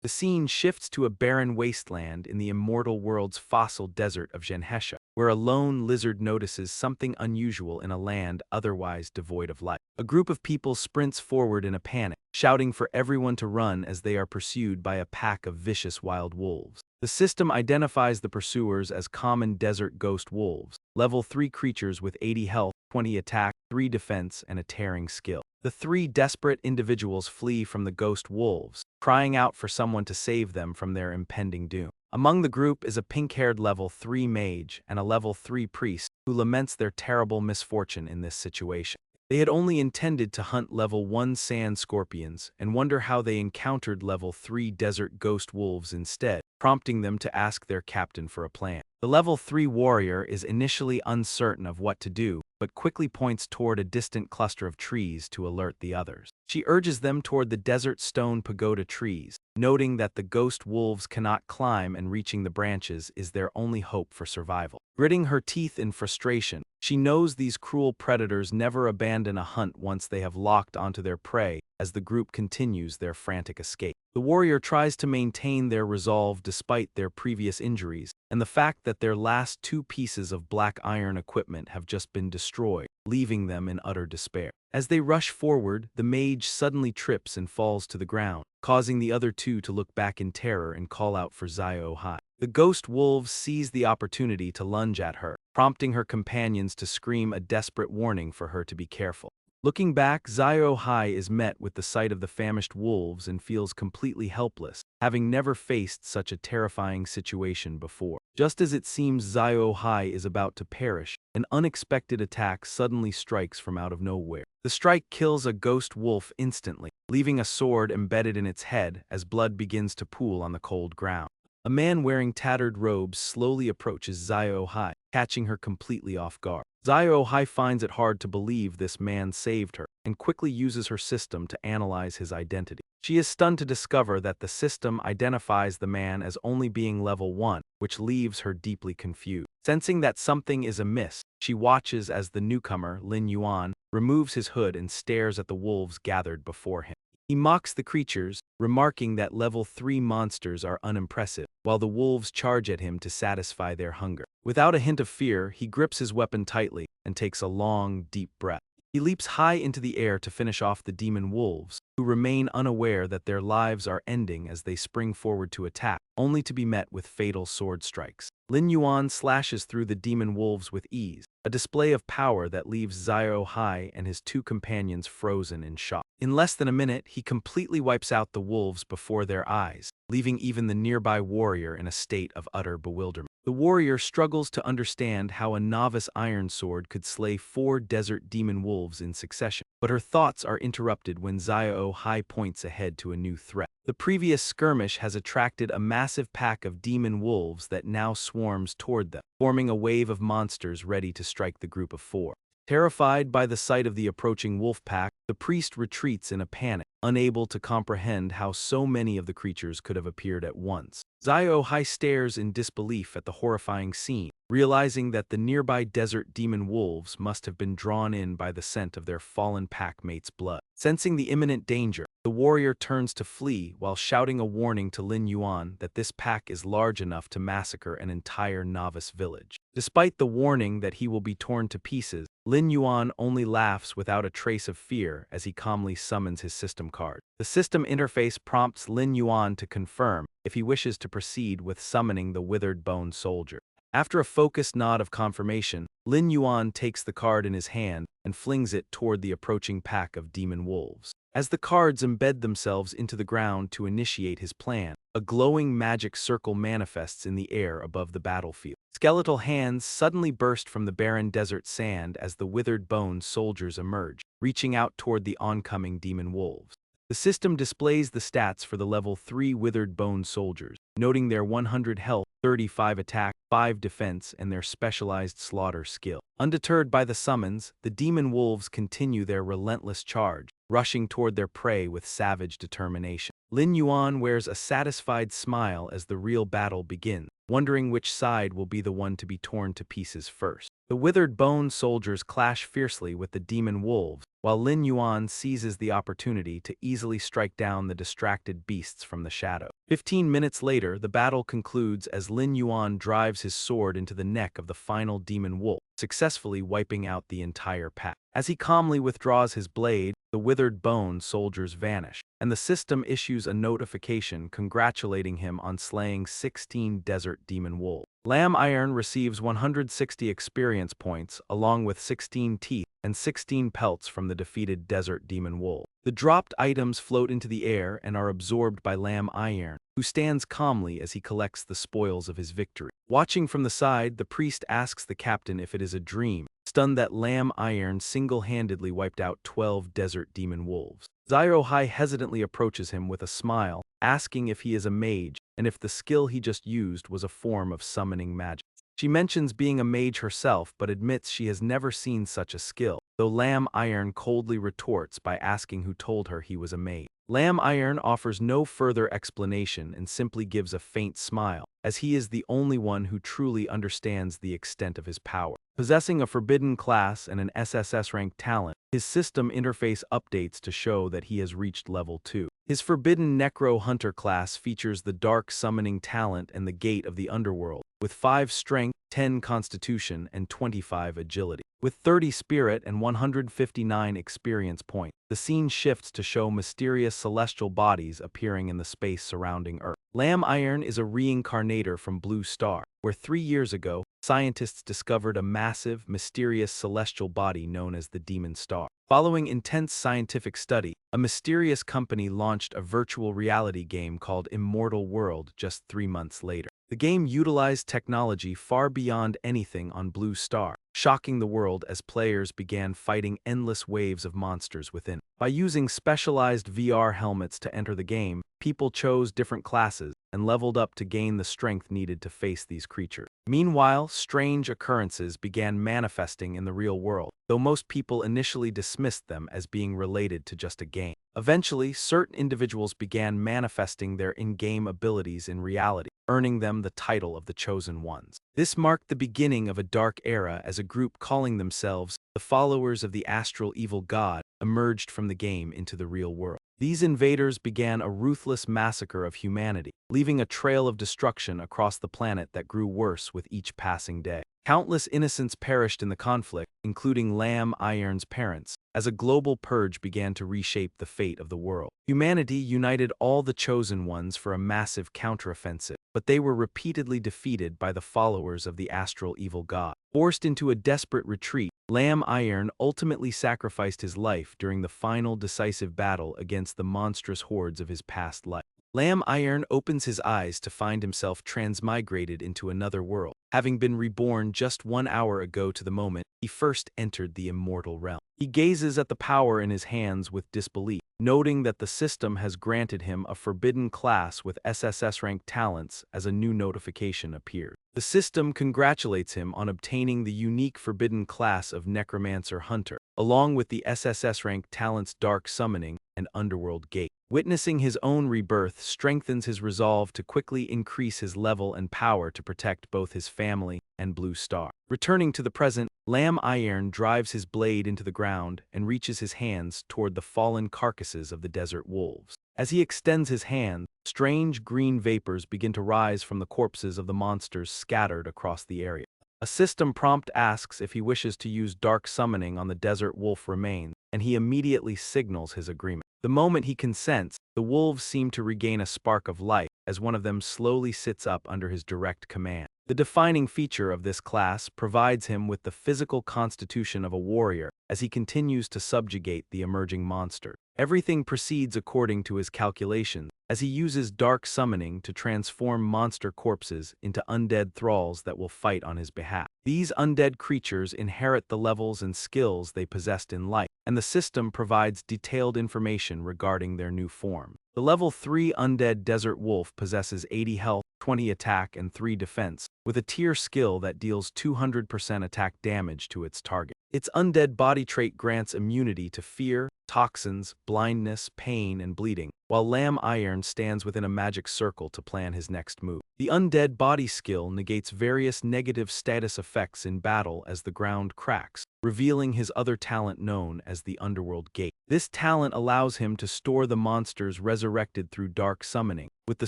The scene shifts to a barren wasteland in the immortal world's fossil desert of Genhesha, where a lone lizard notices something unusual in a land otherwise devoid of life. A group of people sprints forward in a panic, shouting for everyone to run as they are pursued by a pack of vicious wild wolves. The system identifies the pursuers as common desert ghost wolves, level 3 creatures with 80 health, 20 attack, 3 defense, and a tearing skill. The 3 desperate individuals flee from the ghost wolves, crying out for someone to save them from their impending doom. Among the group is a pink-haired level 3 mage and a level 3 priest who laments their terrible misfortune in this situation. They had only intended to hunt level 1 sand scorpions and wonder how they encountered level 3 desert ghost wolves instead, prompting them to ask their captain for a plan. The level 3 warrior is initially uncertain of what to do, but quickly points toward a distant cluster of trees to alert the others. She urges them toward the desert stone pagoda trees, noting that the ghost wolves cannot climb and reaching the branches is their only hope for survival. Gritting her teeth in frustration, she knows these cruel predators never abandon a hunt once they have locked onto their prey as the group continues their frantic escape. The warrior tries to maintain their resolve despite their previous injuries, and the fact that their last 2 pieces of black iron equipment have just been destroyed, leaving them in utter despair. As they rush forward, the mage suddenly trips and falls to the ground, causing the other 2 to look back in terror and call out for Zio-Hai. The ghost wolves seize the opportunity to lunge at her, prompting her companions to scream a desperate warning for her to be careful. Looking back, Zio-Hai is met with the sight of the famished wolves and feels completely helpless, having never faced such a terrifying situation before. Just as it seems Zio-Hai is about to perish, an unexpected attack suddenly strikes from out of nowhere. The strike kills a ghost wolf instantly, leaving a sword embedded in its head as blood begins to pool on the cold ground. A man wearing tattered robes slowly approaches Zio-Hai, catching her completely off guard. Zio-Hai finds it hard to believe this man saved her, and quickly uses her system to analyze his identity. She is stunned to discover that the system identifies the man as only being level 1, which leaves her deeply confused. Sensing that something is amiss, she watches as the newcomer, Lin Yuan, removes his hood and stares at the wolves gathered before him. He mocks the creatures, remarking that level 3 monsters are unimpressive, while the wolves charge at him to satisfy their hunger. Without a hint of fear, he grips his weapon tightly and takes a long, deep breath. He leaps high into the air to finish off the demon wolves, who remain unaware that their lives are ending as they spring forward to attack, only to be met with fatal sword strikes. Lin Yuan slashes through the demon wolves with ease, a display of power that leaves Zio-Hai and his 2 companions frozen in shock. In less than a minute, he completely wipes out the wolves before their eyes, leaving even the nearby warrior in a state of utter bewilderment. The warrior struggles to understand how a novice iron sword could slay 4 desert demon wolves in succession, but her thoughts are interrupted when Zio-Hai points ahead to a new threat. The previous skirmish has attracted a massive pack of demon wolves that now swarms toward them, forming a wave of monsters ready to strike the group of 4. Terrified by the sight of the approaching wolf pack, the priest retreats in a panic, unable to comprehend how so many of the creatures could have appeared at once. Zio-Hai stares in disbelief at the horrifying scene, realizing that the nearby desert demon wolves must have been drawn in by the scent of their fallen pack mate's blood. Sensing the imminent danger, the warrior turns to flee while shouting a warning to Lin Yuan that this pack is large enough to massacre an entire novice village. Despite the warning that he will be torn to pieces, Lin Yuan only laughs without a trace of fear as he calmly summons his system card. The system interface prompts Lin Yuan to confirm if he wishes to proceed with summoning the withered bone soldier. After a focused nod of confirmation, Lin Yuan takes the card in his hand and flings it toward the approaching pack of demon wolves. As the cards embed themselves into the ground to initiate his plan, a glowing magic circle manifests in the air above the battlefield. Skeletal hands suddenly burst from the barren desert sand as the withered bone soldiers emerge, reaching out toward the oncoming demon wolves. The system displays the stats for the level 3 withered bone soldiers, noting their 100 health, 35 attack, 5 defense, and their specialized slaughter skill. Undeterred by the summons, the demon wolves continue their relentless charge, rushing toward their prey with savage determination. Lin Yuan wears a satisfied smile as the real battle begins, wondering which side will be the one to be torn to pieces first. The withered bone soldiers clash fiercely with the demon wolves, while Lin Yuan seizes the opportunity to easily strike down the distracted beasts from the shadow. 15 minutes later, the battle concludes as Lin Yuan drives his sword into the neck of the final demon wolf, successfully wiping out the entire pack. As he calmly withdraws his blade, the withered bone soldiers vanish, and the system issues a notification congratulating him on slaying 16 desert demon wolves. Lamb Iron receives 160 experience points along with 16 teeth and 16 pelts from the defeated desert demon wolf. The dropped items float into the air and are absorbed by Lamb Iron, who stands calmly as he collects the spoils of his victory. Watching from the side, the priest asks the captain if it is a dream, stunned that Lamb Iron single-handedly wiped out 12 desert demon wolves. Zairohai hesitantly approaches him with a smile, asking if he is a mage and if the skill he just used was a form of summoning magic. She mentions being a mage herself but admits she has never seen such a skill, though Lamb Iron coldly retorts by asking who told her he was a mage. Lamb Iron offers no further explanation and simply gives a faint smile, as he is the only one who truly understands the extent of his power. Possessing a forbidden class and an SSS-ranked talent, his system interface updates to show that he has reached level 2. His forbidden Necro Hunter class features the dark summoning talent and the gate of the underworld, with 5 strength, 10 constitution, and 25 agility. With 30 spirit and 159 experience points, the scene shifts to show mysterious celestial bodies appearing in the space surrounding Earth. Lamb Iron is a reincarnator from Blue Star, where 3 years ago, scientists discovered a massive, mysterious celestial body known as the Demon Star. Following intense scientific study, a mysterious company launched a virtual reality game called Immortal World just 3 months later. The game utilized technology far beyond anything on Blue Star, shocking the world as players began fighting endless waves of monsters within. By using specialized VR helmets to enter the game, people chose different classes and leveled up to gain the strength needed to face these creatures. Meanwhile, strange occurrences began manifesting in the real world, though most people initially dismissed them as being related to just a game. Eventually, certain individuals began manifesting their in-game abilities in reality, earning them the title of the Chosen Ones. This marked the beginning of a dark era as a group calling themselves the followers of the astral evil god emerged from the game into the real world. These invaders began a ruthless massacre of humanity, leaving a trail of destruction across the planet that grew worse with each passing day. Countless innocents perished in the conflict, including Lamb Iron's parents, as a global purge began to reshape the fate of the world. Humanity united all the Chosen Ones for a massive counteroffensive, but they were repeatedly defeated by the followers of the astral evil god. Forced into a desperate retreat, Lamb Iron ultimately sacrificed his life during the final decisive battle against the monstrous hordes of his past life. Lamb Iron opens his eyes to find himself transmigrated into another world, having been reborn just 1 hour ago to the moment he first entered the immortal realm. He gazes at the power in his hands with disbelief, noting that the system has granted him a forbidden class with SSS-ranked talents as a new notification appears. The system congratulates him on obtaining the unique forbidden class of Necromancer Hunter, along with the SSS-ranked talents Dark Summoning and Underworld Gate. Witnessing his own rebirth strengthens his resolve to quickly increase his level and power to protect both his family and Blue Star. Returning to the present, Lamb Iron drives his blade into the ground and reaches his hands toward the fallen carcasses of the desert wolves. As he extends his hand, strange green vapors begin to rise from the corpses of the monsters scattered across the area. A system prompt asks if he wishes to use dark summoning on the desert wolf remains, and he immediately signals his agreement. The moment he consents, the wolves seem to regain a spark of life as one of them slowly sits up under his direct command. The defining feature of this class provides him with the physical constitution of a warrior as he continues to subjugate the emerging monster. Everything proceeds according to his calculations, as he uses dark summoning to transform monster corpses into undead thralls that will fight on his behalf. These undead creatures inherit the levels and skills they possessed in life, and the system provides detailed information regarding their new form. The level 3 undead desert wolf possesses 80 health, 20 attack, and 3 defense, with a tier skill that deals 200% attack damage to its target. Its undead body trait grants immunity to fear, toxins, blindness, pain, and bleeding, while Lamb Iron stands within a magic circle to plan his next move. The undead body skill negates various negative status effects in battle as the ground cracks, revealing his other talent known as the Underworld Gate. This talent allows him to store the monsters resurrected through dark summoning, with the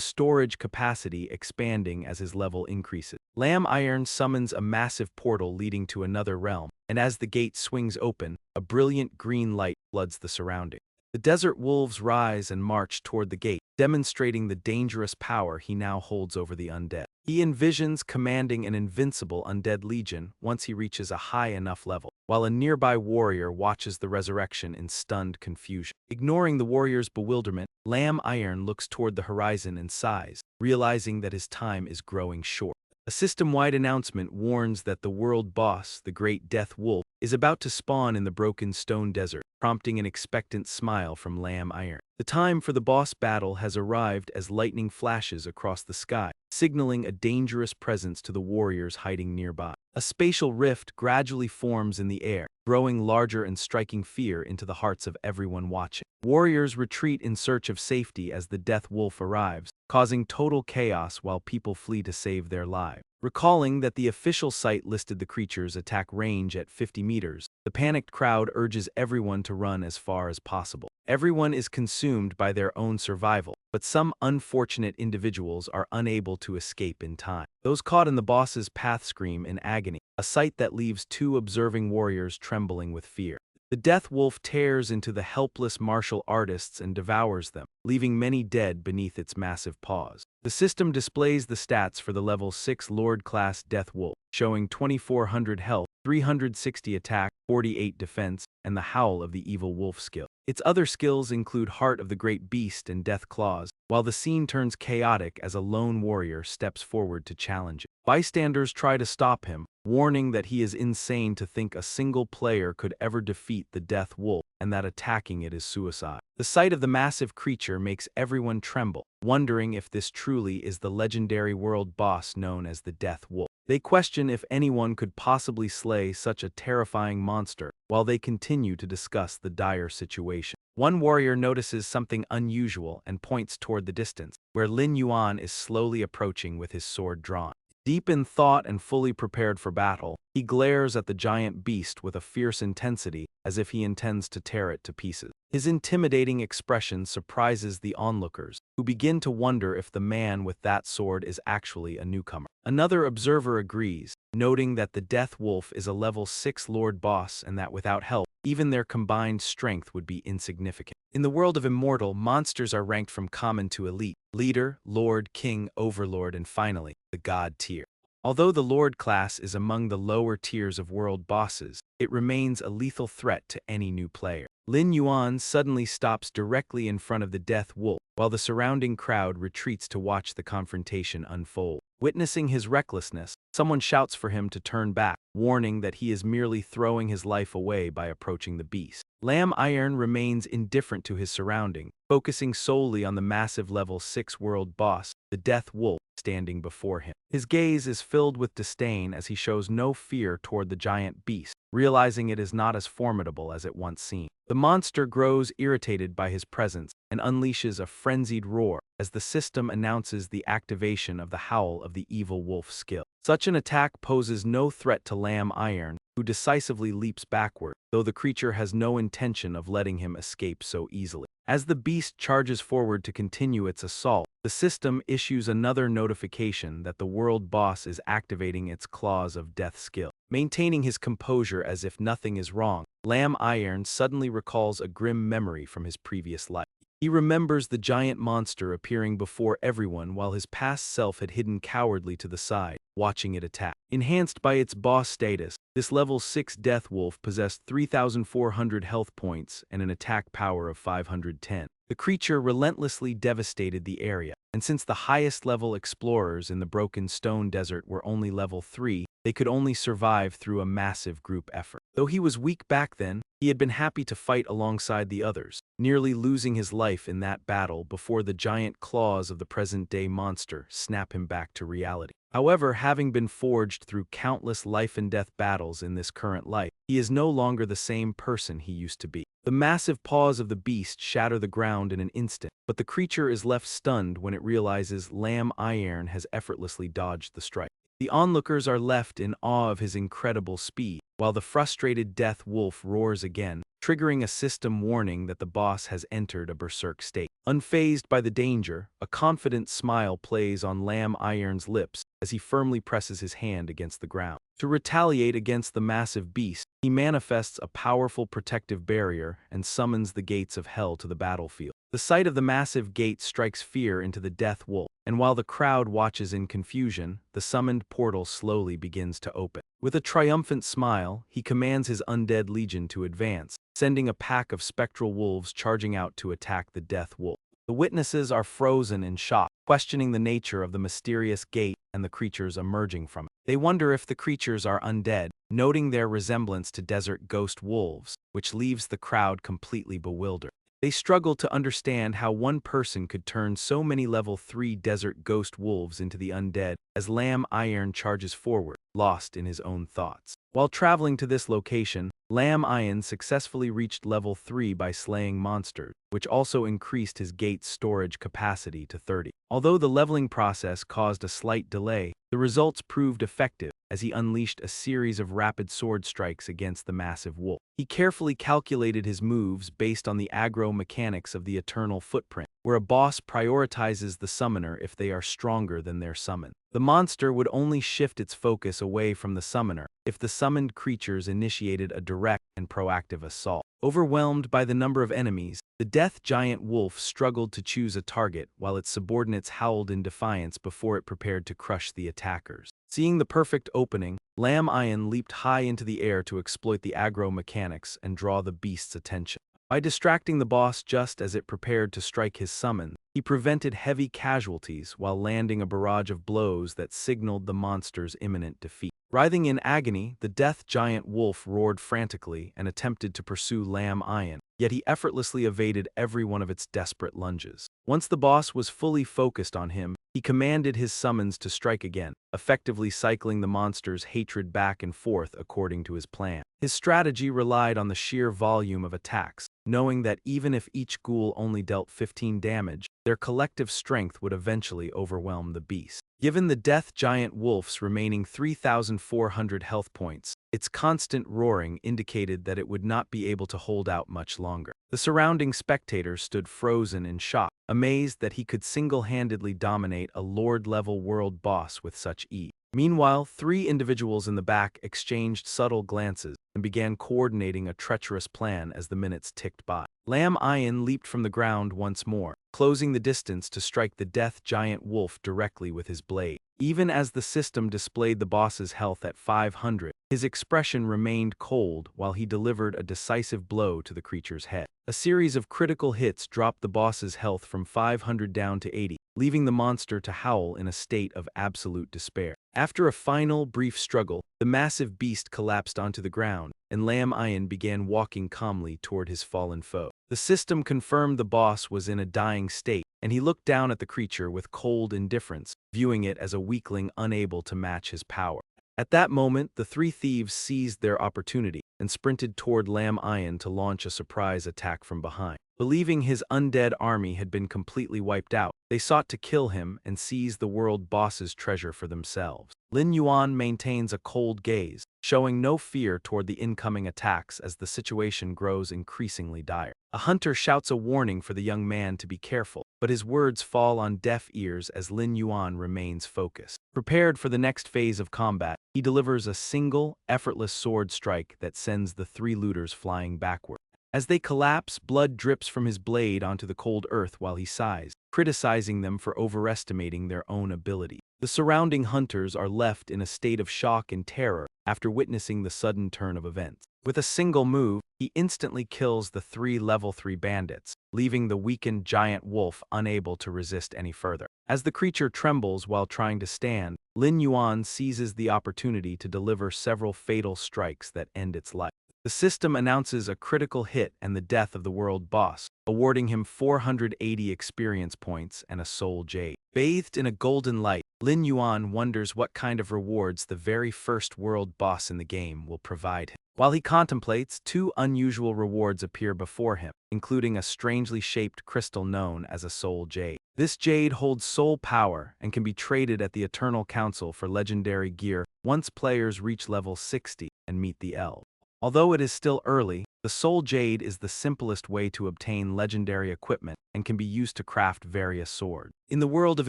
storage capacity expanding as his level increases. Lamb Iron summons a massive portal leading to another realm, and as the gate swings open, a brilliant green light floods the surrounding. The desert wolves rise and march toward the gate, demonstrating the dangerous power he now holds over the undead. He envisions commanding an invincible undead legion once he reaches a high enough level, while a nearby warrior watches the resurrection in stunned confusion. Ignoring the warrior's bewilderment, Lamb Iron looks toward the horizon and sighs, realizing that his time is growing short. A system-wide announcement warns that the world boss, the Great Death Wolf, is about to spawn in the broken stone desert, prompting an expectant smile from Lamb Iron. The time for the boss battle has arrived as lightning flashes across the sky, signaling a dangerous presence to the warriors hiding nearby. A spatial rift gradually forms in the air, growing larger and striking fear into the hearts of everyone watching. Warriors retreat in search of safety as the Death Wolf arrives, causing total chaos while people flee to save their lives. Recalling that the official site listed the creature's attack range at 50 meters, the panicked crowd urges everyone to run as far as possible. Everyone is consumed by their own survival, but some unfortunate individuals are unable to escape in time. Those caught in the boss's path scream in agony, a sight that leaves 2 observing warriors trembling with fear. The Death Wolf tears into the helpless martial artists and devours them, leaving many dead beneath its massive paws. The system displays the stats for the level 6 Lord-class Death Wolf, showing 2400 health, 360 attack, 48 defense, and the Howl of the Evil Wolf skill. Its other skills include Heart of the Great Beast and Death Claws, while the scene turns chaotic as a lone warrior steps forward to challenge it. Bystanders try to stop him, warning that he is insane to think a single player could ever defeat the Death Wolf and that attacking it is suicide. The sight of the massive creature makes everyone tremble, wondering if this truly is the legendary world boss known as the Death Wolf. They question if anyone could possibly slay such a terrifying monster, while they continue to discuss the dire situation. One warrior notices something unusual and points toward the distance, where Lin Yuan is slowly approaching with his sword drawn. Deep in thought and fully prepared for battle, he glares at the giant beast with a fierce intensity, as if he intends to tear it to pieces. His intimidating expression surprises the onlookers, who begin to wonder if the man with that sword is actually a newcomer. Another observer agrees, noting that the Death Wolf is a level 6 Lord boss and that without help, even their combined strength would be insignificant. In the world of Immortal, monsters are ranked from common to elite: Leader, Lord, King, Overlord, and finally, the God tier. Although the Lord class is among the lower tiers of world bosses, it remains a lethal threat to any new player. Lin Yuan suddenly stops directly in front of the Death Wolf, while the surrounding crowd retreats to watch the confrontation unfold. Witnessing his recklessness, someone shouts for him to turn back, warning that he is merely throwing his life away by approaching the beast. Lamb Iron remains indifferent to his surrounding, focusing solely on the massive level 6 world boss, the Death Wolf, standing before him. His gaze is filled with disdain as he shows no fear toward the giant beast, realizing it is not as formidable as it once seemed. The monster grows irritated by his presence and unleashes a frenzied roar as the system announces the activation of the Howl of the Evil Wolf skill. Such an attack poses no threat to Lamb Iron, who decisively leaps backward, though the creature has no intention of letting him escape so easily. As the beast charges forward to continue its assault, the system issues another notification that the world boss is activating its Claws of Death skill. Maintaining his composure as if nothing is wrong, Lamb Iron suddenly recalls a grim memory from his previous life. He remembers the giant monster appearing before everyone while his past self had hidden cowardly to the side, watching it attack. Enhanced by its boss status, this level 6 Death Wolf possessed 3,400 health points and an attack power of 510. The creature relentlessly devastated the area, and since the highest level explorers in the Broken Stone Desert were only level 3, they could only survive through a massive group effort. Though he was weak back then, he had been happy to fight alongside the others, nearly losing his life in that battle before the giant claws of the present-day monster snap him back to reality. However, having been forged through countless life-and-death battles in this current life, he is no longer the same person he used to be. The massive paws of the beast shatter the ground in an instant, but the creature is left stunned when it realizes Lamb Iron has effortlessly dodged the strike. The onlookers are left in awe of his incredible speed, while the frustrated Death Wolf roars again, triggering a system warning that the boss has entered a berserk state. Unfazed by the danger, a confident smile plays on Lamb Iron's lips as he firmly presses his hand against the ground. To retaliate against the massive beast, he manifests a powerful protective barrier and summons the gates of hell to the battlefield. The sight of the massive gate strikes fear into the Death Wolf, and while the crowd watches in confusion, the summoned portal slowly begins to open. With a triumphant smile, he commands his undead legion to advance, sending a pack of spectral wolves charging out to attack the Death Wolf. The witnesses are frozen in shock, questioning the nature of the mysterious gate and the creatures emerging from it. They wonder if the creatures are undead, noting their resemblance to desert ghost wolves, which leaves the crowd completely bewildered. They struggle to understand how one person could turn so many level 3 desert ghost wolves into the undead as Lamb Iron charges forward, lost in his own thoughts. While traveling to this location, Lamb Iron successfully reached level 3 by slaying monsters, which also increased his gate's storage capacity to 30. Although the leveling process caused a slight delay, the results proved effective as he unleashed a series of rapid sword strikes against the massive wolf. He carefully calculated his moves based on the aggro mechanics of the Eternal Footprint, where a boss prioritizes the summoner if they are stronger than their summon. The monster would only shift its focus away from the summoner if the summoned creatures initiated a direct and proactive assault. Overwhelmed by the number of enemies, the death giant wolf struggled to choose a target while its subordinates howled in defiance before it prepared to crush the attackers. Seeing the perfect opening, Lamb Iron leaped high into the air to exploit the aggro mechanics and draw the beast's attention. By distracting the boss just as it prepared to strike his summon, he prevented heavy casualties while landing a barrage of blows that signaled the monster's imminent defeat. Writhing in agony, the death giant wolf roared frantically and attempted to pursue Lamb Iron, yet he effortlessly evaded every one of its desperate lunges. Once the boss was fully focused on him, he commanded his summons to strike again, effectively cycling the monster's hatred back and forth according to his plan. His strategy relied on the sheer volume of attacks, knowing that even if each ghoul only dealt 15 damage, their collective strength would eventually overwhelm the beast. Given the death giant wolf's remaining 3,400 health points, its constant roaring indicated that it would not be able to hold out much longer. The surrounding spectators stood frozen in shock, amazed that he could single-handedly dominate a Lord-level world boss with such ease. Meanwhile, 3 individuals in the back exchanged subtle glances and began coordinating a treacherous plan as the minutes ticked by. Lamb Iron leaped from the ground once more, closing the distance to strike the death giant wolf directly with his blade. Even as the system displayed the boss's health at 500, his expression remained cold while he delivered a decisive blow to the creature's head. A series of critical hits dropped the boss's health from 500 down to 80, leaving the monster to howl in a state of absolute despair. After a final, brief struggle, the massive beast collapsed onto the ground, and Lamb Iron began walking calmly toward his fallen foe. The system confirmed the boss was in a dying state, and he looked down at the creature with cold indifference, viewing it as a weakling unable to match his power. At that moment, the 3 thieves seized their opportunity and sprinted toward Lamb Iron to launch a surprise attack from behind. Believing his undead army had been completely wiped out, they sought to kill him and seize the world boss's treasure for themselves. Lin Yuan maintains a cold gaze, showing no fear toward the incoming attacks as the situation grows increasingly dire. A hunter shouts a warning for the young man to be careful, but his words fall on deaf ears as Lin Yuan remains focused. Prepared for the next phase of combat, he delivers a single, effortless sword strike that sends the 3 looters flying backward. As they collapse, blood drips from his blade onto the cold earth while he sighs, criticizing them for overestimating their own ability. The surrounding hunters are left in a state of shock and terror after witnessing the sudden turn of events. With a single move, he instantly kills the 3 level 3 bandits, leaving the weakened giant wolf unable to resist any further. As the creature trembles while trying to stand, Lin Yuan seizes the opportunity to deliver several fatal strikes that end its life. The system announces a critical hit and the death of the world boss, awarding him 480 experience points and a soul jade. Bathed in a golden light, Lin Yuan wonders what kind of rewards the very first world boss in the game will provide him. While he contemplates, 2 unusual rewards appear before him, including a strangely shaped crystal known as a soul jade. This jade holds soul power and can be traded at the Eternal Council for legendary gear once players reach level 60 and meet the elves. Although it is still early, the Soul Jade is the simplest way to obtain legendary equipment and can be used to craft various swords. In the world of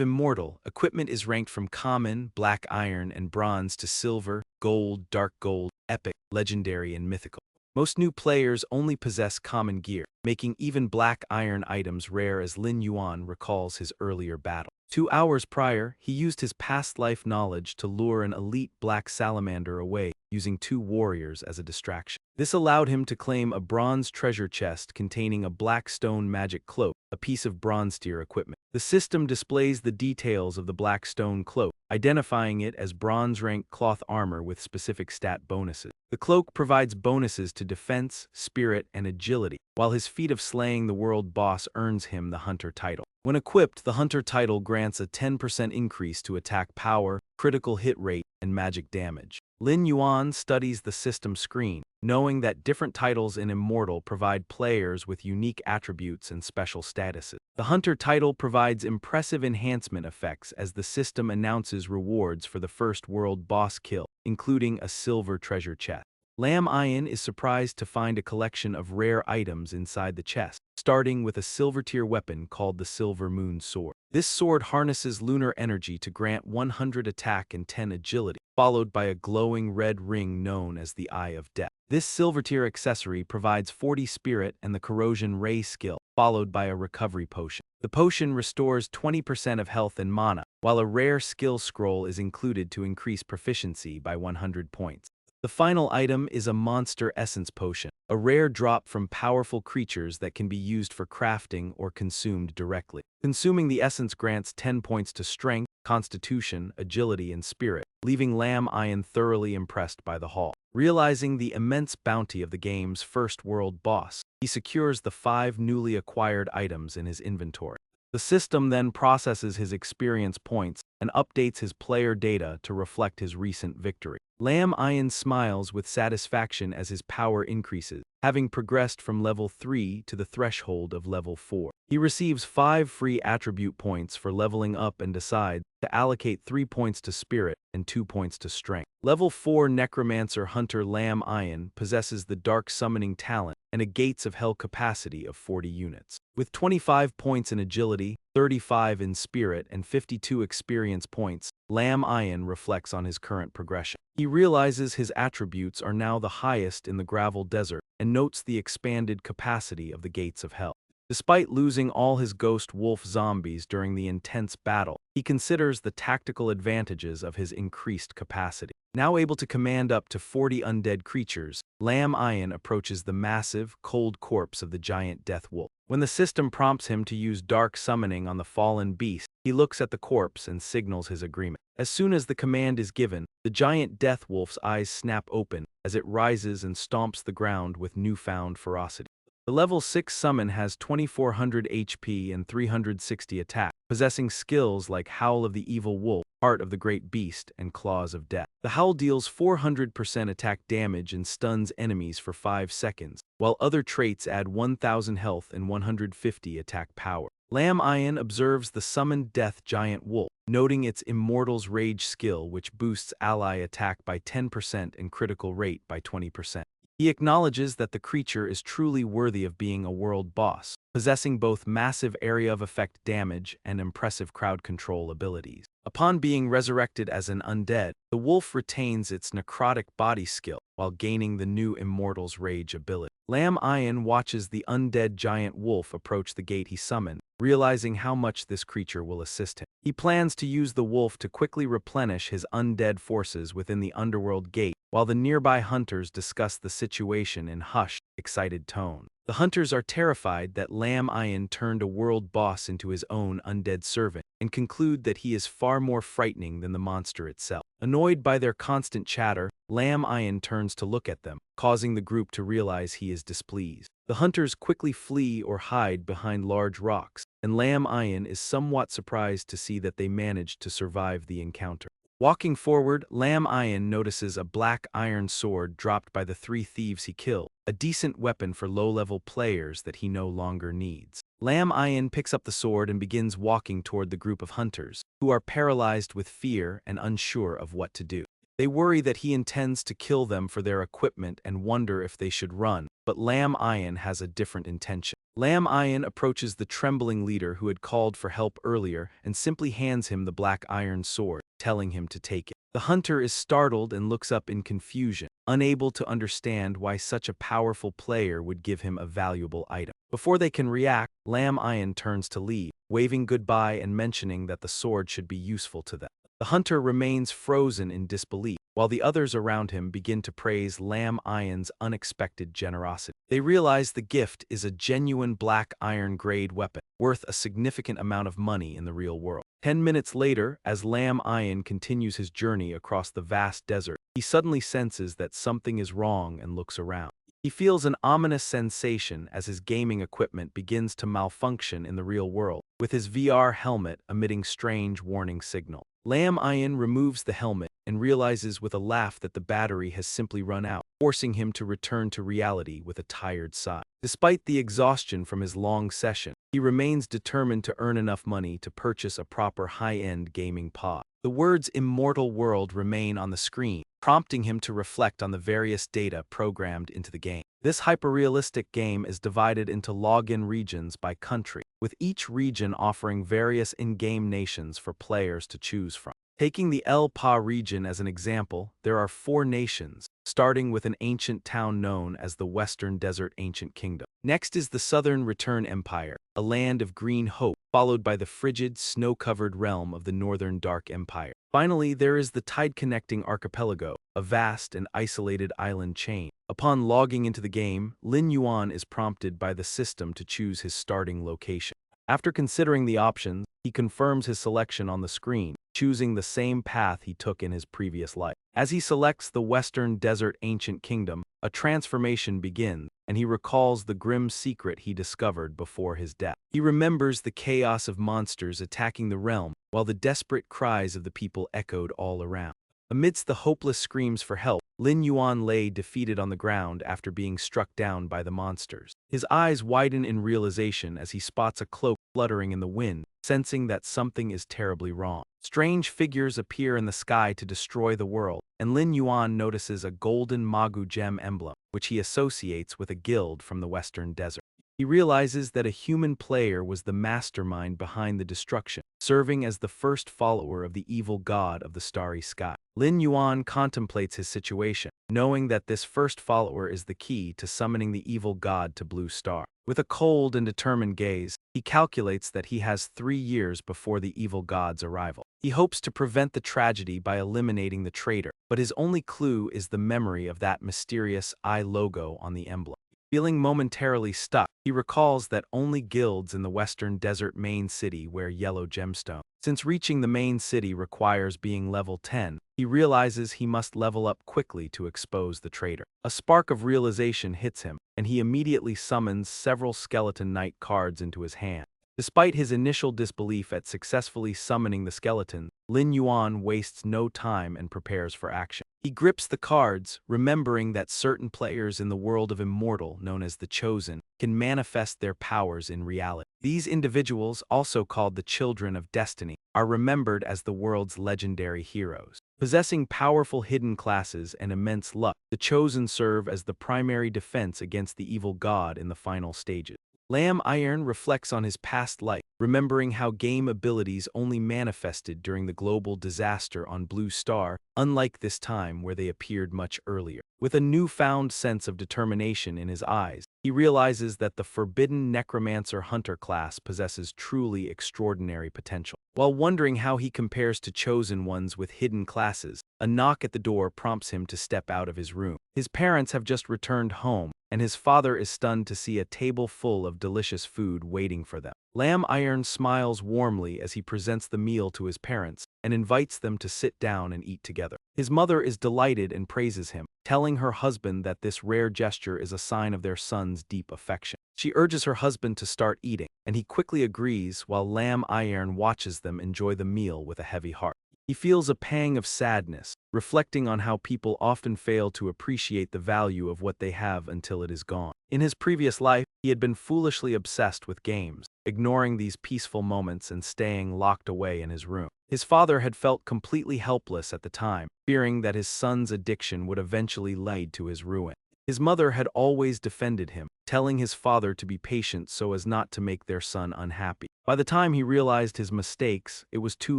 Immortal, equipment is ranked from common, black iron, and bronze to silver, gold, dark gold, epic, legendary, and mythical. Most new players only possess common gear, making even black iron items rare as Lin Yuan recalls his earlier battle. 2 hours prior, he used his past life knowledge to lure an elite black salamander away, using 2 warriors as a distraction. This allowed him to claim a bronze treasure chest containing a black stone magic cloak, a piece of bronze tier equipment. The system displays the details of the black stone cloak, identifying it as bronze rank cloth armor with specific stat bonuses. The cloak provides bonuses to defense, spirit, and agility, while his feat of slaying the world boss earns him the Hunter title. When equipped, the Hunter title grants a 10% increase to attack power, critical hit rate, and magic damage. Lin Yuan studies the system screen, knowing that different titles in Immortal provide players with unique attributes and special statuses. The Hunter title provides impressive enhancement effects as the system announces rewards for the first world boss kill, including a silver treasure chest. Lam Ian is surprised to find a collection of rare items inside the chest, starting with a silver-tier weapon called the Silver Moon Sword. This sword harnesses lunar energy to grant 100 attack and 10 agility, followed by a glowing red ring known as the Eye of Death. This silver-tier accessory provides 40 spirit and the corrosion ray skill, followed by a recovery potion. The potion restores 20% of health and mana, while a rare skill scroll is included to increase proficiency by 100 points. The final item is a Monster Essence Potion, a rare drop from powerful creatures that can be used for crafting or consumed directly. Consuming the essence grants 10 points to Strength, Constitution, Agility, and Spirit, leaving Lam Ian thoroughly impressed by the haul. Realizing the immense bounty of the game's first world boss, he secures the 5 newly acquired items in his inventory. The system then processes his experience points and updates his player data to reflect his recent victory. Lam Ian smiles with satisfaction as his power increases, having progressed from level 3 to the threshold of level 4. He receives 5 free attribute points for leveling up and decides to allocate 3 points to Spirit and 2 points to Strength. Level 4 Necromancer Hunter Lam Ian possesses the Dark Summoning talent and a Gates of Hell capacity of 40 units. With 25 points in Agility, 35 in Spirit, and 52 experience points, Lam Ian reflects on his current progression. He realizes his attributes are now the highest in the Gravel Desert and notes the expanded capacity of the Gates of Hell. Despite losing all his ghost wolf zombies during the intense battle, he considers the tactical advantages of his increased capacity. Now able to command up to 40 undead creatures, Lam Ian approaches the massive, cold corpse of the giant death wolf. When the system prompts him to use dark summoning on the fallen beast, he looks at the corpse and signals his agreement. As soon as the command is given, the giant death wolf's eyes snap open as it rises and stomps the ground with newfound ferocity. The level 6 summon has 2400 HP and 360 attack, possessing skills like Howl of the Evil Wolf, Heart of the Great Beast, and Claws of Death. The Howl deals 400% attack damage and stuns enemies for 5 seconds, while other traits add 1000 health and 150 attack power. Lam Ian observes the summoned death giant wolf, noting its Immortal's Rage skill which boosts ally attack by 10% and critical rate by 20%. He acknowledges that the creature is truly worthy of being a world boss, possessing both massive area of effect damage and impressive crowd control abilities. Upon being resurrected as an undead, the wolf retains its necrotic body skill while gaining the new immortal's rage ability. Lam Ian watches the undead giant wolf approach the gate he summoned, realizing how much this creature will assist him. He plans to use the wolf to quickly replenish his undead forces within the underworld gate, while the nearby hunters discuss the situation in hushed, excited tone. The hunters are terrified that Lam Ian turned a world boss into his own undead servant, and conclude that he is far more frightening than the monster itself. Annoyed by their constant chatter, Lam Ian turns to look at them, causing the group to realize he is displeased. The hunters quickly flee or hide behind large rocks, and Lam Ian is somewhat surprised to see that they managed to survive the encounter. Walking forward, Lam Ian notices a black iron sword dropped by the 3 thieves he killed, a decent weapon for low-level players that he no longer needs. Lam Ian picks up the sword and begins walking toward the group of hunters, who are paralyzed with fear and unsure of what to do. They worry that he intends to kill them for their equipment and wonder if they should run, but Lam Ian has a different intention. Lam Ian approaches the trembling leader who had called for help earlier and simply hands him the black iron sword, telling him to take it. The hunter is startled and looks up in confusion, unable to understand why such a powerful player would give him a valuable item. Before they can react, Lam Ian turns to leave, waving goodbye and mentioning that the sword should be useful to them. The hunter remains frozen in disbelief, while the others around him begin to praise Lam Ian's unexpected generosity. They realize the gift is a genuine black iron-grade weapon, worth a significant amount of money in the real world. 10 minutes later, as Lam Ian continues his journey across the vast desert, he suddenly senses that something is wrong and looks around. He feels an ominous sensation as his gaming equipment begins to malfunction in the real world, with his VR helmet emitting strange warning signals. Lam Ian removes the helmet and realizes with a laugh that the battery has simply run out, forcing him to return to reality with a tired sigh. Despite the exhaustion from his long session, he remains determined to earn enough money to purchase a proper high-end gaming pod. The words "immortal world" remain on the screen, prompting him to reflect on the various data programmed into the game. This hyperrealistic game is divided into login regions by country, with each region offering various in-game nations for players to choose from. Taking the El Pa region as an example, there are 4 nations, starting with an ancient town known as the Western Desert Ancient Kingdom. Next is the Southern Return Empire, a land of green hope, followed by the frigid, snow-covered realm of the Northern Dark Empire. Finally, there is the tide-connecting archipelago, a vast and isolated island chain. Upon logging into the game, Lin Yuan is prompted by the system to choose his starting location. After considering the options, he confirms his selection on the screen, choosing the same path he took in his previous life. As he selects the Western Desert Ancient Kingdom, a transformation begins, and he recalls the grim secret he discovered before his death. He remembers the chaos of monsters attacking the realm, while the desperate cries of the people echoed all around. Amidst the hopeless screams for help, Lin Yuan lay defeated on the ground after being struck down by the monsters. His eyes widen in realization as he spots a cloak fluttering in the wind, sensing that something is terribly wrong. Strange figures appear in the sky to destroy the world, and Lin Yuan notices a golden Magu gem emblem, which he associates with a guild from the Western Desert. He realizes that a human player was the mastermind behind the destruction, serving as the first follower of the evil god of the starry sky. Lin Yuan contemplates his situation, knowing that this first follower is the key to summoning the evil god to Blue Star. With a cold and determined gaze, he calculates that he has 3 years before the evil god's arrival. He hopes to prevent the tragedy by eliminating the traitor, but his only clue is the memory of that mysterious eye logo on the emblem. Feeling momentarily stuck, he recalls that only guilds in the Western Desert main city wear yellow gemstones. Since reaching the main city requires being level 10, he realizes he must level up quickly to expose the traitor. A spark of realization hits him, and he immediately summons several Skeleton Knight cards into his hand. Despite his initial disbelief at successfully summoning the skeleton, Lin Yuan wastes no time and prepares for action. He grips the cards, remembering that certain players in the world of Immortal, known as the Chosen, can manifest their powers in reality. These individuals, also called the Children of Destiny, are remembered as the world's legendary heroes. Possessing powerful hidden classes and immense luck, the Chosen serve as the primary defense against the evil god in the final stages. Lamb Iron reflects on his past life, remembering how game abilities only manifested during the global disaster on Blue Star, unlike this time where they appeared much earlier. With a newfound sense of determination in his eyes, he realizes that the forbidden necromancer hunter class possesses truly extraordinary potential. While wondering how he compares to chosen ones with hidden classes, a knock at the door prompts him to step out of his room. His parents have just returned home, and his father is stunned to see a table full of delicious food waiting for them. Lamb Iron smiles warmly as he presents the meal to his parents and invites them to sit down and eat together. His mother is delighted and praises him, telling her husband that this rare gesture is a sign of their son's deep affection. She urges her husband to start eating, and he quickly agrees while Lamb Iron watches them enjoy the meal with a heavy heart. He feels a pang of sadness, reflecting on how people often fail to appreciate the value of what they have until it is gone. In his previous life, he had been foolishly obsessed with games, ignoring these peaceful moments and staying locked away in his room. His father had felt completely helpless at the time, fearing that his son's addiction would eventually lead to his ruin. His mother had always defended him, telling his father to be patient so as not to make their son unhappy. By the time he realized his mistakes, it was too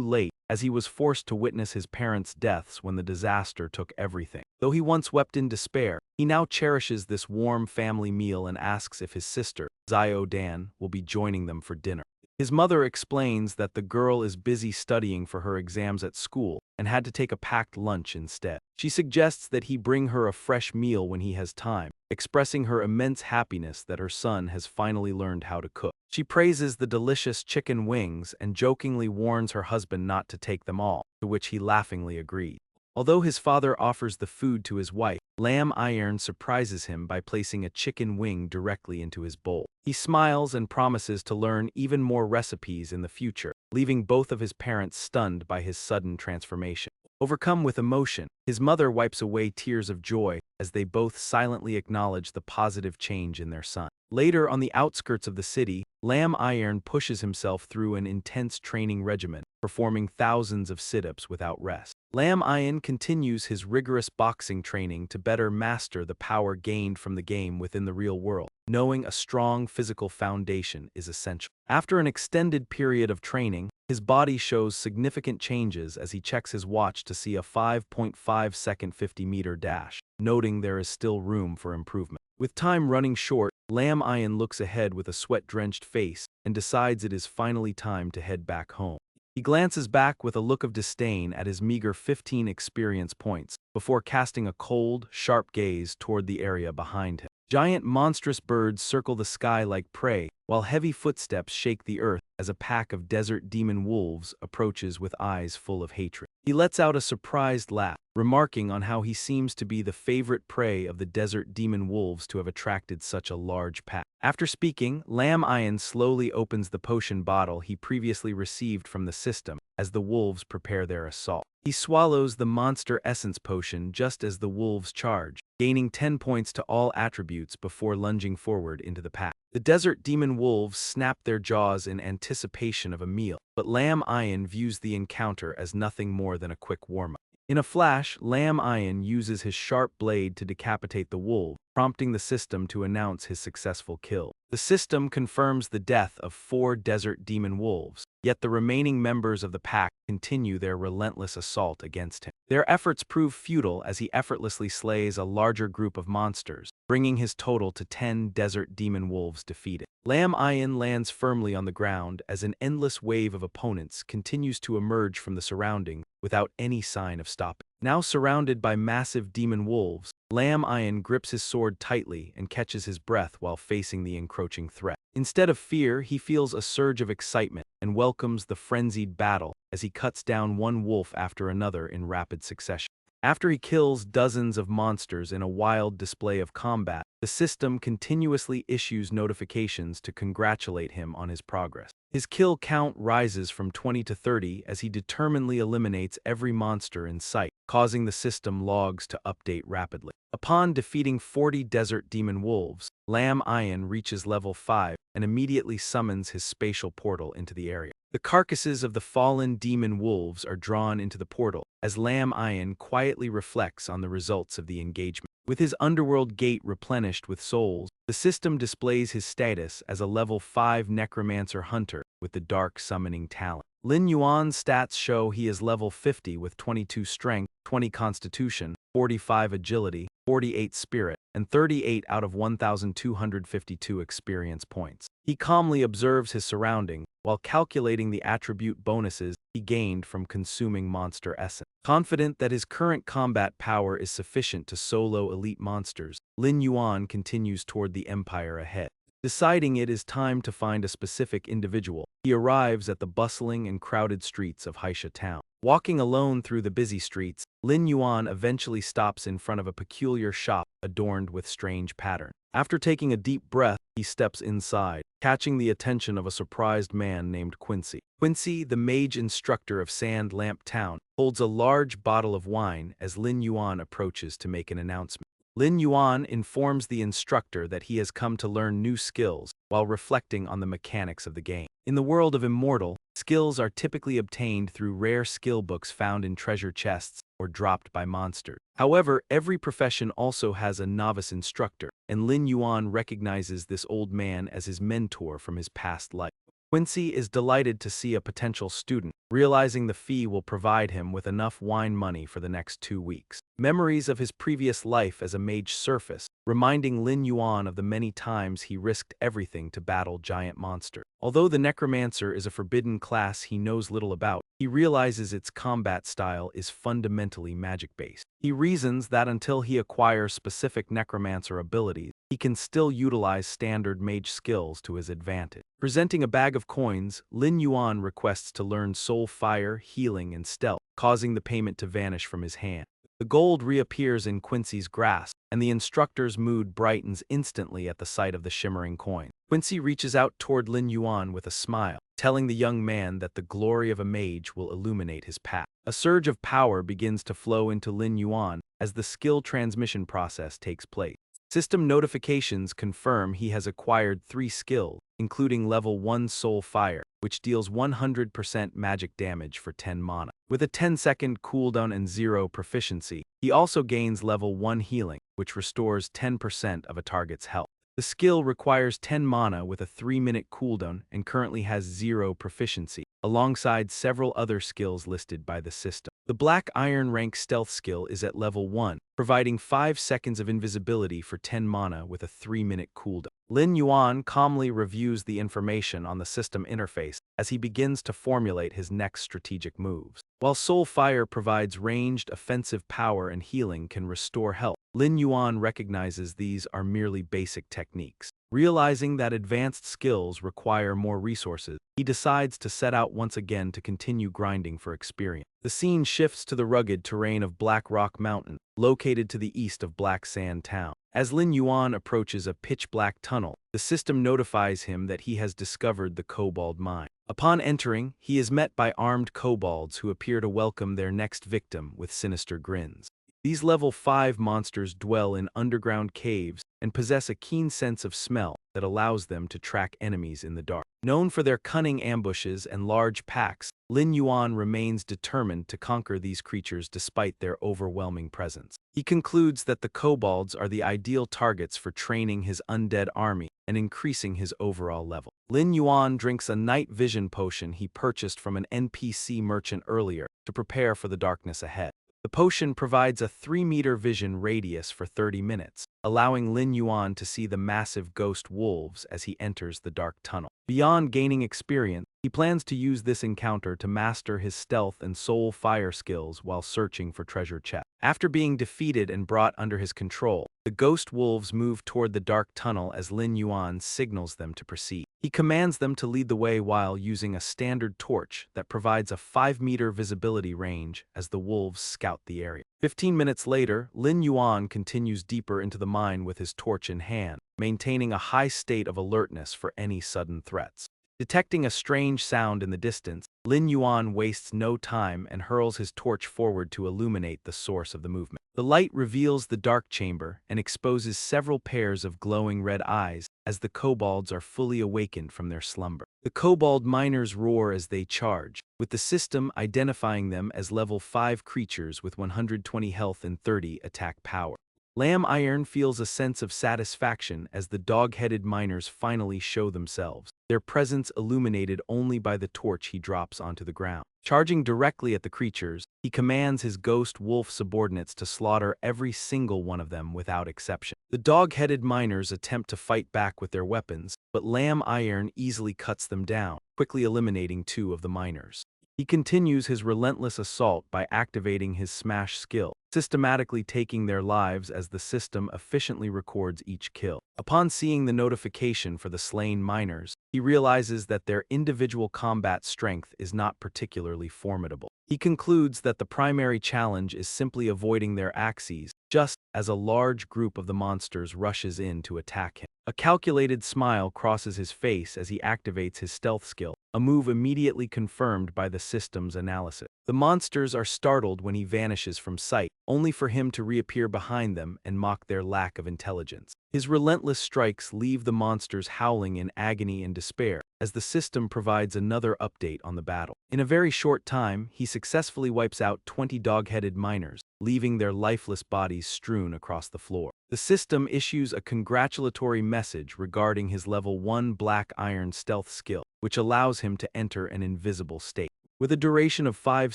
late, as he was forced to witness his parents' deaths when the disaster took everything. Though he once wept in despair, he now cherishes this warm family meal and asks if his sister, Zio Dan, will be joining them for dinner. His mother explains that the girl is busy studying for her exams at school and had to take a packed lunch instead. She suggests that he bring her a fresh meal when he has time, expressing her immense happiness that her son has finally learned how to cook. She praises the delicious chicken wings and jokingly warns her husband not to take them all, to which he laughingly agrees. Although his father offers the food to his wife, Lamb Iron surprises him by placing a chicken wing directly into his bowl. He smiles and promises to learn even more recipes in the future, leaving both of his parents stunned by his sudden transformation. Overcome with emotion, his mother wipes away tears of joy as they both silently acknowledge the positive change in their son. Later, on the outskirts of the city, Lamb Iron pushes himself through an intense training regimen, performing thousands of sit-ups without rest. Lamb Iron continues his rigorous boxing training to better master the power gained from the game within the real world, knowing a strong physical foundation is essential. After an extended period of training, his body shows significant changes as he checks his watch to see a 5.5-second 50-meter dash, noting there is still room for improvement. With time running short, Lamb Iron looks ahead with a sweat-drenched face and decides it is finally time to head back home. He glances back with a look of disdain at his meager 15 experience points, before casting a cold, sharp gaze toward the area behind him. Giant monstrous birds circle the sky like prey, while heavy footsteps shake the earth as a pack of desert demon wolves approaches with eyes full of hatred. He lets out a surprised laugh, remarking on how he seems to be the favorite prey of the desert demon wolves to have attracted such a large pack. After speaking, Lamb Iron slowly opens the potion bottle he previously received from the system as the wolves prepare their assault. He swallows the monster essence potion just as the wolves charge, gaining 10 points to all attributes before lunging forward into the pack. The desert demon wolves snap their jaws in anticipation of a meal, but Lamb Iron views the encounter as nothing more than a quick warm-up. In a flash, Lamb Iron uses his sharp blade to decapitate the wolf, prompting the system to announce his successful kill. The system confirms the death of 4 desert demon wolves, yet the remaining members of the pack continue their relentless assault against him. Their efforts prove futile as he effortlessly slays a larger group of monsters, bringing his total to 10 desert demon wolves defeated. Lamb Iron lands firmly on the ground as an endless wave of opponents continues to emerge from the surroundings without any sign of stopping. Now surrounded by massive demon wolves, Lamb Iron grips his sword tightly and catches his breath while facing the encroaching threat. Instead of fear, he feels a surge of excitement and welcomes the frenzied battle as he cuts down one wolf after another in rapid succession. After he kills dozens of monsters in a wild display of combat, the system continuously issues notifications to congratulate him on his progress. His kill count rises from 20 to 30 as he determinedly eliminates every monster in sight, causing the system logs to update rapidly. Upon defeating 40 desert demon wolves, Lamb Iron reaches level 5 and immediately summons his spatial portal into the area. The carcasses of the fallen demon wolves are drawn into the portal, as Lamb Iron quietly reflects on the results of the engagement. With his underworld gate replenished with souls, the system displays his status as a level 5 necromancer hunter with the dark summoning talent. Lin Yuan's stats show he is level 50 with 22 strength, 20 constitution, 45 agility, 48 spirit, and 38 out of 1,252 experience points. He calmly observes his surroundings while calculating the attribute bonuses he gained from consuming monster essence. Confident that his current combat power is sufficient to solo elite monsters, Lin Yuan continues toward the empire ahead. Deciding it is time to find a specific individual, he arrives at the bustling and crowded streets of Haisha town. Walking alone through the busy streets, Lin Yuan eventually stops in front of a peculiar shop adorned with strange patterns. After taking a deep breath, he steps inside, catching the attention of a surprised man named Quincy. Quincy, the mage instructor of Sand Lamp Town, holds a large bottle of wine as Lin Yuan approaches to make an announcement. Lin Yuan informs the instructor that he has come to learn new skills while reflecting on the mechanics of the game. In the world of Immortal, skills are typically obtained through rare skill books found in treasure chests or dropped by monsters. However, every profession also has a novice instructor, and Lin Yuan recognizes this old man as his mentor from his past life. Quincy is delighted to see a potential student, realizing the fee will provide him with enough wine money for the next 2 weeks. Memories of his previous life as a mage surface, reminding Lin Yuan of the many times he risked everything to battle giant monsters. Although the necromancer is a forbidden class he knows little about, he realizes its combat style is fundamentally magic-based. He reasons that until he acquires specific necromancer abilities, he can still utilize standard mage skills to his advantage. Presenting a bag of coins, Lin Yuan requests to learn soul fire, healing, and stealth, causing the payment to vanish from his hand. The gold reappears in Quincy's grasp, and the instructor's mood brightens instantly at the sight of the shimmering coin. Quincy reaches out toward Lin Yuan with a smile, telling the young man that the glory of a mage will illuminate his path. A surge of power begins to flow into Lin Yuan as the skill transmission process takes place. System notifications confirm he has acquired 3 skills, including level 1 Soul Fire, which deals 100% magic damage for 10 mana. With a 10-second cooldown and 0 proficiency, he also gains level 1 Healing, which restores 10% of a target's health. The skill requires 10 mana with a 3-minute cooldown and currently has 0 proficiency, alongside several other skills listed by the system. The Black Iron rank stealth skill is at level 1, providing 5 seconds of invisibility for 10 mana with a 3-minute cooldown. Lin Yuan calmly reviews the information on the system interface as he begins to formulate his next strategic moves. While Soul Fire provides ranged offensive power and healing can restore health, Lin Yuan recognizes these are merely basic techniques. Realizing that advanced skills require more resources, he decides to set out once again to continue grinding for experience. The scene shifts to the rugged terrain of Black Rock Mountain, located to the east of Black Sand Town. As Lin Yuan approaches a pitch-black tunnel, the system notifies him that he has discovered the Kobold Mine. Upon entering, he is met by armed kobolds who appear to welcome their next victim with sinister grins. These level 5 monsters dwell in underground caves and possess a keen sense of smell that allows them to track enemies in the dark. Known for their cunning ambushes and large packs, Lin Yuan remains determined to conquer these creatures despite their overwhelming presence. He concludes that the kobolds are the ideal targets for training his undead army and increasing his overall level. Lin Yuan drinks a night vision potion he purchased from an NPC merchant earlier to prepare for the darkness ahead. The potion provides a 3-meter vision radius for 30 minutes, allowing Lin Yuan to see the massive ghost wolves as he enters the dark tunnel. Beyond gaining experience, he plans to use this encounter to master his stealth and soul fire skills while searching for treasure chests. After being defeated and brought under his control, the ghost wolves move toward the dark tunnel as Lin Yuan signals them to proceed. He commands them to lead the way while using a standard torch that provides a 5-meter visibility range as the wolves scout the area. 15 minutes later, Lin Yuan continues deeper into the mine with his torch in hand, maintaining a high state of alertness for any sudden threats. Detecting a strange sound in the distance, Lin Yuan wastes no time and hurls his torch forward to illuminate the source of the movement. The light reveals the dark chamber and exposes several pairs of glowing red eyes as the kobolds are fully awakened from their slumber. The kobold miners roar as they charge, with the system identifying them as level 5 creatures with 120 health and 30 attack power. Lamb Iron feels a sense of satisfaction as the dog-headed miners finally show themselves, their presence illuminated only by the torch he drops onto the ground. Charging directly at the creatures, he commands his ghost wolf subordinates to slaughter every single one of them without exception. The dog-headed miners attempt to fight back with their weapons, but Lamb Iron easily cuts them down, quickly eliminating 2 of the miners. He continues his relentless assault by activating his smash skill, systematically taking their lives as the system efficiently records each kill. Upon seeing the notification for the slain miners, he realizes that their individual combat strength is not particularly formidable. He concludes that the primary challenge is simply avoiding their axes, just as a large group of the monsters rushes in to attack him. A calculated smile crosses his face as he activates his stealth skill, a move immediately confirmed by the system's analysis. The monsters are startled when he vanishes from sight, only for him to reappear behind them and mock their lack of intelligence. His relentless strikes leave the monsters howling in agony and despair, as the system provides another update on the battle. In a very short time, he successfully wipes out 20 dog-headed miners, leaving their lifeless bodies strewn across the floor. The system issues a congratulatory message regarding his level 1 Black Iron stealth skill, which allows him to enter an invisible state. With a duration of 5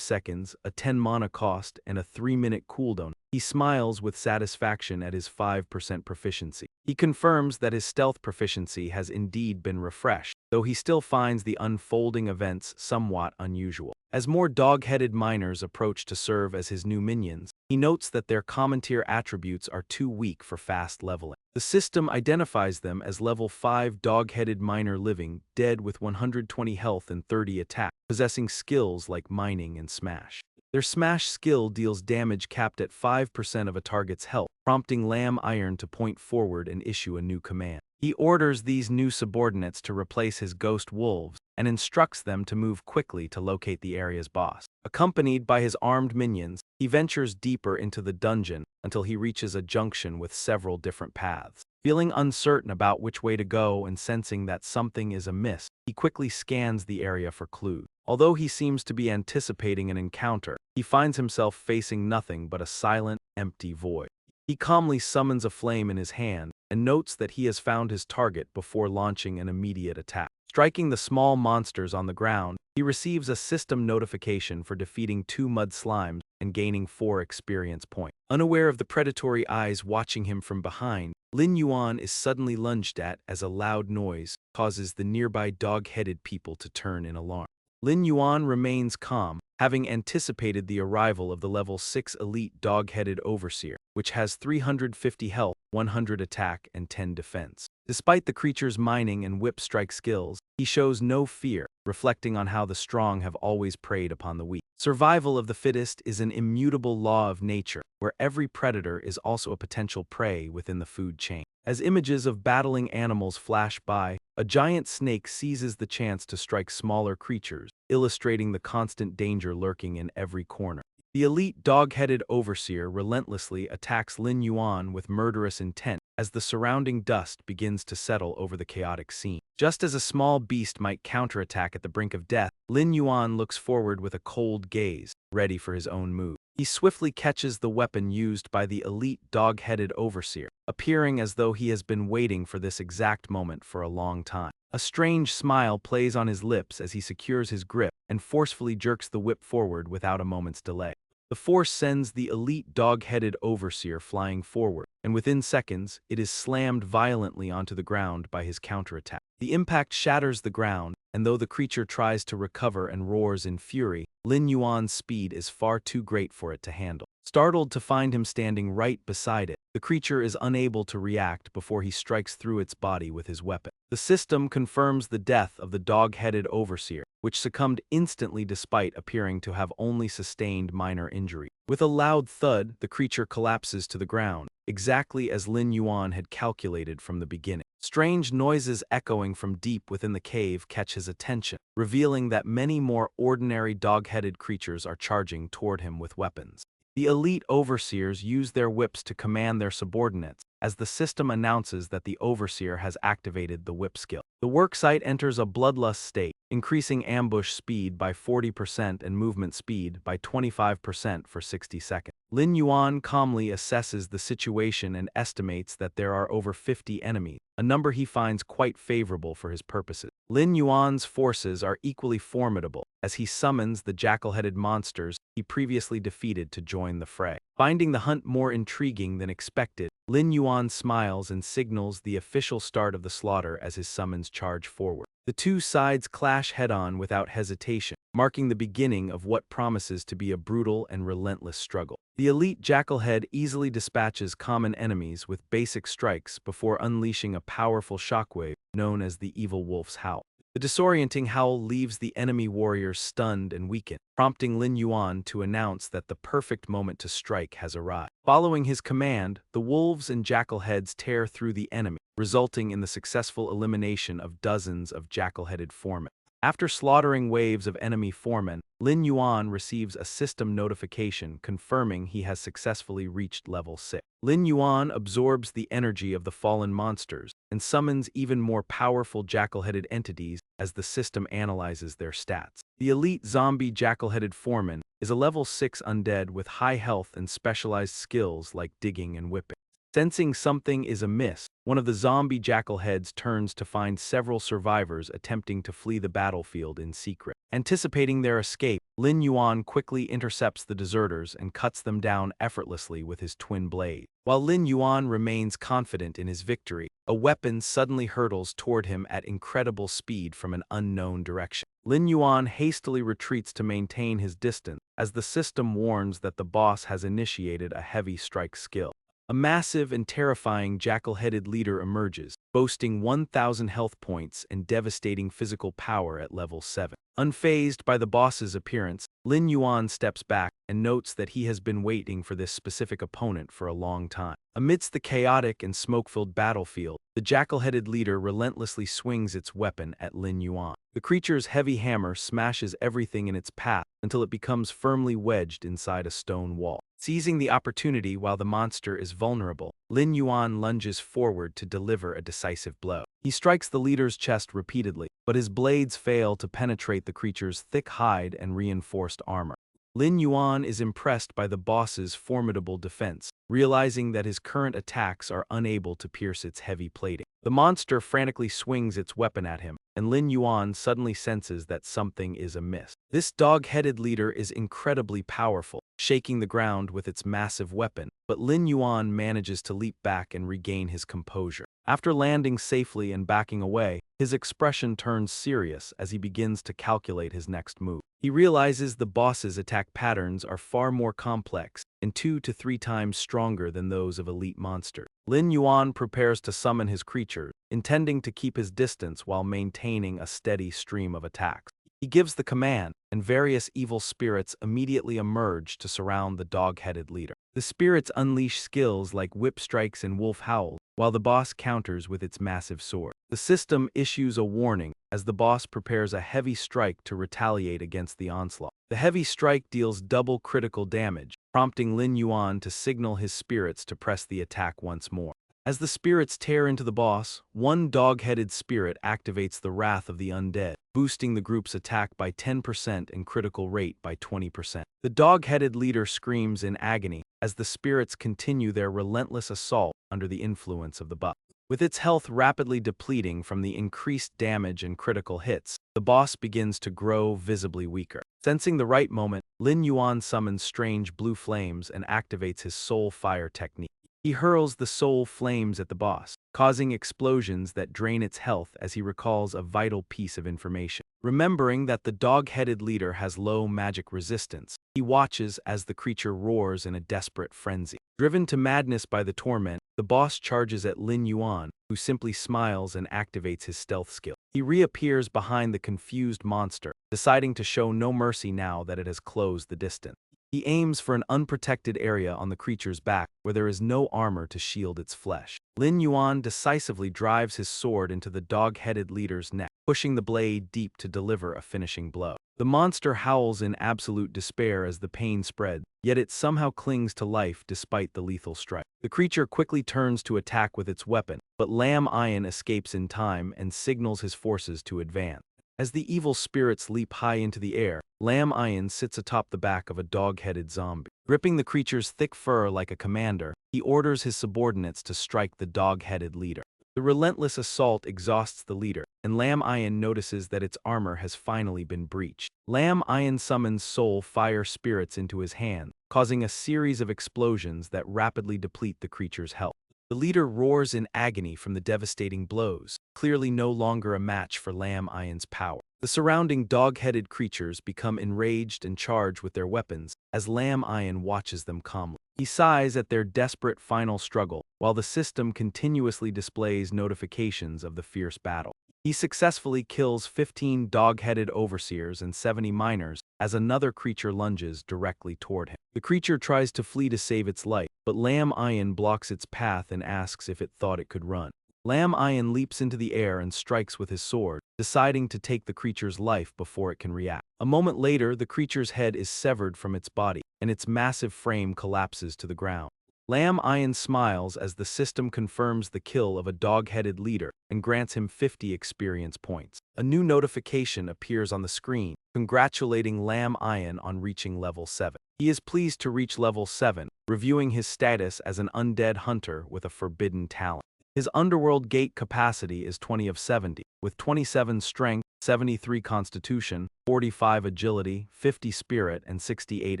seconds, a 10 mana cost, and a 3-minute cooldown, he smiles with satisfaction at his 5% proficiency. He confirms that his stealth proficiency has indeed been refreshed, though he still finds the unfolding events somewhat unusual. As more dog-headed miners approach to serve as his new minions, he notes that their common tier attributes are too weak for fast leveling. The system identifies them as level 5 dog-headed miner living, dead with 120 health and 30 attack, possessing skills like mining and smash. Their smash skill deals damage capped at 5% of a target's health, prompting Lamb Iron to point forward and issue a new command. He orders these new subordinates to replace his ghost wolves and instructs them to move quickly to locate the area's boss. Accompanied by his armed minions, he ventures deeper into the dungeon until he reaches a junction with several different paths. Feeling uncertain about which way to go and sensing that something is amiss, he quickly scans the area for clues. Although he seems to be anticipating an encounter, he finds himself facing nothing but a silent, empty void. He calmly summons a flame in his hand and notes that he has found his target before launching an immediate attack. Striking the small monsters on the ground, he receives a system notification for defeating 2 mud slimes and gaining 4 experience points. Unaware of the predatory eyes watching him from behind, Lin Yuan is suddenly lunged at as a loud noise causes the nearby dog-headed people to turn in alarm. Lin Yuan remains calm, having anticipated the arrival of the level 6 elite dog-headed overseer, which has 350 health, 100 attack, and 10 defense. Despite the creature's mining and whip strike skills, he shows no fear, reflecting on how the strong have always preyed upon the weak. Survival of the fittest is an immutable law of nature, where every predator is also a potential prey within the food chain. As images of battling animals flash by, a giant snake seizes the chance to strike smaller creatures, illustrating the constant danger lurking in every corner. The elite dog-headed overseer relentlessly attacks Lin Yuan with murderous intent as the surrounding dust begins to settle over the chaotic scene. Just as a small beast might counterattack at the brink of death, Lin Yuan looks forward with a cold gaze, ready for his own move. He swiftly catches the weapon used by the elite dog-headed overseer, appearing as though he has been waiting for this exact moment for a long time. A strange smile plays on his lips as he secures his grip and forcefully jerks the whip forward without a moment's delay. The force sends the elite dog-headed overseer flying forward, and within seconds, it is slammed violently onto the ground by his counterattack. The impact shatters the ground, and though the creature tries to recover and roars in fury, Lin Yuan's speed is far too great for it to handle. Startled to find him standing right beside it, the creature is unable to react before he strikes through its body with his weapon. The system confirms the death of the dog-headed overseer, which succumbed instantly despite appearing to have only sustained minor injury. With a loud thud, the creature collapses to the ground, exactly as Lin Yuan had calculated from the beginning. Strange noises echoing from deep within the cave catch his attention, revealing that many more ordinary dog-headed creatures are charging toward him with weapons. The elite overseers use their whips to command their subordinates, as the system announces that the overseer has activated the whip skill. The worksite enters a bloodlust state, increasing ambush speed by 40% and movement speed by 25% for 60 seconds. Lin Yuan calmly assesses the situation and estimates that there are over 50 enemies, a number he finds quite favorable for his purposes. Lin Yuan's forces are equally formidable, as he summons the jackal-headed monsters he previously defeated to join the fray. Finding the hunt more intriguing than expected, Lin Yuan smiles and signals the official start of the slaughter as his summons charge forward. The two sides clash head-on without hesitation, marking the beginning of what promises to be a brutal and relentless struggle. The elite jackalhead easily dispatches common enemies with basic strikes before unleashing a powerful shockwave known as the evil wolf's howl. The disorienting howl leaves the enemy warriors stunned and weakened, prompting Lin Yuan to announce that the perfect moment to strike has arrived. Following his command, the wolves and jackal-heads tear through the enemy, resulting in the successful elimination of dozens of jackal-headed foremen. After slaughtering waves of enemy foremen, Lin Yuan receives a system notification confirming he has successfully reached level 6. Lin Yuan absorbs the energy of the fallen monsters and summons even more powerful jackal-headed entities as the system analyzes their stats. The elite zombie jackal-headed foreman is a level 6 undead with high health and specialized skills like digging and whipping. Sensing something is amiss, one of the zombie jackal-heads turns to find several survivors attempting to flee the battlefield in secret. Anticipating their escape, Lin Yuan quickly intercepts the deserters and cuts them down effortlessly with his twin blade. While Lin Yuan remains confident in his victory, a weapon suddenly hurtles toward him at incredible speed from an unknown direction. Lin Yuan hastily retreats to maintain his distance, as the system warns that the boss has initiated a heavy strike skill. A massive and terrifying jackal-headed leader emerges, boasting 1,000 health points and devastating physical power at level 7. Unfazed by the boss's appearance, Lin Yuan steps back and notes that he has been waiting for this specific opponent for a long time. Amidst the chaotic and smoke-filled battlefield, the jackal-headed leader relentlessly swings its weapon at Lin Yuan. The creature's heavy hammer smashes everything in its path until it becomes firmly wedged inside a stone wall. Seizing the opportunity while the monster is vulnerable, Lin Yuan lunges forward to deliver a decisive blow. He strikes the leader's chest repeatedly, but his blades fail to penetrate the creature's thick hide and reinforced armor. Lin Yuan is impressed by the boss's formidable defense, realizing that his current attacks are unable to pierce its heavy plating. The monster frantically swings its weapon at him, and Lin Yuan suddenly senses that something is amiss. This dog-headed leader is incredibly powerful, shaking the ground with its massive weapon, but Lin Yuan manages to leap back and regain his composure. After landing safely and backing away, his expression turns serious as he begins to calculate his next move. He realizes the boss's attack patterns are far more complex and 2 to 3 times stronger than those of elite monsters. Lin Yuan prepares to summon his creatures, intending to keep his distance while maintaining a steady stream of attacks. He gives the command, and various evil spirits immediately emerge to surround the dog-headed leader. The spirits unleash skills like whip strikes and wolf howls, while the boss counters with its massive sword. The system issues a warning as the boss prepares a heavy strike to retaliate against the onslaught. The heavy strike deals double critical damage, prompting Lin Yuan to signal his spirits to press the attack once more. As the spirits tear into the boss, one dog-headed spirit activates the wrath of the undead, boosting the group's attack by 10% and critical rate by 20%. The dog-headed leader screams in agony as the spirits continue their relentless assault under the influence of the buff. With its health rapidly depleting from the increased damage and critical hits, the boss begins to grow visibly weaker. Sensing the right moment, Lin Yuan summons strange blue flames and activates his soul fire technique. He hurls the soul flames at the boss, causing explosions that drain its health as he recalls a vital piece of information. Remembering that the dog-headed leader has low magic resistance, he watches as the creature roars in a desperate frenzy. Driven to madness by the torment, the boss charges at Lin Yuan, who simply smiles and activates his stealth skill. He reappears behind the confused monster, deciding to show no mercy now that it has closed the distance. He aims for an unprotected area on the creature's back where there is no armor to shield its flesh. Lin Yuan decisively drives his sword into the dog-headed leader's neck, pushing the blade deep to deliver a finishing blow. The monster howls in absolute despair as the pain spreads, yet it somehow clings to life despite the lethal strike. The creature quickly turns to attack with its weapon, but Lam Iron escapes in time and signals his forces to advance. As the evil spirits leap high into the air, Lam Iron sits atop the back of a dog-headed zombie. Gripping the creature's thick fur like a commander, he orders his subordinates to strike the dog-headed leader. The relentless assault exhausts the leader, and Lam Iron notices that its armor has finally been breached. Lam Iron summons soul fire spirits into his hand, causing a series of explosions that rapidly deplete the creature's health. The leader roars in agony from the devastating blows, clearly no longer a match for Lam Iron's power. The surrounding dog-headed creatures become enraged and charge with their weapons as Lam Iron watches them calmly. He sighs at their desperate final struggle, while the system continuously displays notifications of the fierce battle. He successfully kills 15 dog-headed overseers and 70 miners as another creature lunges directly toward him. The creature tries to flee to save its life, but Lam Iron blocks its path and asks if it thought it could run. Lam Iron leaps into the air and strikes with his sword, deciding to take the creature's life before it can react. A moment later, the creature's head is severed from its body, and its massive frame collapses to the ground. Lam Iron smiles as the system confirms the kill of a dog-headed leader and grants him 50 experience points. A new notification appears on the screen, congratulating Lam Iron on reaching level 7. He is pleased to reach level 7, reviewing his status as an undead hunter with a forbidden talent. His underworld gate capacity is 20 of 70, with 27 strength, 73 constitution, 45 agility, 50 spirit, and 68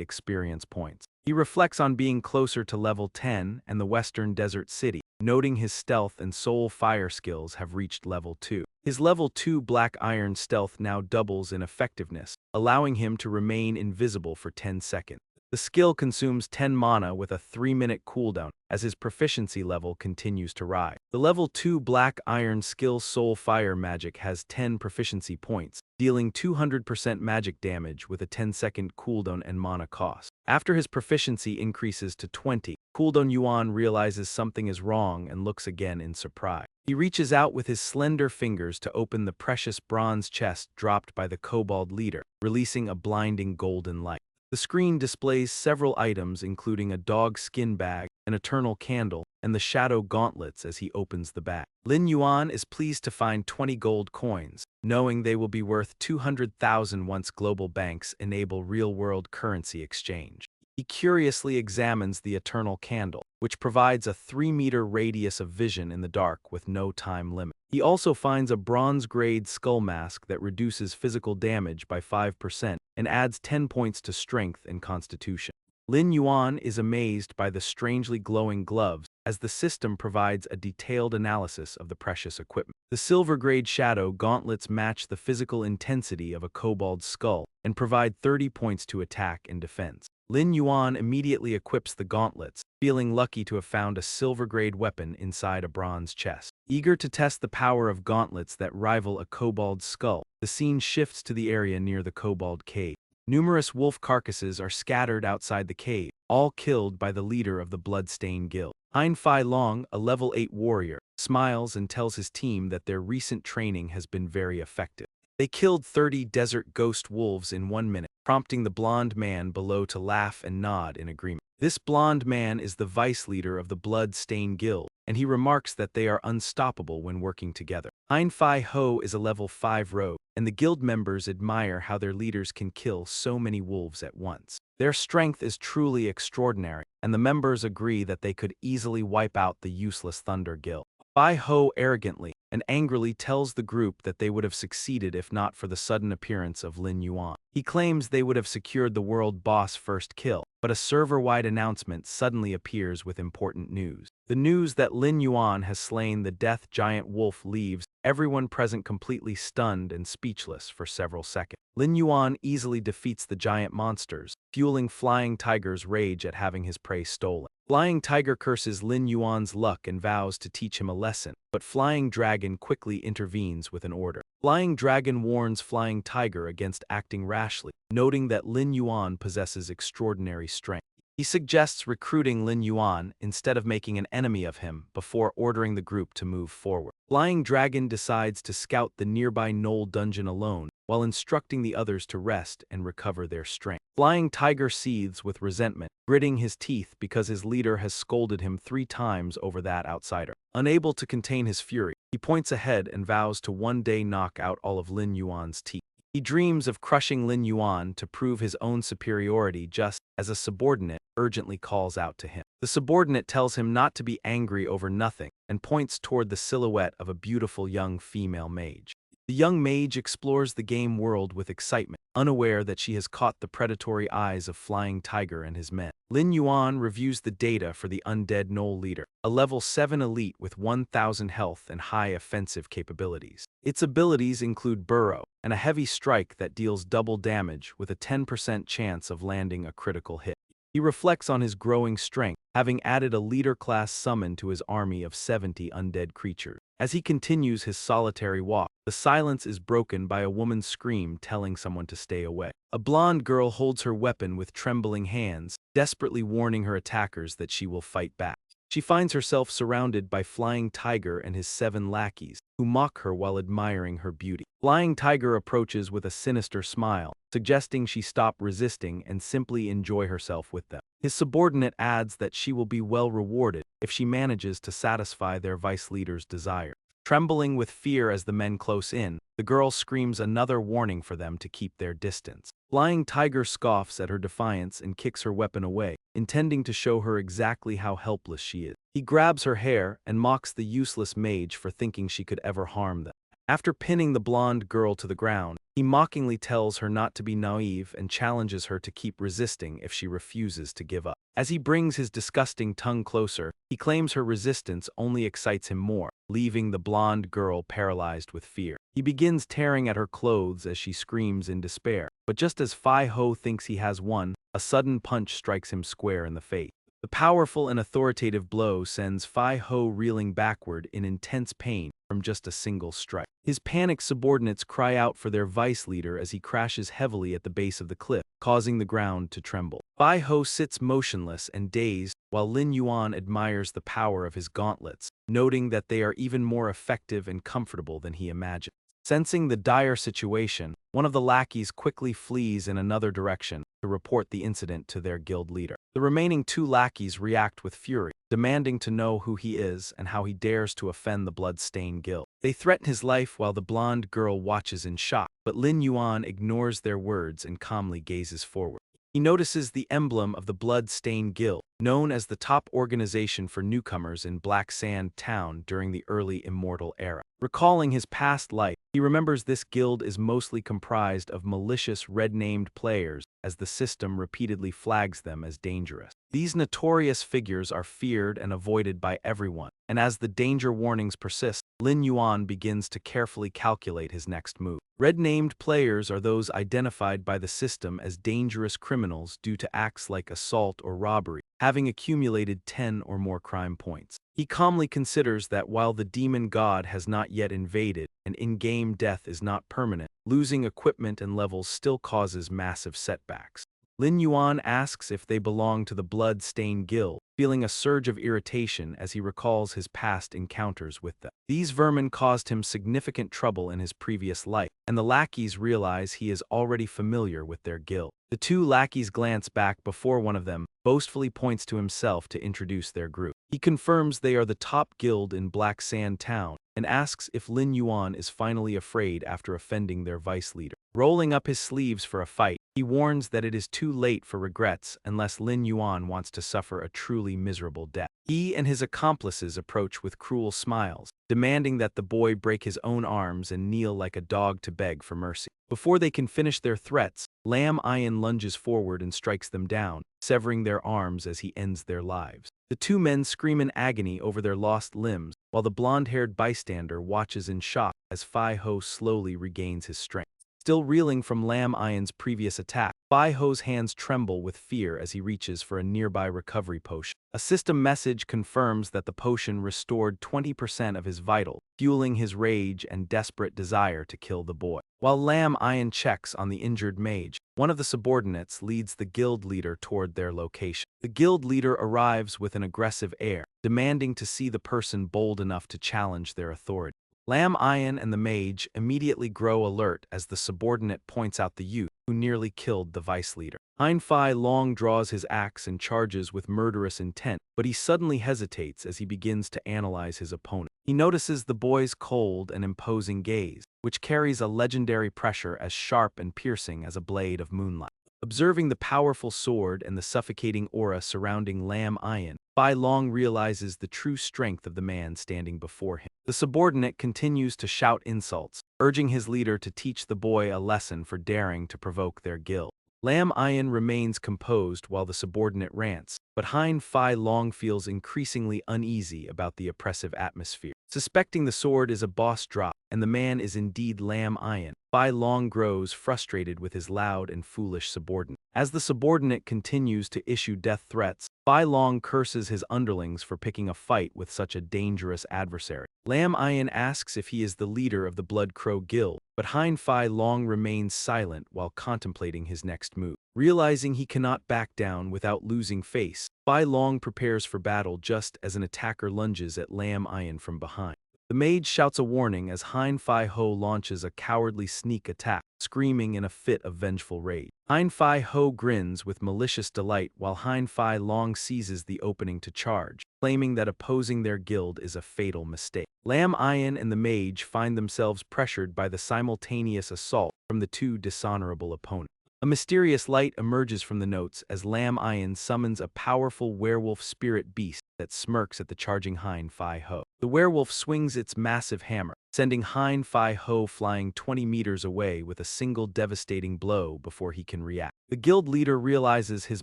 experience points. He reflects on being closer to level 10 and the Western Desert City, noting his stealth and soul fire skills have reached level 2. His level 2 Black Iron stealth now doubles in effectiveness, allowing him to remain invisible for 10 seconds. The skill consumes 10 mana with a 3-minute cooldown as his proficiency level continues to rise. The level 2 Black Iron skill Soul Fire Magic has 10 proficiency points, dealing 200% magic damage with a 10-second cooldown and mana cost. After his proficiency increases to 20, Cooldown Yuan realizes something is wrong and looks again in surprise. He reaches out with his slender fingers to open the precious bronze chest dropped by the kobold leader, releasing a blinding golden light. The screen displays several items including a dog skin bag, an eternal candle, and the shadow gauntlets as he opens the bag. Lin Yuan is pleased to find 20 gold coins, knowing they will be worth 200,000 once global banks enable real-world currency exchange. He curiously examines the eternal candle, which provides a 3-meter radius of vision in the dark with no time limit. He also finds a bronze-grade skull mask that reduces physical damage by 5% and adds 10 points to strength and constitution. Lin Yuan is amazed by the strangely glowing gloves as the system provides a detailed analysis of the precious equipment. The silver-grade shadow gauntlets match the physical intensity of a kobold's skull and provide 30 points to attack and defense. Lin Yuan immediately equips the gauntlets, feeling lucky to have found a silver-grade weapon inside a bronze chest. Eager to test the power of gauntlets that rival a kobold's skull, the scene shifts to the area near the kobold cave. Numerous wolf carcasses are scattered outside the cave, all killed by the leader of the Bloodstained Guild. Hein Fai Long, a level 8 warrior, smiles and tells his team that their recent training has been very effective. They killed 30 desert ghost wolves in 1 minute, prompting the blonde man below to laugh and nod in agreement. This blonde man is the vice leader of the Blood-Stained Guild, and he remarks that they are unstoppable when working together. Hein Fai Ho is a level 5 rogue, and the guild members admire how their leaders can kill so many wolves at once. Their strength is truly extraordinary, and the members agree that they could easily wipe out the useless Thunder Guild. Fai Ho arrogantly and angrily tells the group that they would have succeeded if not for the sudden appearance of Lin Yuan. He claims they would have secured the world boss first kill, but a server-wide announcement suddenly appears with important news. The news that Lin Yuan has slain the death giant wolf leaves everyone present completely stunned and speechless for several seconds. Lin Yuan easily defeats the giant monsters, fueling Flying Tiger's rage at having his prey stolen. Flying Tiger curses Lin Yuan's luck and vows to teach him a lesson, but Flying Dragon quickly intervenes with an order. Flying Dragon warns Flying Tiger against acting rashly, noting that Lin Yuan possesses extraordinary strength. He suggests recruiting Lin Yuan instead of making an enemy of him before ordering the group to move forward. Flying Dragon decides to scout the nearby Knoll dungeon alone, while instructing the others to rest and recover their strength. Flying Tiger seethes with resentment, gritting his teeth because his leader has scolded him 3 times over that outsider. Unable to contain his fury, he points ahead and vows to one day knock out all of Lin Yuan's teeth. He dreams of crushing Lin Yuan to prove his own superiority just as a subordinate urgently calls out to him. The subordinate tells him not to be angry over nothing and points toward the silhouette of a beautiful young female mage. The young mage explores the game world with excitement, unaware that she has caught the predatory eyes of Flying Tiger and his men. Lin Yuan reviews the data for the undead Knoll leader, a level 7 elite with 1,000 health and high offensive capabilities. Its abilities include Burrow and a heavy strike that deals double damage with a 10% chance of landing a critical hit. He reflects on his growing strength, having added a leader-class summon to his army of 70 undead creatures. As he continues his solitary walk, the silence is broken by a woman's scream telling someone to stay away. A blonde girl holds her weapon with trembling hands, desperately warning her attackers that she will fight back. She finds herself surrounded by Flying Tiger and his 7 lackeys, who mock her while admiring her beauty. Flying Tiger approaches with a sinister smile, suggesting she stop resisting and simply enjoy herself with them. His subordinate adds that she will be well rewarded if she manages to satisfy their vice leader's desire. Trembling with fear as the men close in, the girl screams another warning for them to keep their distance. Flying Tiger scoffs at her defiance and kicks her weapon away, intending to show her exactly how helpless she is. He grabs her hair and mocks the useless mage for thinking she could ever harm them. After pinning the blonde girl to the ground, he mockingly tells her not to be naive and challenges her to keep resisting if she refuses to give up. As he brings his disgusting tongue closer, he claims her resistance only excites him more, leaving the blonde girl paralyzed with fear. He begins tearing at her clothes as she screams in despair, but just as Fi Ho thinks he has won, a sudden punch strikes him square in the face. The powerful and authoritative blow sends Fi Ho reeling backward in intense pain from just a single strike. His panicked subordinates cry out for their vice leader as he crashes heavily at the base of the cliff, causing the ground to tremble. Fi Ho sits motionless and dazed while Lin Yuan admires the power of his gauntlets, noting that they are even more effective and comfortable than he imagined. Sensing the dire situation, one of the lackeys quickly flees in another direction to report the incident to their guild leader. The remaining 2 lackeys react with fury, demanding to know who he is and how he dares to offend the blood-stained guild. They threaten his life while the blonde girl watches in shock, but Lin Yuan ignores their words and calmly gazes forward. He notices the emblem of the Blood-Stained Guild, known as the top organization for newcomers in Black Sand Town during the early Immortal era. Recalling his past life, he remembers this guild is mostly comprised of malicious red-named players, as the system repeatedly flags them as dangerous. These notorious figures are feared and avoided by everyone, and as the danger warnings persist, Lin Yuan begins to carefully calculate his next move. Red-named players are those identified by the system as dangerous criminals due to acts like assault or robbery, having accumulated 10 or more crime points. He calmly considers that while the demon god has not yet invaded and in-game death is not permanent, losing equipment and levels still causes massive setbacks. Lin Yuan asks if they belong to the Blood-Stained Guild, feeling a surge of irritation as he recalls his past encounters with them. These vermin caused him significant trouble in his previous life, and the lackeys realize he is already familiar with their guild. The 2 lackeys glance back before one of them boastfully points to himself to introduce their group. He confirms they are the top guild in Black Sand Town and asks if Lin Yuan is finally afraid after offending their vice leader. Rolling up his sleeves for a fight, he warns that it is too late for regrets unless Lin Yuan wants to suffer a truly miserable death. He and his accomplices approach with cruel smiles, demanding that the boy break his own arms and kneel like a dog to beg for mercy. Before they can finish their threats, Lam Ian lunges forward and strikes them down, severing their arms as he ends their lives. The 2 men scream in agony over their lost limbs, while the blonde-haired bystander watches in shock as Fi Ho slowly regains his strength. Still reeling from Lam Ian's previous attack, Fi Ho's hands tremble with fear as he reaches for a nearby recovery potion. A system message confirms that the potion restored 20% of his vitals, fueling his rage and desperate desire to kill the boy. While Lam Ian checks on the injured mage, one of the subordinates leads the guild leader toward their location. The guild leader arrives with an aggressive air, demanding to see the person bold enough to challenge their authority. Lam Ayan and the mage immediately grow alert as the subordinate points out the youth who nearly killed the vice leader. Hein Fai Long draws his axe and charges with murderous intent, but he suddenly hesitates as he begins to analyze his opponent. He notices the boy's cold and imposing gaze, which carries a legendary pressure as sharp and piercing as a blade of moonlight. Observing the powerful sword and the suffocating aura surrounding Lam Ayan, Bai Long realizes the true strength of the man standing before him. The subordinate continues to shout insults, urging his leader to teach the boy a lesson for daring to provoke their guild. Lam Ayan remains composed while the subordinate rants, but Hein Fai Long feels increasingly uneasy about the oppressive atmosphere. Suspecting the sword is a boss drop, and the man is indeed Lam Ayan, Fai Long grows frustrated with his loud and foolish subordinate. As the subordinate continues to issue death threats, Fai Long curses his underlings for picking a fight with such a dangerous adversary. Lam Ayan asks if he is the leader of the Blood Crow Guild, but Hein Fai Long remains silent while contemplating his next move. Realizing he cannot back down without losing face, Fai Long prepares for battle just as an attacker lunges at Lam Ayan from behind. The mage shouts a warning as Hein Fai Ho launches a cowardly sneak attack, screaming in a fit of vengeful rage. Hein Fai Ho grins with malicious delight while Hein Fai Long seizes the opening to charge, claiming that opposing their guild is a fatal mistake. Lam Ayan and the mage find themselves pressured by the simultaneous assault from the two dishonorable opponents. A mysterious light emerges from the notes as Lam Ayan summons a powerful werewolf spirit beast that smirks at the charging Hein Fai Ho. The werewolf swings its massive hammer, sending Hein Fai Ho flying 20 meters away with a single devastating blow before he can react. The guild leader realizes his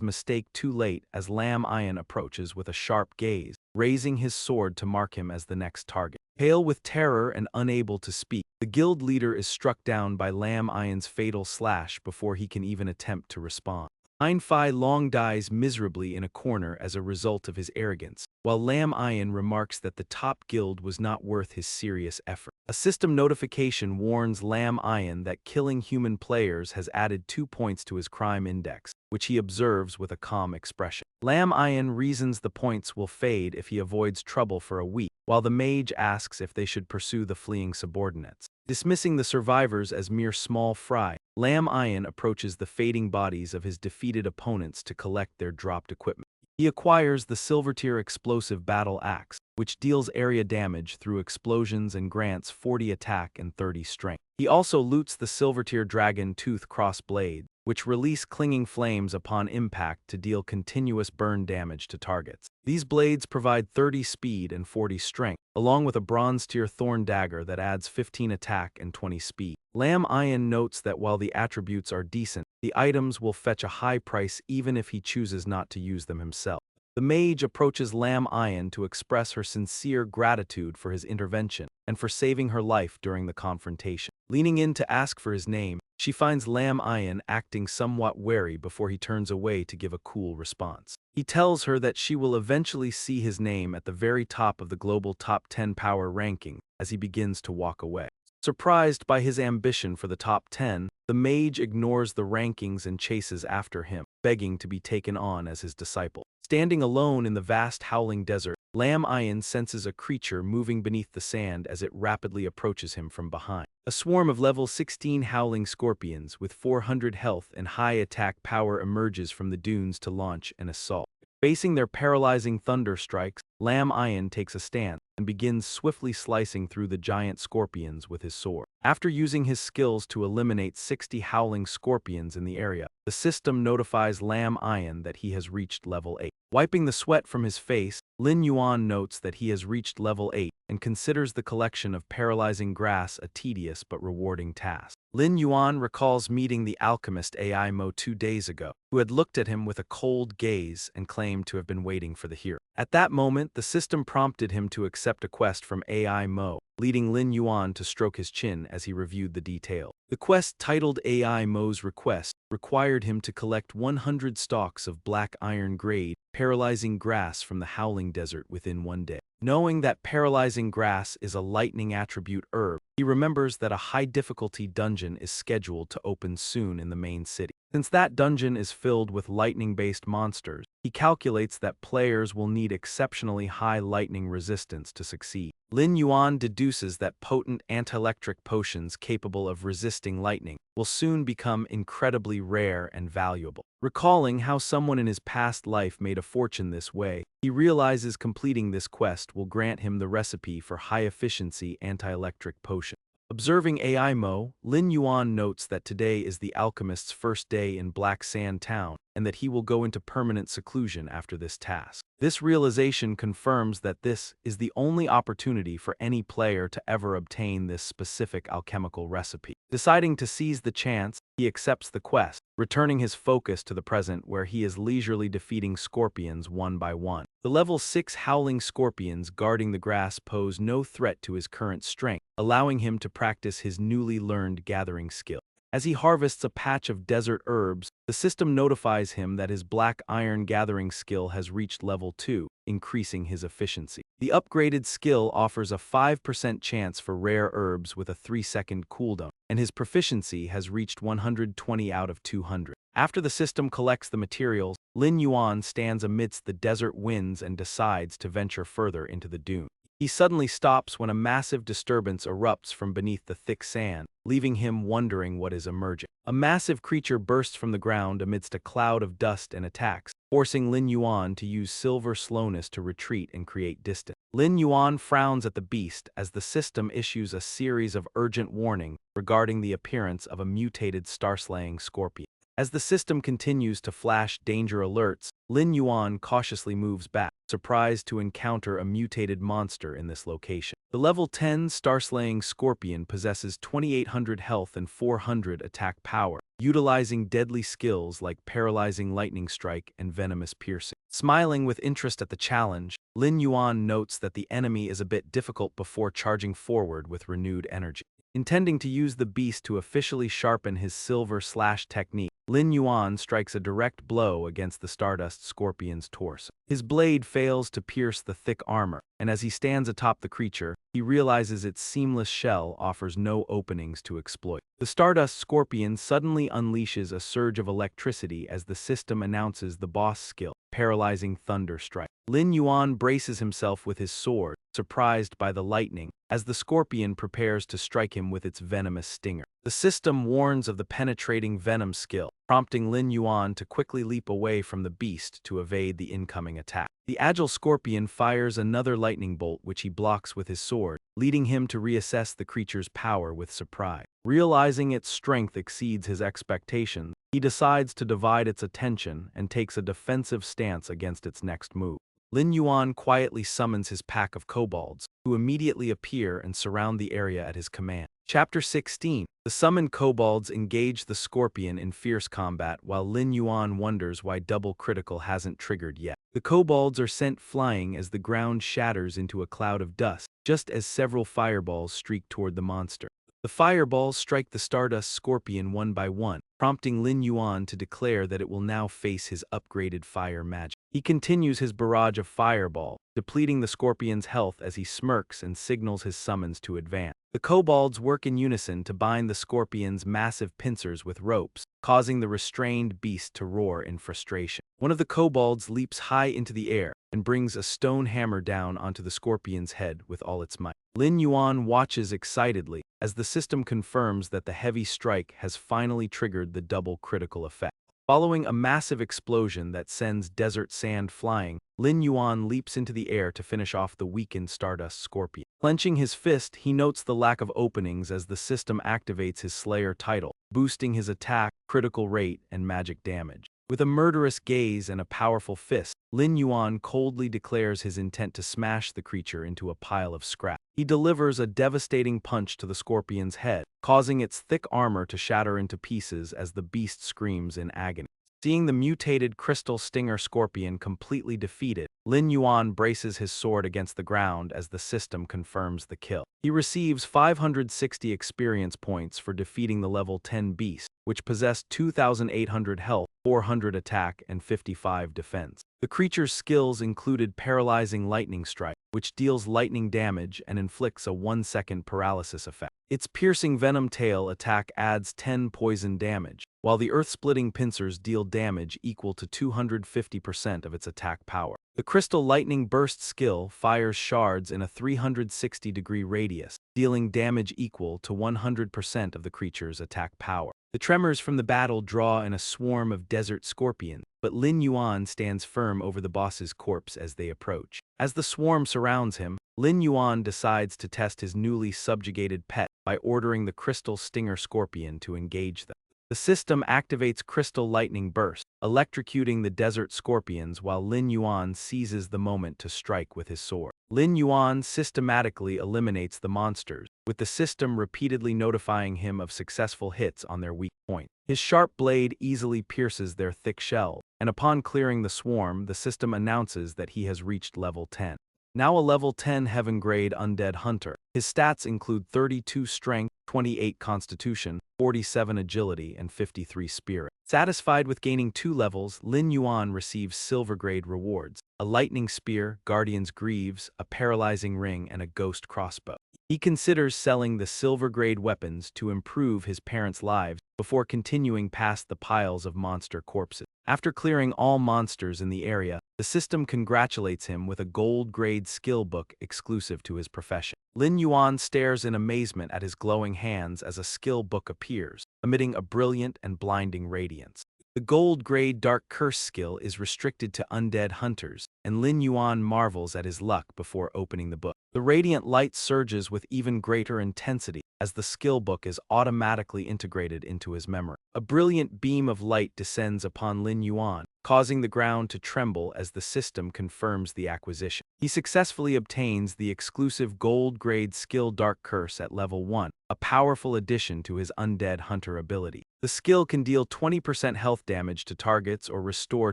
mistake too late as Lam Ayan approaches with a sharp gaze, raising his sword to mark him as the next target. Pale with terror and unable to speak, the guild leader is struck down by Lam Ayan's fatal slash before he can even attempt to respond. Hein Fai Long dies miserably in a corner as a result of his arrogance, while Lam Ayan remarks that the top guild was not worth his serious effort. A system notification warns Lam Ayan that killing human players has added 2 points to his crime index, which he observes with a calm expression. Lam Ayan reasons the points will fade if he avoids trouble for a week, while the mage asks if they should pursue the fleeing subordinates. Dismissing the survivors as mere small fry, Lam Ayan approaches the fading bodies of his defeated opponents to collect their dropped equipment. He acquires the Silver-tier explosive battle axe, which deals area damage through explosions and grants 40 attack and 30 strength. He also loots the Silver-tier dragon tooth cross blade, which release clinging flames upon impact to deal continuous burn damage to targets. These blades provide 30 speed and 40 strength, along with a bronze-tier thorn dagger that adds 15 attack and 20 speed. Lam Ayan notes that while the attributes are decent, the items will fetch a high price even if he chooses not to use them himself. The mage approaches Lam Ayan to express her sincere gratitude for his intervention and for saving her life during the confrontation. Leaning in to ask for his name, she finds Lam Ayan acting somewhat wary before he turns away to give a cool response. He tells her that she will eventually see his name at the very top of the global top 10 power ranking as he begins to walk away. Surprised by his ambition for the top 10, the mage ignores the rankings and chases after him, begging to be taken on as his disciple. Standing alone in the vast howling desert, Lam Ayan senses a creature moving beneath the sand as it rapidly approaches him from behind. A swarm of level 16 howling scorpions with 400 health and high attack power emerges from the dunes to launch an assault. Facing their paralyzing thunder strikes, Lam Ayan takes a stand and begins swiftly slicing through the giant scorpions with his sword. After using his skills to eliminate 60 howling scorpions in the area, the system notifies Lam Ayan that he has reached level 8. Wiping the sweat from his face, Lin Yuan notes that he has reached level 8 and considers the collection of paralyzing grass a tedious but rewarding task. Lin Yuan recalls meeting the alchemist AI Mo 2 days ago, who had looked at him with a cold gaze and claimed to have been waiting for the hero. At that moment, the system prompted him to accept a quest from AI Mo, leading Lin Yuan to stroke his chin as he reviewed the detail. The quest, titled AI Mo's Request, required him to collect 100 stalks of black iron grade, paralyzing grass from the howling desert within 1 day. Knowing that paralyzing grass is a lightning attribute herb, he remembers that a high-difficulty dungeon is scheduled to open soon in the main city. Since that dungeon is filled with lightning-based monsters, he calculates that players will need exceptionally high lightning resistance to succeed. Lin Yuan deduces that potent anti-electric potions capable of resisting lightning will soon become incredibly rare and valuable. Recalling how someone in his past life made a fortune this way, he realizes completing this quest will grant him the recipe for high-efficiency anti-electric potion. Observing AI Mo, Lin Yuan notes that today is the alchemist's first day in Black Sand Town, and that he will go into permanent seclusion after this task. This realization confirms that this is the only opportunity for any player to ever obtain this specific alchemical recipe. Deciding to seize the chance, he accepts the quest, returning his focus to the present where he is leisurely defeating scorpions one by one. The level 6 howling scorpions guarding the grass pose no threat to his current strength, allowing him to practice his newly learned gathering skill. As he harvests a patch of desert herbs, the system notifies him that his black iron gathering skill has reached level 2, increasing his efficiency. The upgraded skill offers a 5% chance for rare herbs with a 3-second cooldown, and his proficiency has reached 120 out of 200. After the system collects the materials, Lin Yuan stands amidst the desert winds and decides to venture further into the dune. He suddenly stops when a massive disturbance erupts from beneath the thick sand, leaving him wondering what is emerging. A massive creature bursts from the ground amidst a cloud of dust and attacks, forcing Lin Yuan to use silver slowness to retreat and create distance. Lin Yuan frowns at the beast as the system issues a series of urgent warnings regarding the appearance of a mutated star-slaying scorpion. As the system continues to flash danger alerts, Lin Yuan cautiously moves back, surprised to encounter a mutated monster in this location. The level 10 star-slaying scorpion possesses 2800 health and 400 attack power, utilizing deadly skills like paralyzing lightning strike and venomous piercing. Smiling with interest at the challenge, Lin Yuan notes that the enemy is a bit difficult before charging forward with renewed energy. Intending to use the beast to officially sharpen his silver slash technique, Lin Yuan strikes a direct blow against the Stardust Scorpion's torso. His blade fails to pierce the thick armor, and as he stands atop the creature, he realizes its seamless shell offers no openings to exploit. The Stardust Scorpion suddenly unleashes a surge of electricity as the system announces the boss skill, Paralyzing Thunder Strike. Lin Yuan braces himself with his sword, surprised by the lightning, as the scorpion prepares to strike him with its venomous stinger. The system warns of the penetrating venom skill, prompting Lin Yuan to quickly leap away from the beast to evade the incoming attack. The agile scorpion fires another lightning bolt which he blocks with his sword, leading him to reassess the creature's power with surprise. Realizing its strength exceeds his expectations, he decides to divide its attention and takes a defensive stance against its next move. Lin Yuan quietly summons his pack of kobolds, who immediately appear and surround the area at his command. Chapter 16. The summoned kobolds engage the scorpion in fierce combat while Lin Yuan wonders why double critical hasn't triggered yet. The kobolds are sent flying as the ground shatters into a cloud of dust, just as several fireballs streak toward the monster. The fireballs strike the Stardust Scorpion one by one, prompting Lin Yuan to declare that it will now face his upgraded fire magic. He continues his barrage of fireball, depleting the scorpion's health as he smirks and signals his summons to advance. The kobolds work in unison to bind the scorpion's massive pincers with ropes, causing the restrained beast to roar in frustration. One of the kobolds leaps high into the air and brings a stone hammer down onto the scorpion's head with all its might. Lin Yuan watches excitedly as the system confirms that the heavy strike has finally triggered the double critical effect. Following a massive explosion that sends desert sand flying, Lin Yuan leaps into the air to finish off the weakened Stardust Scorpion. Clenching his fist, he notes the lack of openings as the system activates his Slayer title, boosting his attack, critical rate, and magic damage. With a murderous gaze and a powerful fist, Lin Yuan coldly declares his intent to smash the creature into a pile of scrap. He delivers a devastating punch to the scorpion's head, causing its thick armor to shatter into pieces as the beast screams in agony. Seeing the mutated crystal stinger scorpion completely defeated, Lin Yuan braces his sword against the ground as the system confirms the kill. He receives 560 experience points for defeating the level 10 beast, which possessed 2,800 health, 400 attack, and 55 defense. The creature's skills included paralyzing lightning strike, which deals lightning damage and inflicts a 1-second paralysis effect. Its piercing venom tail attack adds 10 poison damage, while the earth-splitting pincers deal damage equal to 250% of its attack power. The Crystal Lightning Burst skill fires shards in a 360-degree radius, dealing damage equal to 100% of the creature's attack power. The tremors from the battle draw in a swarm of desert scorpions, but Lin Yuan stands firm over the boss's corpse as they approach. As the swarm surrounds him, Lin Yuan decides to test his newly subjugated pet by ordering the Crystal Stinger Scorpion to engage them. The system activates Crystal Lightning Burst, electrocuting the desert scorpions while Lin Yuan seizes the moment to strike with his sword. Lin Yuan systematically eliminates the monsters, with the system repeatedly notifying him of successful hits on their weak point. His sharp blade easily pierces their thick shell, and upon clearing the swarm, the system announces that he has reached level 10. Now a level 10 heaven-grade undead hunter. His stats include 32 strength, 28 constitution, 47 agility, and 53 spirit. Satisfied with gaining 2 levels, Lin Yuan receives silver-grade rewards: a lightning spear, guardian's greaves, a paralyzing ring, and a ghost crossbow. He considers selling the silver-grade weapons to improve his parents' lives before continuing past the piles of monster corpses. After clearing all monsters in the area, the system congratulates him with a gold-grade skill book exclusive to his profession. Lin Yuan stares in amazement at his glowing hands as a skill book appears, emitting a brilliant and blinding radiance. The gold-grade Dark Curse skill is restricted to undead hunters, and Lin Yuan marvels at his luck before opening the book. The radiant light surges with even greater intensity as the skill book is automatically integrated into his memory. A brilliant beam of light descends upon Lin Yuan, causing the ground to tremble as the system confirms the acquisition. He successfully obtains the exclusive gold-grade skill Dark Curse at level 1, a powerful addition to his undead hunter ability. The skill can deal 20% health damage to targets or restore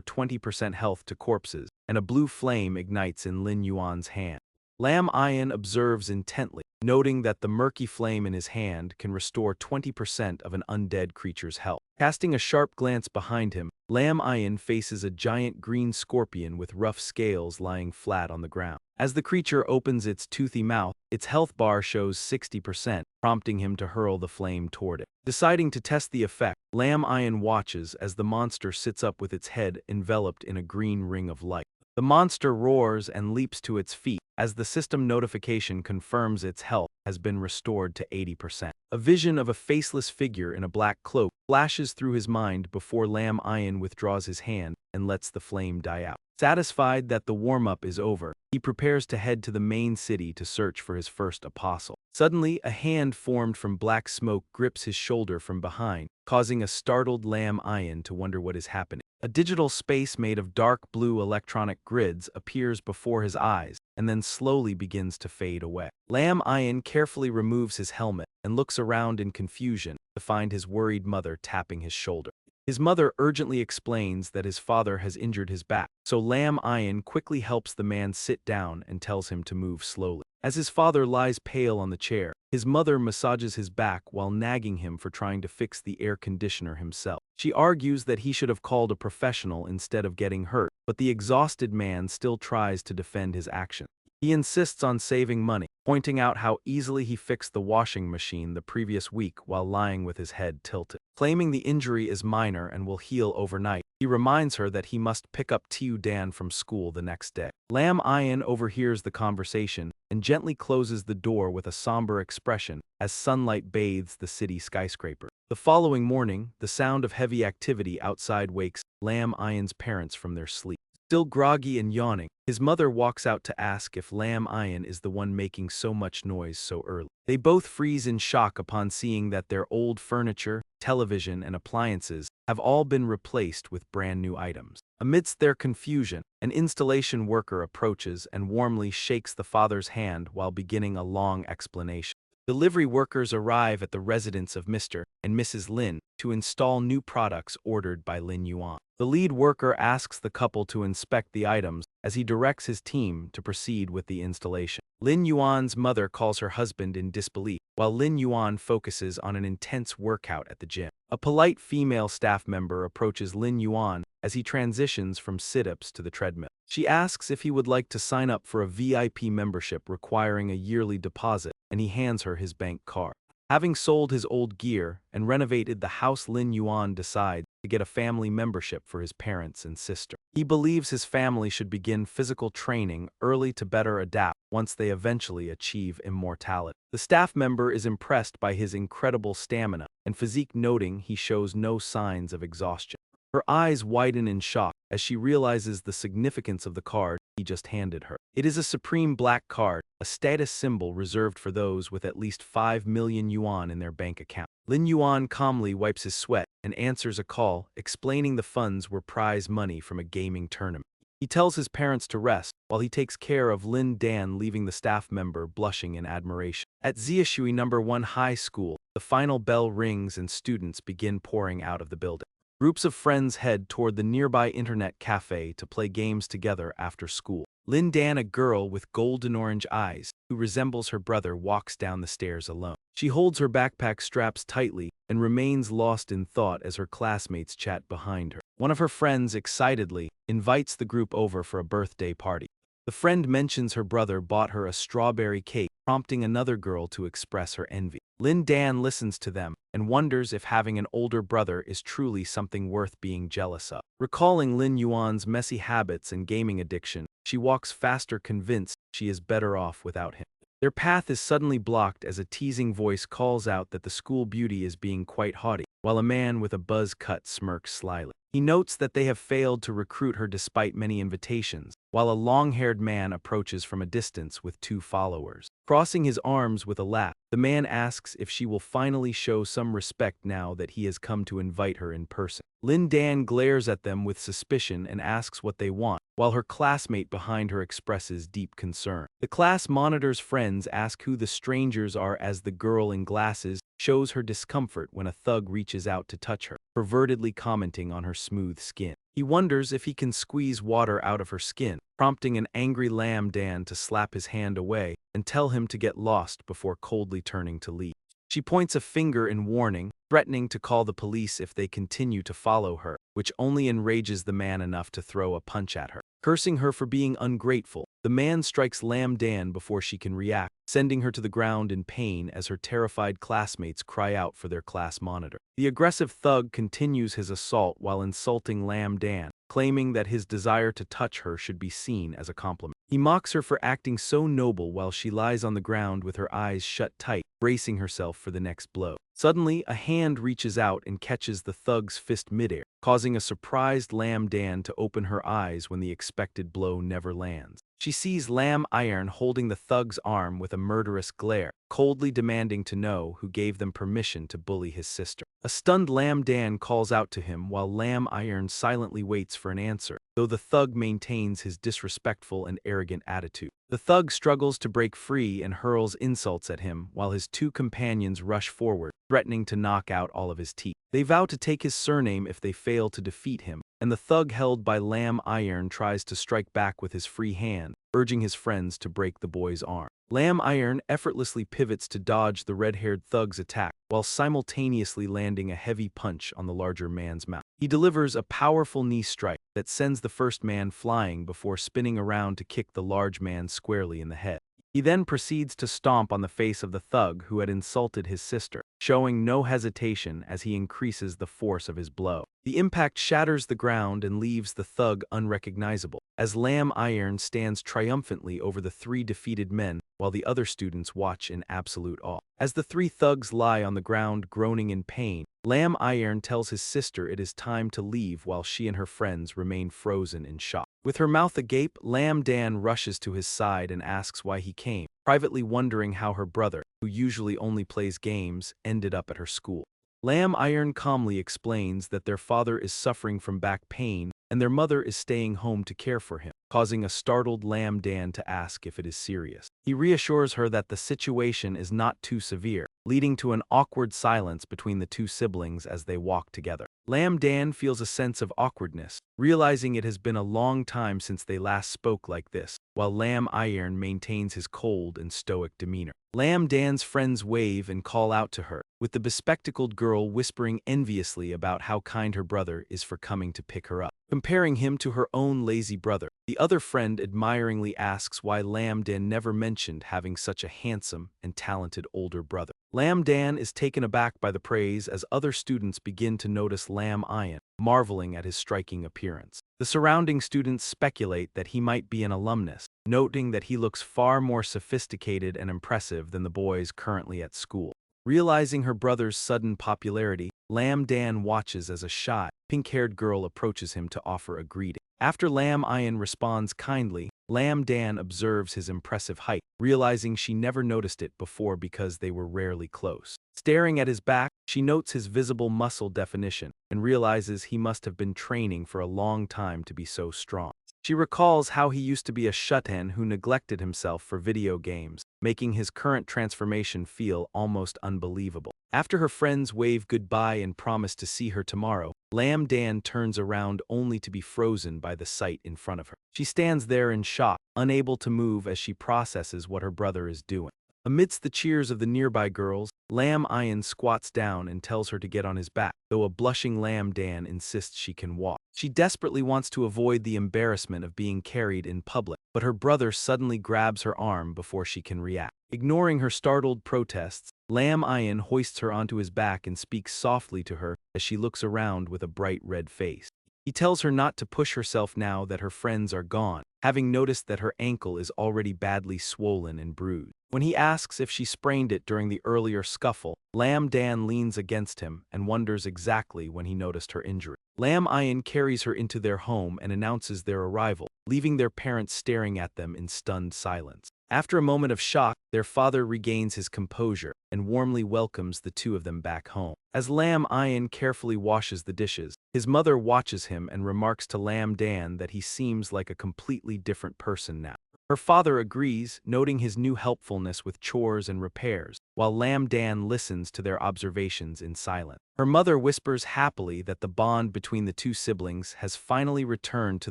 20% health to corpses, and a blue flame ignites in Lin Yuan's hand. Lam Ian observes intently, noting that the murky flame in his hand can restore 20% of an undead creature's health. Casting a sharp glance behind him, Lam Ian faces a giant green scorpion with rough scales lying flat on the ground. As the creature opens its toothy mouth, its health bar shows 60%, prompting him to hurl the flame toward it. Deciding to test the effect, Lam Ian watches as the monster sits up with its head enveloped in a green ring of light. The monster roars and leaps to its feet as the system notification confirms its health has been restored to 80%. A vision of a faceless figure in a black cloak flashes through his mind before Lam Ian withdraws his hand and lets the flame die out. Satisfied that the warm-up is over, he prepares to head to the main city to search for his first apostle. Suddenly, a hand formed from black smoke grips his shoulder from behind, causing a startled Lam Ian to wonder what is happening. A digital space made of dark blue electronic grids appears before his eyes and then slowly begins to fade away. Lam Ian carefully removes his helmet and looks around in confusion to find his worried mother tapping his shoulder. His mother urgently explains that his father has injured his back, so Lam Ian quickly helps the man sit down and tells him to move slowly. As his father lies pale on the chair, his mother massages his back while nagging him for trying to fix the air conditioner himself. She argues that he should have called a professional instead of getting hurt, but the exhausted man still tries to defend his actions. He insists on saving money, pointing out how easily he fixed the washing machine the previous week while lying with his head tilted. Claiming the injury is minor and will heal overnight, he reminds her that he must pick up Tiu Dan from school the next day. Lam Ian overhears the conversation and gently closes the door with a somber expression as sunlight bathes the city skyscraper. The following morning, the sound of heavy activity outside wakes Lam Ian's parents from their sleep. Still groggy and yawning, his mother walks out to ask if Lam Ian is the one making so much noise so early. They both freeze in shock upon seeing that their old furniture, television, and appliances have all been replaced with brand new items. Amidst their confusion, an installation worker approaches and warmly shakes the father's hand while beginning a long explanation. Delivery workers arrive at the residence of Mr. and Mrs. Lin to install new products ordered by Lin Yuan. The lead worker asks the couple to inspect the items as he directs his team to proceed with the installation. Lin Yuan's mother calls her husband in disbelief, while Lin Yuan focuses on an intense workout at the gym. A polite female staff member approaches Lin Yuan as he transitions from sit-ups to the treadmill. She asks if he would like to sign up for a VIP membership requiring a yearly deposit, and he hands her his bank card. Having sold his old gear and renovated the house, Lin Yuan decides to get a family membership for his parents and sister. He believes his family should begin physical training early to better adapt once they eventually achieve immortality. The staff member is impressed by his incredible stamina and physique, noting he shows no signs of exhaustion. Her eyes widen in shock as she realizes the significance of the card he just handed her. It is a supreme black card, a status symbol reserved for those with at least 5 million yuan in their bank account. Lin Yuan calmly wipes his sweat and answers a call, explaining the funds were prize money from a gaming tournament. He tells his parents to rest while he takes care of Lin Dan, leaving the staff member blushing in admiration. At Ziashui No. 1 High School, the final bell rings and students begin pouring out of the building. Groups of friends head toward the nearby internet cafe to play games together after school. Lin Dan, a girl with golden orange eyes, who resembles her brother, walks down the stairs alone. She holds her backpack straps tightly and remains lost in thought as her classmates chat behind her. One of her friends excitedly invites the group over for a birthday party. The friend mentions her brother bought her a strawberry cake, prompting another girl to express her envy. Lin Dan listens to them and wonders if having an older brother is truly something worth being jealous of. Recalling Lin Yuan's messy habits and gaming addiction, she walks faster, convinced she is better off without him. Their path is suddenly blocked as a teasing voice calls out that the school beauty is being quite haughty, while a man with a buzz cut smirks slyly. He notes that they have failed to recruit her despite many invitations, while a long-haired man approaches from a distance with 2 followers. Crossing his arms with a laugh, the man asks if she will finally show some respect now that he has come to invite her in person. Lin Dan glares at them with suspicion and asks what they want, while her classmate behind her expresses deep concern. The class monitor's friends ask who the strangers are as the girl in glasses shows her discomfort when a thug reaches out to touch her, pervertedly commenting on her smooth skin. He wonders if he can squeeze water out of her skin, prompting an angry Lam Dan to slap his hand away and tell him to get lost before coldly turning to leave. She points a finger in warning, threatening to call the police if they continue to follow her, which only enrages the man enough to throw a punch at her. Cursing her for being ungrateful, the man strikes Lam Dan before she can react, sending her to the ground in pain as her terrified classmates cry out for their class monitor. The aggressive thug continues his assault while insulting Lam Dan, claiming that his desire to touch her should be seen as a compliment. He mocks her for acting so noble while she lies on the ground with her eyes shut tight, bracing herself for the next blow. Suddenly, a hand reaches out and catches the thug's fist midair, causing a surprised Lam Dan to open her eyes when the expected blow never lands. She sees Lam Iron holding the thug's arm with a murderous glare, coldly demanding to know who gave them permission to bully his sister. A stunned Lam Dan calls out to him while Lam Iron silently waits for an answer, though the thug maintains his disrespectful and arrogant attitude. The thug struggles to break free and hurls insults at him while his 2 companions rush forward, threatening to knock out all of his teeth. They vow to take his surname if they fail to defeat him, and the thug held by Lam Iron tries to strike back with his free hand, urging his friends to break the boy's arm. Lam Iron effortlessly pivots to dodge the red-haired thug's attack, while simultaneously landing a heavy punch on the larger man's mouth. He delivers a powerful knee strike that sends the first man flying before spinning around to kick the large man squarely in the head. He then proceeds to stomp on the face of the thug who had insulted his sister, showing no hesitation as he increases the force of his blow. The impact shatters the ground and leaves the thug unrecognizable, as Lam Iron stands triumphantly over the 3 defeated men while the other students watch in absolute awe. As the 3 thugs lie on the ground groaning in pain, Lam Iron tells his sister it is time to leave while she and her friends remain frozen in shock. With her mouth agape, Lam Dan rushes to his side and asks why he came, privately wondering how her brother, who usually only plays games, ended up at her school. Lam Iron calmly explains that their father is suffering from back pain and their mother is staying home to care for him, causing a startled Lam Dan to ask if it is serious. He reassures her that the situation is not too severe, leading to an awkward silence between the 2 siblings as they walk together. Lam Dan feels a sense of awkwardness, realizing it has been a long time since they last spoke like this, while Lam Iron maintains his cold and stoic demeanor. Lam Dan's friends wave and call out to her, with the bespectacled girl whispering enviously about how kind her brother is for coming to pick her up, comparing him to her own lazy brother. The other friend admiringly asks why Lam Dan never mentioned having such a handsome and talented older brother. Lam Dan is taken aback by the praise as other students begin to notice Lam Iron, marveling at his striking appearance. The surrounding students speculate that he might be an alumnus, noting that he looks far more sophisticated and impressive than the boys currently at school. Realizing her brother's sudden popularity, Lam Dan watches as a shy, pink-haired girl approaches him to offer a greeting. After Lam Iron responds kindly, Lam Dan observes his impressive height, realizing she never noticed it before because they were rarely close. Staring at his back, she notes his visible muscle definition and realizes he must have been training for a long time to be so strong. She recalls how he used to be a shut-in who neglected himself for video games, making his current transformation feel almost unbelievable. After her friends wave goodbye and promise to see her tomorrow, Lam Dan turns around only to be frozen by the sight in front of her. She stands there in shock, unable to move as she processes what her brother is doing. Amidst the cheers of the nearby girls, Lam Iron squats down and tells her to get on his back, though a blushing Lam Dan insists she can walk. She desperately wants to avoid the embarrassment of being carried in public, but her brother suddenly grabs her arm before she can react. Ignoring her startled protests, Lam Iron hoists her onto his back and speaks softly to her as she looks around with a bright red face. He tells her not to push herself now that her friends are gone, having noticed that her ankle is already badly swollen and bruised. When he asks if she sprained it during the earlier scuffle, Lam Dan leans against him and wonders exactly when he noticed her injury. Lam Iron carries her into their home and announces their arrival, leaving their parents staring at them in stunned silence. After a moment of shock, their father regains his composure and warmly welcomes the two of them back home. As Lam Iron carefully washes the dishes, his mother watches him and remarks to Lam Dan that he seems like a completely different person now. Her father agrees, noting his new helpfulness with chores and repairs, while Lam Dan listens to their observations in silence. Her mother whispers happily that the bond between the two siblings has finally returned to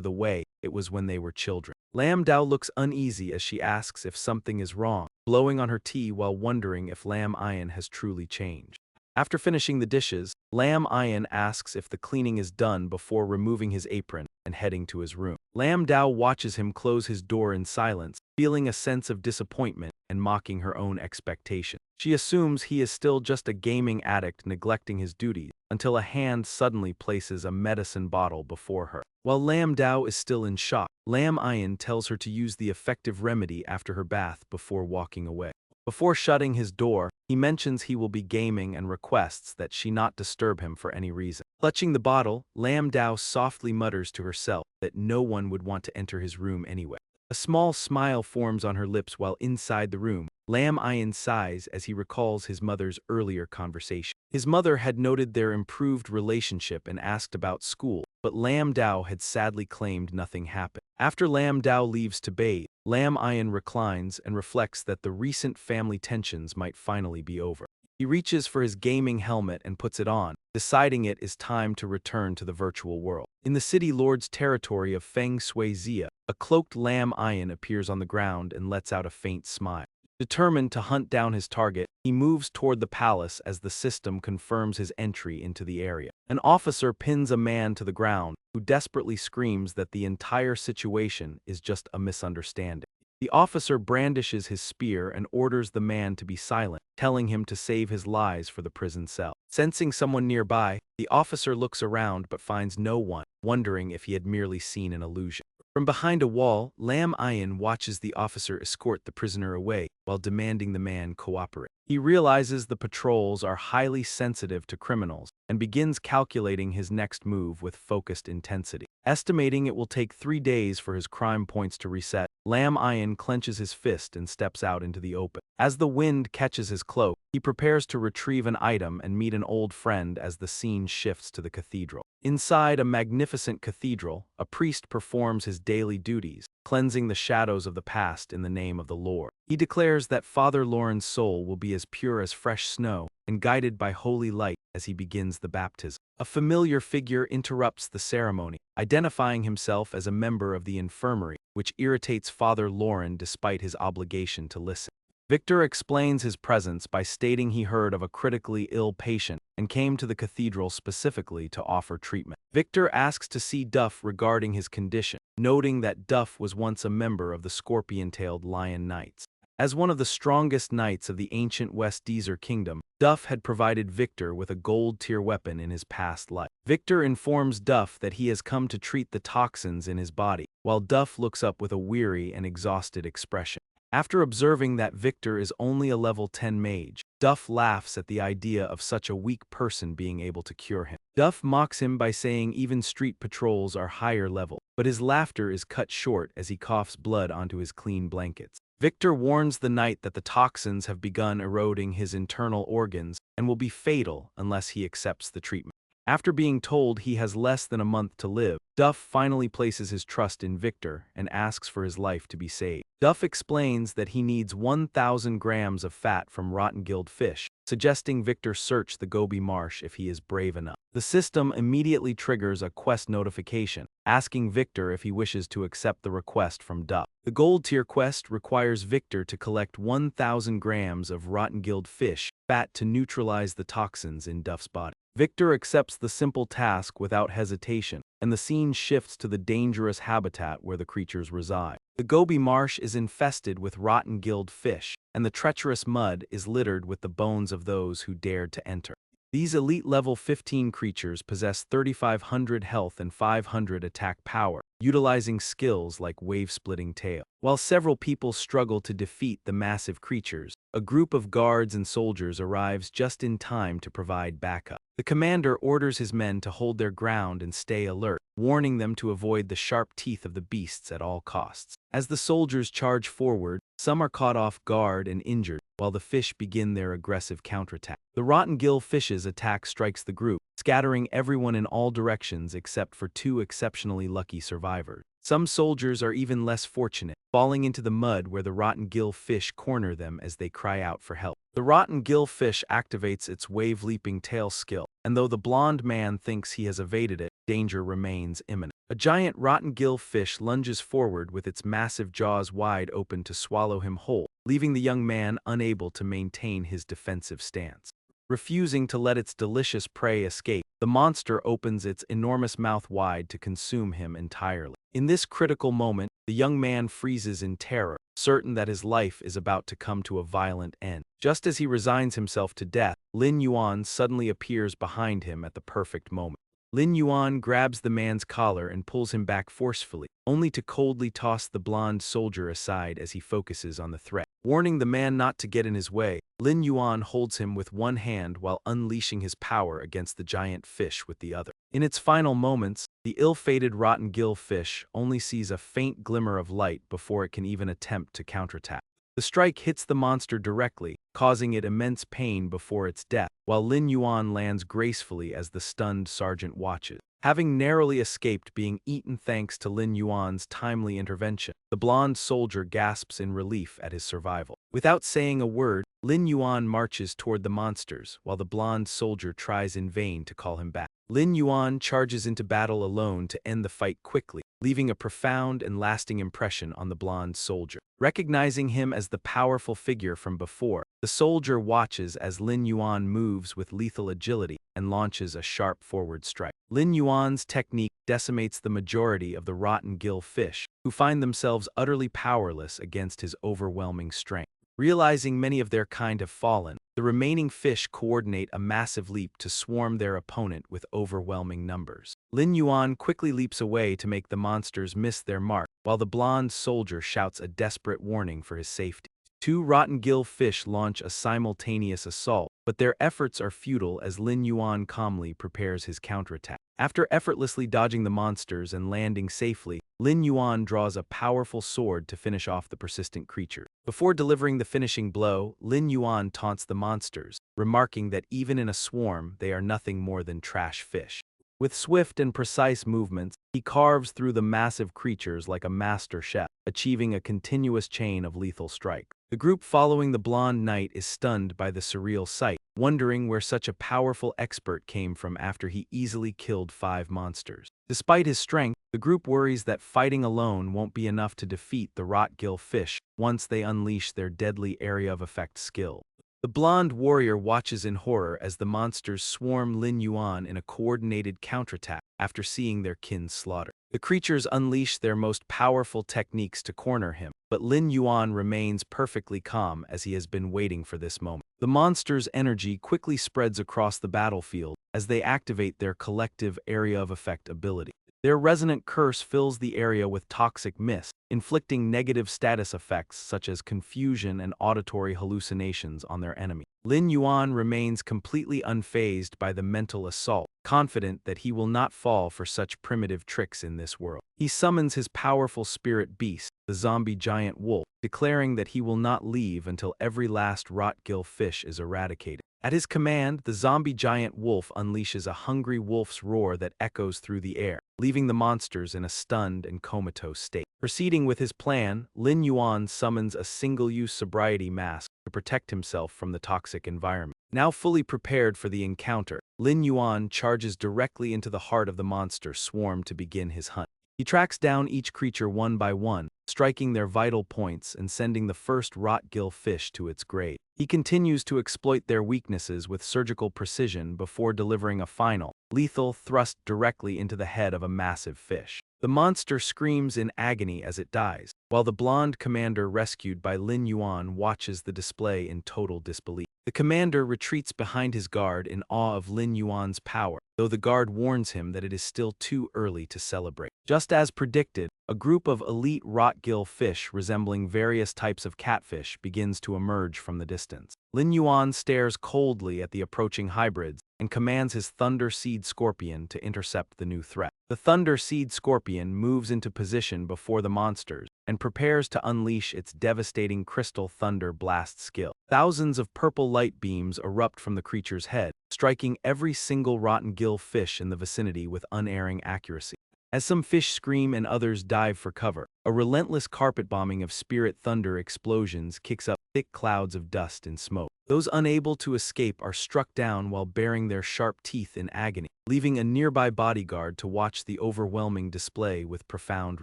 the way it was when they were children. Lam Dao looks uneasy as she asks if something is wrong, blowing on her tea while wondering if Lam Iron has truly changed. After finishing the dishes, Lam Iron asks if the cleaning is done before removing his apron and heading to his room. Lam Dao watches him close his door in silence, feeling a sense of disappointment and mocking her own expectation. She assumes he is still just a gaming addict neglecting his duties, until a hand suddenly places a medicine bottle before her. While Lam Dao is still in shock, Lam Iron tells her to use the effective remedy after her bath before walking away. Before shutting his door, he mentions he will be gaming and requests that she not disturb him for any reason. Clutching the bottle, Lam Dao softly mutters to herself that no one would want to enter his room anyway. A small smile forms on her lips while inside the room. Lam Iron sighs as he recalls his mother's earlier conversation. His mother had noted their improved relationship and asked about school, but Lam Dao had sadly claimed nothing happened. After Lam Dao leaves to bathe, Lam Iron reclines and reflects that the recent family tensions might finally be over. He reaches for his gaming helmet and puts it on, deciding it is time to return to the virtual world. In the city lord's territory of Feng Shui Zia, a cloaked Lam Iron appears on the ground and lets out a faint smile. Determined to hunt down his target, he moves toward the palace as the system confirms his entry into the area. An officer pins a man to the ground, who desperately screams that the entire situation is just a misunderstanding. The officer brandishes his spear and orders the man to be silent, telling him to save his lies for the prison cell. Sensing someone nearby, the officer looks around but finds no one, wondering if he had merely seen an illusion. From behind a wall, Lam Iron watches the officer escort the prisoner away while demanding the man cooperate. He realizes the patrols are highly sensitive to criminals and begins calculating his next move with focused intensity. Estimating it will take 3 days for his crime points to reset, Lam Iron clenches his fist and steps out into the open. As the wind catches his cloak, he prepares to retrieve an item and meet an old friend as the scene shifts to the cathedral. Inside a magnificent cathedral, a priest performs his daily duties, cleansing the shadows of the past in the name of the Lord. He declares that Father Lauren's soul will be as pure as fresh snow, and guided by holy light as he begins the baptism. A familiar figure interrupts the ceremony, identifying himself as a member of the infirmary, which irritates Father Lauren despite his obligation to listen. Victor explains his presence by stating he heard of a critically ill patient and came to the cathedral specifically to offer treatment. Victor asks to see Duff regarding his condition, noting that Duff was once a member of the scorpion-tailed Lion Knights. As one of the strongest knights of the ancient West Deezer kingdom, Duff had provided Victor with a gold-tier weapon in his past life. Victor informs Duff that he has come to treat the toxins in his body, while Duff looks up with a weary and exhausted expression. After observing that Victor is only a level 10 mage, Duff laughs at the idea of such a weak person being able to cure him. Duff mocks him by saying even street patrols are higher level, but his laughter is cut short as he coughs blood onto his clean blankets. Victor warns the knight that the toxins have begun eroding his internal organs and will be fatal unless he accepts the treatment. After being told he has less than a month to live, Duff finally places his trust in Victor and asks for his life to be saved. Duff explains that he needs 1,000 grams of fat from rotten-gilled fish, suggesting Victor search the Gobi Marsh if he is brave enough. The system immediately triggers a quest notification, asking Victor if he wishes to accept the request from Duff. The gold-tier quest requires Victor to collect 1,000 grams of rotten-gilled fish fat to neutralize the toxins in Duff's body. Victor accepts the simple task without hesitation, and the scene shifts to the dangerous habitat where the creatures reside. The Gobi Marsh is infested with rotten-gilled fish, and the treacherous mud is littered with the bones of those who dared to enter. These elite level 15 creatures possess 3,500 health and 500 attack power, utilizing skills like wave-splitting tail. While several people struggle to defeat the massive creatures, a group of guards and soldiers arrives just in time to provide backup. The commander orders his men to hold their ground and stay alert, warning them to avoid the sharp teeth of the beasts at all costs. As the soldiers charge forward, some are caught off guard and injured, while the fish begin their aggressive counterattack. The rotten-gill fish's attack strikes the group, scattering everyone in all directions except for 2 exceptionally lucky survivors. Some soldiers are even less fortunate, falling into the mud where the rotten-gill fish corner them as they cry out for help. The rotten-gill fish activates its wave-leaping tail skill, and though the blonde man thinks he has evaded it, danger remains imminent. A giant rotten-gill fish lunges forward with its massive jaws wide open to swallow him whole, leaving the young man unable to maintain his defensive stance. Refusing to let its delicious prey escape, the monster opens its enormous mouth wide to consume him entirely. In this critical moment, the young man freezes in terror, certain that his life is about to come to a violent end. Just as he resigns himself to death, Lin Yuan suddenly appears behind him at the perfect moment. Lin Yuan grabs the man's collar and pulls him back forcefully, only to coldly toss the blonde soldier aside as he focuses on the threat. Warning the man not to get in his way, Lin Yuan holds him with one hand while unleashing his power against the giant fish with the other. In its final moments, the ill-fated rotten-gill fish only sees a faint glimmer of light before it can even attempt to counterattack. The strike hits the monster directly, causing it immense pain before its death, while Lin Yuan lands gracefully as the stunned sergeant watches. Having narrowly escaped being eaten thanks to Lin Yuan's timely intervention, the blonde soldier gasps in relief at his survival. Without saying a word, Lin Yuan marches toward the monsters, while the blonde soldier tries in vain to call him back. Lin Yuan charges into battle alone to end the fight quickly, leaving a profound and lasting impression on the blonde soldier. Recognizing him as the powerful figure from before, the soldier watches as Lin Yuan moves with lethal agility and launches a sharp forward strike. Lin Yuan's technique decimates the majority of the rotten-gill fish, who find themselves utterly powerless against his overwhelming strength. Realizing many of their kind have fallen, the remaining fish coordinate a massive leap to swarm their opponent with overwhelming numbers. Lin Yuan quickly leaps away to make the monsters miss their mark, while the blonde soldier shouts a desperate warning for his safety. 2 rotten-gill fish launch a simultaneous assault, but their efforts are futile as Lin Yuan calmly prepares his counterattack. After effortlessly dodging the monsters and landing safely, Lin Yuan draws a powerful sword to finish off the persistent creature. Before delivering the finishing blow, Lin Yuan taunts the monsters, remarking that even in a swarm, they are nothing more than trash fish. With swift and precise movements, he carves through the massive creatures like a master chef, achieving a continuous chain of lethal strikes. The group following the blonde knight is stunned by the surreal sight, wondering where such a powerful expert came from after he easily killed 5 monsters. Despite his strength, the group worries that fighting alone won't be enough to defeat the rotgill fish once they unleash their deadly area of effect skill. The blonde warrior watches in horror as the monsters swarm Lin Yuan in a coordinated counterattack after seeing their kin slaughtered. The creatures unleash their most powerful techniques to corner him, but Lin Yuan remains perfectly calm as he has been waiting for this moment. The monsters' energy quickly spreads across the battlefield as they activate their collective area of effect ability. Their resonant curse fills the area with toxic mist, inflicting negative status effects such as confusion and auditory hallucinations on their enemy. Lin Yuan remains completely unfazed by the mental assault, confident that he will not fall for such primitive tricks in this world. He summons his powerful spirit beast, the zombie giant wolf, declaring that he will not leave until every last rotgill fish is eradicated. At his command, the zombie giant wolf unleashes a hungry wolf's roar that echoes through the air, leaving the monsters in a stunned and comatose state. Proceeding with his plan, Lin Yuan summons a single-use sobriety mask to protect himself from the toxic environment. Now fully prepared for the encounter, Lin Yuan charges directly into the heart of the monster swarm to begin his hunt. He tracks down each creature one by one, striking their vital points and sending the first rotgill fish to its grave. He continues to exploit their weaknesses with surgical precision before delivering a final, lethal thrust directly into the head of a massive fish. The monster screams in agony as it dies, while the blonde commander rescued by Lin Yuan watches the display in total disbelief. The commander retreats behind his guard in awe of Lin Yuan's power, though the guard warns him that it is still too early to celebrate. Just as predicted, a group of elite rotgill fish resembling various types of catfish begins to emerge from the distance. Lin Yuan stares coldly at the approaching hybrids and commands his Thunder Seed Scorpion to intercept the new threat. The Thunder Seed Scorpion moves into position before the monsters and prepares to unleash its devastating Crystal Thunder Blast skill. Thousands of purple light beams erupt from the creature's head, striking every single rotten gill fish in the vicinity with unerring accuracy. As some fish scream and others dive for cover, a relentless carpet bombing of spirit thunder explosions kicks up thick clouds of dust and smoke. Those unable to escape are struck down while baring their sharp teeth in agony, leaving a nearby bodyguard to watch the overwhelming display with profound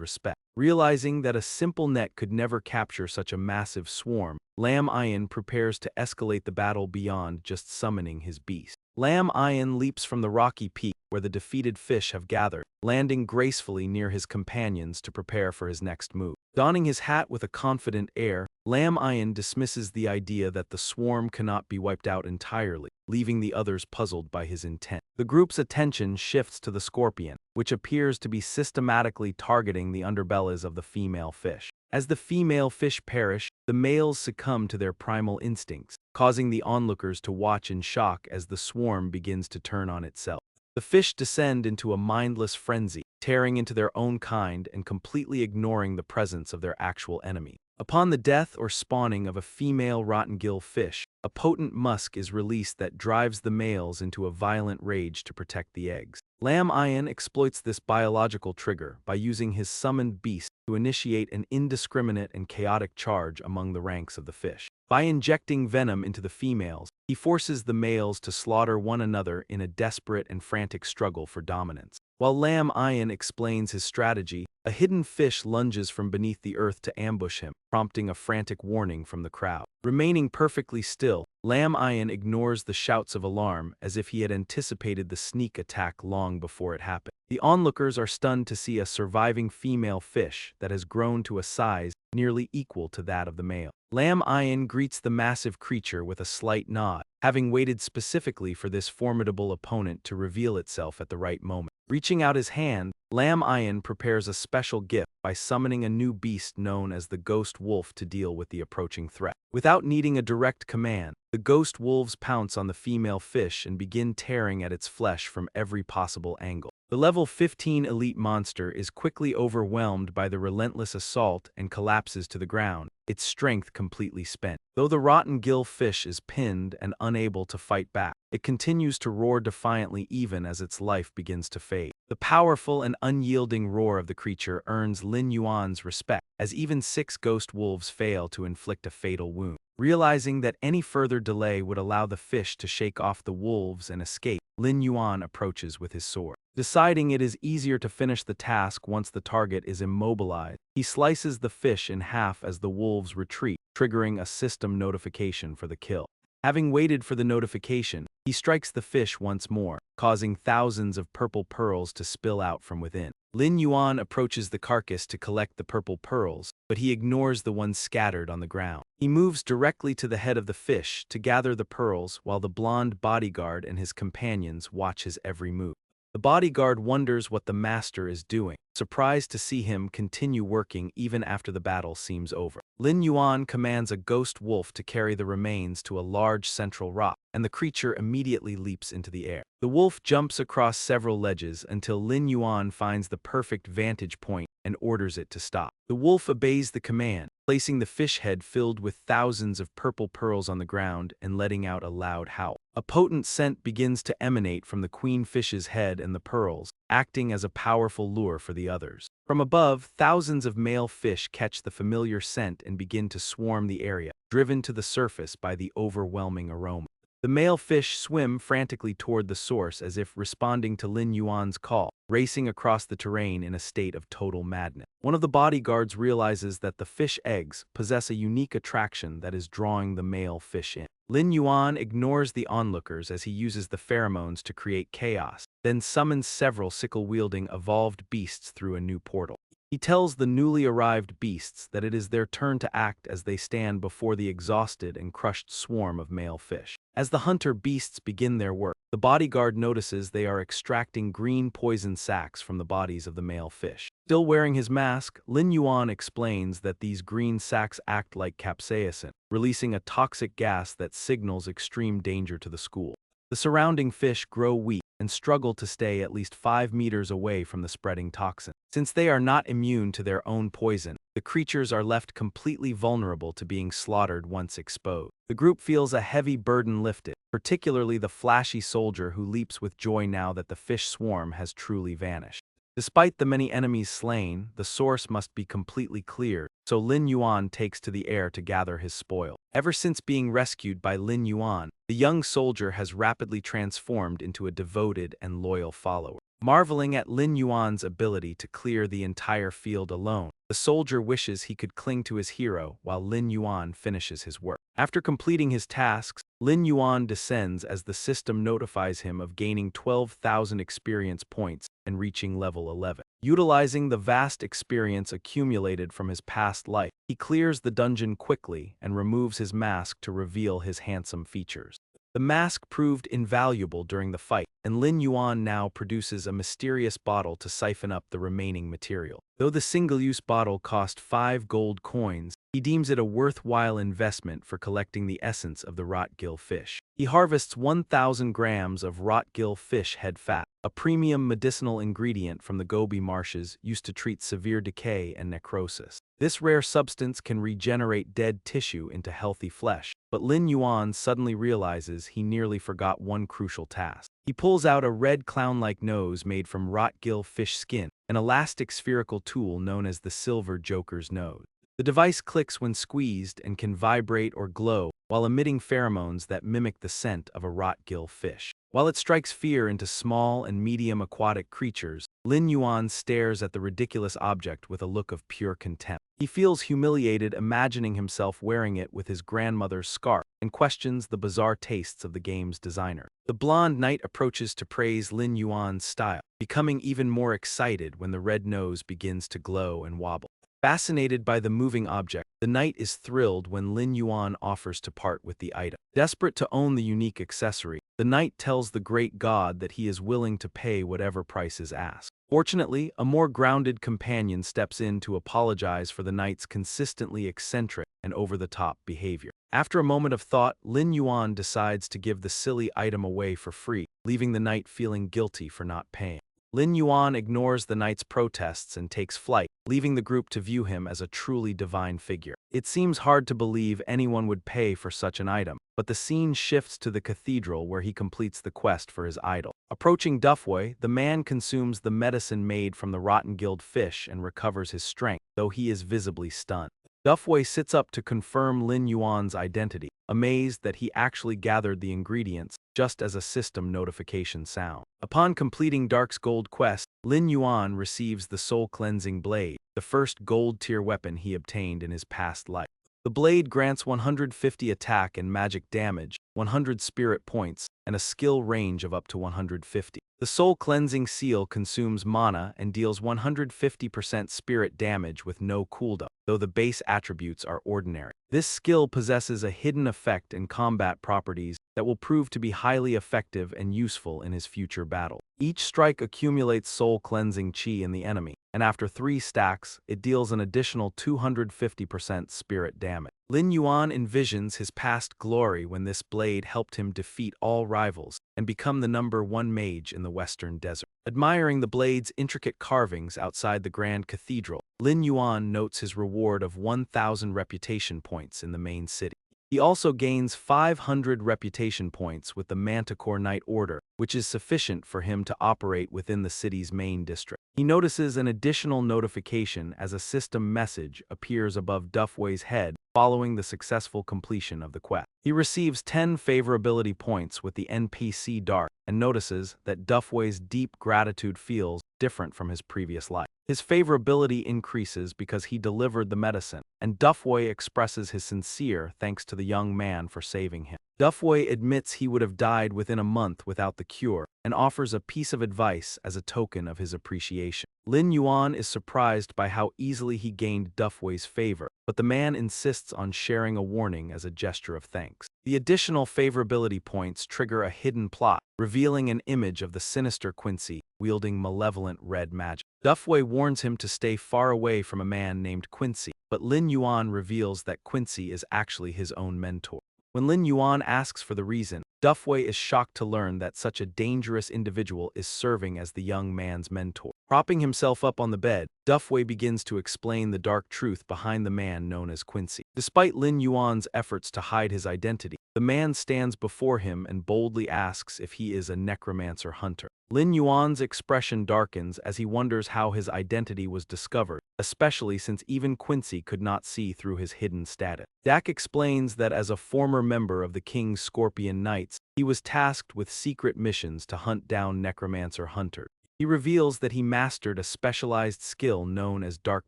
respect. Realizing that a simple net could never capture such a massive swarm, Lam Ian prepares to escalate the battle beyond just summoning his beast. Lam Ian leaps from the rocky peak where the defeated fish have gathered, landing gracefully near his companions to prepare for his next move. Donning his hat with a confident air, Lam Ian dismisses the idea that the swarm cannot be wiped out entirely, leaving the others puzzled by his intent. The group's attention shifts to the scorpion, which appears to be systematically targeting the underbellies of the female fish. As the female fish perish, the males succumb to their primal instincts, causing the onlookers to watch in shock as the swarm begins to turn on itself. The fish descend into a mindless frenzy, tearing into their own kind and completely ignoring the presence of their actual enemy. Upon the death or spawning of a female rottengill fish, a potent musk is released that drives the males into a violent rage to protect the eggs. Lam Ian exploits this biological trigger by using his summoned beast to initiate an indiscriminate and chaotic charge among the ranks of the fish. By injecting venom into the females, he forces the males to slaughter one another in a desperate and frantic struggle for dominance. While Lam Ian explains his strategy, a hidden fish lunges from beneath the earth to ambush him, prompting a frantic warning from the crowd. Remaining perfectly still, Lam Ian ignores the shouts of alarm as if he had anticipated the sneak attack long before it happened. The onlookers are stunned to see a surviving female fish that has grown to a size nearly equal to that of the male. Lam Ian greets the massive creature with a slight nod, having waited specifically for this formidable opponent to reveal itself at the right moment. Reaching out his hand, Lam Ian prepares a special gift by summoning a new beast known as the Ghost Wolf to deal with the approaching threat. Without needing a direct command, the Ghost Wolves pounce on the female fish and begin tearing at its flesh from every possible angle. The level 15 elite monster is quickly overwhelmed by the relentless assault and collapses to the ground, its strength completely spent. Though the rotten gill fish is pinned and unable to fight back, it continues to roar defiantly even as its life begins to fade. The powerful and unyielding roar of the creature earns Lin Yuan's respect, as even 6 ghost wolves fail to inflict a fatal wound. Realizing that any further delay would allow the fish to shake off the wolves and escape, Lin Yuan approaches with his sword. Deciding it is easier to finish the task once the target is immobilized, he slices the fish in half as the wolves retreat, triggering a system notification for the kill. Having waited for the notification, he strikes the fish once more, causing thousands of purple pearls to spill out from within. Lin Yuan approaches the carcass to collect the purple pearls, but he ignores the ones scattered on the ground. He moves directly to the head of the fish to gather the pearls while the blonde bodyguard and his companions watch his every move. The bodyguard wonders what the master is doing, surprised to see him continue working even after the battle seems over. Lin Yuan commands a ghost wolf to carry the remains to a large central rock, and the creature immediately leaps into the air. The wolf jumps across several ledges until Lin Yuan finds the perfect vantage point and orders it to stop. The wolf obeys the command, placing the fish head filled with thousands of purple pearls on the ground and letting out a loud howl. A potent scent begins to emanate from the queen fish's head and the pearls, acting as a powerful lure for the others. From above, thousands of male fish catch the familiar scent and begin to swarm the area, driven to the surface by the overwhelming aroma. The male fish swim frantically toward the source as if responding to Lin Yuan's call, racing across the terrain in a state of total madness. One of the bodyguards realizes that the fish eggs possess a unique attraction that is drawing the male fish in. Lin Yuan ignores the onlookers as he uses the pheromones to create chaos, then summons several sickle-wielding evolved beasts through a new portal. He tells the newly arrived beasts that it is their turn to act as they stand before the exhausted and crushed swarm of male fish. As the hunter beasts begin their work, the bodyguard notices they are extracting green poison sacs from the bodies of the male fish. Still wearing his mask, Lin Yuan explains that these green sacs act like capsaicin, releasing a toxic gas that signals extreme danger to the school. The surrounding fish grow weak and struggle to stay at least 5 meters away from the spreading toxin. Since they are not immune to their own poison, the creatures are left completely vulnerable to being slaughtered once exposed. The group feels a heavy burden lifted, particularly the flashy soldier who leaps with joy now that the fish swarm has truly vanished. Despite the many enemies slain, the source must be completely cleared, so Lin Yuan takes to the air to gather his spoil. Ever since being rescued by Lin Yuan, the young soldier has rapidly transformed into a devoted and loyal follower. Marveling at Lin Yuan's ability to clear the entire field alone, the soldier wishes he could cling to his hero while Lin Yuan finishes his work. After completing his tasks, Lin Yuan descends as the system notifies him of gaining 12,000 experience points and reaching level 11. Utilizing the vast experience accumulated from his past life, he clears the dungeon quickly and removes his mask to reveal his handsome features. The mask proved invaluable during the fight, and Lin Yuan now produces a mysterious bottle to siphon up the remaining material. Though the single-use bottle cost 5 gold coins, he deems it a worthwhile investment for collecting the essence of the rotgill fish. He harvests 1,000 grams of rotgill fish head fat, a premium medicinal ingredient from the Gobi marshes used to treat severe decay and necrosis. This rare substance can regenerate dead tissue into healthy flesh, but Lin Yuan suddenly realizes he nearly forgot one crucial task. He pulls out a red clown-like nose made from rotgill fish skin, an elastic spherical tool known as the Silver Joker's nose. The device clicks when squeezed and can vibrate or glow while emitting pheromones that mimic the scent of a rotgill fish. While it strikes fear into small and medium aquatic creatures, Lin Yuan stares at the ridiculous object with a look of pure contempt. He feels humiliated imagining himself wearing it with his grandmother's scarf and questions the bizarre tastes of the game's designer. The blonde knight approaches to praise Lin Yuan's style, becoming even more excited when the red nose begins to glow and wobble. Fascinated by the moving object, the knight is thrilled when Lin Yuan offers to part with the item. Desperate to own the unique accessory, the knight tells the great god that he is willing to pay whatever price is asked. Fortunately, a more grounded companion steps in to apologize for the knight's consistently eccentric and over-the-top behavior. After a moment of thought, Lin Yuan decides to give the silly item away for free, leaving the knight feeling guilty for not paying. Lin Yuan ignores the knight's protests and takes flight, leaving the group to view him as a truly divine figure. It seems hard to believe anyone would pay for such an item, but the scene shifts to the cathedral where he completes the quest for his idol. Approaching Duffway, the man consumes the medicine made from the rotten-gilled fish and recovers his strength, though he is visibly stunned. Duffway sits up to confirm Lin Yuan's identity, amazed that he actually gathered the ingredients just as a system notification sound. Upon completing Dark's gold quest, Lin Yuan receives the soul-cleansing blade, the first gold-tier weapon he obtained in his past life. The blade grants 150 attack and magic damage, 100 spirit points, and a skill range of up to 150. The soul-cleansing seal consumes mana and deals 150% spirit damage with no cooldown, though the base attributes are ordinary. This skill possesses a hidden effect and combat properties that will prove to be highly effective and useful in his future battle. Each strike accumulates soul-cleansing chi in the enemy, and after 3 stacks, it deals an additional 250% spirit damage. Lin Yuan envisions his past glory when this blade helped him defeat all rivals and become the #1 mage in the Western Desert. Admiring the blade's intricate carvings outside the Grand Cathedral, Lin Yuan notes his reward of 1,000 reputation points in the main city. He also gains 500 reputation points with the Manticore Knight Order, which is sufficient for him to operate within the city's main district. He notices an additional notification as a system message appears above Duffway's head following the successful completion of the quest. He receives 10 favorability points with the NPC Dark and notices that Duffway's deep gratitude feels different from his previous life. His favorability increases because he delivered the medicine, and Duffway expresses his sincere thanks to the young man for saving him. Duffway admits he would have died within a month without the cure and offers a piece of advice as a token of his appreciation. Lin Yuan is surprised by how easily he gained Duffway's favor, but the man insists on sharing a warning as a gesture of thanks. The additional favorability points trigger a hidden plot, revealing an image of the sinister Quincy wielding malevolent red magic. Duffway warns him to stay far away from a man named Quincy, but Lin Yuan reveals that Quincy is actually his own mentor. When Lin Yuan asks for the reason, Duffway is shocked to learn that such a dangerous individual is serving as the young man's mentor. Propping himself up on the bed, Duffway begins to explain the dark truth behind the man known as Quincy. Despite Lin Yuan's efforts to hide his identity, the man stands before him and boldly asks if he is a necromancer hunter. Lin Yuan's expression darkens as he wonders how his identity was discovered, especially since even Quincy could not see through his hidden status. Dak explains that as a former member of the King's Scorpion Knights, he was tasked with secret missions to hunt down necromancer hunters. He reveals that he mastered a specialized skill known as dark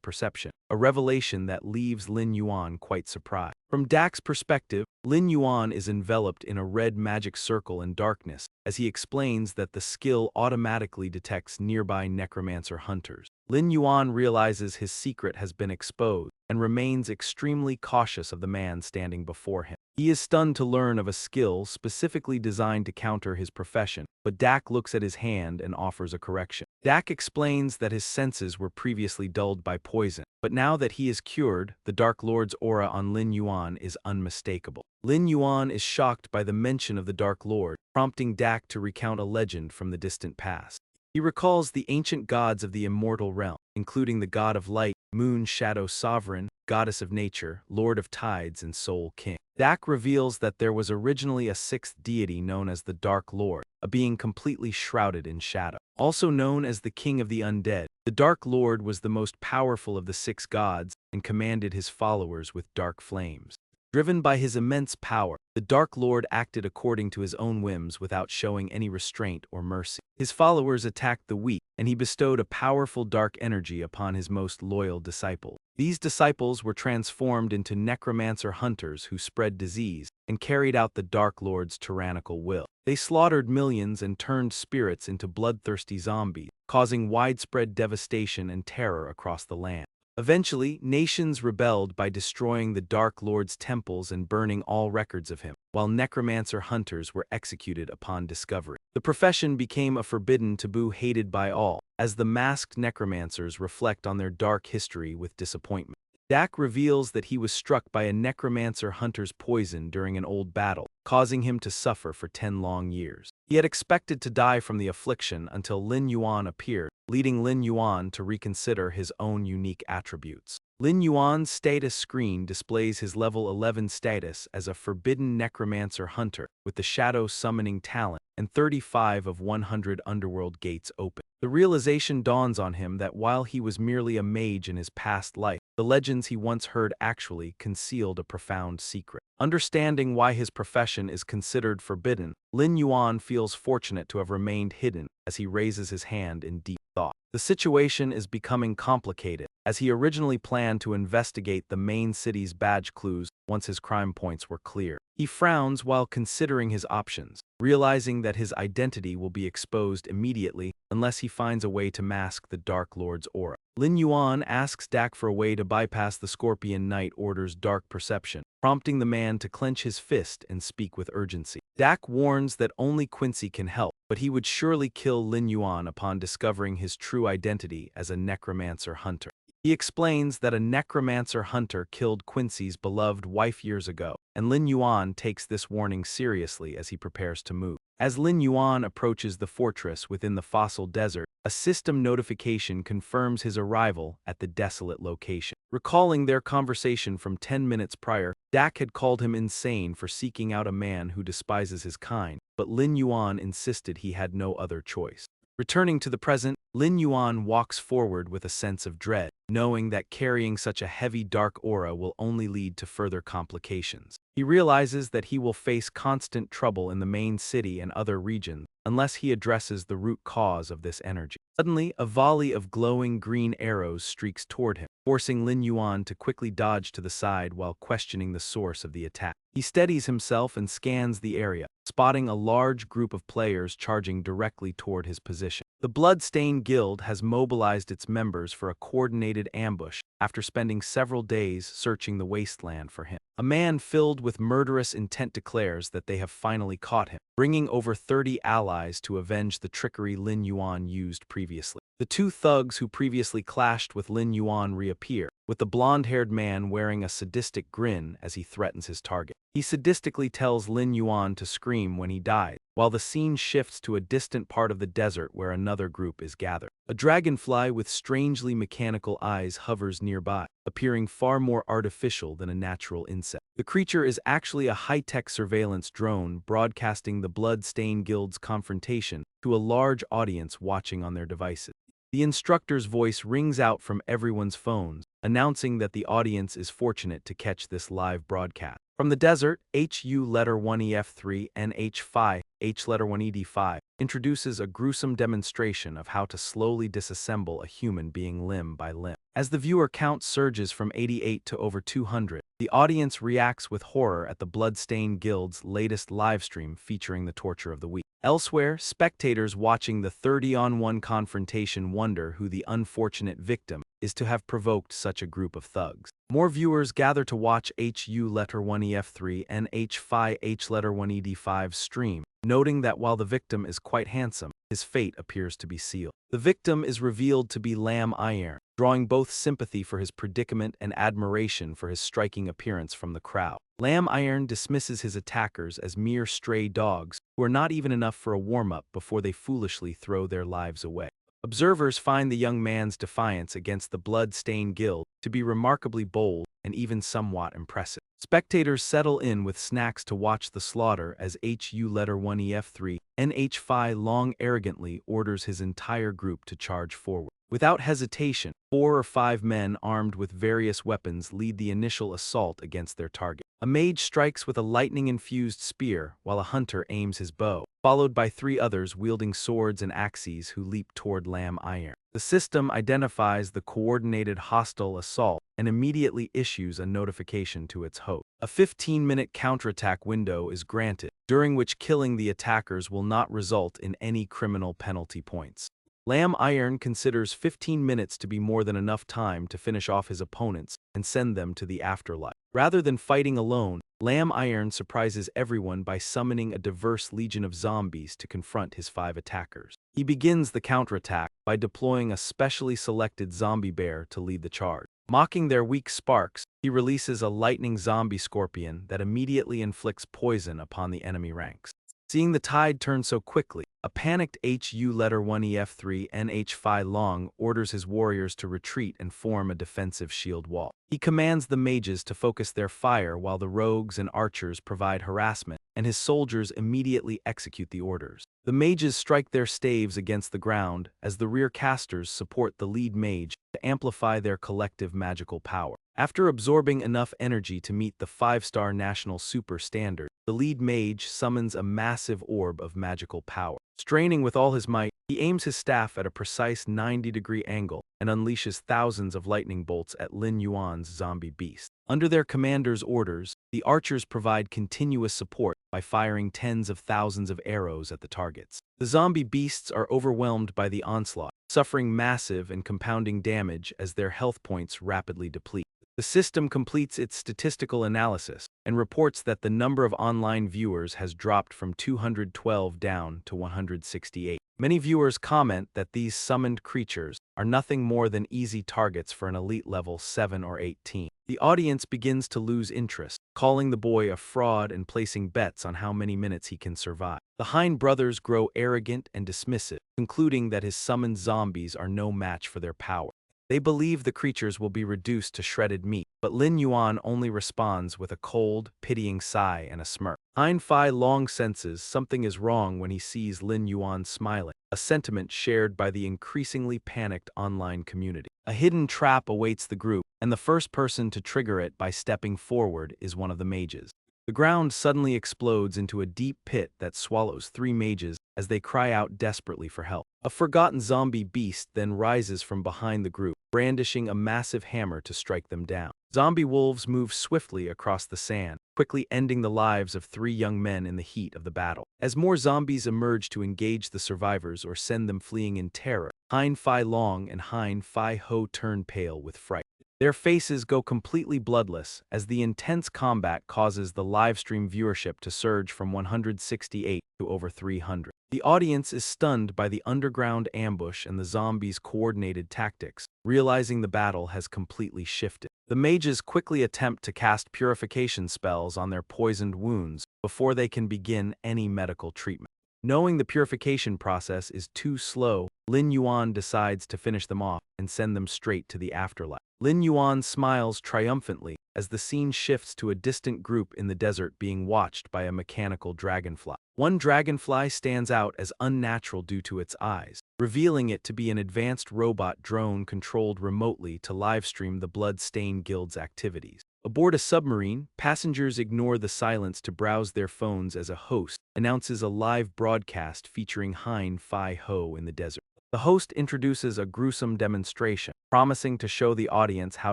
perception, a revelation that leaves Lin Yuan quite surprised. From Dak's perspective, Lin Yuan is enveloped in a red magic circle in darkness, as he explains that the skill automatically detects nearby necromancer hunters. Lin Yuan realizes his secret has been exposed and remains extremely cautious of the man standing before him. He is stunned to learn of a skill specifically designed to counter his profession, but Dak looks at his hand and offers a correction. Dak explains that his senses were previously dulled by poison, but now that he is cured, the Dark Lord's aura on Lin Yuan is unmistakable. Lin Yuan is shocked by the mention of the Dark Lord, prompting Dak to recount a legend from the distant past. He recalls the ancient gods of the immortal realm, including the god of light, moon shadow sovereign, goddess of nature, lord of tides, and soul king. Dak reveals that there was originally a 6th deity known as the Dark Lord, a being completely shrouded in shadow. Also known as the King of the Undead, the Dark Lord was the most powerful of the 6 gods and commanded his followers with dark flames. Driven by his immense power, the Dark Lord acted according to his own whims without showing any restraint or mercy. His followers attacked the weak, and he bestowed a powerful dark energy upon his most loyal disciples. These disciples were transformed into necromancer hunters who spread disease and carried out the Dark Lord's tyrannical will. They slaughtered millions and turned spirits into bloodthirsty zombies, causing widespread devastation and terror across the land. Eventually, nations rebelled by destroying the Dark Lord's temples and burning all records of him, while necromancer hunters were executed upon discovery. The profession became a forbidden taboo hated by all, as the masked necromancers reflect on their dark history with disappointment. Dak reveals that he was struck by a necromancer hunter's poison during an old battle, causing him to suffer for 10 long years. He had expected to die from the affliction until Lin Yuan appeared, leading Lin Yuan to reconsider his own unique attributes. Lin Yuan's status screen displays his level 11 status as a forbidden necromancer hunter with the shadow summoning talent and 35 of 100 underworld gates open. The realization dawns on him that while he was merely a mage in his past life, the legends he once heard actually concealed a profound secret. Understanding why his profession is considered forbidden, Lin Yuan feels fortunate to have remained hidden as he raises his hand in deep thought. The situation is becoming complicated, as he originally planned to investigate the main city's badge clues once his crime points were clear. He frowns while considering his options, realizing that his identity will be exposed immediately unless he finds a way to mask the Dark Lord's aura. Lin Yuan asks Dak for a way to bypass the Scorpion Knight Order's dark perception, prompting the man to clench his fist and speak with urgency. Dak warns that only Quincy can help, but he would surely kill Lin Yuan upon discovering his true identity as a necromancer hunter. He explains that a necromancer hunter killed Quincy's beloved wife years ago, and Lin Yuan takes this warning seriously as he prepares to move. As Lin Yuan approaches the fortress within the fossil desert, a system notification confirms his arrival at the desolate location. Recalling their conversation from 10 minutes prior, Dak had called him insane for seeking out a man who despises his kind, but Lin Yuan insisted he had no other choice. Returning to the present, Lin Yuan walks forward with a sense of dread, knowing that carrying such a heavy dark aura will only lead to further complications. He realizes that he will face constant trouble in the main city and other regions unless he addresses the root cause of this energy. Suddenly, a volley of glowing green arrows streaks toward him, forcing Lin Yuan to quickly dodge to the side while questioning the source of the attack. He steadies himself and scans the area, spotting a large group of players charging directly toward his position. The Bloodstained Guild has mobilized its members for a coordinated ambush after spending several days searching the wasteland for him. A man filled with murderous intent declares that they have finally caught him, bringing over 30 allies to avenge the trickery Lin Yuan used previously. The two thugs who previously clashed with Lin Yuan reappear, with the blonde-haired man wearing a sadistic grin as he threatens his target. He sadistically tells Lin Yuan to scream when he dies, while the scene shifts to a distant part of the desert where another group is gathered. A dragonfly with strangely mechanical eyes hovers nearby, appearing far more artificial than a natural insect. The creature is actually a high-tech surveillance drone broadcasting the Bloodstained Guild's confrontation to a large audience watching on their devices. The instructor's voice rings out from everyone's phones, announcing that the audience is fortunate to catch this live broadcast. From the desert, HU letter 1EF3 and H5, H letter 1ED5, introduces a gruesome demonstration of how to slowly disassemble a human being limb by limb. As the viewer count surges from 88 to over 200, the audience reacts with horror at the Bloodstained Guild's latest livestream featuring the torture of the weak. Elsewhere, spectators watching the 30-on-1 confrontation wonder who the unfortunate victim is to have provoked such a group of thugs. More viewers gather to watch HU letter 1EF3 and H5 H letter 1ED5 stream, noting that while the victim is quite handsome, his fate appears to be sealed. The victim is revealed to be Lam Iron, drawing both sympathy for his predicament and admiration for his striking appearance from the crowd. Lam Iron dismisses his attackers as mere stray dogs who are not even enough for a warm-up before they foolishly throw their lives away. Observers find the young man's defiance against the Bloodstained Guild to be remarkably bold and even somewhat impressive. Spectators settle in with snacks to watch the slaughter as HU letter 1EF3 NH Phi Long arrogantly orders his entire group to charge forward. Without hesitation, 4 or 5 men armed with various weapons lead the initial assault against their target. A mage strikes with a lightning-infused spear while a hunter aims his bow, followed by 3 others wielding swords and axes who leap toward Lam Iron. The system identifies the coordinated hostile assault and immediately issues a notification to its host. A 15-minute counterattack window is granted, during which killing the attackers will not result in any criminal penalty points. Lam Iron considers 15 minutes to be more than enough time to finish off his opponents and send them to the afterlife. Rather than fighting alone, Lam Iron surprises everyone by summoning a diverse legion of zombies to confront his 5 attackers. He begins the counterattack by deploying a specially selected zombie bear to lead the charge. Mocking their weak sparks, he releases a lightning zombie scorpion that immediately inflicts poison upon the enemy ranks. Seeing the tide turn so quickly, a panicked HU letter 1EF3 NH Phi Long orders his warriors to retreat and form a defensive shield wall. He commands the mages to focus their fire while the rogues and archers provide harassment and his soldiers immediately execute the orders. The mages strike their staves against the ground as the rear casters support the lead mage to amplify their collective magical power. After absorbing enough energy to meet the 5-star national super standard, the lead mage summons a massive orb of magical power. Straining with all his might, he aims his staff at a precise 90-degree angle and unleashes thousands of lightning bolts at Lin Yuan's zombie beast. Under their commander's orders, the archers provide continuous support by firing tens of thousands of arrows at the targets. The zombie beasts are overwhelmed by the onslaught, suffering massive and compounding damage as their health points rapidly deplete. The system completes its statistical analysis and reports that the number of online viewers has dropped from 212 down to 168. Many viewers comment that these summoned creatures are nothing more than easy targets for an elite level 7 or 8 team. The audience begins to lose interest, calling the boy a fraud and placing bets on how many minutes he can survive. The Hein brothers grow arrogant and dismissive, concluding that his summoned zombies are no match for their power. They believe the creatures will be reduced to shredded meat, but Lin Yuan only responds with a cold, pitying sigh and a smirk. Hein Fai Long senses something is wrong when he sees Lin Yuan smiling, a sentiment shared by the increasingly panicked online community. A hidden trap awaits the group, and the first person to trigger it by stepping forward is one of the mages. The ground suddenly explodes into a deep pit that swallows 3 mages as they cry out desperately for help. A forgotten zombie beast then rises from behind the group, brandishing a massive hammer to strike them down. Zombie wolves move swiftly across the sand, quickly ending the lives of 3 young men in the heat of the battle. As more zombies emerge to engage the survivors or send them fleeing in terror, Hein Fai Long and Hein Fai Ho turn pale with fright. Their faces go completely bloodless as the intense combat causes the livestream viewership to surge from 168 to over 300. The audience is stunned by the underground ambush and the zombies' coordinated tactics, realizing the battle has completely shifted. The mages quickly attempt to cast purification spells on their poisoned wounds before they can begin any medical treatment. Knowing the purification process is too slow, Lin Yuan decides to finish them off and send them straight to the afterlife. Lin Yuan smiles triumphantly as the scene shifts to a distant group in the desert being watched by a mechanical dragonfly. One dragonfly stands out as unnatural due to its eyes, revealing it to be an advanced robot drone controlled remotely to livestream the Blood-Stained Guild's activities. Aboard a submarine, passengers ignore the silence to browse their phones as a host announces a live broadcast featuring Hein Fai Ho in the desert. The host introduces a gruesome demonstration, promising to show the audience how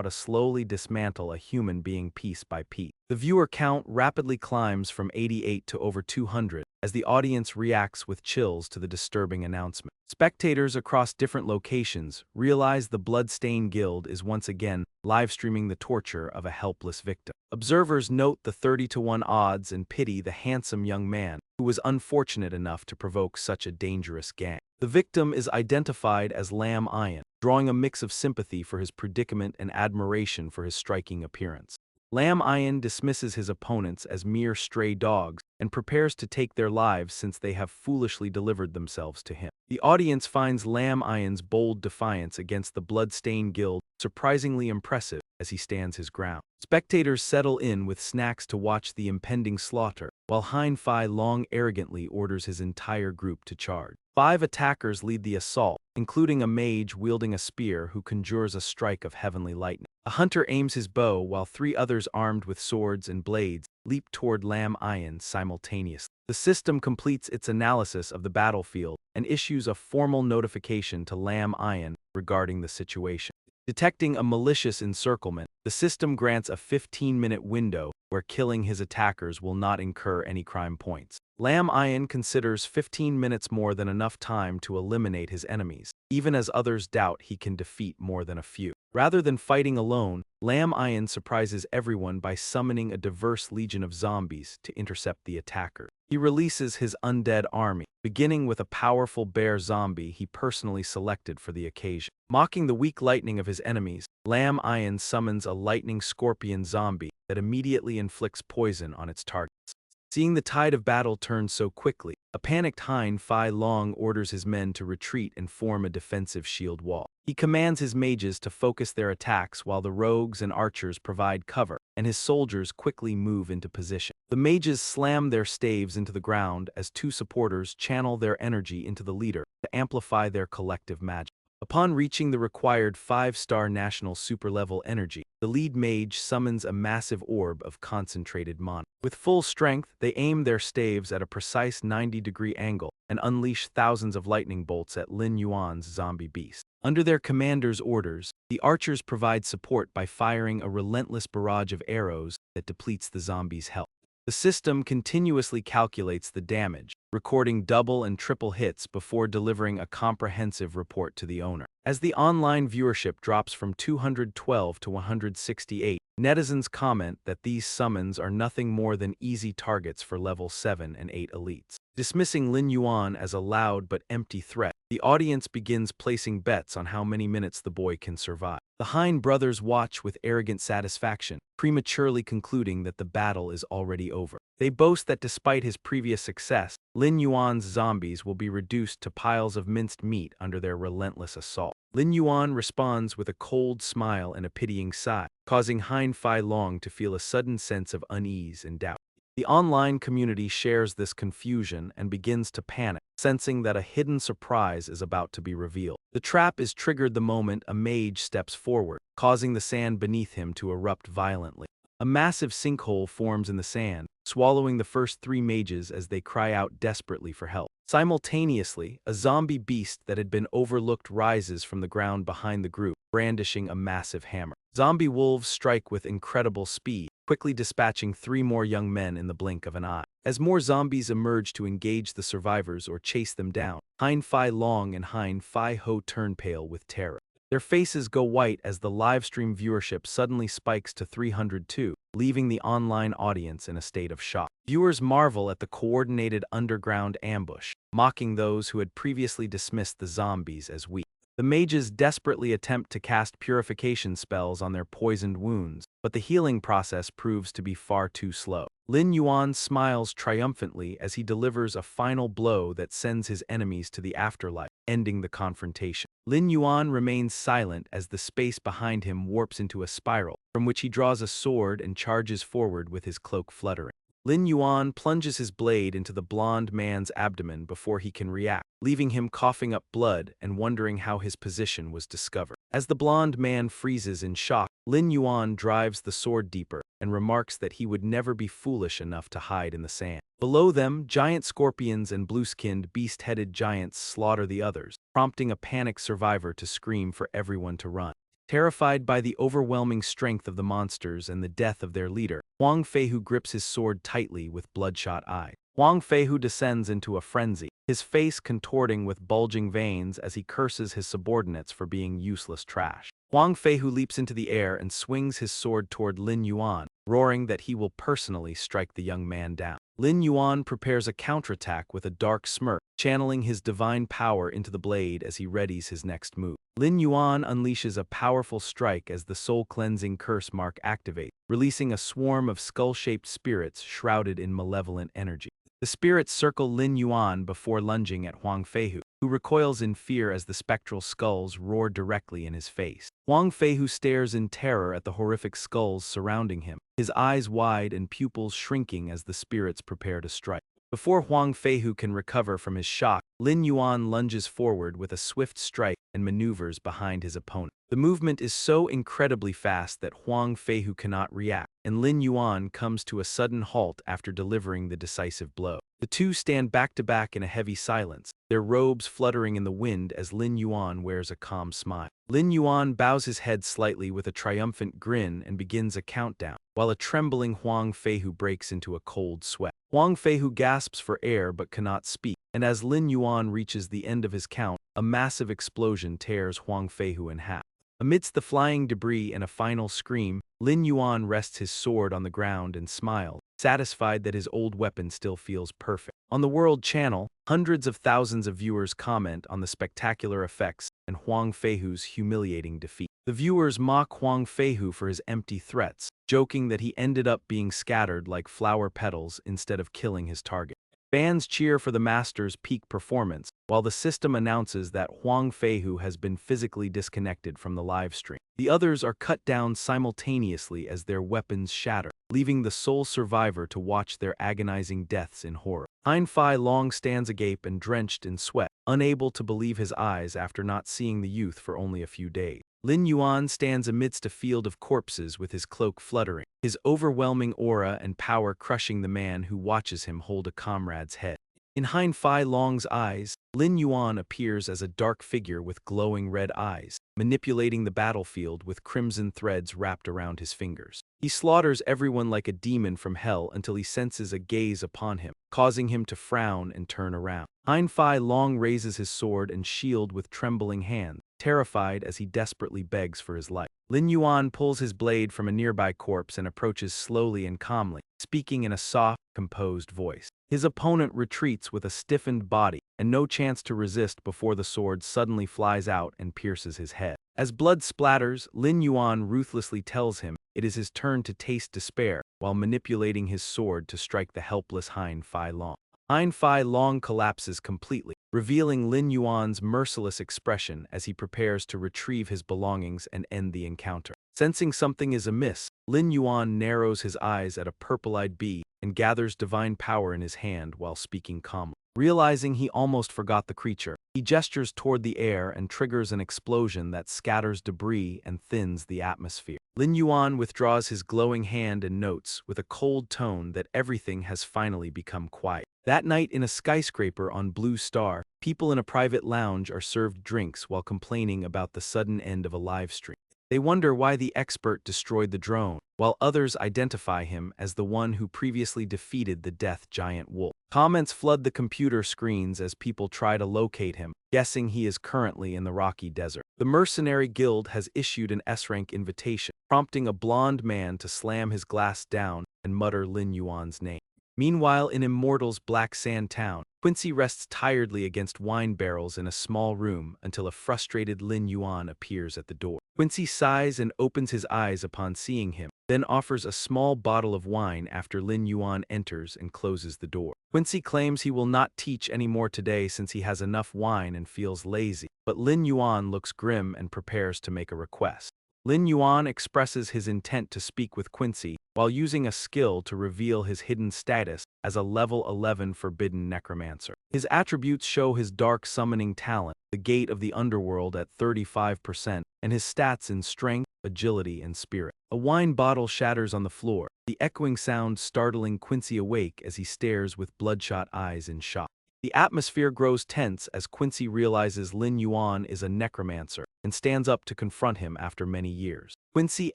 to slowly dismantle a human being piece by piece. The viewer count rapidly climbs from 88 to over 200 as the audience reacts with chills to the disturbing announcement. Spectators across different locations realize the Blood-Stained Guild is once again live-streaming the torture of a helpless victim. Observers note the 30-to-1 odds and pity the handsome young man who was unfortunate enough to provoke such a dangerous gang. The victim is identified as Lam Ian, drawing a mix of sympathy for his predicament and admiration for his striking appearance. Lam Ian dismisses his opponents as mere stray dogs and prepares to take their lives since they have foolishly delivered themselves to him. The audience finds Lam Ian's bold defiance against the Blood-Stained Guild surprisingly impressive as he stands his ground. Spectators settle in with snacks to watch the impending slaughter, while Hein Fai Long arrogantly orders his entire group to charge. 5 attackers lead the assault, including a mage wielding a spear who conjures a strike of heavenly lightning. A hunter aims his bow while 3 others armed with swords and blades leap toward Lam Ian simultaneously. The system completes its analysis of the battlefield and issues a formal notification to Lam Ian regarding the situation. Detecting a malicious encirclement, the system grants a 15-minute window where killing his attackers will not incur any crime points. Lam Ian considers 15 minutes more than enough time to eliminate his enemies, even as others doubt he can defeat more than a few. Rather than fighting alone, Lam Ian surprises everyone by summoning a diverse legion of zombies to intercept the attacker. He releases his undead army, beginning with a powerful bear zombie he personally selected for the occasion. Mocking the weak lightning of his enemies, Lam Ian summons a lightning scorpion zombie that immediately inflicts poison on its targets. Seeing the tide of battle turn so quickly, a panicked Hein Fai Long orders his men to retreat and form a defensive shield wall. He commands his mages to focus their attacks while the rogues and archers provide cover, and his soldiers quickly move into position. The mages slam their staves into the ground as two supporters channel their energy into the leader to amplify their collective magic. Upon reaching the required 5-star national super-level energy, the lead mage summons a massive orb of concentrated mana. With full strength, they aim their staves at a precise 90-degree angle and unleash thousands of lightning bolts at Lin Yuan's zombie beast. Under their commander's orders, the archers provide support by firing a relentless barrage of arrows that depletes the zombie's health. The system continuously calculates the damage, recording double and triple hits before delivering a comprehensive report to the owner. As the online viewership drops from 212 to 168, netizens comment that these summons are nothing more than easy targets for level 7 and 8 elites. Dismissing Lin Yuan as a loud but empty threat, the audience begins placing bets on how many minutes the boy can survive. The Hein brothers watch with arrogant satisfaction, prematurely concluding that the battle is already over. They boast that despite his previous success, Lin Yuan's zombies will be reduced to piles of minced meat under their relentless assault. Lin Yuan responds with a cold smile and a pitying sigh, causing Hein Fai Long to feel a sudden sense of unease and doubt. The online community shares this confusion and begins to panic, sensing that a hidden surprise is about to be revealed. The trap is triggered the moment a mage steps forward, causing the sand beneath him to erupt violently. A massive sinkhole forms in the sand, swallowing the first 3 mages as they cry out desperately for help. Simultaneously, a zombie beast that had been overlooked rises from the ground behind the group, brandishing a massive hammer. Zombie wolves strike with incredible speed, quickly dispatching 3 more young men in the blink of an eye. As more zombies emerge to engage the survivors or chase them down, Hein Fai Long and Hein Fai Ho turn pale with terror. Their faces go white as the livestream viewership suddenly spikes to 302, leaving the online audience in a state of shock. Viewers marvel at the coordinated underground ambush, mocking those who had previously dismissed the zombies as weak. The mages desperately attempt to cast purification spells on their poisoned wounds, but the healing process proves to be far too slow. Lin Yuan smiles triumphantly as he delivers a final blow that sends his enemies to the afterlife, ending the confrontation. Lin Yuan remains silent as the space behind him warps into a spiral, from which he draws a sword and charges forward with his cloak fluttering. Lin Yuan plunges his blade into the blonde man's abdomen before he can react, leaving him coughing up blood and wondering how his position was discovered. As the blonde man freezes in shock, Lin Yuan drives the sword deeper and remarks that he would never be foolish enough to hide in the sand. Below them, giant scorpions and blue-skinned, beast-headed giants slaughter the others, prompting a panicked survivor to scream for everyone to run. Terrified by the overwhelming strength of the monsters and the death of their leader, Huang Feihu grips his sword tightly with bloodshot eyes. Huang Feihu descends into a frenzy, his face contorting with bulging veins as he curses his subordinates for being useless trash. Huang Feihu leaps into the air and swings his sword toward Lin Yuan, roaring that he will personally strike the young man down. Lin Yuan prepares a counterattack with a dark smirk, channeling his divine power into the blade as he readies his next move. Lin Yuan unleashes a powerful strike as the soul-cleansing curse mark activates, releasing a swarm of skull-shaped spirits shrouded in malevolent energy. The spirits circle Lin Yuan before lunging at Huang Feihu, who recoils in fear as the spectral skulls roar directly in his face. Huang Feihu stares in terror at the horrific skulls surrounding him, his eyes wide and pupils shrinking as the spirits prepare to strike. Before Huang Feihu can recover from his shock, Lin Yuan lunges forward with a swift strike and maneuvers behind his opponent. The movement is so incredibly fast that Huang Feihu cannot react, and Lin Yuan comes to a sudden halt after delivering the decisive blow. The two stand back to back in a heavy silence, their robes fluttering in the wind as Lin Yuan wears a calm smile. Lin Yuan bows his head slightly with a triumphant grin and begins a countdown, while a trembling Huang Feihu breaks into a cold sweat. Huang Feihu gasps for air but cannot speak, and as Lin Yuan reaches the end of his count, a massive explosion tears Huang Feihu in half. Amidst the flying debris and a final scream, Lin Yuan rests his sword on the ground and smiles, satisfied that his old weapon still feels perfect. On the World Channel, hundreds of thousands of viewers comment on the spectacular effects and Huang Feihu's humiliating defeat. The viewers mock Huang Feihu for his empty threats, joking that he ended up being scattered like flower petals instead of killing his target. Fans cheer for the master's peak performance, while the system announces that Huang Feihu has been physically disconnected from the live stream. The others are cut down simultaneously as their weapons shatter, leaving the sole survivor to watch their agonizing deaths in horror. Hein Fai Long stands agape and drenched in sweat, unable to believe his eyes after not seeing the youth for only a few days. Lin Yuan stands amidst a field of corpses with his cloak fluttering, his overwhelming aura and power crushing the man who watches him hold a comrade's head. In Hein Fai Long's eyes, Lin Yuan appears as a dark figure with glowing red eyes, manipulating the battlefield with crimson threads wrapped around his fingers. He slaughters everyone like a demon from hell until he senses a gaze upon him, causing him to frown and turn around. Hein Fai Long raises his sword and shield with trembling hands, terrified as he desperately begs for his life. Lin Yuan pulls his blade from a nearby corpse and approaches slowly and calmly, speaking in a soft, composed voice. His opponent retreats with a stiffened body and no chance to resist before the sword suddenly flies out and pierces his head. As blood splatters, Lin Yuan ruthlessly tells him it is his turn to taste despair while manipulating his sword to strike the helpless Hein Fai Long. Hein Fai Long collapses completely, revealing Lin Yuan's merciless expression as he prepares to retrieve his belongings and end the encounter. Sensing something is amiss, Lin Yuan narrows his eyes at a purple-eyed bee and gathers divine power in his hand while speaking calmly. Realizing he almost forgot the creature, he gestures toward the air and triggers an explosion that scatters debris and thins the atmosphere. Lin Yuan withdraws his glowing hand and notes, with a cold tone, that everything has finally become quiet. That night in a skyscraper on Blue Star, people in a private lounge are served drinks while complaining about the sudden end of a live stream. They wonder why the expert destroyed the drone, while others identify him as the one who previously defeated the death giant wolf. Comments flood the computer screens as people try to locate him, guessing he is currently in the Rocky Desert. The Mercenary Guild has issued an S-rank invitation, prompting a blonde man to slam his glass down and mutter Lin Yuan's name. Meanwhile, in Immortal's Black Sand Town, Quincy rests tiredly against wine barrels in a small room until a frustrated Lin Yuan appears at the door. Quincy sighs and opens his eyes upon seeing him, then offers a small bottle of wine after Lin Yuan enters and closes the door. Quincy claims he will not teach anymore today since he has enough wine and feels lazy, but Lin Yuan looks grim and prepares to make a request. Lin Yuan expresses his intent to speak with Quincy while using a skill to reveal his hidden status as a level 11 forbidden necromancer. His attributes show his dark summoning talent, the gate of the underworld at 35%, and his stats in strength, agility, and spirit. A wine bottle shatters on the floor, the echoing sound startling Quincy awake as he stares with bloodshot eyes in shock. The atmosphere grows tense as Quincy realizes Lin Yuan is a necromancer and stands up to confront him after many years. Quincy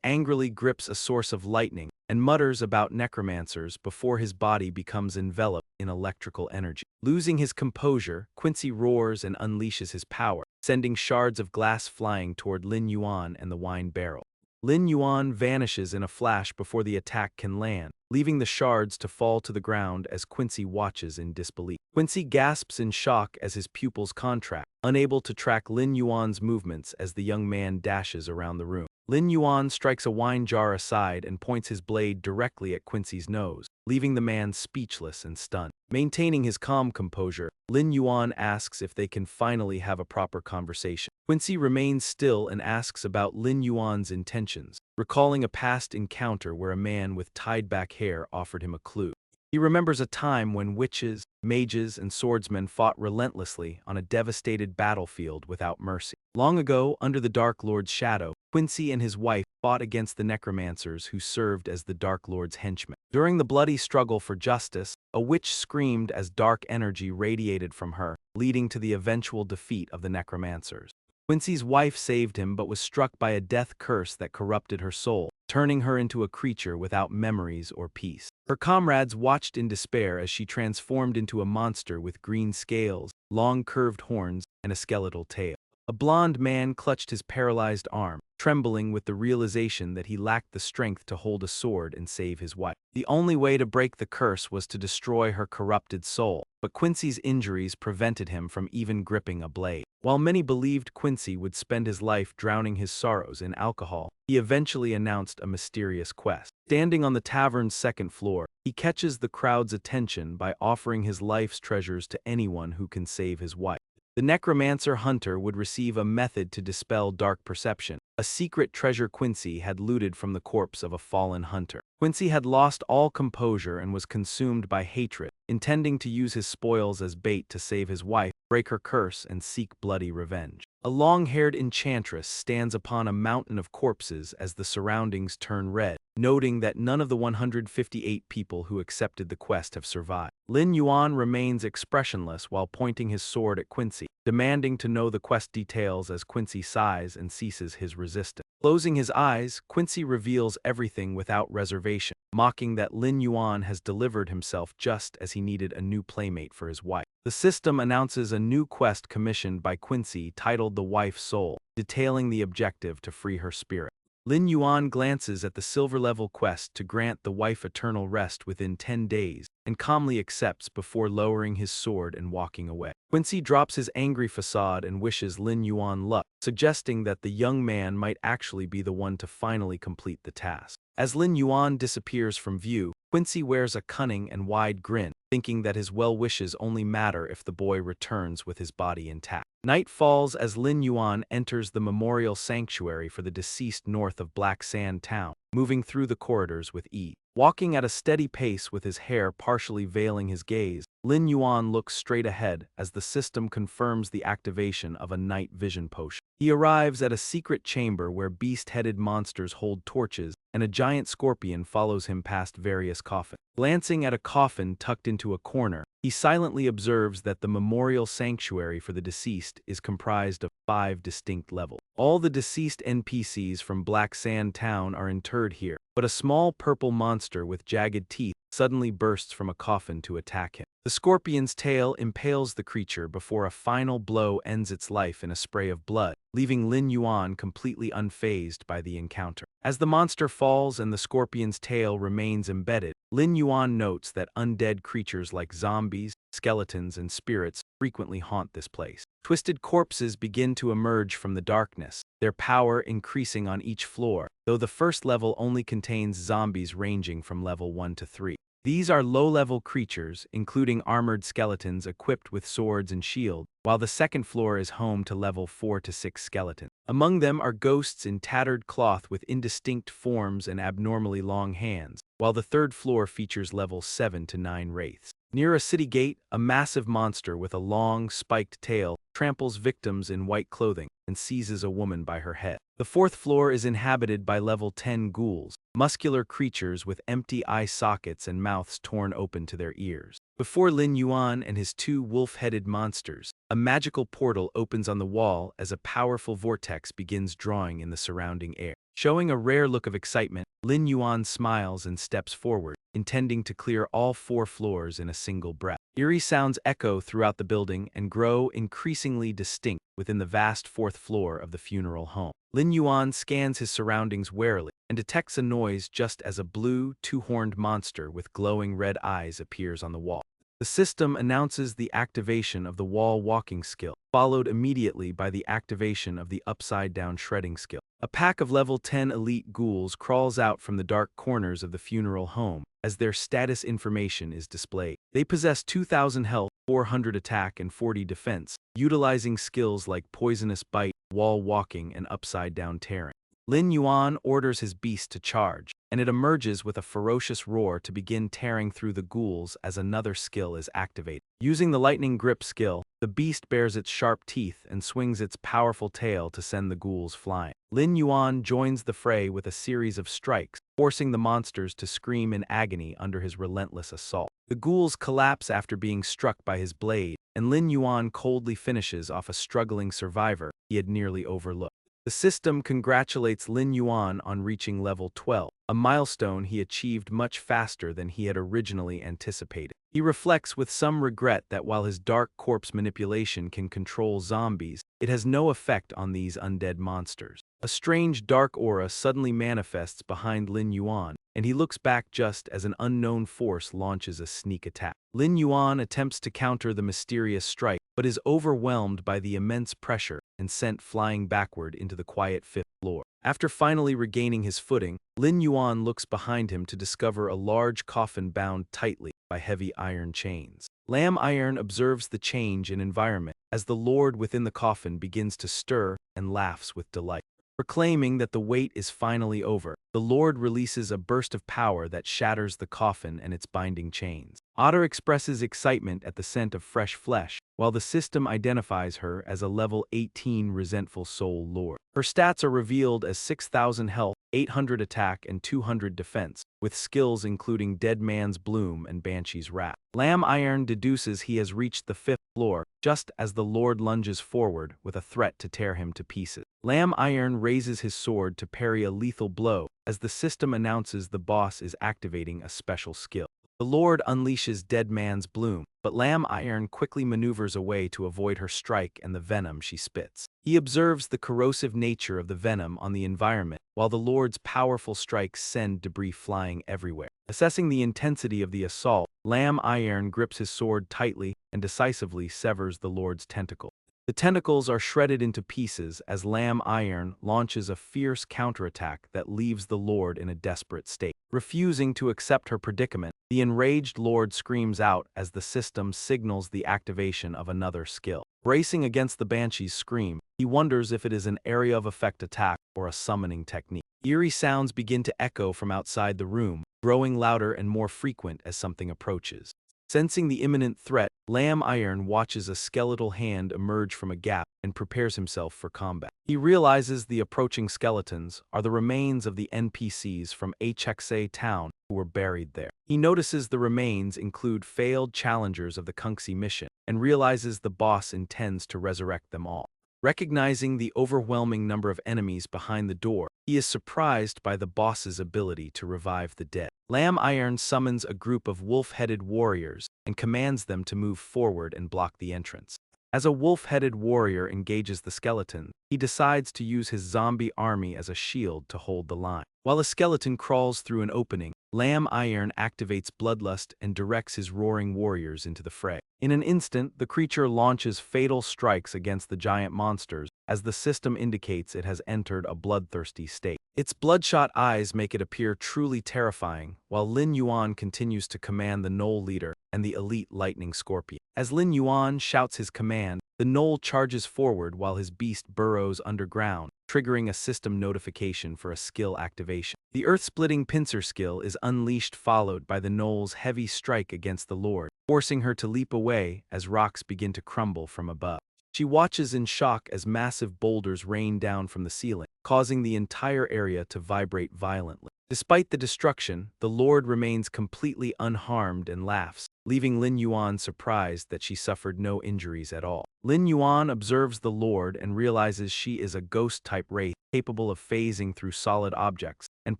angrily grips a source of lightning and mutters about necromancers before his body becomes enveloped in electrical energy. Losing his composure, Quincy roars and unleashes his power, sending shards of glass flying toward Lin Yuan and the wine barrel. Lin Yuan vanishes in a flash before the attack can land, leaving the shards to fall to the ground as Quincy watches in disbelief. Quincy gasps in shock as his pupils contract, unable to track Lin Yuan's movements as the young man dashes around the room. Lin Yuan strikes a wine jar aside and points his blade directly at Quincy's nose, leaving the man speechless and stunned. Maintaining his calm composure, Lin Yuan asks if they can finally have a proper conversation. Quincy remains still and asks about Lin Yuan's intentions, recalling a past encounter where a man with tied-back hair offered him a clue. He remembers a time when witches, mages, and swordsmen fought relentlessly on a devastated battlefield without mercy. Long ago, under the Dark Lord's shadow, Quincy and his wife fought against the necromancers who served as the Dark Lord's henchmen. During the bloody struggle for justice, a witch screamed as dark energy radiated from her, leading to the eventual defeat of the necromancers. Quincy's wife saved him but was struck by a death curse that corrupted her soul, turning her into a creature without memories or peace. Her comrades watched in despair as she transformed into a monster with green scales, long curved horns, and a skeletal tail. A blond man clutched his paralyzed arm, trembling with the realization that he lacked the strength to hold a sword and save his wife. The only way to break the curse was to destroy her corrupted soul, but Quincy's injuries prevented him from even gripping a blade. While many believed Quincy would spend his life drowning his sorrows in alcohol, he eventually announced a mysterious quest. Standing on the tavern's second floor, he catches the crowd's attention by offering his life's treasures to anyone who can save his wife. The necromancer hunter would receive a method to dispel dark perception, a secret treasure Quincy had looted from the corpse of a fallen hunter. Quincy had lost all composure and was consumed by hatred, intending to use his spoils as bait to save his wife, break her curse, and seek bloody revenge. A long-haired enchantress stands upon a mountain of corpses as the surroundings turn red, noting that none of the 158 people who accepted the quest have survived. Lin Yuan remains expressionless while pointing his sword at Quincy, demanding to know the quest details as Quincy sighs and ceases his resistance. Closing his eyes, Quincy reveals everything without reservation, mocking that Lin Yuan has delivered himself just as he needed a new playmate for his wife. The system announces a new quest commissioned by Quincy titled The Wife's Soul, detailing the objective to free her spirit. Lin Yuan glances at the silver-level quest to grant the wife eternal rest within 10 days, and calmly accepts before lowering his sword and walking away. Quincy drops his angry facade and wishes Lin Yuan luck, suggesting that the young man might actually be the one to finally complete the task. As Lin Yuan disappears from view, Quincy wears a cunning and wide grin, thinking that his well wishes only matter if the boy returns with his body intact. Night falls as Lin Yuan enters the memorial sanctuary for the deceased north of Black Sand Town, moving through the corridors with ease. Walking at a steady pace with his hair partially veiling his gaze, Lin Yuan looks straight ahead as the system confirms the activation of a night vision potion. He arrives at a secret chamber where beast-headed monsters hold torches, and a giant scorpion follows him past various coffins. Glancing at a coffin tucked into a corner, he silently observes that the memorial sanctuary for the deceased is comprised of 5 distinct levels. All the deceased NPCs from Black Sand Town are interred here, but a small purple monster with jagged teeth suddenly bursts from a coffin to attack him. The scorpion's tail impales the creature before a final blow ends its life in a spray of blood, leaving Lin Yuan completely unfazed by the encounter. As the monster falls and the scorpion's tail remains embedded, Lin Yuan notes that undead creatures like zombies, skeletons, and spirits frequently haunt this place. Twisted corpses begin to emerge from the darkness, their power increasing on each floor, though the first level only contains zombies ranging from level 1 to 3. These are low-level creatures, including armored skeletons equipped with swords and shields, while the second floor is home to level 4 to 6 skeletons. Among them are ghosts in tattered cloth with indistinct forms and abnormally long hands, while the third floor features levels 7 to 9 wraiths. Near a city gate, a massive monster with a long, spiked tail tramples victims in white clothing and seizes a woman by her head. The fourth floor is inhabited by level 10 ghouls, muscular creatures with empty eye sockets and mouths torn open to their ears. Before Lin Yuan and his 2 wolf-headed monsters, a magical portal opens on the wall as a powerful vortex begins drawing in the surrounding air. Showing a rare look of excitement, Lin Yuan smiles and steps forward, intending to clear all 4 floors in a single breath. Eerie sounds echo throughout the building and grow increasingly distinct within the vast 4th floor of the funeral home. Lin Yuan scans his surroundings warily and detects a noise just as a blue, 2-horned monster with glowing red eyes appears on the wall. The system announces the activation of the wall walking skill, followed immediately by the activation of the upside-down shredding skill. A pack of level 10 elite ghouls crawls out from the dark corners of the funeral home as their status information is displayed. They possess 2,000 health, 400 attack, and 40 defense, utilizing skills like poisonous bite, wall walking, and upside-down tearing. Lin Yuan orders his beast to charge, and it emerges with a ferocious roar to begin tearing through the ghouls as another skill is activated. Using the lightning grip skill, the beast bares its sharp teeth and swings its powerful tail to send the ghouls flying. Lin Yuan joins the fray with a series of strikes, forcing the monsters to scream in agony under his relentless assault. The ghouls collapse after being struck by his blade, and Lin Yuan coldly finishes off a struggling survivor he had nearly overlooked. The system congratulates Lin Yuan on reaching level 12, a milestone he achieved much faster than he had originally anticipated. He reflects with some regret that while his dark corpse manipulation can control zombies, it has no effect on these undead monsters. A strange dark aura suddenly manifests behind Lin Yuan, and he looks back just as an unknown force launches a sneak attack. Lin Yuan attempts to counter the mysterious strike, but is overwhelmed by the immense pressure and sent flying backward into the quiet fifth floor. After finally regaining his footing, Lin Yuan looks behind him to discover a large coffin bound tightly by heavy iron chains. Lam Iron observes the change in environment as the lord within the coffin begins to stir and laughs with delight. Proclaiming that the wait is finally over, the Lord releases a burst of power that shatters the coffin and its binding chains. Otter expresses excitement at the scent of fresh flesh, while the system identifies her as a level 18 resentful soul lord. Her stats are revealed as 6,000 health, 800 attack, and 200 defense, with skills including Dead Man's Bloom and Banshee's Wrath. Lam Iron deduces he has reached the fifth floor, just as the Lord lunges forward with a threat to tear him to pieces. Lam Iron raises his sword to parry a lethal blow as the system announces the boss is activating a special skill. The Lord unleashes Dead Man's Bloom, but Lam Iron quickly maneuvers away to avoid her strike and the venom she spits. He observes the corrosive nature of the venom on the environment, while the Lord's powerful strikes send debris flying everywhere. Assessing the intensity of the assault, Lam Iron grips his sword tightly and decisively severs the Lord's tentacle. The tentacles are shredded into pieces as Lam Iron launches a fierce counterattack that leaves the Lord in a desperate state. Refusing to accept her predicament, the enraged Lord screams out as the system signals the activation of another skill. Bracing against the Banshee's scream, he wonders if it is an area of effect attack or a summoning technique. Eerie sounds begin to echo from outside the room, growing louder and more frequent as something approaches. Sensing the imminent threat, Lam Iron watches a skeletal hand emerge from a gap and prepares himself for combat. He realizes the approaching skeletons are the remains of the NPCs from Hxa town who were buried there. He notices the remains include failed challengers of the Kungsi mission and realizes the boss intends to resurrect them all. Recognizing the overwhelming number of enemies behind the door, he is surprised by the boss's ability to revive the dead. Lam Iron summons a group of wolf-headed warriors and commands them to move forward and block the entrance. As a wolf-headed warrior engages the skeleton, he decides to use his zombie army as a shield to hold the line. While a skeleton crawls through an opening, Lam Iron activates Bloodlust and directs his roaring warriors into the fray. In an instant, the creature launches fatal strikes against the giant monsters, as the system indicates it has entered a bloodthirsty state. Its bloodshot eyes make it appear truly terrifying, while Lin Yuan continues to command the Knoll leader and the elite Lightning Scorpion. As Lin Yuan shouts his command, the Knoll charges forward while his beast burrows underground, triggering a system notification for a skill activation. The earth-splitting pincer skill is unleashed, followed by the Knoll's heavy strike against the Lord, forcing her to leap away as rocks begin to crumble from above. She watches in shock as massive boulders rain down from the ceiling, causing the entire area to vibrate violently. Despite the destruction, the Lord remains completely unharmed and laughs, leaving Lin Yuan surprised that she suffered no injuries at all. Lin Yuan observes the Lord and realizes she is a ghost-type wraith capable of phasing through solid objects and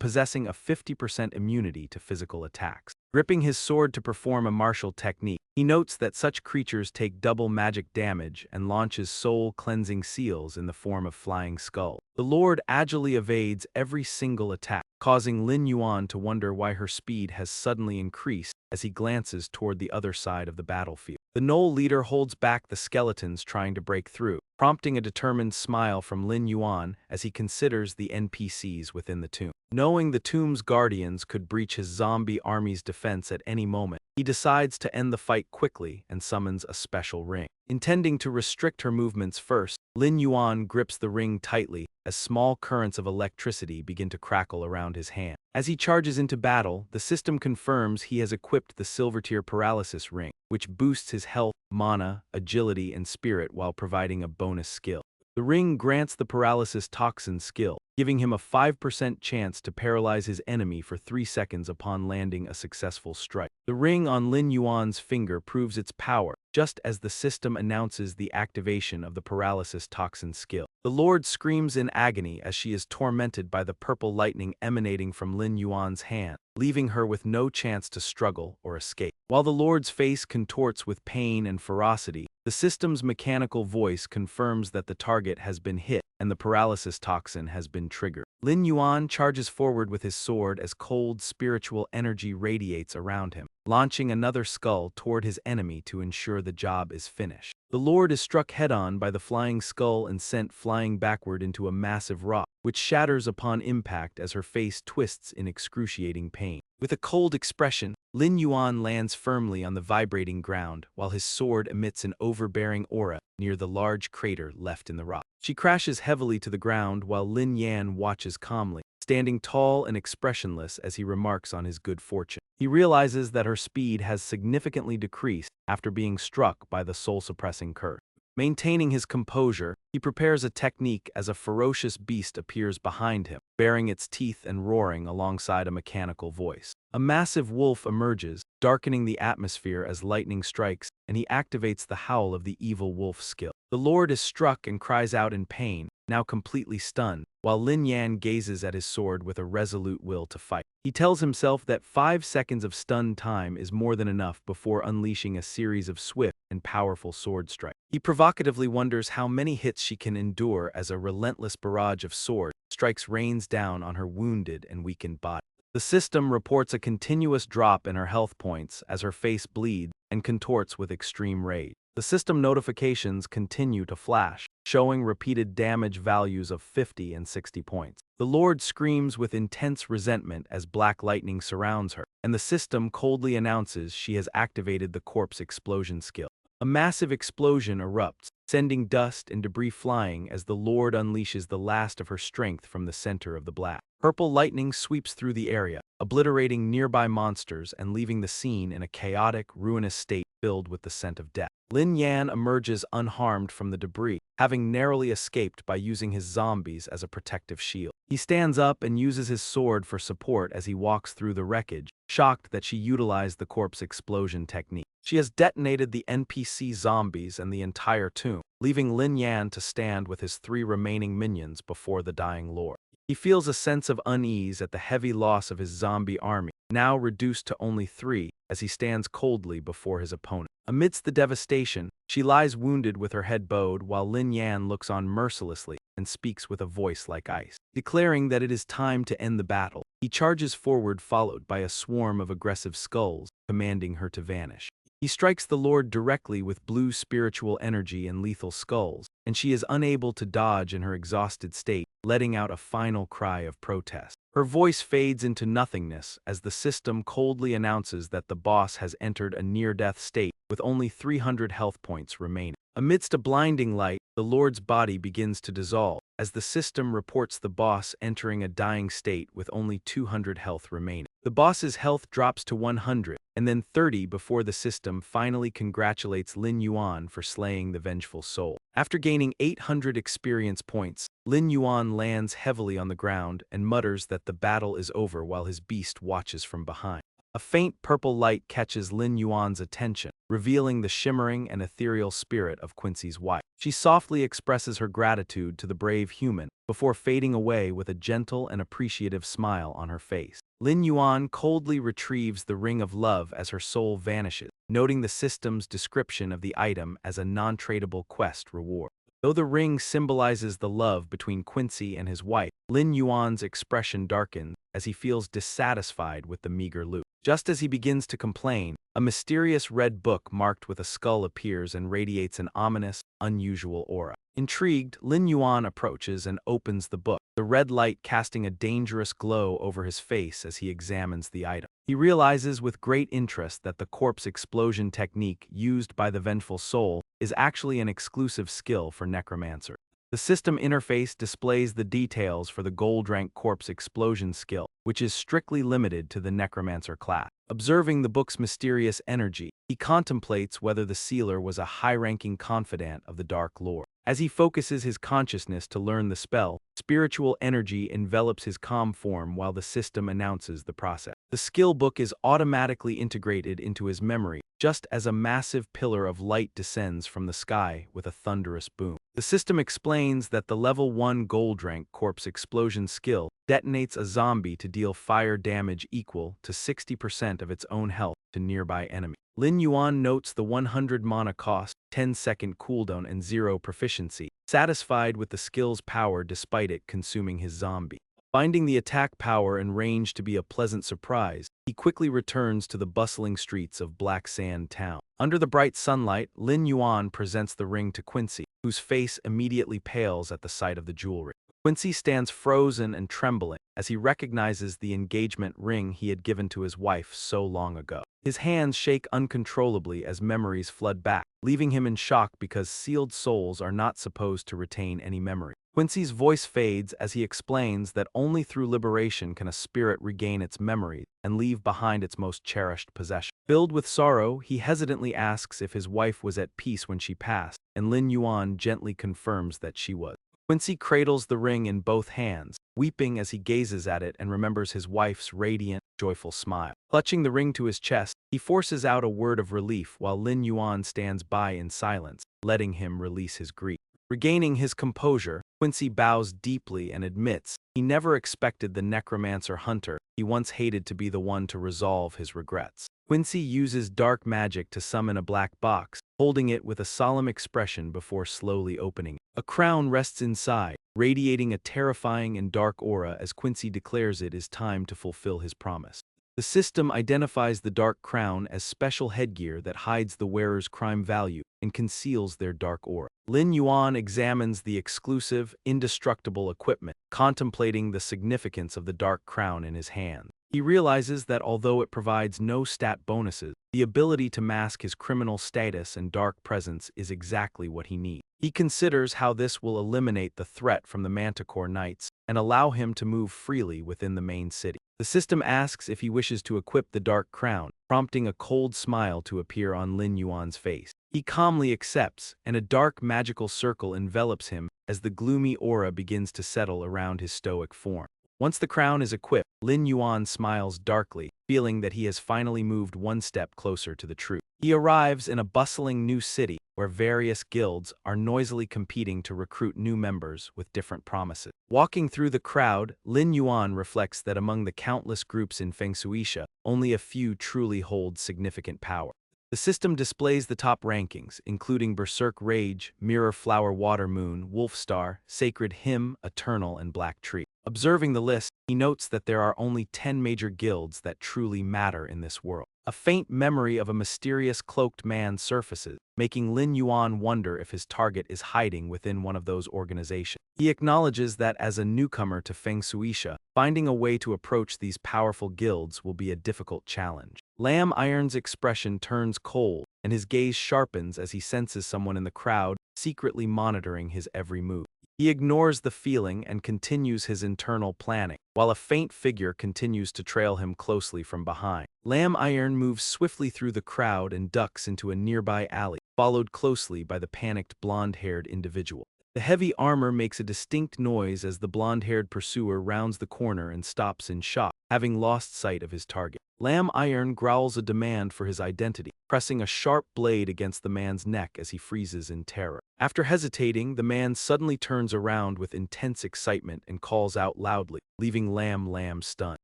possessing a 50% immunity to physical attacks. Gripping his sword to perform a martial technique, he notes that such creatures take double magic damage and launches soul-cleansing seals in the form of flying skulls. The Lord agilely evades every single attack, causing Lin Yuan to wonder why her speed has suddenly increased as he glances toward the other side of the battlefield. The Knoll leader holds back the skeletons trying to break through, prompting a determined smile from Lin Yuan as he considers the NPCs within the tomb. Knowing the tomb's guardians could breach his zombie army's defense at any moment, he decides to end the fight quickly and summons a special ring. Intending to restrict her movements first, Lin Yuan grips the ring tightly as small currents of electricity begin to crackle around his hand. As he charges into battle, the system confirms he has equipped the Silver Tier Paralysis Ring, which boosts his health, mana, agility, and spirit while providing a bonus skill. The ring grants the Paralysis Toxin skill, giving him a 5% chance to paralyze his enemy for 3 seconds upon landing a successful strike. The ring on Lin Yuan's finger proves its power, just as the system announces the activation of the Paralysis Toxin skill. The Lord screams in agony as she is tormented by the purple lightning emanating from Lin Yuan's hand. leaving her with no chance to struggle or escape. While the Lord's face contorts with pain and ferocity, the system's mechanical voice confirms that the target has been hit and the paralysis toxin has been triggered. Lin Yuan charges forward with his sword as cold spiritual energy radiates around him, launching another skull toward his enemy to ensure the job is finished. The Lord is struck head-on by the flying skull and sent flying backward into a massive rock, which shatters upon impact as her face twists in excruciating pain. With a cold expression, Lin Yuan lands firmly on the vibrating ground while his sword emits an overbearing aura near the large crater left in the rock. She crashes heavily to the ground while Lin Yan watches calmly, standing tall and expressionless as he remarks on his good fortune. He realizes that her speed has significantly decreased after being struck by the soul-suppressing curse. Maintaining his composure, he prepares a technique as a ferocious beast appears behind him, baring its teeth and roaring alongside a mechanical voice. A massive wolf emerges, darkening the atmosphere as lightning strikes, and he activates the howl of the evil wolf skill. The Lord is struck and cries out in pain, now completely stunned, while Lin Yan gazes at his sword with a resolute will to fight. He tells himself that 5 seconds of stun time is more than enough before unleashing a series of swift and powerful sword strikes. He provocatively wonders how many hits she can endure as a relentless barrage of sword strikes rains down on her wounded and weakened body. The system reports a continuous drop in her health points as her face bleeds and contorts with extreme rage. The system notifications continue to flash, showing repeated damage values of 50 and 60 points. The Lord screams with intense resentment as black lightning surrounds her, and the system coldly announces she has activated the corpse explosion skill. A massive explosion erupts, sending dust and debris flying as the Lord unleashes the last of her strength from the center of the blast. Purple lightning sweeps through the area, obliterating nearby monsters and leaving the scene in a chaotic, ruinous state filled with the scent of death. Lin Yan emerges unharmed from the debris, having narrowly escaped by using his zombies as a protective shield. He stands up and uses his sword for support as he walks through the wreckage, shocked that she utilized the corpse explosion technique. She has detonated the NPC zombies and the entire tomb, leaving Lin Yan to stand with his 3 remaining minions before the dying Lord. He feels a sense of unease at the heavy loss of his zombie army, now reduced to only 3, as he stands coldly before his opponent. Amidst the devastation, she lies wounded with her head bowed while Lin Yan looks on mercilessly and speaks with a voice like ice. Declaring that it is time to end the battle, he charges forward followed by a swarm of aggressive skulls, commanding her to vanish. He strikes the Lord directly with blue spiritual energy and lethal skulls, and she is unable to dodge in her exhausted state, letting out a final cry of protest. Her voice fades into nothingness as the system coldly announces that the boss has entered a near-death state with only 300 health points remaining. Amidst a blinding light, the Lord's body begins to dissolve, as the system reports the boss entering a dying state with only 200 health remaining. The boss's health drops to 100, and then 30 before the system finally congratulates Lin Yuan for slaying the vengeful soul. After gaining 800 experience points, Lin Yuan lands heavily on the ground and mutters that the battle is over while his beast watches from behind. A faint purple light catches Lin Yuan's attention, revealing the shimmering and ethereal spirit of Quincy's wife. She softly expresses her gratitude to the brave human before fading away with a gentle and appreciative smile on her face. Lin Yuan coldly retrieves the ring of love as her soul vanishes, noting the system's description of the item as a non-tradable quest reward. Though the ring symbolizes the love between Quincy and his wife, Lin Yuan's expression darkens as he feels dissatisfied with the meager loot. Just as he begins to complain, a mysterious red book marked with a skull appears and radiates an ominous, unusual aura. Intrigued, Lin Yuan approaches and opens the book, the red light casting a dangerous glow over his face as he examines the item. He realizes with great interest that the corpse explosion technique used by the vengeful soul is actually an exclusive skill for necromancer. The system interface displays the details for the gold-rank corpse explosion skill, which is strictly limited to the necromancer class. Observing the book's mysterious energy, he contemplates whether the sealer was a high-ranking confidant of the Dark Lord. As he focuses his consciousness to learn the spell, Spiritual energy envelops his calm form while the system announces the process. The skill book is automatically integrated into his memory, just as a massive pillar of light descends from the sky with a thunderous boom. The system explains that the level 1 gold rank corpse explosion skill detonates a zombie to deal fire damage equal to 60% of its own health to nearby enemies. Lin Yuan notes the 100 mana cost, 10-second cooldown and 0 proficiency, satisfied with the skill's power despite it consuming his zombie. Finding the attack power and range to be a pleasant surprise, he quickly returns to the bustling streets of Black Sand Town. Under the bright sunlight, Lin Yuan presents the ring to Quincy, whose face immediately pales at the sight of the jewelry. Quincy stands frozen and trembling as he recognizes the engagement ring he had given to his wife so long ago. His hands shake uncontrollably as memories flood back, leaving him in shock because sealed souls are not supposed to retain any memory. Quincy's voice fades as he explains that only through liberation can a spirit regain its memories and leave behind its most cherished possession. Filled with sorrow, he hesitantly asks if his wife was at peace when she passed, and Lin Yuan gently confirms that she was. Quincy cradles the ring in both hands, weeping as he gazes at it and remembers his wife's radiant, joyful smile. Clutching the ring to his chest, he forces out a word of relief while Lin Yuan stands by in silence, letting him release his grief. Regaining his composure, Quincy bows deeply and admits he never expected the necromancer hunter he once hated to be the one to resolve his regrets. Quincy uses dark magic to summon a black box, holding it with a solemn expression before slowly opening it. A crown rests inside, radiating a terrifying and dark aura as Quincy declares it is time to fulfill his promise. The system identifies the dark crown as special headgear that hides the wearer's crime value and conceals their dark aura. Lin Yuan examines the exclusive, indestructible equipment, contemplating the significance of the dark crown in his hand. He realizes that although it provides no stat bonuses, the ability to mask his criminal status and dark presence is exactly what he needs. He considers how this will eliminate the threat from the Manticore Knights and allow him to move freely within the main city. The system asks if he wishes to equip the dark crown, prompting a cold smile to appear on Lin Yuan's face. He calmly accepts, and a dark magical circle envelops him as the gloomy aura begins to settle around his stoic form. Once the crown is equipped, Lin Yuan smiles darkly, feeling that he has finally moved one step closer to the truth. He arrives in a bustling new city where various guilds are noisily competing to recruit new members with different promises. Walking through the crowd, Lin Yuan reflects that among the countless groups in Fengshuisha, only a few truly hold significant power. The system displays the top rankings, including Berserk Rage, Mirror Flower Water Moon, Wolfstar, Sacred Hymn, Eternal, and Black Tree. Observing the list, he notes that there are only 10 major guilds that truly matter in this world. A faint memory of a mysterious cloaked man surfaces, making Lin Yuan wonder if his target is hiding within one of those organizations. He acknowledges that as a newcomer to Fengshuisha, finding a way to approach these powerful guilds will be a difficult challenge. Lamb Iron's expression turns cold, and his gaze sharpens as he senses someone in the crowd secretly monitoring his every move. He ignores the feeling and continues his internal planning, while a faint figure continues to trail him closely from behind. Lamb Iron moves swiftly through the crowd and ducks into a nearby alley, followed closely by the panicked blonde-haired individual. The heavy armor makes a distinct noise as the blonde-haired pursuer rounds the corner and stops in shock, having lost sight of his target. Lamb Iron growls a demand for his identity, pressing a sharp blade against the man's neck as he freezes in terror. After hesitating, the man suddenly turns around with intense excitement and calls out loudly, leaving Lamb stunned.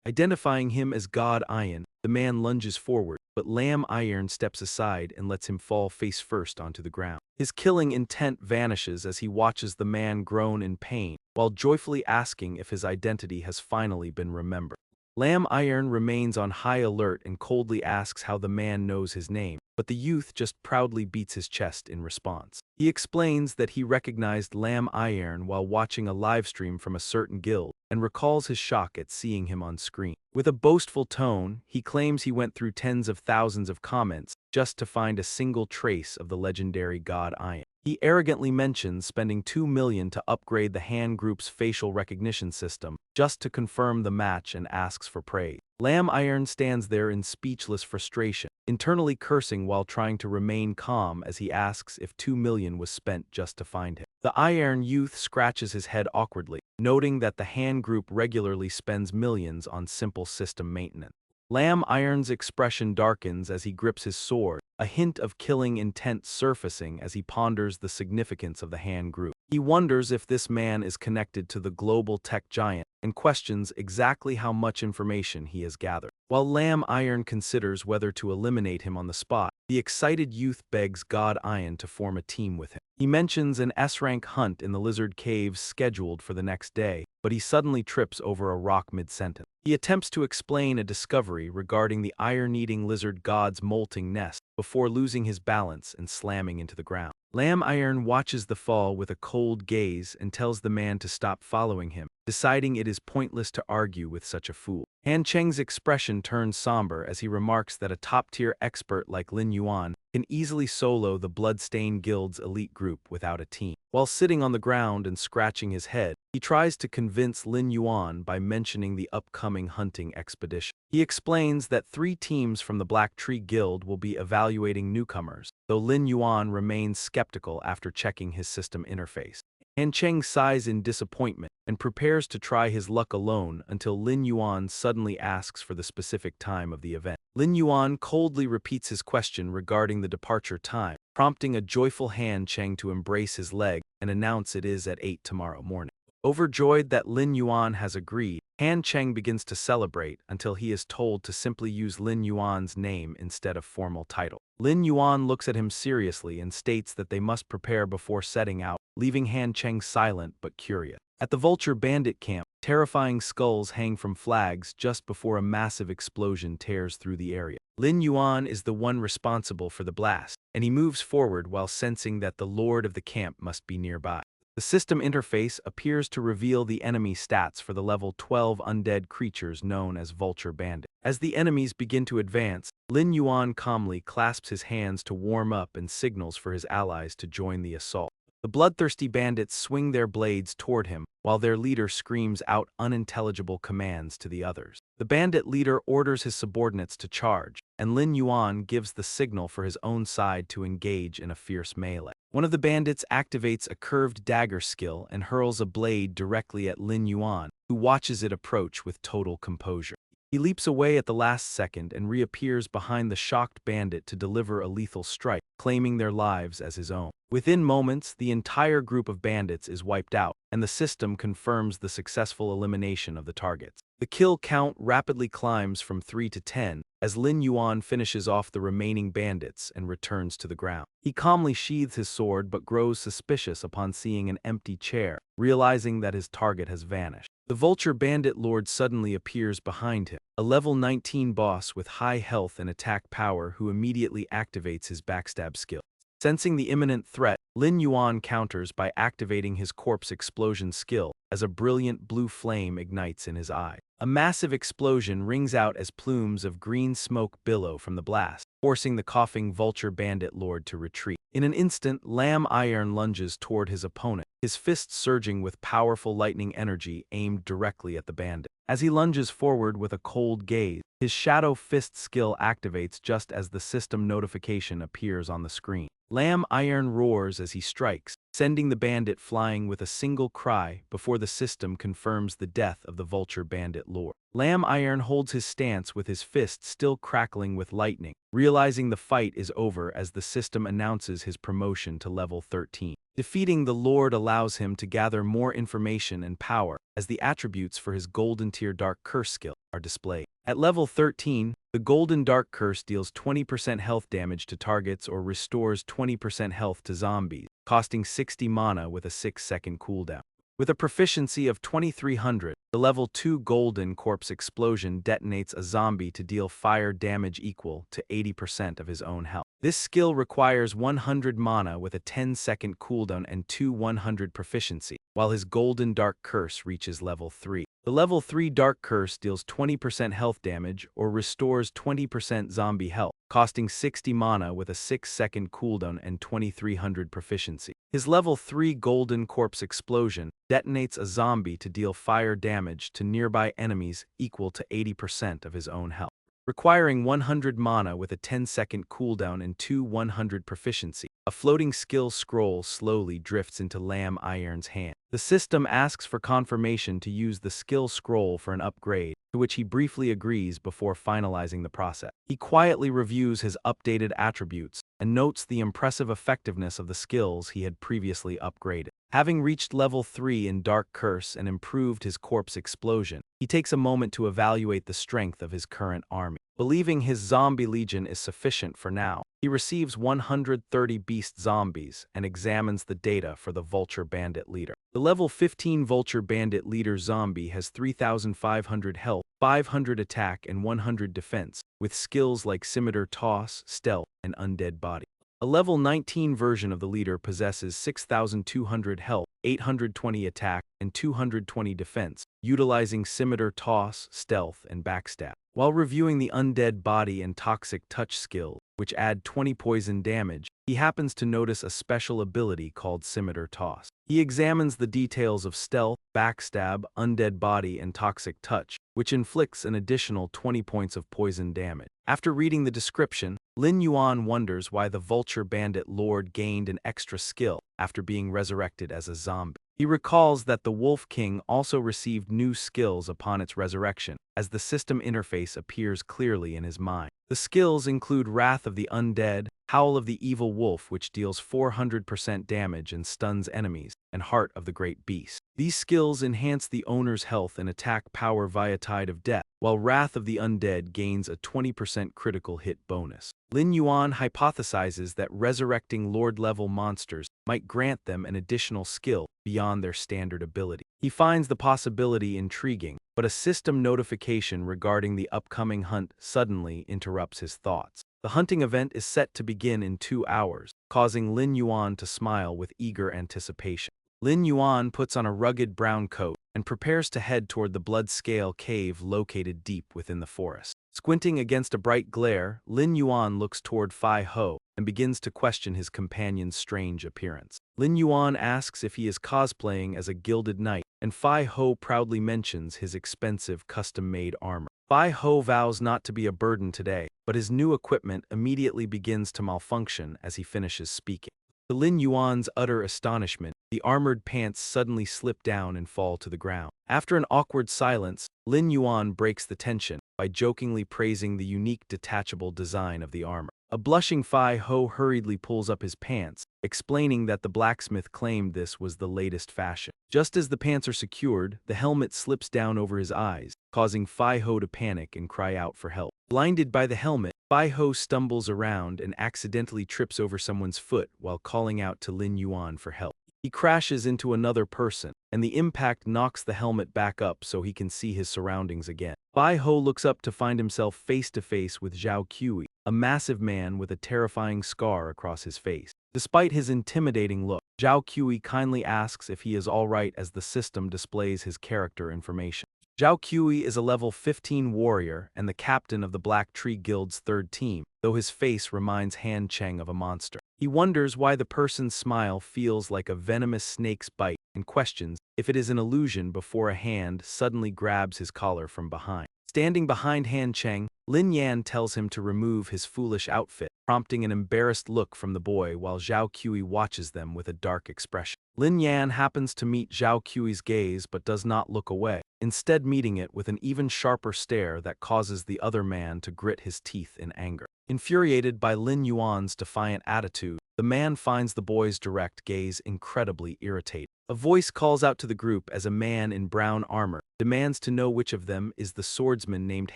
Identifying him as God Iron, the man lunges forward, but Lamb Iron steps aside and lets him fall face first onto the ground. His killing intent vanishes as he watches the man groan in pain, while joyfully asking if his identity has finally been remembered. Lamb Iron remains on high alert and coldly asks how the man knows his name, but the youth just proudly beats his chest in response. He explains that he recognized Lamb Iron while watching a livestream from a certain guild, and recalls his shock at seeing him on screen. With a boastful tone, he claims he went through tens of thousands of comments just to find a single trace of the legendary God Iron. He arrogantly mentions spending $2 million to upgrade the Han Group's facial recognition system, just to confirm the match, and asks for praise. Lamb Iron stands there in speechless frustration, internally cursing while trying to remain calm as he asks if $2 million was spent just to find him. The Iron youth scratches his head awkwardly, noting that the Han group regularly spends millions on simple system maintenance. Lam Iron's expression darkens as he grips his sword, a hint of killing intent surfacing as he ponders the significance of the Han group. He wonders if this man is connected to the global tech giant and questions exactly how much information he has gathered. While Lam Iron considers whether to eliminate him on the spot, the excited youth begs God Iron to form a team with him. He mentions an S-rank hunt in the Lizard Caves scheduled for the next day, but he suddenly trips over a rock mid-sentence. He attempts to explain a discovery regarding the iron-eating lizard god's molting nest before losing his balance and slamming into the ground. Lam Iron watches the fall with a cold gaze and tells the man to stop following him, deciding it is pointless to argue with such a fool. Han Cheng's expression turns somber as he remarks that a top-tier expert like Lin Yuan can easily solo the Bloodstained Guild's elite group without a team. While sitting on the ground and scratching his head, he tries to convince Lin Yuan by mentioning the upcoming hunting expedition. He explains that 3 teams from the Black Tree Guild will be evaluating newcomers, though Lin Yuan remains skeptical after checking his system interface. Han Cheng sighs in disappointment and prepares to try his luck alone until Lin Yuan suddenly asks for the specific time of the event. Lin Yuan coldly repeats his question regarding the departure time, prompting a joyful Han Cheng to embrace his leg and announce it is at 8 tomorrow morning. Overjoyed that Lin Yuan has agreed, Han Cheng begins to celebrate until he is told to simply use Lin Yuan's name instead of formal title. Lin Yuan looks at him seriously and states that they must prepare before setting out, leaving Han Cheng silent but curious. At the Vulture Bandit camp, terrifying skulls hang from flags just before a massive explosion tears through the area. Lin Yuan is the one responsible for the blast, and he moves forward while sensing that the lord of the camp must be nearby. The system interface appears to reveal the enemy stats for the level 12 undead creatures known as Vulture Bandit. As the enemies begin to advance, Lin Yuan calmly clasps his hands to warm up and signals for his allies to join the assault. The bloodthirsty bandits swing their blades toward him, while their leader screams out unintelligible commands to the others. The bandit leader orders his subordinates to charge, and Lin Yuan gives the signal for his own side to engage in a fierce melee. One of the bandits activates a curved dagger skill and hurls a blade directly at Lin Yuan, who watches it approach with total composure. He leaps away at the last second and reappears behind the shocked bandit to deliver a lethal strike, claiming their lives as his own. Within moments, the entire group of bandits is wiped out, and the system confirms the successful elimination of the targets. The kill count rapidly climbs from 3 to 10 as Lin Yuan finishes off the remaining bandits and returns to the ground. He calmly sheathes his sword but grows suspicious upon seeing an empty chair, realizing that his target has vanished. The Vulture Bandit Lord suddenly appears behind him, a level 19 boss with high health and attack power who immediately activates his backstab skill. Sensing the imminent threat, Lin Yuan counters by activating his corpse explosion skill as a brilliant blue flame ignites in his eye. A massive explosion rings out as plumes of green smoke billow from the blast, forcing the coughing Vulture Bandit Lord to retreat. In an instant, Lam Iron lunges toward his opponent, his fists surging with powerful lightning energy aimed directly at the bandit. As he lunges forward with a cold gaze, his Shadow Fist skill activates just as the system notification appears on the screen. Lam Iron roars as he strikes, sending the bandit flying with a single cry before the system confirms the death of the Vulture Bandit Lord. Lam Iron holds his stance with his fist still crackling with lightning, realizing the fight is over as the system announces his promotion to level 13. Defeating the Lord allows him to gather more information and power, as the attributes for his Golden Tier Dark Curse skill are displayed. At level 13, the Golden Dark Curse deals 20% health damage to targets or restores 20% health to zombies, costing 60 mana with a 6-second cooldown. With a proficiency of 2300, the level 2 Golden Corpse Explosion detonates a zombie to deal fire damage equal to 80% of his own health. This skill requires 100 mana with a 10-second cooldown and 100 proficiency, while his Golden Dark Curse reaches level 3. The level 3 Dark Curse deals 20% health damage or restores 20% zombie health, costing 60 mana with a 6-second cooldown and 2300 proficiency. His level 3 Golden Corpse Explosion detonates a zombie to deal fire damage to nearby enemies equal to 80% of his own health. Requiring 100 mana with a 10-second cooldown and 100 proficiency, a floating skill scroll slowly drifts into Lam Iron's hand. The system asks for confirmation to use the skill scroll for an upgrade, to which he briefly agrees before finalizing the process. He quietly reviews his updated attributes and notes the impressive effectiveness of the skills he had previously upgraded. Having reached level 3 in Dark Curse and improved his corpse explosion, he takes a moment to evaluate the strength of his current army. Believing his zombie legion is sufficient for now, he receives 130 beast zombies and examines the data for the Vulture Bandit leader. The level 15 Vulture Bandit leader zombie has 3,500 health, 500 attack, and 100 defense, with skills like Scimitar Toss, Stealth, and Undead Body. A level 19 version of the leader possesses 6,200 health, 820 attack, and 220 defense, utilizing Scimitar Toss, Stealth, and Backstab. While reviewing the Undead Body and Toxic Touch skills, which add 20 poison damage, he happens to notice a special ability called Scimitar Toss. He examines the details of Stealth, Backstab, Undead Body, and Toxic Touch, which inflicts an additional 20 points of poison damage. After reading the description, Lin Yuan wonders why the Vulture Bandit Lord gained an extra skill after being resurrected as a zombie. He recalls that the Wolf King also received new skills upon its resurrection, as the system interface appears clearly in his mind. The skills include Wrath of the Undead, Howl of the Evil Wolf, which deals 400% damage and stuns enemies, and Heart of the Great Beast. These skills enhance the owner's health and attack power via Tide of Death, while Wrath of the Undead gains a 20% critical hit bonus. Lin Yuan hypothesizes that resurrecting Lord-level monsters might grant them an additional skill beyond their standard ability. He finds the possibility intriguing, but a system notification regarding the upcoming hunt suddenly interrupts his thoughts. The hunting event is set to begin in 2 hours, causing Lin Yuan to smile with eager anticipation. Lin Yuan puts on a rugged brown coat and prepares to head toward the Blood Scale cave located deep within the forest. Squinting against a bright glare, Lin Yuan looks toward Fai Ho and begins to question his companion's strange appearance. Lin Yuan asks if he is cosplaying as a gilded knight, and Fai Ho proudly mentions his expensive custom-made armor. Fai Ho vows not to be a burden today, but his new equipment immediately begins to malfunction as he finishes speaking. To Lin Yuan's utter astonishment, the armored pants suddenly slip down and fall to the ground. After an awkward silence, Lin Yuan breaks the tension by jokingly praising the unique detachable design of the armor. A blushing Fai Ho hurriedly pulls up his pants, explaining that the blacksmith claimed this was the latest fashion. Just as the pants are secured, the helmet slips down over his eyes, causing Fai Ho to panic and cry out for help. Blinded by the helmet, Fai Ho stumbles around and accidentally trips over someone's foot while calling out to Lin Yuan for help. He crashes into another person, and the impact knocks the helmet back up so he can see his surroundings again. Fai Ho looks up to find himself face to face with Zhao Qi, a massive man with a terrifying scar across his face. Despite his intimidating look, Zhao Qi kindly asks if he is alright as the system displays his character information. Zhao Qi is a level 15 warrior and the captain of the Black Tree Guild's 3rd team, though his face reminds Han Cheng of a monster. He wonders why the person's smile feels like a venomous snake's bite and questions if it is an illusion before a hand suddenly grabs his collar from behind. Standing behind Han Cheng, Lin Yan tells him to remove his foolish outfit, prompting an embarrassed look from the boy while Zhao Qi watches them with a dark expression. Lin Yan happens to meet Zhao Qi's gaze but does not look away, instead meeting it with an even sharper stare that causes the other man to grit his teeth in anger. Infuriated by Lin Yuan's defiant attitude, the man finds the boy's direct gaze incredibly irritating. A voice calls out to the group as a man in brown armor demands to know which of them is the swordsman named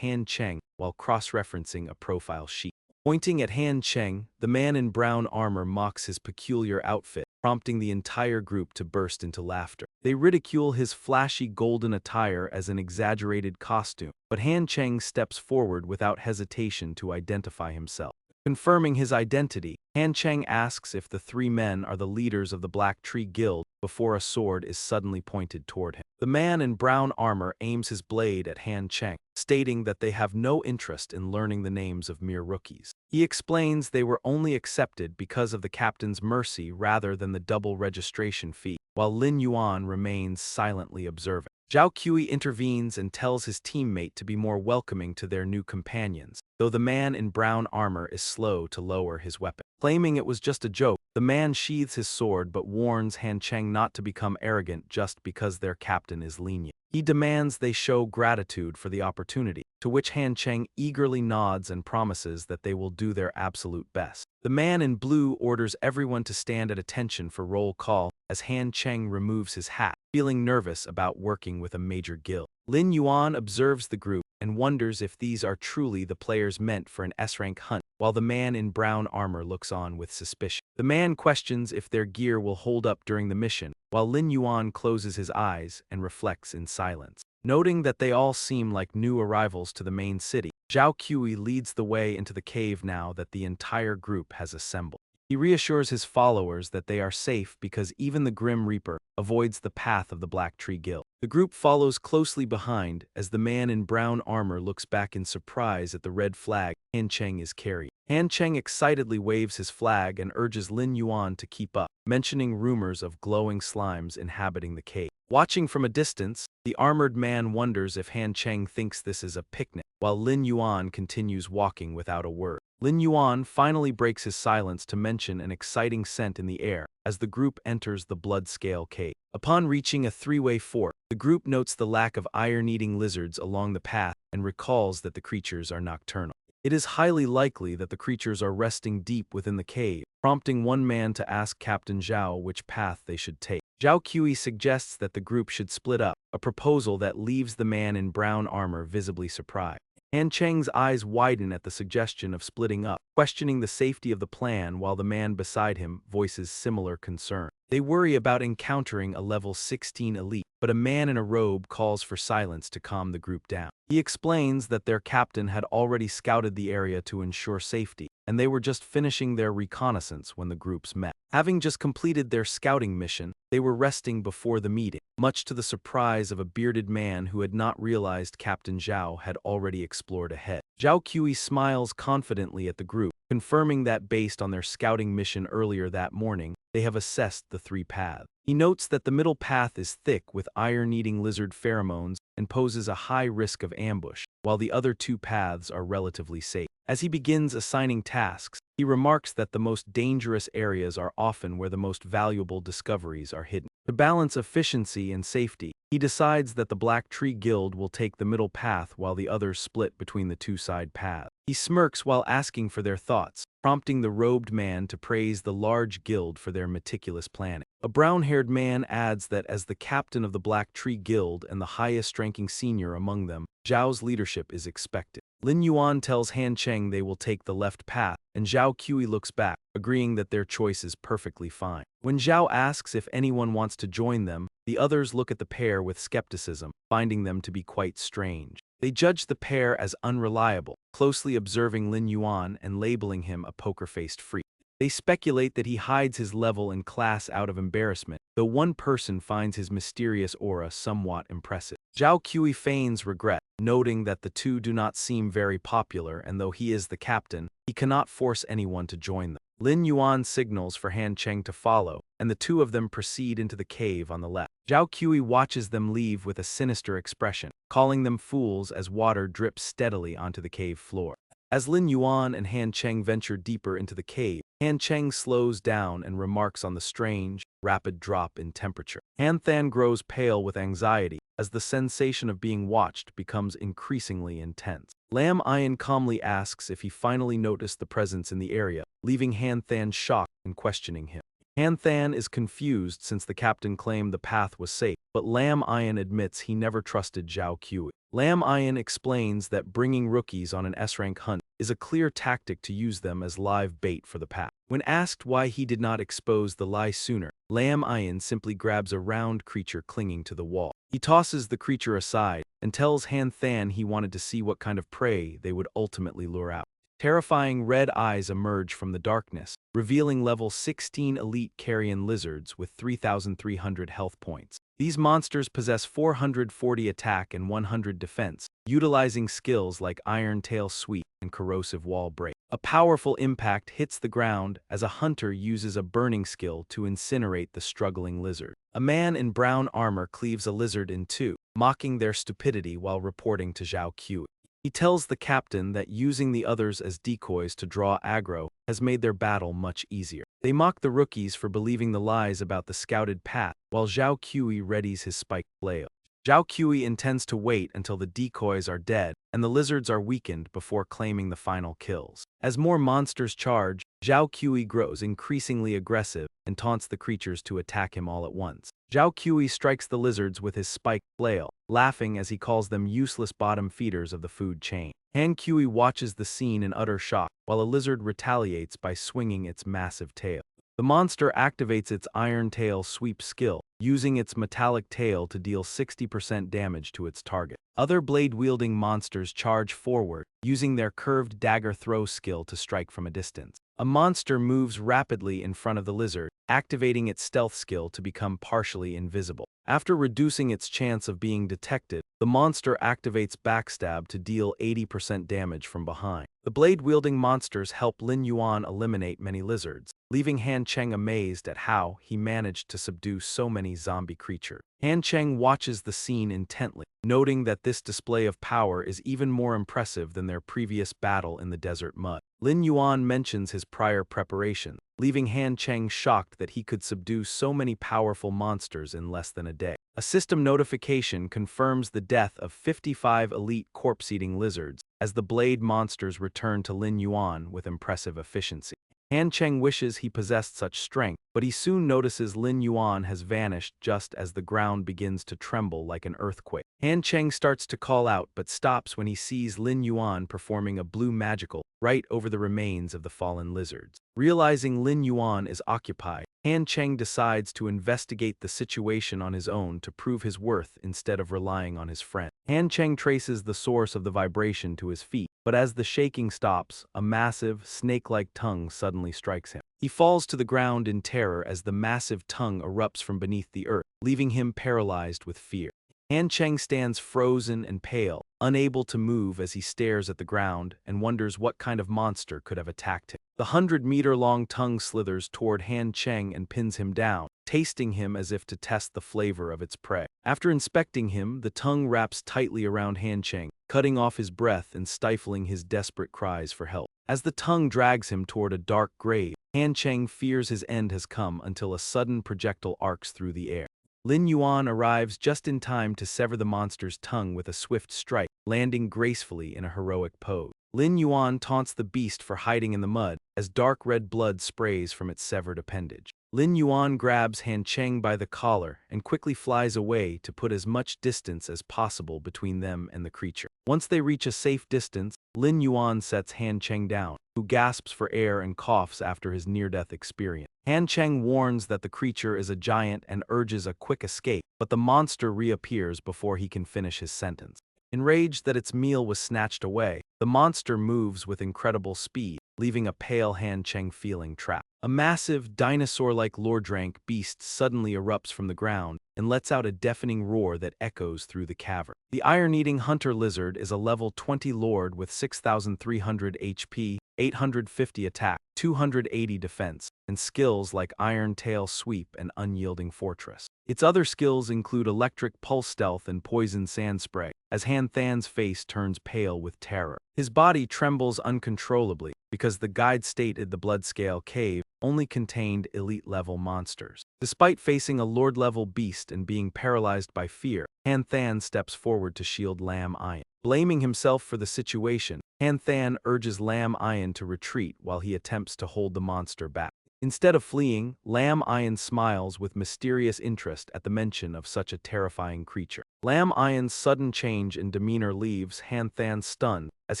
Han Cheng while cross-referencing a profile sheet. Pointing at Han Cheng, the man in brown armor mocks his peculiar outfit, prompting the entire group to burst into laughter. They ridicule his flashy golden attire as an exaggerated costume, but Han Cheng steps forward without hesitation to identify himself. Confirming his identity, Han Cheng asks if the 3 men are the leaders of the Black Tree Guild before a sword is suddenly pointed toward him. The man in brown armor aims his blade at Han Cheng, stating that they have no interest in learning the names of mere rookies. He explains they were only accepted because of the captain's mercy rather than the double registration fee, while Lin Yuan remains silently observant. Zhao Kui intervenes and tells his teammate to be more welcoming to their new companions, though the man in brown armor is slow to lower his weapon. Claiming it was just a joke, the man sheathes his sword but warns Han Cheng not to become arrogant just because their captain is lenient. He demands they show gratitude for the opportunity, to which Han Cheng eagerly nods and promises that they will do their absolute best. The man in blue orders everyone to stand at attention for roll call as Han Cheng removes his hat, feeling nervous about working with a major guild. Lin Yuan observes the group and wonders if these are truly the players meant for an S-rank hunt, while the man in brown armor looks on with suspicion. The man questions if their gear will hold up during the mission, while Lin Yuan closes his eyes and reflects in silence. Noting that they all seem like new arrivals to the main city, Zhao Kui leads the way into the cave now that the entire group has assembled. He reassures his followers that they are safe because even the Grim Reaper avoids the path of the Black Tree Guild. The group follows closely behind as the man in brown armor looks back in surprise at the red flag Han Cheng is carrying. Han Cheng excitedly waves his flag and urges Lin Yuan to keep up, mentioning rumors of glowing slimes inhabiting the cave. Watching from a distance, the armored man wonders if Han Cheng thinks this is a picnic, while Lin Yuan continues walking without a word. Lin Yuan finally breaks his silence to mention an exciting scent in the air as the group enters the Bloodscale Cave. Upon reaching a three-way fork, the group notes the lack of iron-eating lizards along the path and recalls that the creatures are nocturnal. It is highly likely that the creatures are resting deep within the cave, prompting one man to ask Captain Zhao which path they should take. Zhao Kui suggests that the group should split up, a proposal that leaves the man in brown armor visibly surprised. Han Cheng's eyes widen at the suggestion of splitting up, questioning the safety of the plan while the man beside him voices similar concern. They worry about encountering a level 16 elite, but a man in a robe calls for silence to calm the group down. He explains that their captain had already scouted the area to ensure safety, and they were just finishing their reconnaissance when the groups met. Having just completed their scouting mission, they were resting before the meeting, much to the surprise of a bearded man who had not realized Captain Zhao had already explored ahead. Zhao Kui smiles confidently at the group, confirming that based on their scouting mission earlier that morning, they have assessed the three paths. He notes that the middle path is thick with iron-eating lizard pheromones and poses a high risk of ambush, while the other two paths are relatively safe. As he begins assigning tasks, he remarks that the most dangerous areas are often where the most valuable discoveries are hidden. To balance efficiency and safety, he decides that the Black Tree Guild will take the middle path while the others split between the two side paths. He smirks while asking for their thoughts, prompting the robed man to praise the large guild for their meticulous planning. A brown-haired man adds that as the captain of the Black Tree Guild and the highest-ranking senior among them, Zhao's leadership is expected. Lin Yuan tells Han Cheng they will take the left path, and Zhao Kui looks back, agreeing that their choice is perfectly fine. When Zhao asks if anyone wants to join them, the others look at the pair with skepticism, finding them to be quite strange. They judge the pair as unreliable, closely observing Lin Yuan and labeling him a poker-faced freak. They speculate that he hides his level and class out of embarrassment, though one person finds his mysterious aura somewhat impressive. Zhao Kui feigns regret, noting that the two do not seem very popular, and though he is the captain, he cannot force anyone to join them. Lin Yuan signals for Han Cheng to follow, and the two of them proceed into the cave on the left. Zhao Kui watches them leave with a sinister expression, calling them fools as water drips steadily onto the cave floor. As Lin Yuan and Han Cheng venture deeper into the cave, Han Cheng slows down and remarks on the strange, rapid drop in temperature. Han Than grows pale with anxiety as the sensation of being watched becomes increasingly intense. Lam Ayan calmly asks if he finally noticed the presence in the area, leaving Han Than shocked and questioning him. Han Than is confused since the captain claimed the path was safe, but Lam Ayan admits he never trusted Zhao Kui. Lam Ayan explains that bringing rookies on an S-rank hunt is a clear tactic to use them as live bait for the pack. When asked why he did not expose the lie sooner, Lam Ayan simply grabs a round creature clinging to the wall. He tosses the creature aside and tells Han Than he wanted to see what kind of prey they would ultimately lure out. Terrifying red eyes emerge from the darkness, revealing level 16 elite carrion lizards with 3,300 health points. These monsters possess 440 attack and 100 defense, utilizing skills like Iron Tail Sweep and Corrosive Wall Break. A powerful impact hits the ground as a hunter uses a burning skill to incinerate the struggling lizard. A man in brown armor cleaves a lizard in two, mocking their stupidity while reporting to Zhao Qi. He tells the captain that using the others as decoys to draw aggro has made their battle much easier. They mock the rookies for believing the lies about the scouted path, while Zhao Qi readies his spiked flail. Zhao Qi intends to wait until the decoys are dead and the lizards are weakened before claiming the final kills. As more monsters charge, Zhao Qi grows increasingly aggressive and taunts the creatures to attack him all at once. Zhao Qi strikes the lizards with his spiked flail, laughing as he calls them useless bottom feeders of the food chain. Han Qi watches the scene in utter shock, while a lizard retaliates by swinging its massive tail. The monster activates its iron tail sweep skill, using its metallic tail to deal 60% damage to its target. Other blade-wielding monsters charge forward, using their curved dagger throw skill to strike from a distance. A monster moves rapidly in front of the lizard, activating its stealth skill to become partially invisible. After reducing its chance of being detected, the monster activates backstab to deal 80% damage from behind. The blade-wielding monsters help Lin Yuan eliminate many lizards, leaving Han Cheng amazed at how he managed to subdue so many zombie creatures. Han Cheng watches the scene intently, noting that this display of power is even more impressive than their previous battle in the desert mud. Lin Yuan mentions his prior preparation, leaving Han Cheng shocked that he could subdue so many powerful monsters in less than a day. A system notification confirms the death of 55 elite corpse-eating lizards as the blade monsters return to Lin Yuan with impressive efficiency. Han Cheng wishes he possessed such strength, but he soon notices Lin Yuan has vanished just as the ground begins to tremble like an earthquake. Han Cheng starts to call out but stops when he sees Lin Yuan performing a blue magical right over the remains of the fallen lizards. Realizing Lin Yuan is occupied, Han Cheng decides to investigate the situation on his own to prove his worth instead of relying on his friend. Han Cheng traces the source of the vibration to his feet, but as the shaking stops, a massive, snake-like tongue suddenly strikes him. He falls to the ground in terror as the massive tongue erupts from beneath the earth, leaving him paralyzed with fear. Han Cheng stands frozen and pale, unable to move as he stares at the ground and wonders what kind of monster could have attacked him. The 100-meter-long tongue slithers toward Han Cheng and pins him down, tasting him as if to test the flavor of its prey. After inspecting him, the tongue wraps tightly around Han Cheng, cutting off his breath and stifling his desperate cries for help. As the tongue drags him toward a dark grave, Han Cheng fears his end has come until a sudden projectile arcs through the air. Lin Yuan arrives just in time to sever the monster's tongue with a swift strike, landing gracefully in a heroic pose. Lin Yuan taunts the beast for hiding in the mud as dark red blood sprays from its severed appendage. Lin Yuan grabs Han Cheng by the collar and quickly flies away to put as much distance as possible between them and the creature. Once they reach a safe distance, Lin Yuan sets Han Cheng down, who gasps for air and coughs after his near-death experience. Han Cheng warns that the creature is a giant and urges a quick escape, but the monster reappears before he can finish his sentence. Enraged that its meal was snatched away, the monster moves with incredible speed, leaving a pale Han Cheng feeling trapped. A massive, dinosaur-like lordrank beast suddenly erupts from the ground and lets out a deafening roar that echoes through the cavern. The iron-eating hunter lizard is a level 20 lord with 6,300 HP, 850 attack, 280 defense, and skills like Iron Tail Sweep and Unyielding Fortress. Its other skills include Electric Pulse Stealth and Poison Sand Spray, as Han Than's face turns pale with terror. His body trembles uncontrollably because the guide stated the Bloodscale Cave only contained elite-level monsters. Despite facing a lord-level beast and being paralyzed by fear, Han Than steps forward to shield Lam Iron. Blaming himself for the situation, Han Than urges Lam Iron to retreat while he attempts to hold the monster back. Instead of fleeing, Lam Iron smiles with mysterious interest at the mention of such a terrifying creature. Lam Ion's sudden change in demeanor leaves Han Than stunned as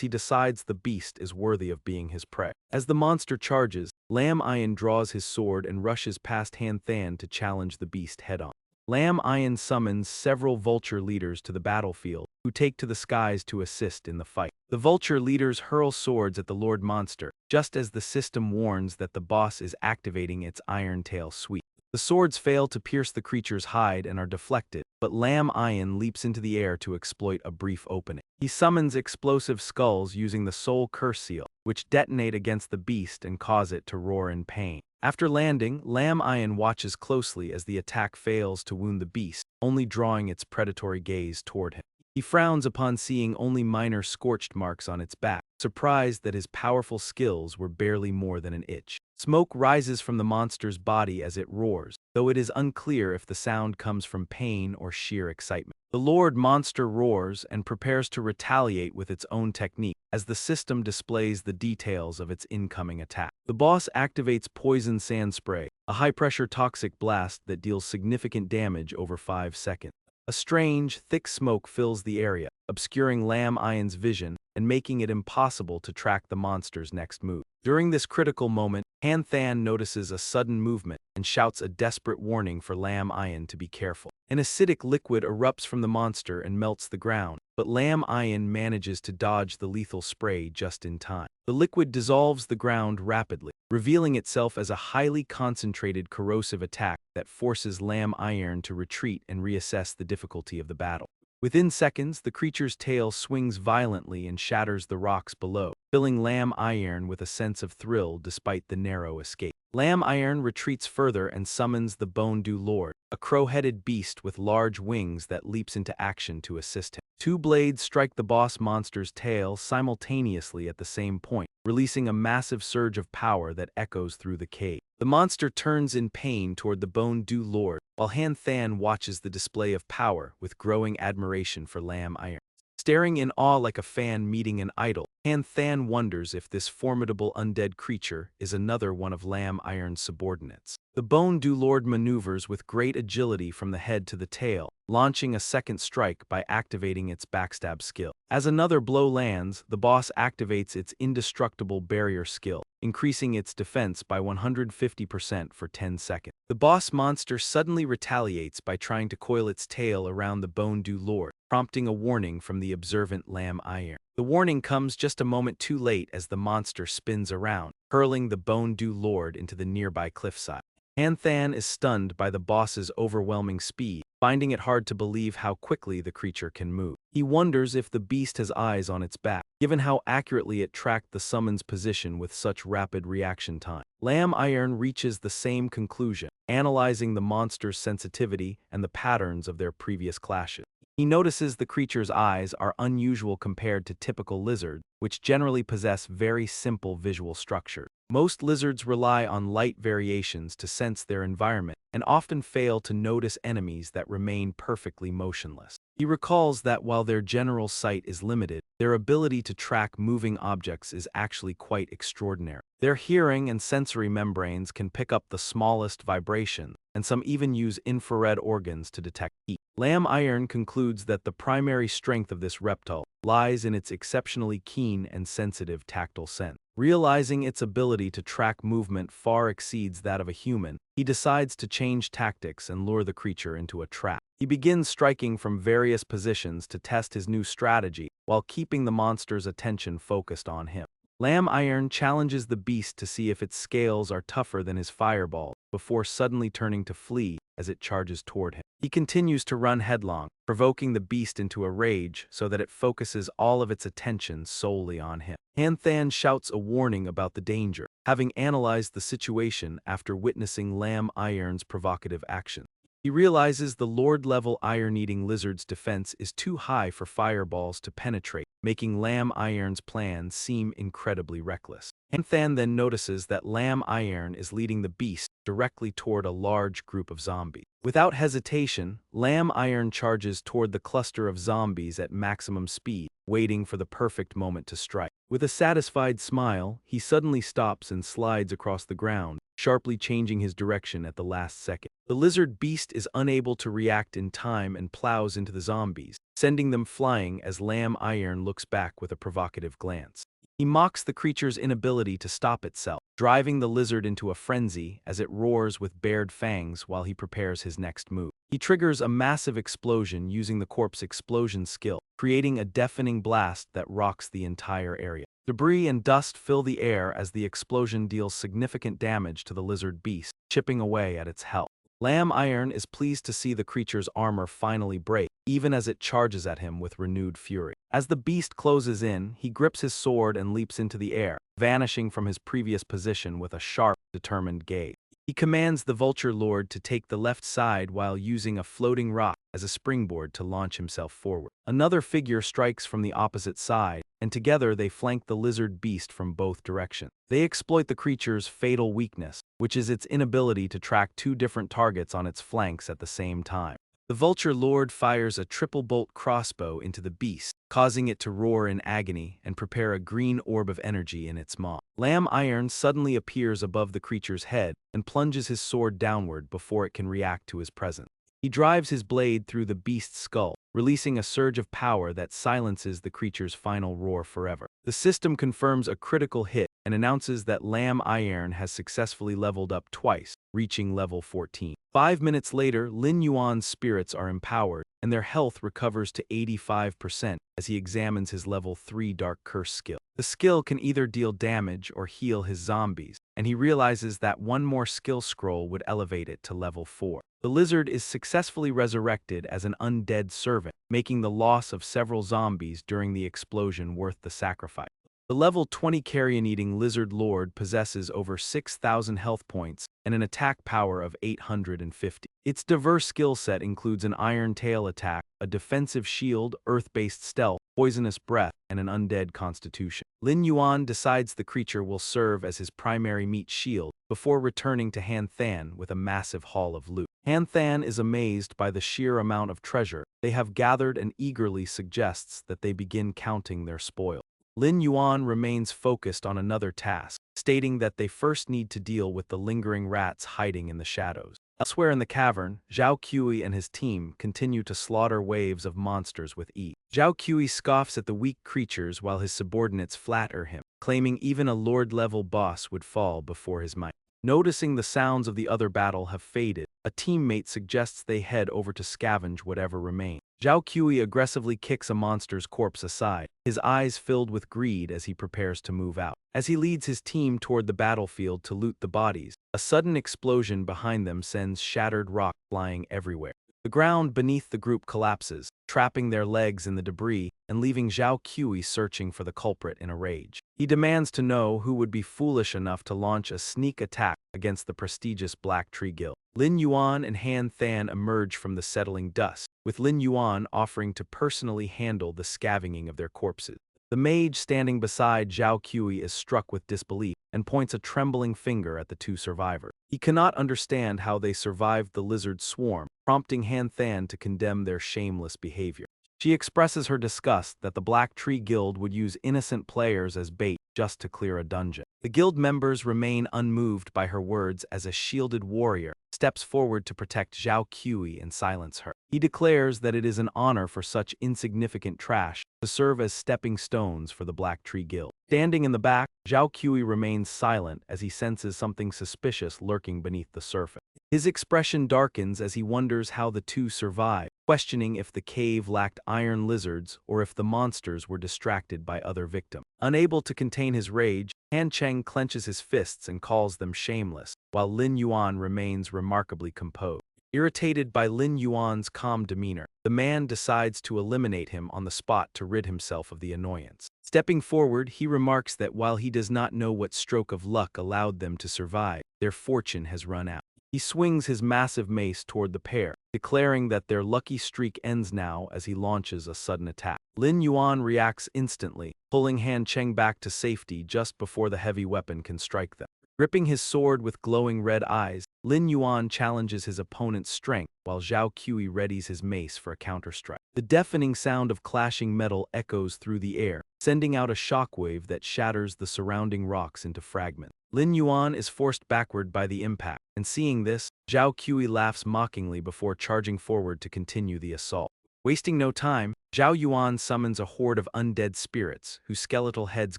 he decides the beast is worthy of being his prey. As the monster charges, Lam Iron draws his sword and rushes past Han Than to challenge the beast head-on. Lam Iron summons several vulture leaders to the battlefield, who take to the skies to assist in the fight. The vulture leaders hurl swords at the Lord Monster, just as the system warns that the boss is activating its Iron Tail Sweep. The swords fail to pierce the creature's hide and are deflected, but Lam Iron leaps into the air to exploit a brief opening. He summons explosive skulls using the Soul Curse Seal, which detonate against the beast and cause it to roar in pain. After landing, Lam Iron watches closely as the attack fails to wound the beast, only drawing its predatory gaze toward him. He frowns upon seeing only minor scorched marks on its back, surprised that his powerful skills were barely more than an itch. Smoke rises from the monster's body as it roars, though it is unclear if the sound comes from pain or sheer excitement. The Lord Monster roars and prepares to retaliate with its own technique, as the system displays the details of its incoming attack. The boss activates Poison Sand Spray, a high-pressure toxic blast that deals significant damage over 5 seconds. A strange, thick smoke fills the area, obscuring Lam Iron's vision and making it impossible to track the monster's next move. During this critical moment, Han Than notices a sudden movement and shouts a desperate warning for Lam Iron to be careful. An acidic liquid erupts from the monster and melts the ground, but Lam Iron manages to dodge the lethal spray just in time. The liquid dissolves the ground rapidly, revealing itself as a highly concentrated corrosive attack that forces Lam Iron to retreat and reassess the difficulty of the battle. Within seconds, the creature's tail swings violently and shatters the rocks below, filling Lam Iron with a sense of thrill despite the narrow escape. Lam Iron retreats further and summons the Bone-Dew Lord, a crow-headed beast with large wings that leaps into action to assist him. Two blades strike the boss monster's tail simultaneously at the same point, releasing a massive surge of power that echoes through the cave. The monster turns in pain toward the Bone-Dew Lord, while Han Than watches the display of power with growing admiration for Lam Iron. Staring in awe like a fan meeting an idol, Han Than wonders if this formidable undead creature is another one of Lam Iron's subordinates. The Bone-Dew Lord maneuvers with great agility from the head to the tail, launching a second strike by activating its backstab skill. As another blow lands, the boss activates its indestructible barrier skill, increasing its defense by 150% for 10 seconds. The boss monster suddenly retaliates by trying to coil its tail around the Bone-Dew Lord, prompting a warning from the observant Lam Iron. The warning comes just a moment too late as the monster spins around, hurling the Bone-Dew Lord into the nearby cliffside. Han Than is stunned by the boss's overwhelming speed, finding it hard to believe how quickly the creature can move. He wonders if the beast has eyes on its back, given how accurately it tracked the summon's position with such rapid reaction time. Lam Iron reaches the same conclusion, analyzing the monster's sensitivity and the patterns of their previous clashes. He notices the creature's eyes are unusual compared to typical lizards, which generally possess very simple visual structure. Most lizards rely on light variations to sense their environment and often fail to notice enemies that remain perfectly motionless. He recalls that while their general sight is limited, their ability to track moving objects is actually quite extraordinary. Their hearing and sensory membranes can pick up the smallest vibration, and some even use infrared organs to detect heat. Lam Iron concludes that the primary strength of this reptile lies in its exceptionally keen and sensitive tactile sense. Realizing its ability to track movement far exceeds that of a human, he decides to change tactics and lure the creature into a trap. He begins striking from various positions to test his new strategy while keeping the monster's attention focused on him. Lam Iron challenges the beast to see if its scales are tougher than his fireball, before suddenly turning to flee as it charges toward him. He continues to run headlong, provoking the beast into a rage so that it focuses all of its attention solely on him. Han Than shouts a warning about the danger, having analyzed the situation after witnessing Lam Iron's provocative action. He realizes the Lord-level iron-eating lizard's defense is too high for fireballs to penetrate, making Lam Iron's plan seem incredibly reckless. Han Than then notices that Lam Iron is leading the beast directly toward a large group of zombies. Without hesitation, Lam Iron charges toward the cluster of zombies at maximum speed, waiting for the perfect moment to strike. With a satisfied smile, he suddenly stops and slides across the ground, sharply changing his direction at the last second. The lizard beast is unable to react in time and plows into the zombies, sending them flying as Lam Iron looks back with a provocative glance. He mocks the creature's inability to stop itself, driving the lizard into a frenzy as it roars with bared fangs while he prepares his next move. He triggers a massive explosion using the corpse explosion skill, creating a deafening blast that rocks the entire area. Debris and dust fill the air as the explosion deals significant damage to the lizard beast, chipping away at its health. Lamb Iron is pleased to see the creature's armor finally break, even as it charges at him with renewed fury. As the beast closes in, he grips his sword and leaps into the air, vanishing from his previous position with a sharp, determined gaze. He commands the Vulture Lord to take the left side while using a floating rock as a springboard to launch himself forward. Another figure strikes from the opposite side, and together they flank the lizard beast from both directions. They exploit the creature's fatal weakness, which is its inability to track two different targets on its flanks at the same time. The Vulture Lord fires a triple-bolt crossbow into the beast, causing it to roar in agony and prepare a green orb of energy in its maw. Lamb Iron suddenly appears above the creature's head and plunges his sword downward before it can react to his presence. He drives his blade through the beast's skull, releasing a surge of power that silences the creature's final roar forever. The system confirms a critical hit and announces that Lamb Iron has successfully leveled up twice, reaching level 14. 5 minutes later, Lin Yuan's spirits are empowered, and their health recovers to 85% as he examines his level 3 Dark Curse skill. The skill can either deal damage or heal his zombies, and he realizes that one more skill scroll would elevate it to level 4. The lizard is successfully resurrected as an undead servant, making the loss of several zombies during the explosion worth the sacrifice. The level 20 carrion-eating Lizard Lord possesses over 6,000 health points and an attack power of 850. Its diverse skill set includes an Iron Tail attack, a defensive shield, earth-based stealth, poisonous breath, and an undead constitution. Lin Yuan decides the creature will serve as his primary meat shield before returning to Han Than with a massive haul of loot. Han Than is amazed by the sheer amount of treasure they have gathered and eagerly suggests that they begin counting their spoil. Lin Yuan remains focused on another task, stating that they first need to deal with the lingering rats hiding in the shadows. Elsewhere in the cavern, Zhao Qi and his team continue to slaughter waves of monsters with ease. Zhao Qi scoffs at the weak creatures while his subordinates flatter him, claiming even a Lord-level boss would fall before his might. Noticing the sounds of the other battle have faded, a teammate suggests they head over to scavenge whatever remains. Zhao Qi aggressively kicks a monster's corpse aside, his eyes filled with greed as he prepares to move out. As he leads his team toward the battlefield to loot the bodies, a sudden explosion behind them sends shattered rock flying everywhere. The ground beneath the group collapses, trapping their legs in the debris and leaving Zhao Qi searching for the culprit in a rage. He demands to know who would be foolish enough to launch a sneak attack against the prestigious Black Tree Guild. Lin Yuan and Han Than emerge from the settling dust, with Lin Yuan offering to personally handle the scavenging of their corpses. The mage standing beside Zhao Qi is struck with disbelief and points a trembling finger at the two survivors. He cannot understand how they survived the lizard swarm, prompting Han Than to condemn their shameless behavior. She expresses her disgust that the Black Tree Guild would use innocent players as bait just to clear a dungeon. The guild members remain unmoved by her words as a shielded warrior steps forward to protect Zhao Qi and silence her. He declares that it is an honor for such insignificant trash to serve as stepping stones for the Black Tree Guild. Standing in the back, Zhao Qi remains silent as he senses something suspicious lurking beneath the surface. His expression darkens as he wonders how the two survived, questioning if the cave lacked iron lizards or if the monsters were distracted by other victims. Unable to contain his rage, Han Cheng clenches his fists and calls them shameless, while Lin Yuan remains remarkably composed. Irritated by Lin Yuan's calm demeanor, the man decides to eliminate him on the spot to rid himself of the annoyance. Stepping forward, he remarks that while he does not know what stroke of luck allowed them to survive, their fortune has run out. He swings his massive mace toward the pair, declaring that their lucky streak ends now as he launches a sudden attack. Lin Yuan reacts instantly, pulling Han Cheng back to safety just before the heavy weapon can strike them. Gripping his sword with glowing red eyes, Lin Yuan challenges his opponent's strength while Zhao Qi readies his mace for a counterstrike. The deafening sound of clashing metal echoes through the air, sending out a shockwave that shatters the surrounding rocks into fragments. Lin Yuan is forced backward by the impact, and seeing this, Zhao Qi laughs mockingly before charging forward to continue the assault. Wasting no time, Zhao Yuan summons a horde of undead spirits, whose skeletal heads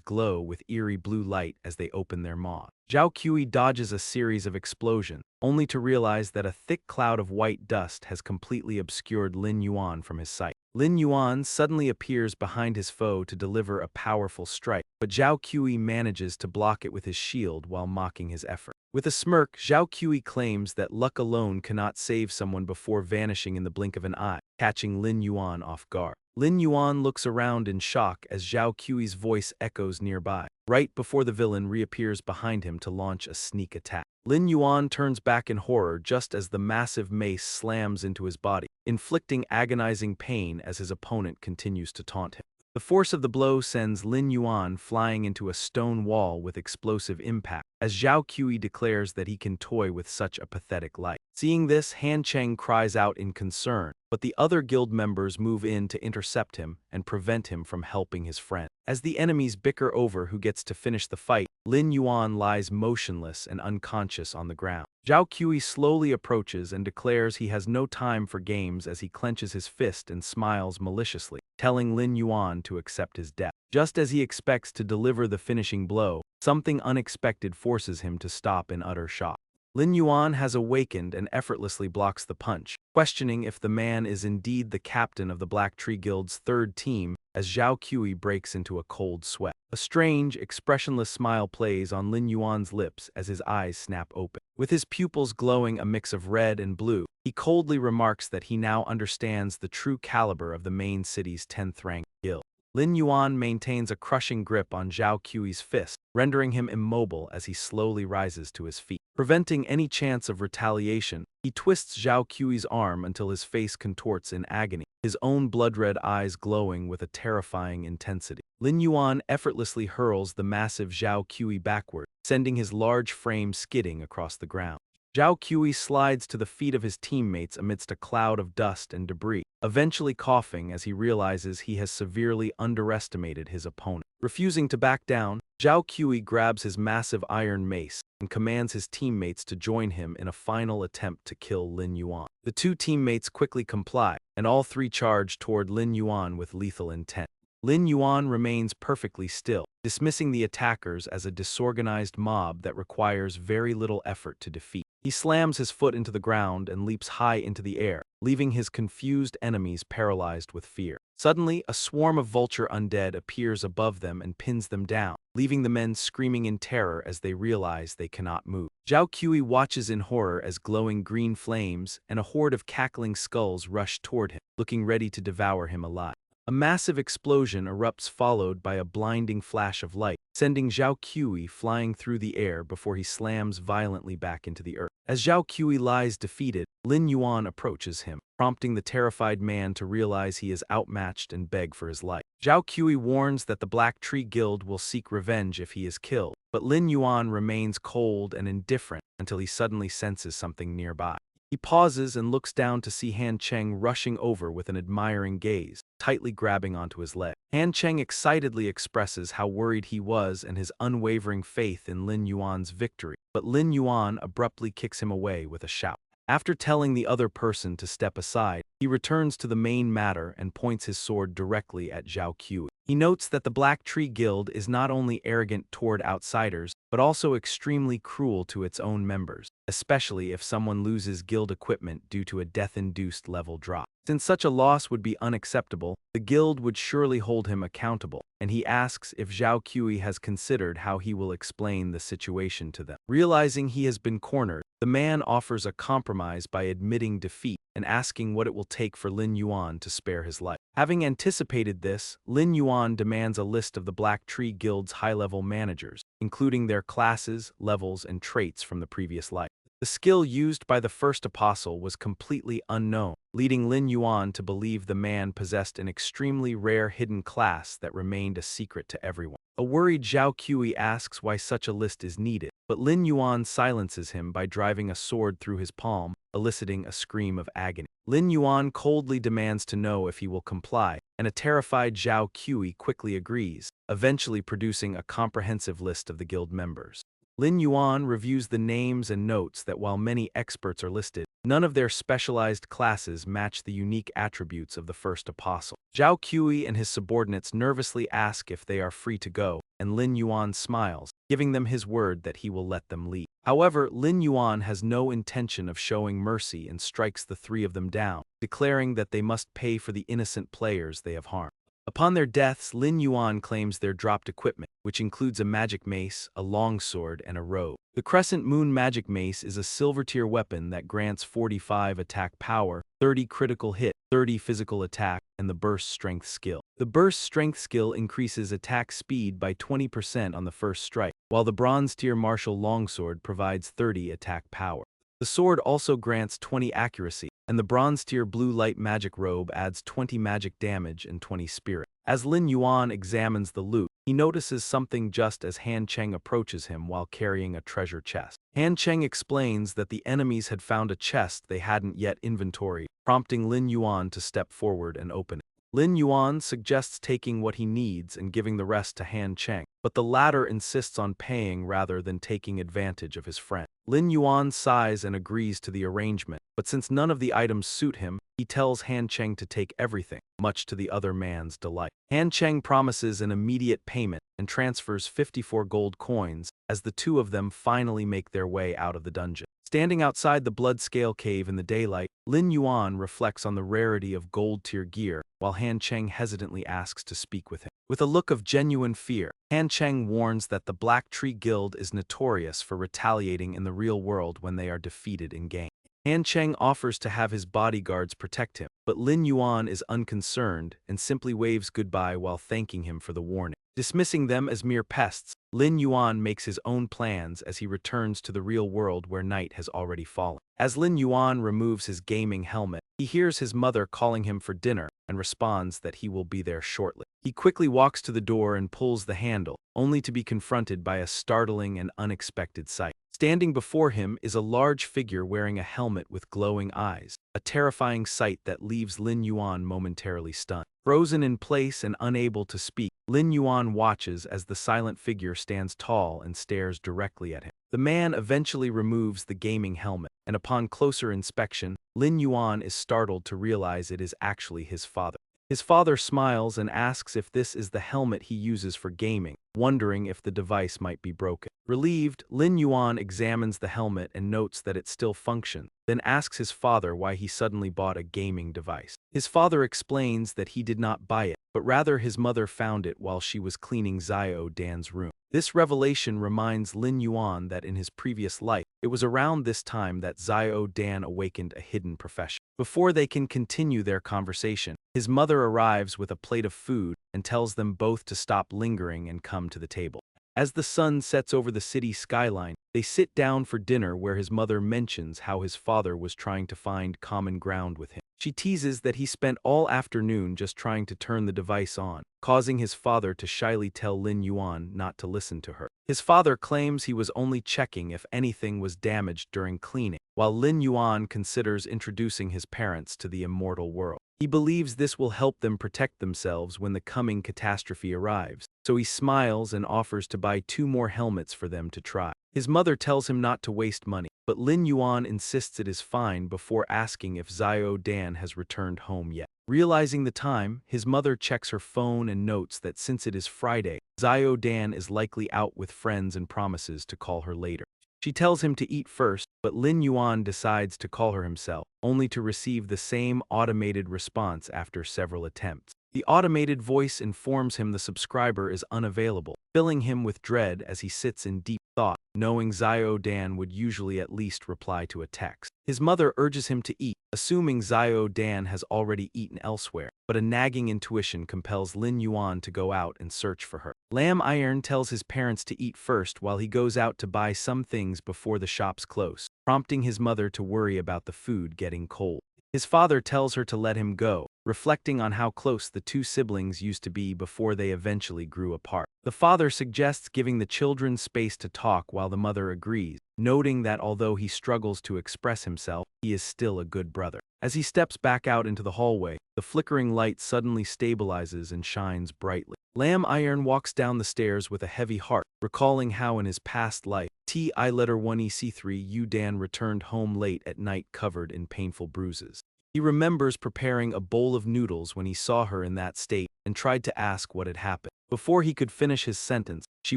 glow with eerie blue light as they open their maws. Zhao Qi dodges a series of explosions, only to realize that a thick cloud of white dust has completely obscured Lin Yuan from his sight. Lin Yuan suddenly appears behind his foe to deliver a powerful strike, but Zhao Qi manages to block it with his shield while mocking his effort. With a smirk, Zhao Qi claims that luck alone cannot save someone before vanishing in the blink of an eye, catching Lin Yuan off guard. Lin Yuan looks around in shock as Zhao Qi's voice echoes nearby, right before the villain reappears behind him to launch a sneak attack. Lin Yuan turns back in horror just as the massive mace slams into his body, inflicting agonizing pain as his opponent continues to taunt him. The force of the blow sends Lin Yuan flying into a stone wall with explosive impact, as Zhao Qi declares that he can toy with such a pathetic life. Seeing this, Han Cheng cries out in concern, but the other guild members move in to intercept him and prevent him from helping his friend. As the enemies bicker over who gets to finish the fight, Lin Yuan lies motionless and unconscious on the ground. Zhao Qi slowly approaches and declares he has no time for games as he clenches his fist and smiles maliciously, telling Lin Yuan to accept his death. Just as he expects to deliver the finishing blow, something unexpected forces him to stop in utter shock. Lin Yuan has awakened and effortlessly blocks the punch, questioning if the man is indeed the captain of the Black Tree Guild's third team as Zhao Qi breaks into a cold sweat. A strange, expressionless smile plays on Lin Yuan's lips as his eyes snap open. With his pupils glowing a mix of red and blue, he coldly remarks that he now understands the true caliber of the main city's 10th-ranked guild. Lin Yuan maintains a crushing grip on Zhao Qi's fist, rendering him immobile as he slowly rises to his feet. Preventing any chance of retaliation, he twists Zhao Qi's arm until his face contorts in agony, his own blood-red eyes glowing with a terrifying intensity. Lin Yuan effortlessly hurls the massive Zhao Qi backward, sending his large frame skidding across the ground. Zhao Qi slides to the feet of his teammates amidst a cloud of dust and debris, eventually coughing as he realizes he has severely underestimated his opponent. Refusing to back down, Zhao Qi grabs his massive iron mace and commands his teammates to join him in a final attempt to kill Lin Yuan. The two teammates quickly comply, and all three charge toward Lin Yuan with lethal intent. Lin Yuan remains perfectly still, dismissing the attackers as a disorganized mob that requires very little effort to defeat. He slams his foot into the ground and leaps high into the air, leaving his confused enemies paralyzed with fear. Suddenly, a swarm of vulture undead appears above them and pins them down, leaving the men screaming in terror as they realize they cannot move. Zhao Qi watches in horror as glowing green flames and a horde of cackling skulls rush toward him, looking ready to devour him alive. A massive explosion erupts followed by a blinding flash of light, sending Zhao Qi flying through the air before he slams violently back into the earth. As Zhao Qi lies defeated, Lin Yuan approaches him, prompting the terrified man to realize he is outmatched and beg for his life. Zhao Qi warns that the Black Tree Guild will seek revenge if he is killed, but Lin Yuan remains cold and indifferent until he suddenly senses something nearby. He pauses and looks down to see Han Cheng rushing over with an admiring gaze, tightly grabbing onto his leg. Han Cheng excitedly expresses how worried he was and his unwavering faith in Lin Yuan's victory, but Lin Yuan abruptly kicks him away with a shout. After telling the other person to step aside, he returns to the main matter and points his sword directly at Zhao Qi. He notes that the Black Tree Guild is not only arrogant toward outsiders, but also extremely cruel to its own members, especially if someone loses guild equipment due to a death-induced level drop. Since such a loss would be unacceptable, the guild would surely hold him accountable, and he asks if Zhao Qi has considered how he will explain the situation to them. Realizing he has been cornered, the man offers a compromise by admitting defeat and asking what it will take for Lin Yuan to spare his life. Having anticipated this, Lin Yuan demands a list of the Black Tree Guild's high-level managers, including their classes, levels, and traits from the previous life. The skill used by the first apostle was completely unknown, leading Lin Yuan to believe the man possessed an extremely rare hidden class that remained a secret to everyone. A worried Zhao Qi asks why such a list is needed, but Lin Yuan silences him by driving a sword through his palm, eliciting a scream of agony. Lin Yuan coldly demands to know if he will comply, and a terrified Zhao Qi quickly agrees, eventually producing a comprehensive list of the guild members. Lin Yuan reviews the names and notes that while many experts are listed, none of their specialized classes match the unique attributes of the first apostle. Zhao Qi and his subordinates nervously ask if they are free to go, and Lin Yuan smiles, giving them his word that he will let them leave. However, Lin Yuan has no intention of showing mercy and strikes the three of them down, declaring that they must pay for the innocent players they have harmed. Upon their deaths, Lin Yuan claims their dropped equipment, which includes a magic mace, a longsword, and a robe. The Crescent Moon magic mace is a silver-tier weapon that grants 45 attack power, 30 critical hit, 30 physical attack, and the burst strength skill. The burst strength skill increases attack speed by 20% on the first strike, while the bronze-tier martial longsword provides 30 attack power. The sword also grants 20 accuracy, and the bronze-tier blue light magic robe adds 20 magic damage and 20 spirit. As Lin Yuan examines the loot, he notices something just as Han Cheng approaches him while carrying a treasure chest. Han Cheng explains that the enemies had found a chest they hadn't yet inventoried, prompting Lin Yuan to step forward and open it. Lin Yuan suggests taking what he needs and giving the rest to Han Cheng, but the latter insists on paying rather than taking advantage of his friend. Lin Yuan sighs and agrees to the arrangement, but since none of the items suit him, he tells Han Cheng to take everything, much to the other man's delight. Han Cheng promises an immediate payment and transfers 54 gold coins as the two of them finally make their way out of the dungeon. Standing outside the blood scale cave in the daylight, Lin Yuan reflects on the rarity of gold-tier gear, while Han Cheng hesitantly asks to speak with him. With a look of genuine fear, Han Cheng warns that the Black Tree Guild is notorious for retaliating in the real world when they are defeated in game. Han Cheng offers to have his bodyguards protect him, but Lin Yuan is unconcerned and simply waves goodbye while thanking him for the warning. Dismissing them as mere pests, Lin Yuan makes his own plans as he returns to the real world where night has already fallen. As Lin Yuan removes his gaming helmet, he hears his mother calling him for dinner and responds that he will be there shortly. He quickly walks to the door and pulls the handle, only to be confronted by a startling and unexpected sight. Standing before him is a large figure wearing a helmet with glowing eyes, a terrifying sight that leaves Lin Yuan momentarily stunned. Frozen in place and unable to speak, Lin Yuan watches as the silent figure stands tall and stares directly at him. The man eventually removes the gaming helmet, and upon closer inspection, Lin Yuan is startled to realize it is actually his father. His father smiles and asks if this is the helmet he uses for gaming, wondering if the device might be broken. Relieved, Lin Yuan examines the helmet and notes that it still functions, then asks his father why he suddenly bought a gaming device. His father explains that he did not buy it, but rather his mother found it while she was cleaning Xiao Dan's room. This revelation reminds Lin Yuan that in his previous life, it was around this time that Xiao Dan awakened a hidden profession. Before they can continue their conversation, his mother arrives with a plate of food and tells them both to stop lingering and come to the table. As the sun sets over the city skyline, they sit down for dinner where his mother mentions how his father was trying to find common ground with him. She teases that he spent all afternoon just trying to turn the device on, causing his father to shyly tell Lin Yuan not to listen to her. His father claims he was only checking if anything was damaged during cleaning, while Lin Yuan considers introducing his parents to the immortal world. He believes this will help them protect themselves when the coming catastrophe arrives, so he smiles and offers to buy 2 more helmets for them to try. His mother tells him not to waste money, but Lin Yuan insists it is fine before asking if Xiao Dan has returned home yet. Realizing the time, his mother checks her phone and notes that since it is Friday, Xiao Dan is likely out with friends and promises to call her later. She tells him to eat first, but Lin Yuan decides to call her himself, only to receive the same automated response after several attempts. The automated voice informs him the subscriber is unavailable, filling him with dread as he sits in deep thought, knowing Xiao Dan would usually at least reply to a text. His mother urges him to eat, assuming Xiao Dan has already eaten elsewhere, but a nagging intuition compels Lin Yuan to go out and search for her. Lam Iron tells his parents to eat first while he goes out to buy some things before the shops close, prompting his mother to worry about the food getting cold. His father tells her to let him go, reflecting on how close the 2 siblings used to be before they eventually grew apart. The father suggests giving the children space to talk while the mother agrees, noting that although he struggles to express himself, he is still a good brother. As he steps back out into the hallway, the flickering light suddenly stabilizes and shines brightly. Lam Iron walks down the stairs with a heavy heart, recalling how in his past life, T-I-1-E-C-3 Dan returned home late at night covered in painful bruises. He remembers preparing a bowl of noodles when he saw her in that state and tried to ask what had happened. Before he could finish his sentence, she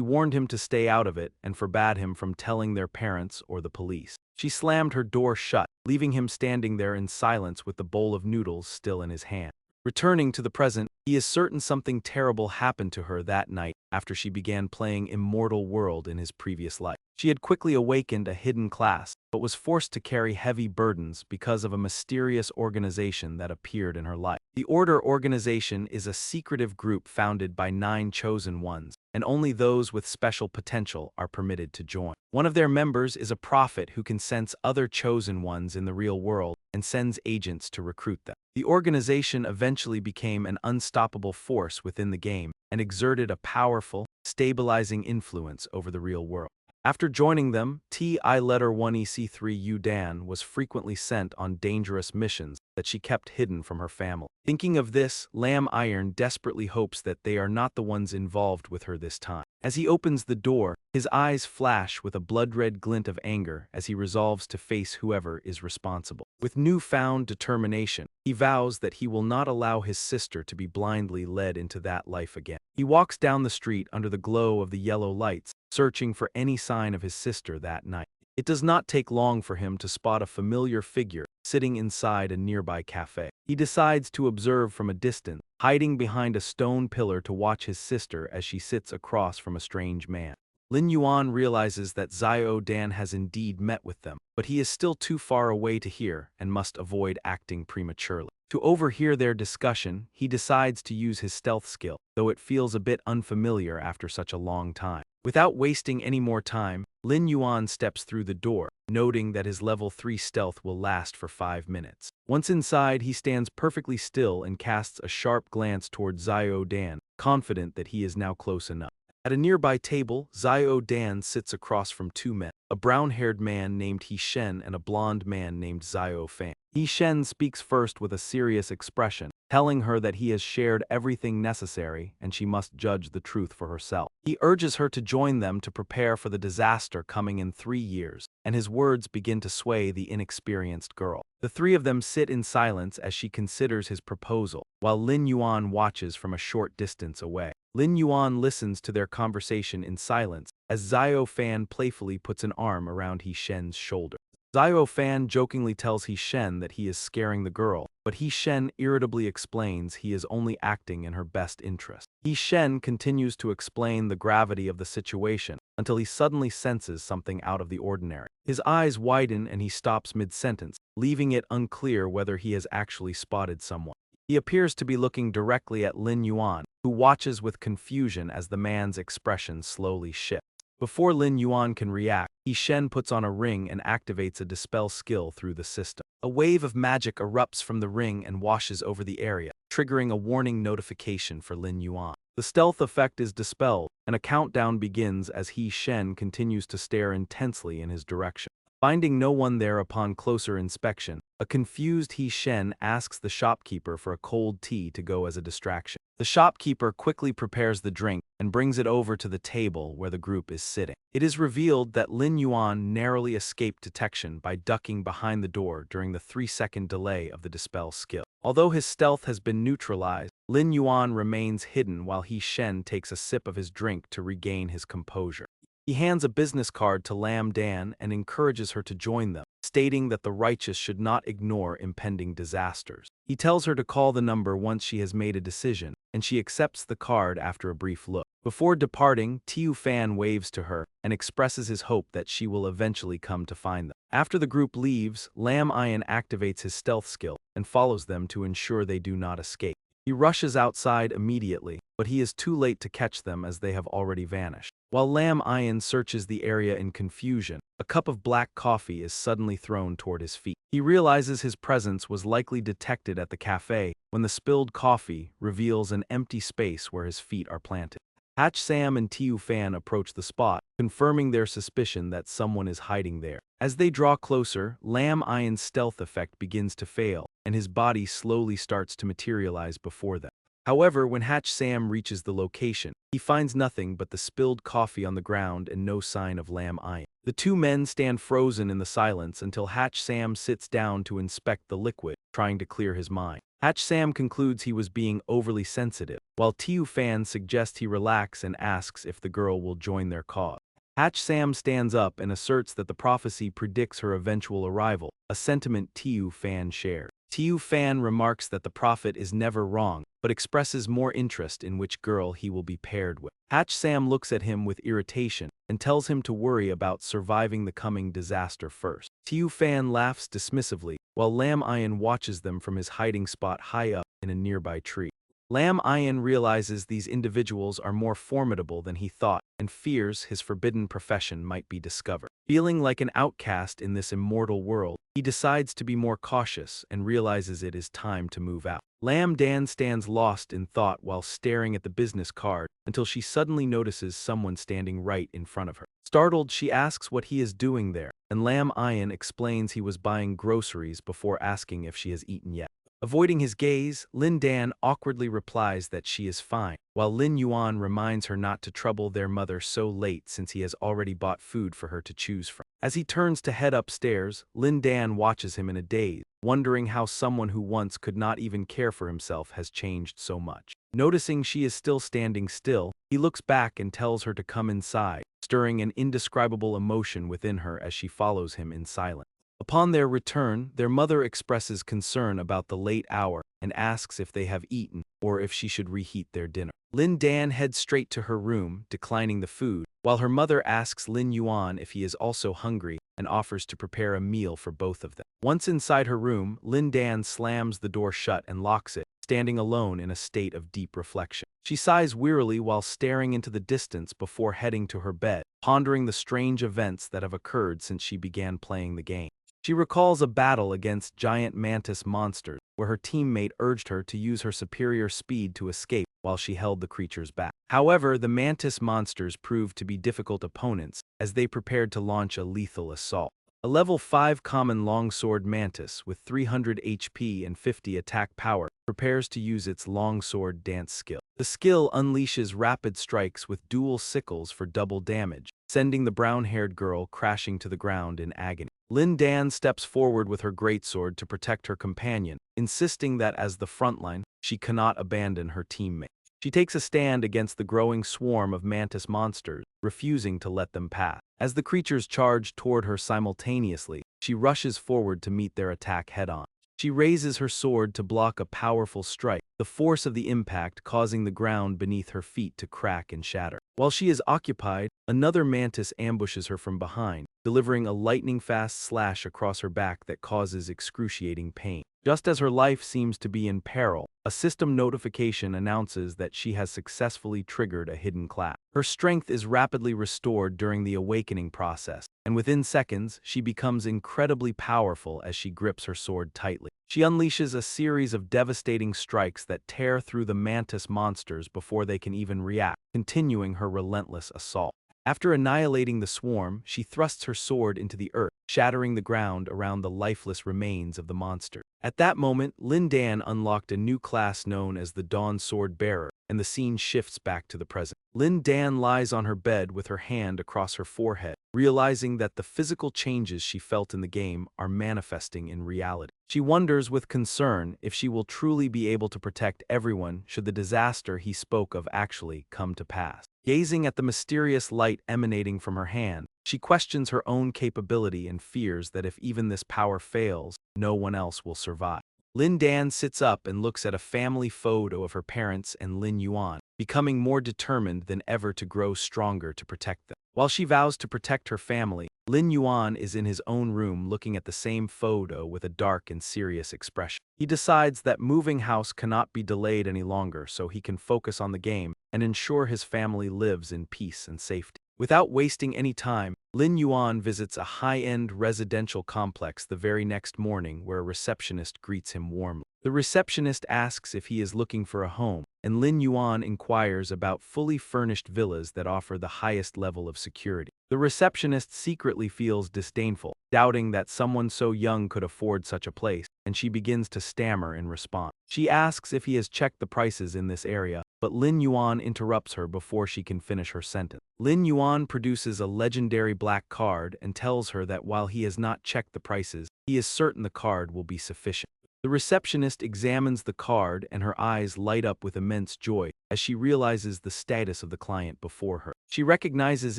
warned him to stay out of it and forbade him from telling their parents or the police. She slammed her door shut, leaving him standing there in silence with the bowl of noodles still in his hand. Returning to the present, he is certain something terrible happened to her that night after she began playing Immortal World in his previous life. She had quickly awakened a hidden class, but was forced to carry heavy burdens because of a mysterious organization that appeared in her life. The Order organization is a secretive group founded by 9 chosen ones, and only those with special potential are permitted to join. One of their members is a prophet who can sense other chosen ones in the real world and sends agents to recruit them. The organization eventually became an unstoppable force within the game and exerted a powerful, stabilizing influence over the real world. After joining them, T-I-1-E-C-3 Dan was frequently sent on dangerous missions that she kept hidden from her family. Thinking of this, Lam Iron desperately hopes that they are not the ones involved with her this time. As he opens the door, his eyes flash with a blood-red glint of anger as he resolves to face whoever is responsible. With newfound determination, he vows that he will not allow his sister to be blindly led into that life again. He walks down the street under the glow of the yellow lights, searching for any sign of his sister that night. It does not take long for him to spot a familiar figure sitting inside a nearby cafe. He decides to observe from a distance, hiding behind a stone pillar to watch his sister as she sits across from a strange man. Lin Yuan realizes that Xiao Dan has indeed met with them, but he is still too far away to hear and must avoid acting prematurely. To overhear their discussion, he decides to use his stealth skill, though it feels a bit unfamiliar after such a long time. Without wasting any more time, Lin Yuan steps through the door, noting that his level 3 stealth will last for 5 minutes. Once inside, he stands perfectly still and casts a sharp glance toward Xiao Dan, confident that he is now close enough. At a nearby table, Xiao Dan sits across from 2 men, a brown-haired man named He Shen and a blonde man named Xiao Fan. He Shen speaks first with a serious expression, telling her that he has shared everything necessary and she must judge the truth for herself. He urges her to join them to prepare for the disaster coming in 3 years, and his words begin to sway the inexperienced girl. The 3 of them sit in silence as she considers his proposal, while Lin Yuan watches from a short distance away. Lin Yuan listens to their conversation in silence as Xiao Fan playfully puts an arm around He Shen's shoulder. Xiao Fan jokingly tells He Shen that he is scaring the girl, but He Shen irritably explains he is only acting in her best interest. He Shen continues to explain the gravity of the situation until he suddenly senses something out of the ordinary. His eyes widen and he stops mid-sentence, leaving it unclear whether he has actually spotted someone. He appears to be looking directly at Lin Yuan, who watches with confusion as the man's expression slowly shifts. Before Lin Yuan can react, He Shen puts on a ring and activates a dispel skill through the system. A wave of magic erupts from the ring and washes over the area, triggering a warning notification for Lin Yuan. The stealth effect is dispelled, and a countdown begins as He Shen continues to stare intensely in his direction. Finding no one there upon closer inspection, a confused He Shen asks the shopkeeper for a cold tea to go as a distraction. The shopkeeper quickly prepares the drink and brings it over to the table where the group is sitting. It is revealed that Lin Yuan narrowly escaped detection by ducking behind the door during the 3-second delay of the dispel skill. Although his stealth has been neutralized, Lin Yuan remains hidden while He Shen takes a sip of his drink to regain his composure. He hands a business card to Lam Dan and encourages her to join them, stating that the righteous should not ignore impending disasters. He tells her to call the number once she has made a decision, and she accepts the card after a brief look. Before departing, Tiu Fan waves to her and expresses his hope that she will eventually come to find them. After the group leaves, Lam Iron activates his stealth skill and follows them to ensure they do not escape. He rushes outside immediately, but he is too late to catch them as they have already vanished. While Lam Iron searches the area in confusion, a cup of black coffee is suddenly thrown toward his feet. He realizes his presence was likely detected at the cafe when the spilled coffee reveals an empty space where his feet are planted. Hatch Sam and Tiu Fan approach the spot, confirming their suspicion that someone is hiding there. As they draw closer, Lam Iron's stealth effect begins to fail, and his body slowly starts to materialize before them. However, when Hatch Sam reaches the location, he finds nothing but the spilled coffee on the ground and no sign of Lam Iron. The two men stand frozen in the silence until Hatch Sam sits down to inspect the liquid, trying to clear his mind. Hatch Sam concludes he was being overly sensitive, while Tiu Fan suggests he relax and asks if the girl will join their cause. Hatch Sam stands up and asserts that the prophecy predicts her eventual arrival, a sentiment Tiu Fan shares. Tiu Fan remarks that the prophet is never wrong, but expresses more interest in which girl he will be paired with. Hatch Sam looks at him with irritation and tells him to worry about surviving the coming disaster first. Tiu Fan laughs dismissively, while Lam Iron watches them from his hiding spot high up in a nearby tree. Lam Iron realizes these individuals are more formidable than he thought and fears his forbidden profession might be discovered. Feeling like an outcast in this immortal world, he decides to be more cautious and realizes it is time to move out. Lam Dan stands lost in thought while staring at the business card until she suddenly notices someone standing right in front of her. Startled, she asks what he is doing there, and Lam Iron explains he was buying groceries before asking if she has eaten yet. Avoiding his gaze, Lin Dan awkwardly replies that she is fine, while Lin Yuan reminds her not to trouble their mother so late since he has already bought food for her to choose from. As he turns to head upstairs, Lin Dan watches him in a daze, wondering how someone who once could not even care for himself has changed so much. Noticing she is still standing still, he looks back and tells her to come inside, stirring an indescribable emotion within her as she follows him in silence. Upon their return, their mother expresses concern about the late hour and asks if they have eaten or if she should reheat their dinner. Lin Dan heads straight to her room, declining the food, while her mother asks Lin Yuan if he is also hungry and offers to prepare a meal for both of them. Once inside her room, Lin Dan slams the door shut and locks it, standing alone in a state of deep reflection. She sighs wearily while staring into the distance before heading to her bed, pondering the strange events that have occurred since she began playing the game. She recalls a battle against giant mantis monsters, where her teammate urged her to use her superior speed to escape while she held the creatures back. However, the mantis monsters proved to be difficult opponents as they prepared to launch a lethal assault. A level 5 common longsword mantis with 300 HP and 50 attack power prepares to use its longsword dance skill. The skill unleashes rapid strikes with dual sickles for double damage, sending the brown-haired girl crashing to the ground in agony. Lin Dan steps forward with her greatsword to protect her companion, insisting that as the frontline, she cannot abandon her teammate. She takes a stand against the growing swarm of mantis monsters, refusing to let them pass. As the creatures charge toward her simultaneously, she rushes forward to meet their attack head-on. She raises her sword to block a powerful strike, the force of the impact causing the ground beneath her feet to crack and shatter. While she is occupied, another mantis ambushes her from behind, delivering a lightning-fast slash across her back that causes excruciating pain. Just as her life seems to be in peril, a system notification announces that she has successfully triggered a hidden class. Her strength is rapidly restored during the awakening process, and within seconds, she becomes incredibly powerful as she grips her sword tightly. She unleashes a series of devastating strikes that tear through the mantis monsters before they can even react, continuing her relentless assault. After annihilating the swarm, she thrusts her sword into the earth, shattering the ground around the lifeless remains of the monster. At that moment, Lin Dan unlocked a new class known as the Dawn Sword Bearer, and the scene shifts back to the present. Lin Dan lies on her bed with her hand across her forehead, realizing that the physical changes she felt in the game are manifesting in reality. She wonders with concern if she will truly be able to protect everyone should the disaster he spoke of actually come to pass. Gazing at the mysterious light emanating from her hand, she questions her own capability and fears that if even this power fails, no one else will survive. Lin Dan sits up and looks at a family photo of her parents and Lin Yuan, becoming more determined than ever to grow stronger to protect them. While she vows to protect her family, Lin Yuan is in his own room looking at the same photo with a dark and serious expression. He decides that moving house cannot be delayed any longer so he can focus on the game and ensure his family lives in peace and safety. Without wasting any time, Lin Yuan visits a high-end residential complex the very next morning where a receptionist greets him warmly. The receptionist asks if he is looking for a home, and Lin Yuan inquires about fully furnished villas that offer the highest level of security. The receptionist secretly feels disdainful, doubting that someone so young could afford such a place, and she begins to stammer in response. She asks if he has checked the prices in this area, but Lin Yuan interrupts her before she can finish her sentence. Lin Yuan produces a legendary black card and tells her that while he has not checked the prices, he is certain the card will be sufficient. The receptionist examines the card and her eyes light up with immense joy as she realizes the status of the client before her. She recognizes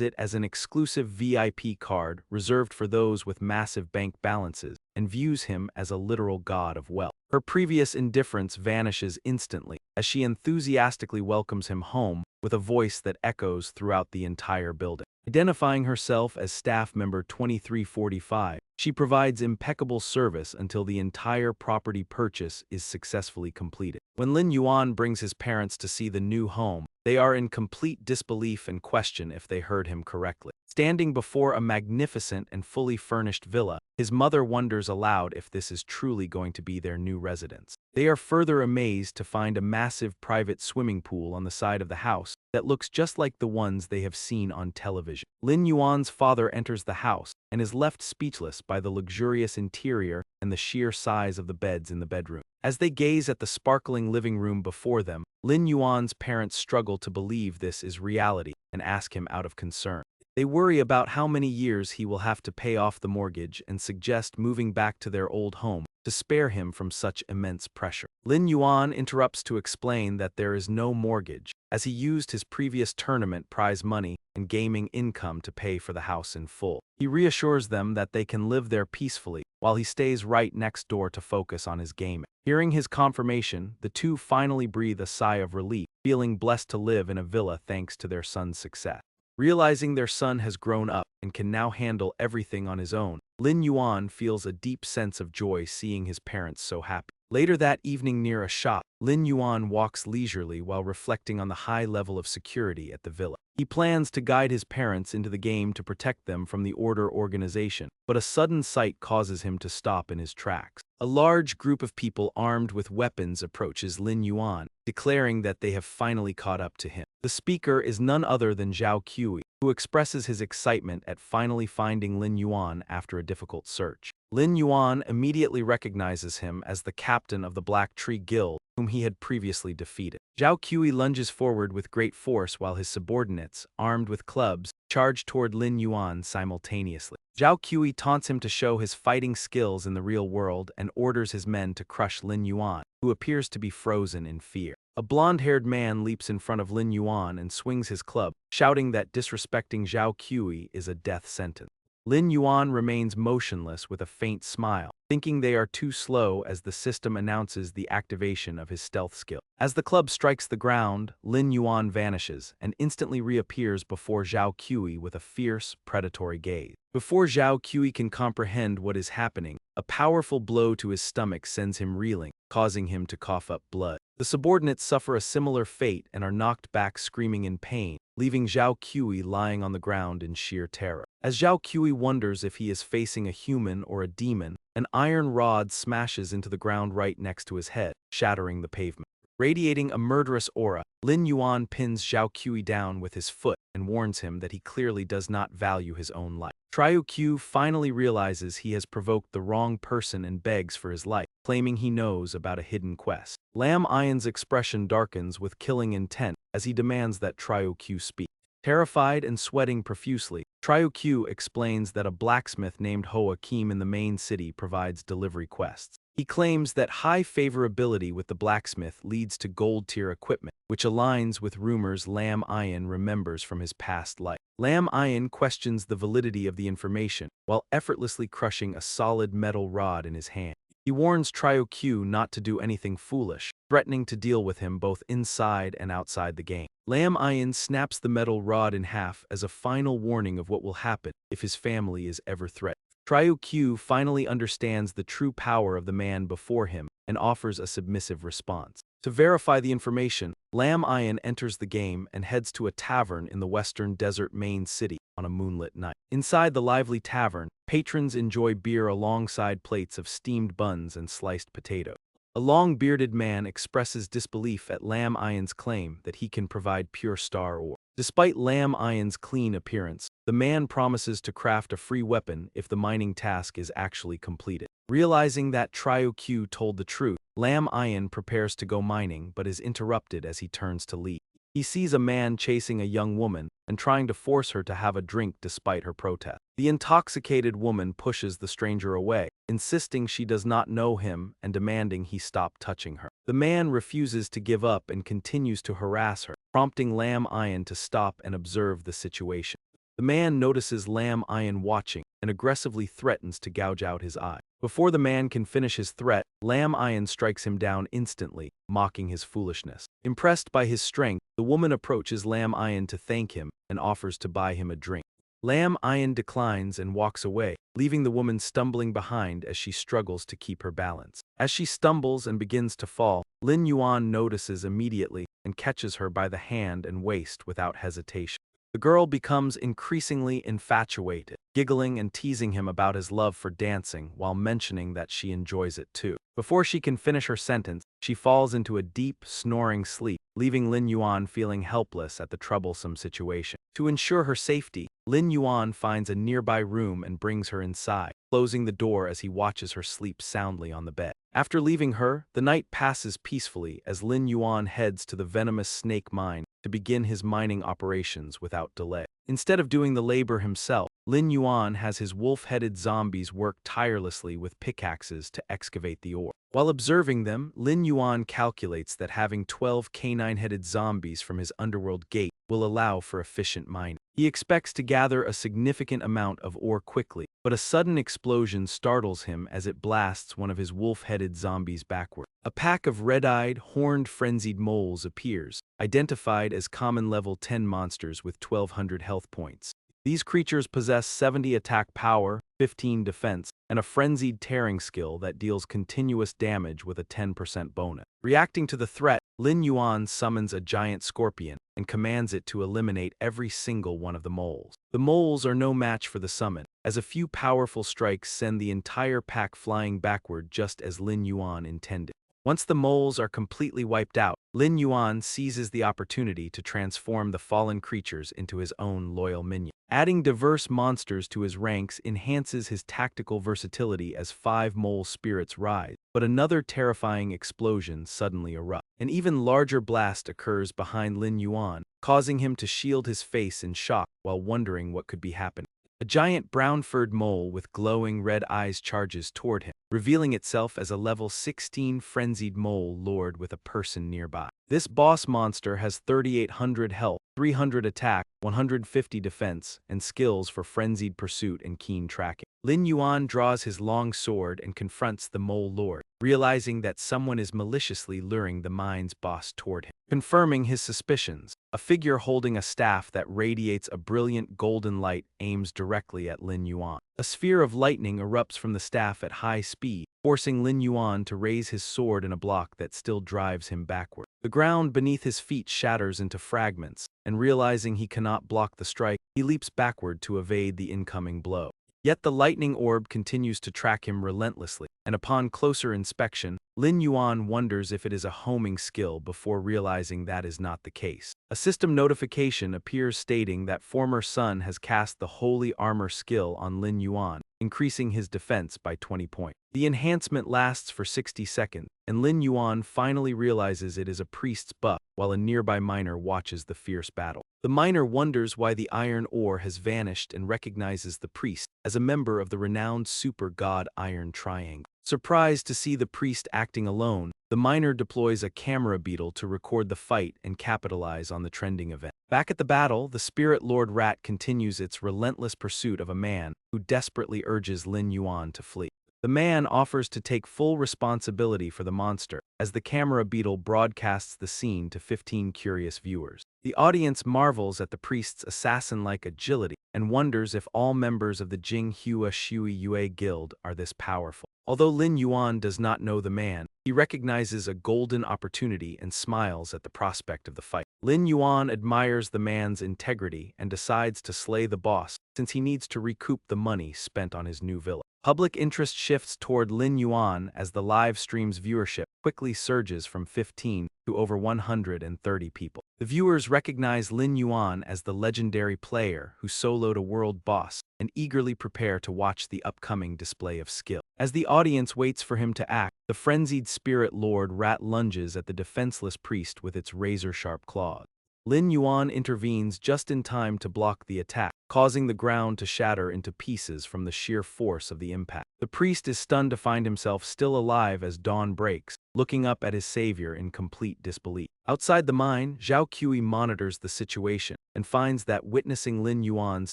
it as an exclusive VIP card reserved for those with massive bank balances and views him as a literal god of wealth. Her previous indifference vanishes instantly as she enthusiastically welcomes him home with a voice that echoes throughout the entire building. Identifying herself as staff member 2345, she provides impeccable service until the entire property purchase is successfully completed. When Lin Yuan brings his parents to see the new home, they are in complete disbelief and question if they heard him correctly. Standing before a magnificent and fully furnished villa, his mother wonders aloud if this is truly going to be their new residence. They are further amazed to find a massive private swimming pool on the side of the house that looks just like the ones they have seen on television. Lin Yuan's father enters the house and is left speechless by the luxurious interior and the sheer size of the beds in the bedroom. As they gaze at the sparkling living room before them, Lin Yuan's parents struggle to believe this is reality and ask him out of concern. They worry about how many years he will have to pay off the mortgage and suggest moving back to their old home to spare him from such immense pressure. Lin Yuan interrupts to explain that there is no mortgage, as he used his previous tournament prize money and gaming income to pay for the house in full. He reassures them that they can live there peacefully, while he stays right next door to focus on his gaming. Hearing his confirmation, the two finally breathe a sigh of relief, feeling blessed to live in a villa thanks to their son's success. Realizing their son has grown up and can now handle everything on his own, Lin Yuan feels a deep sense of joy seeing his parents so happy. Later that evening near a shop, Lin Yuan walks leisurely while reflecting on the high level of security at the villa. He plans to guide his parents into the game to protect them from the Order organization, but a sudden sight causes him to stop in his tracks. A large group of people armed with weapons approaches Lin Yuan, declaring that they have finally caught up to him. The speaker is none other than Zhao Qi, who expresses his excitement at finally finding Lin Yuan after a difficult search. Lin Yuan immediately recognizes him as the captain of the Black Tree Guild, whom he had previously defeated. Zhao Qi lunges forward with great force while his subordinates, armed with clubs, charge toward Lin Yuan simultaneously. Zhao Qi taunts him to show his fighting skills in the real world and orders his men to crush Lin Yuan, who appears to be frozen in fear. A blonde-haired man leaps in front of Lin Yuan and swings his club, shouting that disrespecting Zhao Qi is a death sentence. Lin Yuan remains motionless with a faint smile, thinking they are too slow as the system announces the activation of his stealth skill. As the club strikes the ground, Lin Yuan vanishes and instantly reappears before Zhao Qi with a fierce, predatory gaze. Before Zhao Qi can comprehend what is happening, a powerful blow to his stomach sends him reeling, causing him to cough up blood. The subordinates suffer a similar fate and are knocked back screaming in pain, leaving Zhao Qi lying on the ground in sheer terror. As Zhao Qi wonders if he is facing a human or a demon, an iron rod smashes into the ground right next to his head, shattering the pavement. Radiating a murderous aura, Lin Yuan pins Zhao Qi down with his foot and warns him that he clearly does not value his own life. Triu Q finally realizes he has provoked the wrong person and begs for his life, claiming he knows about a hidden quest. Lam Ian's expression darkens with killing intent as he demands that Triu Q speak. Terrified and sweating profusely, Triu Q explains that a blacksmith named Hoa Kim in the main city provides delivery quests. He claims that high favorability with the blacksmith leads to gold-tier equipment, which aligns with rumors Lam Ian remembers from his past life. Lam Ian questions the validity of the information while effortlessly crushing a solid metal rod in his hand. He warns Triu Q not to do anything foolish, threatening to deal with him both inside and outside the game. Lam Ian snaps the metal rod in half as a final warning of what will happen if his family is ever threatened. Triu Q finally understands the true power of the man before him and offers a submissive response. To verify the information, Lam Ian enters the game and heads to a tavern in the western desert main city on a moonlit night. Inside the lively tavern, patrons enjoy beer alongside plates of steamed buns and sliced potato. A long-bearded man expresses disbelief at Lam Ayan's claim that he can provide pure star ore. Despite Lam Ayan's clean appearance, the man promises to craft a free weapon if the mining task is actually completed. Realizing that Trio Q told the truth, Lam Ayan prepares to go mining but is interrupted as he turns to leave. He sees a man chasing a young woman and trying to force her to have a drink despite her protest. The intoxicated woman pushes the stranger away, insisting she does not know him and demanding he stop touching her. The man refuses to give up and continues to harass her, prompting Lam Ayan to stop and observe the situation. The man notices Lam Ayan watching and aggressively threatens to gouge out his eye. Before the man can finish his threat, Lam Ayan strikes him down instantly, mocking his foolishness. Impressed by his strength, the woman approaches Lam Ayan to thank him and offers to buy him a drink. Lam Ayan declines and walks away, leaving the woman stumbling behind as she struggles to keep her balance. As she stumbles and begins to fall, Lin Yuan notices immediately and catches her by the hand and waist without hesitation. The girl becomes increasingly infatuated, giggling and teasing him about his love for dancing while mentioning that she enjoys it too. Before she can finish her sentence, she falls into a deep, snoring sleep, leaving Lin Yuan feeling helpless at the troublesome situation. To ensure her safety, Lin Yuan finds a nearby room and brings her inside, closing the door as he watches her sleep soundly on the bed. After leaving her, the night passes peacefully as Lin Yuan heads to the venomous snake mine to begin his mining operations without delay. Instead of doing the labor himself, Lin Yuan has his wolf-headed zombies work tirelessly with pickaxes to excavate the ore. While observing them, Lin Yuan calculates that having 12 canine-headed zombies from his underworld gate will allow for efficient mining. He expects to gather a significant amount of ore quickly, but a sudden explosion startles him as it blasts one of his wolf-headed zombies backward. A pack of red-eyed, horned, frenzied moles appears, identified as common level 10 monsters with 1,200 health points. These creatures possess 70 attack power, 15 defense, and a frenzied tearing skill that deals continuous damage with a 10% bonus. Reacting to the threat, Lin Yuan summons a giant scorpion and commands it to eliminate every single one of the moles. The moles are no match for the summon, as a few powerful strikes send the entire pack flying backward just as Lin Yuan intended. Once the moles are completely wiped out, Lin Yuan seizes the opportunity to transform the fallen creatures into his own loyal minion. Adding diverse monsters to his ranks enhances his tactical versatility as 5 mole spirits rise, but another terrifying explosion suddenly erupts. An even larger blast occurs behind Lin Yuan, causing him to shield his face in shock while wondering what could be happening. A giant brown-furred mole with glowing red eyes charges toward him, revealing itself as a level 16 frenzied mole lord with a person nearby. This boss monster has 3,800 health, 300 attack, 150 defense, and skills for frenzied pursuit and keen tracking. Lin Yuan draws his long sword and confronts the mole lord, realizing that someone is maliciously luring the mine's boss toward him. Confirming his suspicions, a figure holding a staff that radiates a brilliant golden light aims directly at Lin Yuan. A sphere of lightning erupts from the staff at high speed, forcing Lin Yuan to raise his sword in a block that still drives him backward. The ground beneath his feet shatters into fragments, and realizing he cannot block the strike, he leaps backward to evade the incoming blow. Yet the lightning orb continues to track him relentlessly, and upon closer inspection, Lin Yuan wonders if it is a homing skill before realizing that is not the case. A system notification appears stating that former Sun has cast the Holy Armor skill on Lin Yuan, increasing his defense by 20 points. The enhancement lasts for 60 seconds, and Lin Yuan finally realizes it is a priest's buff, while a nearby miner watches the fierce battle. The miner wonders why the iron ore has vanished and recognizes the priest as a member of the renowned super god Iron Triangle. Surprised to see the priest acting alone, the miner deploys a camera beetle to record the fight and capitalize on the trending event. Back at the battle, the Spirit Lord Rat continues its relentless pursuit of a man who desperately urges Lin Yuan to flee. The man offers to take full responsibility for the monster, as the camera beetle broadcasts the scene to 15 curious viewers. The audience marvels at the priest's assassin-like agility and wonders if all members of the Jing Hua Shui Yue Guild are this powerful. Although Lin Yuan does not know the man, he recognizes a golden opportunity and smiles at the prospect of the fight. Lin Yuan admires the man's integrity and decides to slay the boss since he needs to recoup the money spent on his new villa. Public interest shifts toward Lin Yuan as the live stream's viewership quickly surges from 15 to over 130 people. The viewers recognize Lin Yuan as the legendary player who soloed a world boss and eagerly prepare to watch the upcoming display of skill. As the audience waits for him to act, the frenzied spirit lord rat lunges at the defenseless priest with its razor-sharp claws. Lin Yuan intervenes just in time to block the attack, causing the ground to shatter into pieces from the sheer force of the impact. The priest is stunned to find himself still alive as dawn breaks, looking up at his savior in complete disbelief. Outside the mine, Zhao Qi monitors the situation and finds that witnessing Lin Yuan's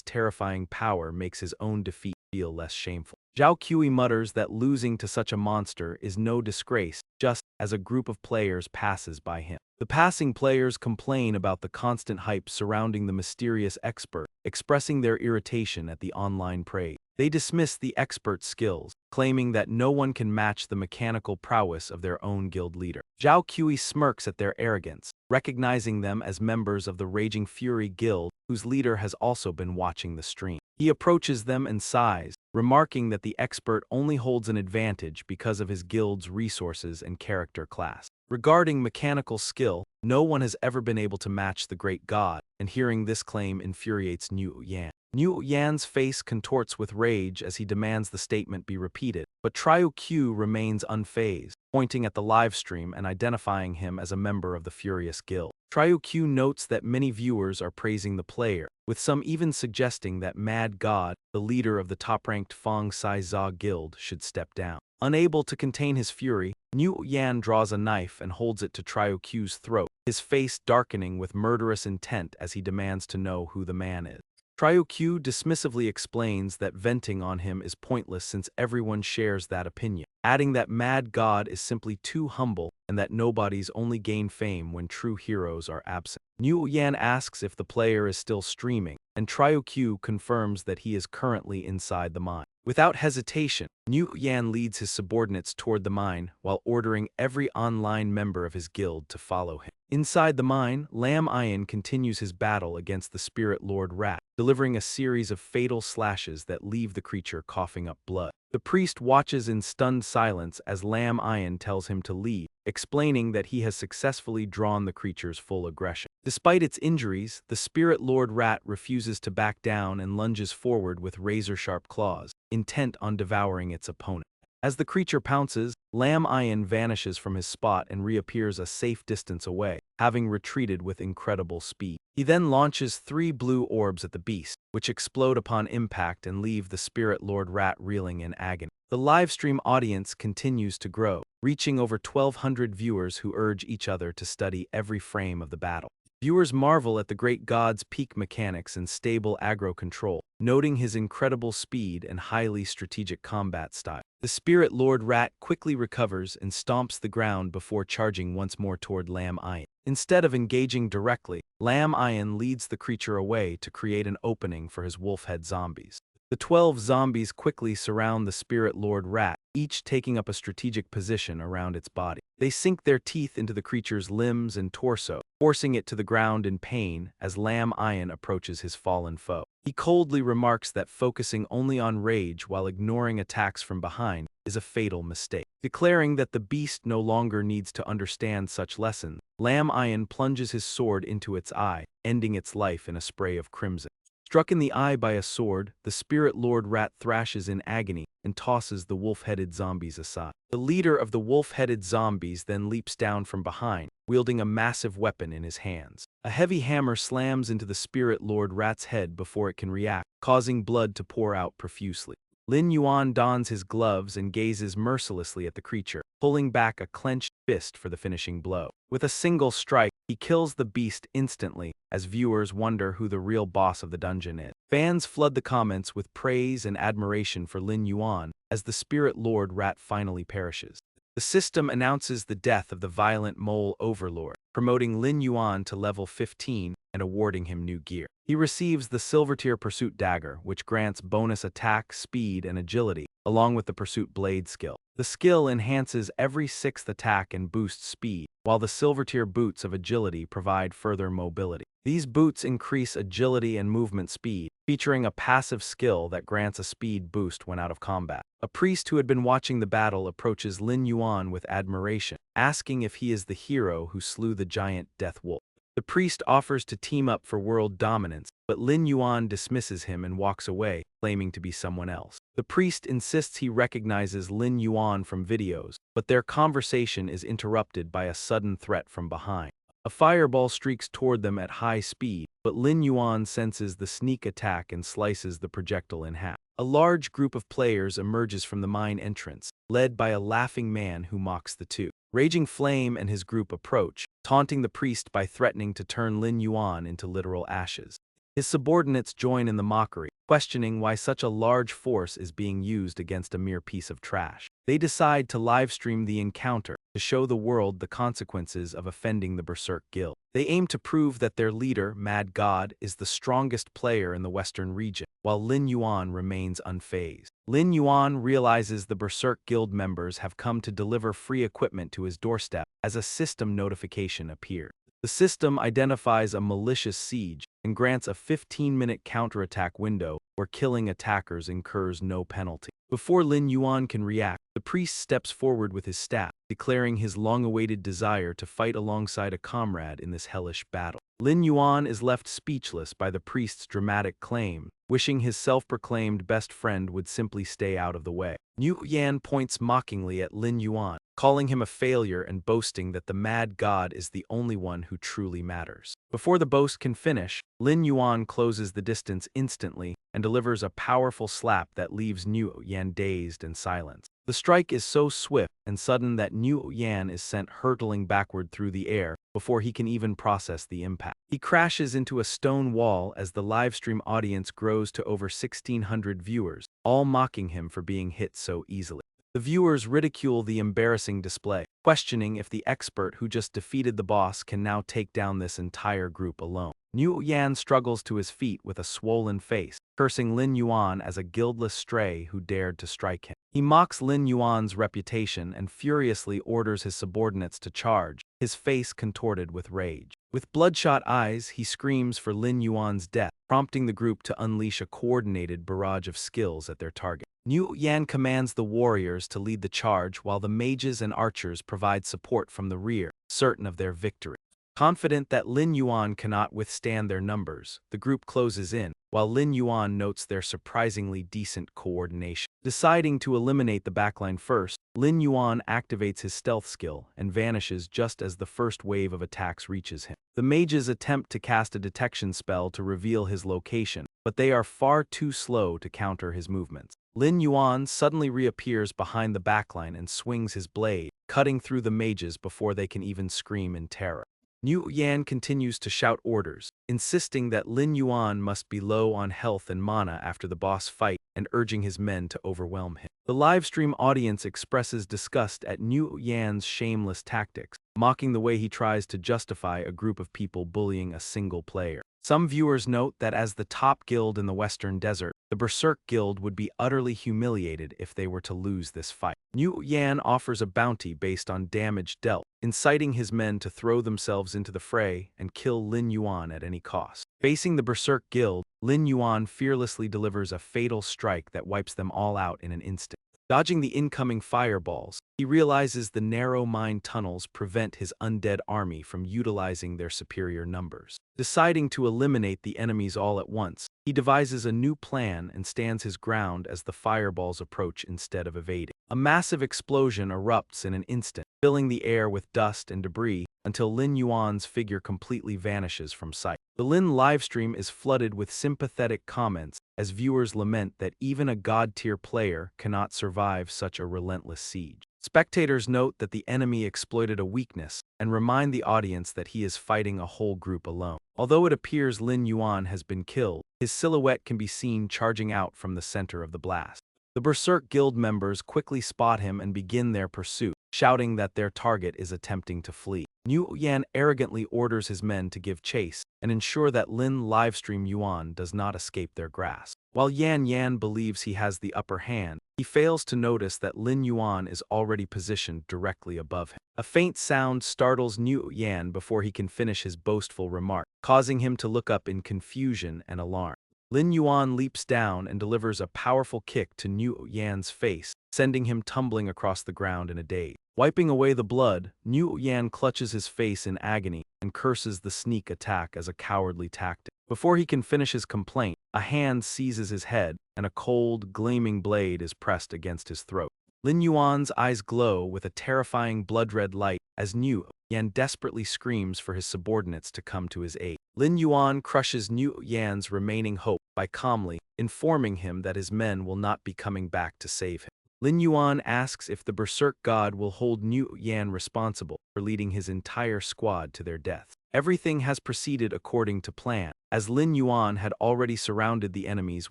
terrifying power makes his own defeat feel less shameful. Zhao Qi mutters that losing to such a monster is no disgrace, just as a group of players passes by him. The passing players complain about the constant hype surrounding the mysterious expert, expressing their irritation at the online praise. They dismiss the expert's skills, claiming that no one can match the mechanical prowess of their own guild leader. Zhao Qi smirks at their arrogance, recognizing them as members of the Raging Fury Guild, whose leader has also been watching the stream. He approaches them and sighs, remarking that the expert only holds an advantage because of his guild's resources and character class. Regarding mechanical skill, no one has ever been able to match the great god, and hearing this claim infuriates Niu Yan. Niu Yan's face contorts with rage as he demands the statement be repeated, but Triu Q remains unfazed, pointing at the livestream and identifying him as a member of the Furious Guild. Triu Q notes that many viewers are praising the player, with some even suggesting that Mad God, the leader of the top-ranked Fong Sai Za Guild, should step down. Unable to contain his fury, Niu Yan draws a knife and holds it to Triu Q's throat, his face darkening with murderous intent as he demands to know who the man is. Triu Q dismissively explains that venting on him is pointless since everyone shares that opinion, adding that Mad God is simply too humble and that nobodies only gain fame when true heroes are absent. Niu Yan asks if the player is still streaming, and Triu Q confirms that he is currently inside the mine. Without hesitation, Niu Yan leads his subordinates toward the mine while ordering every online member of his guild to follow him. Inside the mine, Lam Ian continues his battle against the Spirit Lord Rat, delivering a series of fatal slashes that leave the creature coughing up blood. The priest watches in stunned silence as Lam Ian tells him to leave, explaining that he has successfully drawn the creature's full aggression. Despite its injuries, the Spirit Lord Rat refuses to back down and lunges forward with razor-sharp claws, intent on devouring its opponent. As the creature pounces, Lam Ian vanishes from his spot and reappears a safe distance away, having retreated with incredible speed. He then launches 3 blue orbs at the beast, which explode upon impact and leave the Spirit Lord Rat reeling in agony. The livestream audience continues to grow, reaching over 1,200 viewers who urge each other to study every frame of the battle. Viewers marvel at the great god's peak mechanics and stable aggro control, noting his incredible speed and highly strategic combat style. The Spirit Lord Rat quickly recovers and stomps the ground before charging once more toward Lam Ian. Instead of engaging directly, Lam Ian leads the creature away to create an opening for his wolf-head zombies. The 12 zombies quickly surround the Spirit Lord Rat, each taking up a strategic position around its body. They sink their teeth into the creature's limbs and torso, forcing it to the ground in pain as Lam Ian approaches his fallen foe. He coldly remarks that focusing only on rage while ignoring attacks from behind is a fatal mistake. Declaring that the beast no longer needs to understand such lessons, Lam Ian plunges his sword into its eye, ending its life in a spray of crimson. Struck in the eye by a sword, the Spirit Lord Rat thrashes in agony and tosses the wolf-headed zombies aside. The leader of the wolf-headed zombies then leaps down from behind, wielding a massive weapon in his hands. A heavy hammer slams into the Spirit Lord Rat's head before it can react, causing blood to pour out profusely. Lin Yuan dons his gloves and gazes mercilessly at the creature, pulling back a clenched fist for the finishing blow. With a single strike, he kills the beast instantly, as viewers wonder who the real boss of the dungeon is. Fans flood the comments with praise and admiration for Lin Yuan as the Spirit Lord Rat finally perishes. The system announces the death of the violent mole overlord, promoting Lin Yuan to level 15 and awarding him new gear. He receives the Silver Tier Pursuit Dagger, which grants bonus attack, speed, and agility, along with the Pursuit Blade skill. The skill enhances every 6th attack and boosts speed, while the Silver Tier Boots of Agility provide further mobility. These boots increase agility and movement speed, featuring a passive skill that grants a speed boost when out of combat. A priest who had been watching the battle approaches Lin Yuan with admiration, asking if he is the hero who slew the giant Death Wolf. The priest offers to team up for world dominance, but Lin Yuan dismisses him and walks away, claiming to be someone else. The priest insists he recognizes Lin Yuan from videos, but their conversation is interrupted by a sudden threat from behind. A fireball streaks toward them at high speed, but Lin Yuan senses the sneak attack and slices the projectile in half. A large group of players emerges from the mine entrance, led by a laughing man who mocks the two. Raging Flame and his group approach, taunting the priest by threatening to turn Lin Yuan into literal ashes. His subordinates join in the mockery, questioning why such a large force is being used against a mere piece of trash. They decide to livestream the encounter to show the world the consequences of offending the Berserk Guild. They aim to prove that their leader, Mad God, is the strongest player in the Western region, while Lin Yuan remains unfazed. Lin Yuan realizes the Berserk Guild members have come to deliver free equipment to his doorstep as a system notification appears. The system identifies a malicious siege and grants a 15-minute counterattack window where killing attackers incurs no penalty. Before Lin Yuan can react, the priest steps forward with his staff, declaring his long-awaited desire to fight alongside a comrade in this hellish battle. Lin Yuan is left speechless by the priest's dramatic claim, wishing his self-proclaimed best friend would simply stay out of the way. Niu Yan points mockingly at Lin Yuan, calling him a failure and boasting that the Mad God is the only one who truly matters. Before the boast can finish, Lin Yuan closes the distance instantly and delivers a powerful slap that leaves Niu Yan dazed and silenced. The strike is so swift and sudden that Niu Yan is sent hurtling backward through the air before he can even process the impact. He crashes into a stone wall as the livestream audience grows to over 1,600 viewers, all mocking him for being hit so easily. The viewers ridicule the embarrassing display, questioning if the expert who just defeated the boss can now take down this entire group alone. Niu Yan struggles to his feet with a swollen face, cursing Lin Yuan as a guildless stray who dared to strike him. He mocks Lin Yuan's reputation and furiously orders his subordinates to charge, his face contorted with rage. With bloodshot eyes, he screams for Lin Yuan's death, prompting the group to unleash a coordinated barrage of skills at their target. Niu Yan commands the warriors to lead the charge while the mages and archers provide support from the rear, certain of their victory. Confident that Lin Yuan cannot withstand their numbers, the group closes in, while Lin Yuan notes their surprisingly decent coordination. Deciding to eliminate the backline first, Lin Yuan activates his stealth skill and vanishes just as the first wave of attacks reaches him. The mages attempt to cast a detection spell to reveal his location, but they are far too slow to counter his movements. Lin Yuan suddenly reappears behind the backline and swings his blade, cutting through the mages before they can even scream in terror. Niu Yan continues to shout orders, insisting that Lin Yuan must be low on health and mana after the boss fight and urging his men to overwhelm him. The livestream audience expresses disgust at Niu Yan's shameless tactics, mocking the way he tries to justify a group of people bullying a single player. Some viewers note that as the top guild in the Western Desert, the Berserk Guild would be utterly humiliated if they were to lose this fight. Niu Yan offers a bounty based on damage dealt, inciting his men to throw themselves into the fray and kill Lin Yuan at any cost. Facing the Berserk Guild, Lin Yuan fearlessly delivers a fatal strike that wipes them all out in an instant. Dodging the incoming fireballs, he realizes the narrow mine tunnels prevent his undead army from utilizing their superior numbers. Deciding to eliminate the enemies all at once, he devises a new plan and stands his ground as the fireballs approach instead of evading. A massive explosion erupts in an instant, filling the air with dust and debris until Lin Yuan's figure completely vanishes from sight. The Lin livestream is flooded with sympathetic comments as viewers lament that even a god-tier player cannot survive such a relentless siege. Spectators note that the enemy exploited a weakness and remind the audience that he is fighting a whole group alone. Although it appears Lin Yuan has been killed, his silhouette can be seen charging out from the center of the blast. The Berserk Guild members quickly spot him and begin their pursuit, shouting that their target is attempting to flee. Niu Yan arrogantly orders his men to give chase and ensure that Lin livestream Yuan does not escape their grasp. While Yan Yan believes he has the upper hand, he fails to notice that Lin Yuan is already positioned directly above him. A faint sound startles Niu Yan before he can finish his boastful remark, causing him to look up in confusion and alarm. Lin Yuan leaps down and delivers a powerful kick to Niu Yan's face, sending him tumbling across the ground in a daze. Wiping away the blood, Niu Yan clutches his face in agony and curses the sneak attack as a cowardly tactic. Before he can finish his complaint, a hand seizes his head and a cold, gleaming blade is pressed against his throat. Lin Yuan's eyes glow with a terrifying blood-red light as Niu Yan desperately screams for his subordinates to come to his aid. Lin Yuan crushes Niu Yan's remaining hope by calmly informing him that his men will not be coming back to save him. Lin Yuan asks if the Berserk God will hold Niu Yan responsible for leading his entire squad to their death. Everything has proceeded according to plan, as Lin Yuan had already surrounded the enemies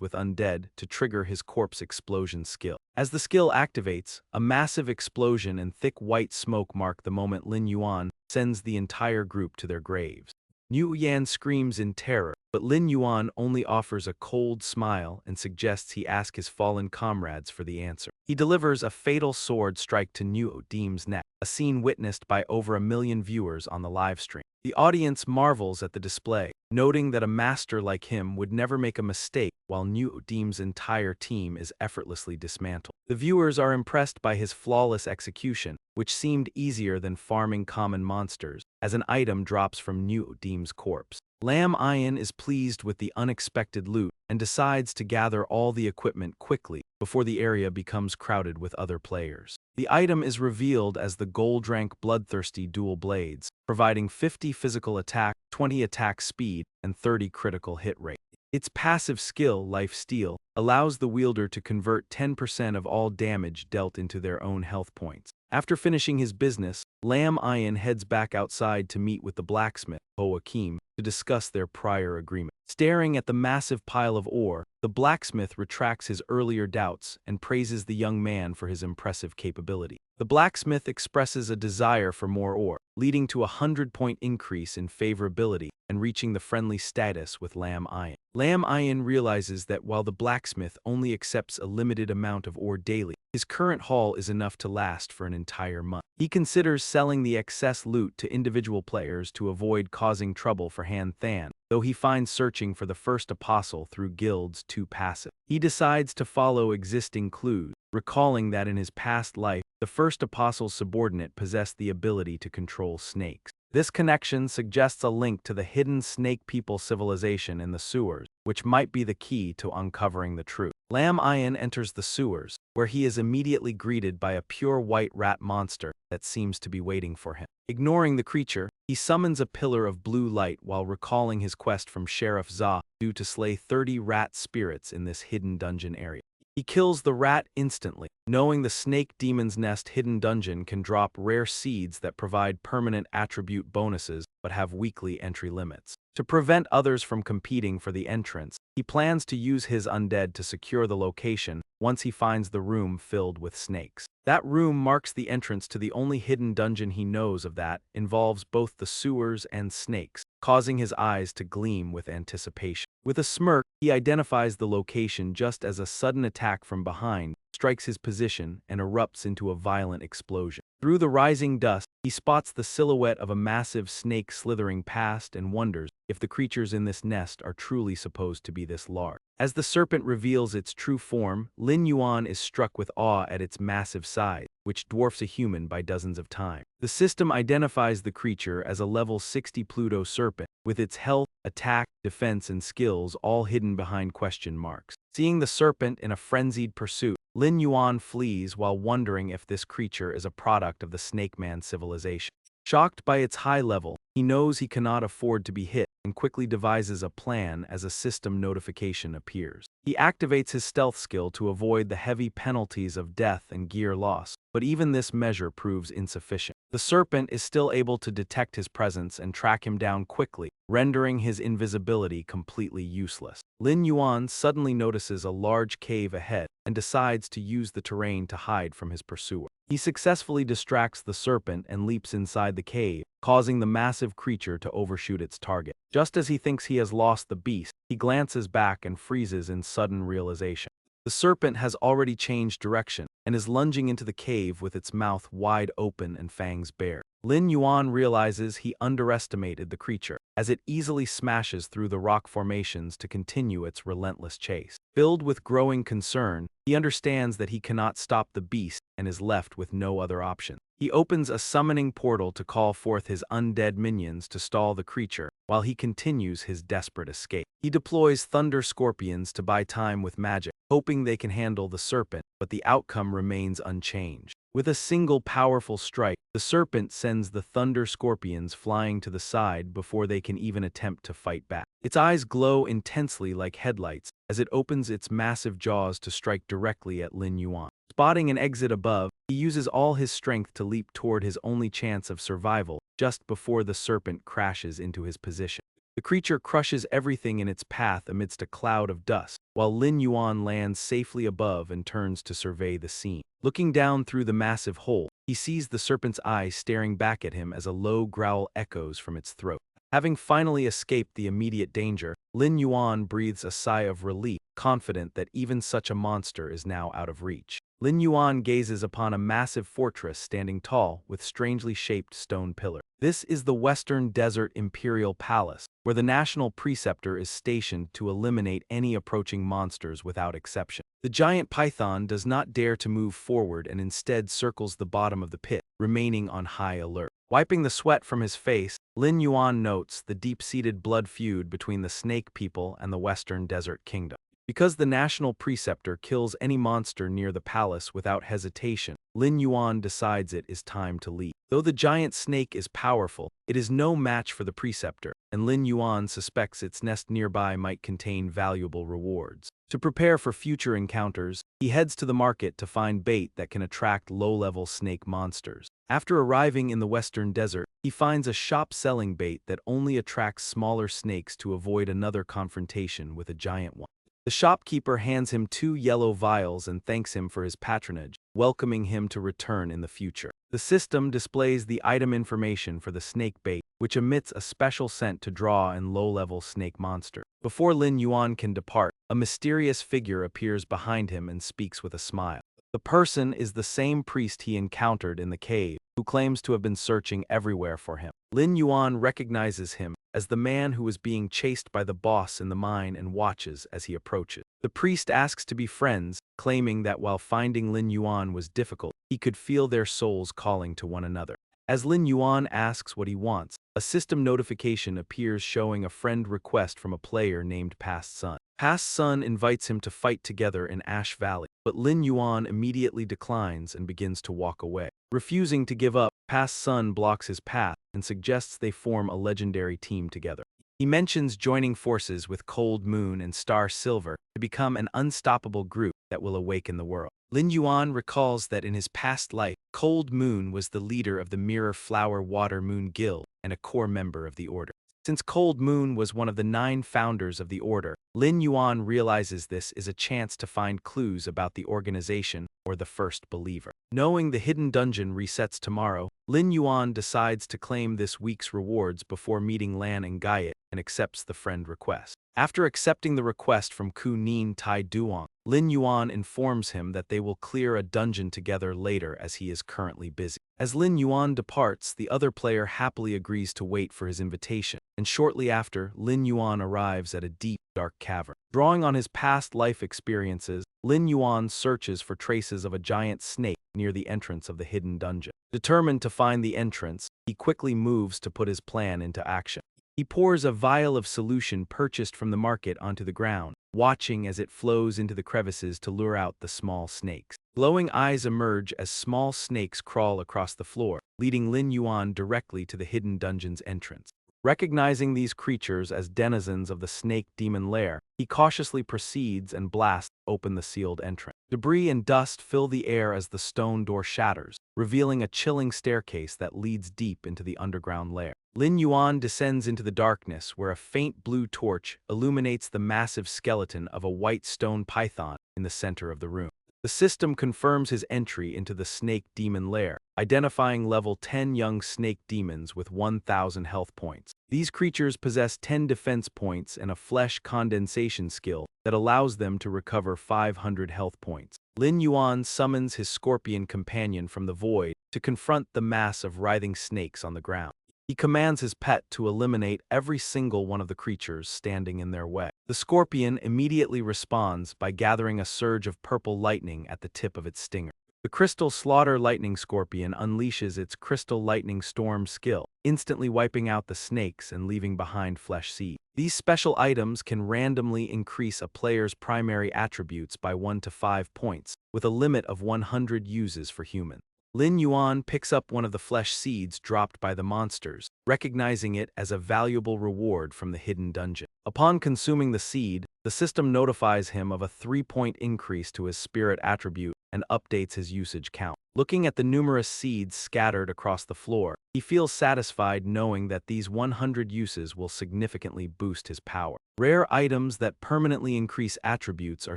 with undead to trigger his corpse explosion skill. As the skill activates, a massive explosion and thick white smoke mark the moment Lin Yuan sends the entire group to their graves. Niu Yan screams in terror, but Lin Yuan only offers a cold smile and suggests he ask his fallen comrades for the answer. He delivers a fatal sword strike to Niu Dim's neck, a scene witnessed by over 1 million viewers on the livestream. The audience marvels at the display, noting that a master like him would never make a mistake while Niu Dim's entire team is effortlessly dismantled. The viewers are impressed by his flawless execution, which seemed easier than farming common monsters, as an item drops from Niu Dim's corpse. Lam Ayan is pleased with the unexpected loot and decides to gather all the equipment quickly before the area becomes crowded with other players. The item is revealed as the gold-rank bloodthirsty dual blades, providing 50 physical attack, 20 attack speed, and 30 critical hit rate. Its passive skill, Life Steal, allows the wielder to convert 10% of all damage dealt into their own health points. After finishing his business, Lam Ayan heads back outside to meet with the blacksmith, Joachim, to discuss their prior agreement. Staring at the massive pile of ore, the blacksmith retracts his earlier doubts and praises the young man for his impressive capability. The blacksmith expresses a desire for more ore, leading to a 100-point increase in favorability and reaching the friendly status with Lam Ayan. Lam Ayan realizes that while the blacksmith only accepts a limited amount of ore daily, his current haul is enough to last for an entire month. He considers selling the excess loot to individual players to avoid causing trouble for Han Than, though he finds searching for the first apostle through guilds too passive. He decides to follow existing clues, recalling that in his past life, the first apostle's subordinate possessed the ability to control snakes. This connection suggests a link to the hidden snake people civilization in the sewers, which might be the key to uncovering the truth. Lam Ayan enters the sewers, where he is immediately greeted by a pure white rat monster that seems to be waiting for him. Ignoring the creature, he summons a pillar of blue light while recalling his quest from Sheriff Za due to slay 30 rat spirits in this hidden dungeon area. He kills the rat instantly, knowing the Snake Demon's Nest hidden dungeon can drop rare seeds that provide permanent attribute bonuses but have weekly entry limits. To prevent others from competing for the entrance, he plans to use his undead to secure the location once he finds the room filled with snakes. That room marks the entrance to the only hidden dungeon he knows of that involves both the sewers and snakes, causing his eyes to gleam with anticipation. With a smirk, he identifies the location just as a sudden attack from behind strikes his position and erupts into a violent explosion. Through the rising dust, he spots the silhouette of a massive snake slithering past and wonders if the creatures in this nest are truly supposed to be this large. As the serpent reveals its true form, Lin Yuan is struck with awe at its massive size, which dwarfs a human by dozens of times. The system identifies the creature as a level 60 Pluto serpent, with its health, attack, defense, and skills all hidden behind question marks. Seeing the serpent in a frenzied pursuit, Lin Yuan flees while wondering if this creature is a product of the Snake Man civilization. Shocked by its high level, he knows he cannot afford to be hit and quickly devises a plan as a system notification appears. He activates his stealth skill to avoid the heavy penalties of death and gear loss, but even this measure proves insufficient. The serpent is still able to detect his presence and track him down quickly, rendering his invisibility completely useless. Lin Yuan suddenly notices a large cave ahead and decides to use the terrain to hide from his pursuer. He successfully distracts the serpent and leaps inside the cave, causing the massive creature to overshoot its target. Just as he thinks he has lost the beast, he glances back and freezes in sudden realization. The serpent has already changed direction and is lunging into the cave with its mouth wide open and fangs bare. Lin Yuan realizes he underestimated the creature, as it easily smashes through the rock formations to continue its relentless chase. Filled with growing concern, he understands that he cannot stop the beast and is left with no other option. He opens a summoning portal to call forth his undead minions to stall the creature, while he continues his desperate escape. He deploys thunder scorpions to buy time with magic, hoping they can handle the serpent, but the outcome remains unchanged. With a single powerful strike, the serpent sends the thunder scorpions flying to the side before they can even attempt to fight back. Its eyes glow intensely like headlights as it opens its massive jaws to strike directly at Lin Yuan. Spotting an exit above, he uses all his strength to leap toward his only chance of survival just before the serpent crashes into his position. The creature crushes everything in its path amidst a cloud of dust, while Lin Yuan lands safely above and turns to survey the scene. Looking down through the massive hole, he sees the serpent's eyes staring back at him as a low growl echoes from its throat. Having finally escaped the immediate danger, Lin Yuan breathes a sigh of relief, confident that even such a monster is now out of reach. Lin Yuan gazes upon a massive fortress standing tall with strangely shaped stone pillars. This is the Western Desert Imperial Palace, where the national preceptor is stationed to eliminate any approaching monsters without exception. The giant python does not dare to move forward and instead circles the bottom of the pit, remaining on high alert. Wiping the sweat from his face, Lin Yuan notes the deep-seated blood feud between the snake people and the Western Desert Kingdom. Because the national preceptor kills any monster near the palace without hesitation, Lin Yuan decides it is time to leave. Though the giant snake is powerful, it is no match for the preceptor, and Lin Yuan suspects its nest nearby might contain valuable rewards. To prepare for future encounters, he heads to the market to find bait that can attract low-level snake monsters. After arriving in the Western Desert, he finds a shop selling bait that only attracts smaller snakes to avoid another confrontation with a giant one. The shopkeeper hands him 2 yellow vials and thanks him for his patronage, welcoming him to return in the future. The system displays the item information for the snake bait, which emits a special scent to draw in low-level snake monster. Before Lin Yuan can depart, a mysterious figure appears behind him and speaks with a smile. The person is the same priest he encountered in the cave, who claims to have been searching everywhere for him. Lin Yuan recognizes him as the man who is being chased by the boss in the mine and watches as he approaches. The priest asks to be friends, claiming that while finding Lin Yuan was difficult, he could feel their souls calling to one another. As Lin Yuan asks what he wants, a system notification appears showing a friend request from a player named Past Sun. Past Sun invites him to fight together in Ash Valley, but Lin Yuan immediately declines and begins to walk away. Refusing to give up, Past Sun blocks his path and suggests they form a legendary team together. He mentions joining forces with Cold Moon and Star Silver to become an unstoppable group that will awaken the world. Lin Yuan recalls that in his past life, Cold Moon was the leader of the Mirror Flower Water Moon Guild and a core member of the Order. Since Cold Moon was one of the 9 founders of the Order, Lin Yuan realizes this is a chance to find clues about the organization or the First Believer. Knowing the hidden dungeon resets tomorrow, Lin Yuan decides to claim this week's rewards before meeting Lan and Gaiet and accepts the friend request. After accepting the request from Ku Nin Tai Duong, Lin Yuan informs him that they will clear a dungeon together later as he is currently busy. As Lin Yuan departs, the other player happily agrees to wait for his invitation, and shortly after, Lin Yuan arrives at a deep, dark cavern. Drawing on his past life experiences, Lin Yuan searches for traces of a giant snake near the entrance of the hidden dungeon. Determined to find the entrance, he quickly moves to put his plan into action. He pours a vial of solution purchased from the market onto the ground, watching as it flows into the crevices to lure out the small snakes. Glowing eyes emerge as small snakes crawl across the floor, leading Lin Yuan directly to the hidden dungeon's entrance. Recognizing these creatures as denizens of the snake demon lair, he cautiously proceeds and blasts open the sealed entrance. Debris and dust fill the air as the stone door shatters, revealing a chilling staircase that leads deep into the underground lair. Lin Yuan descends into the darkness where a faint blue torch illuminates the massive skeleton of a white stone python in the center of the room. The system confirms his entry into the snake demon lair, identifying level 10 young snake demons with 1,000 health points. These creatures possess 10 defense points and a flesh condensation skill that allows them to recover 500 health points. Lin Yuan summons his scorpion companion from the void to confront the mass of writhing snakes on the ground. He commands his pet to eliminate every single one of the creatures standing in their way. The scorpion immediately responds by gathering a surge of purple lightning at the tip of its stinger. The Crystal Slaughter Lightning Scorpion unleashes its Crystal Lightning Storm skill, instantly wiping out the snakes and leaving behind flesh seed. These special items can randomly increase a player's primary attributes by 1 to 5 points, with a limit of 100 uses for humans. Lin Yuan picks up one of the flesh seeds dropped by the monsters, recognizing it as a valuable reward from the hidden dungeon. Upon consuming the seed, the system notifies him of a 3-point increase to his spirit attribute and updates his usage count. Looking at the numerous seeds scattered across the floor, he feels satisfied knowing that these 100 uses will significantly boost his power. Rare items that permanently increase attributes are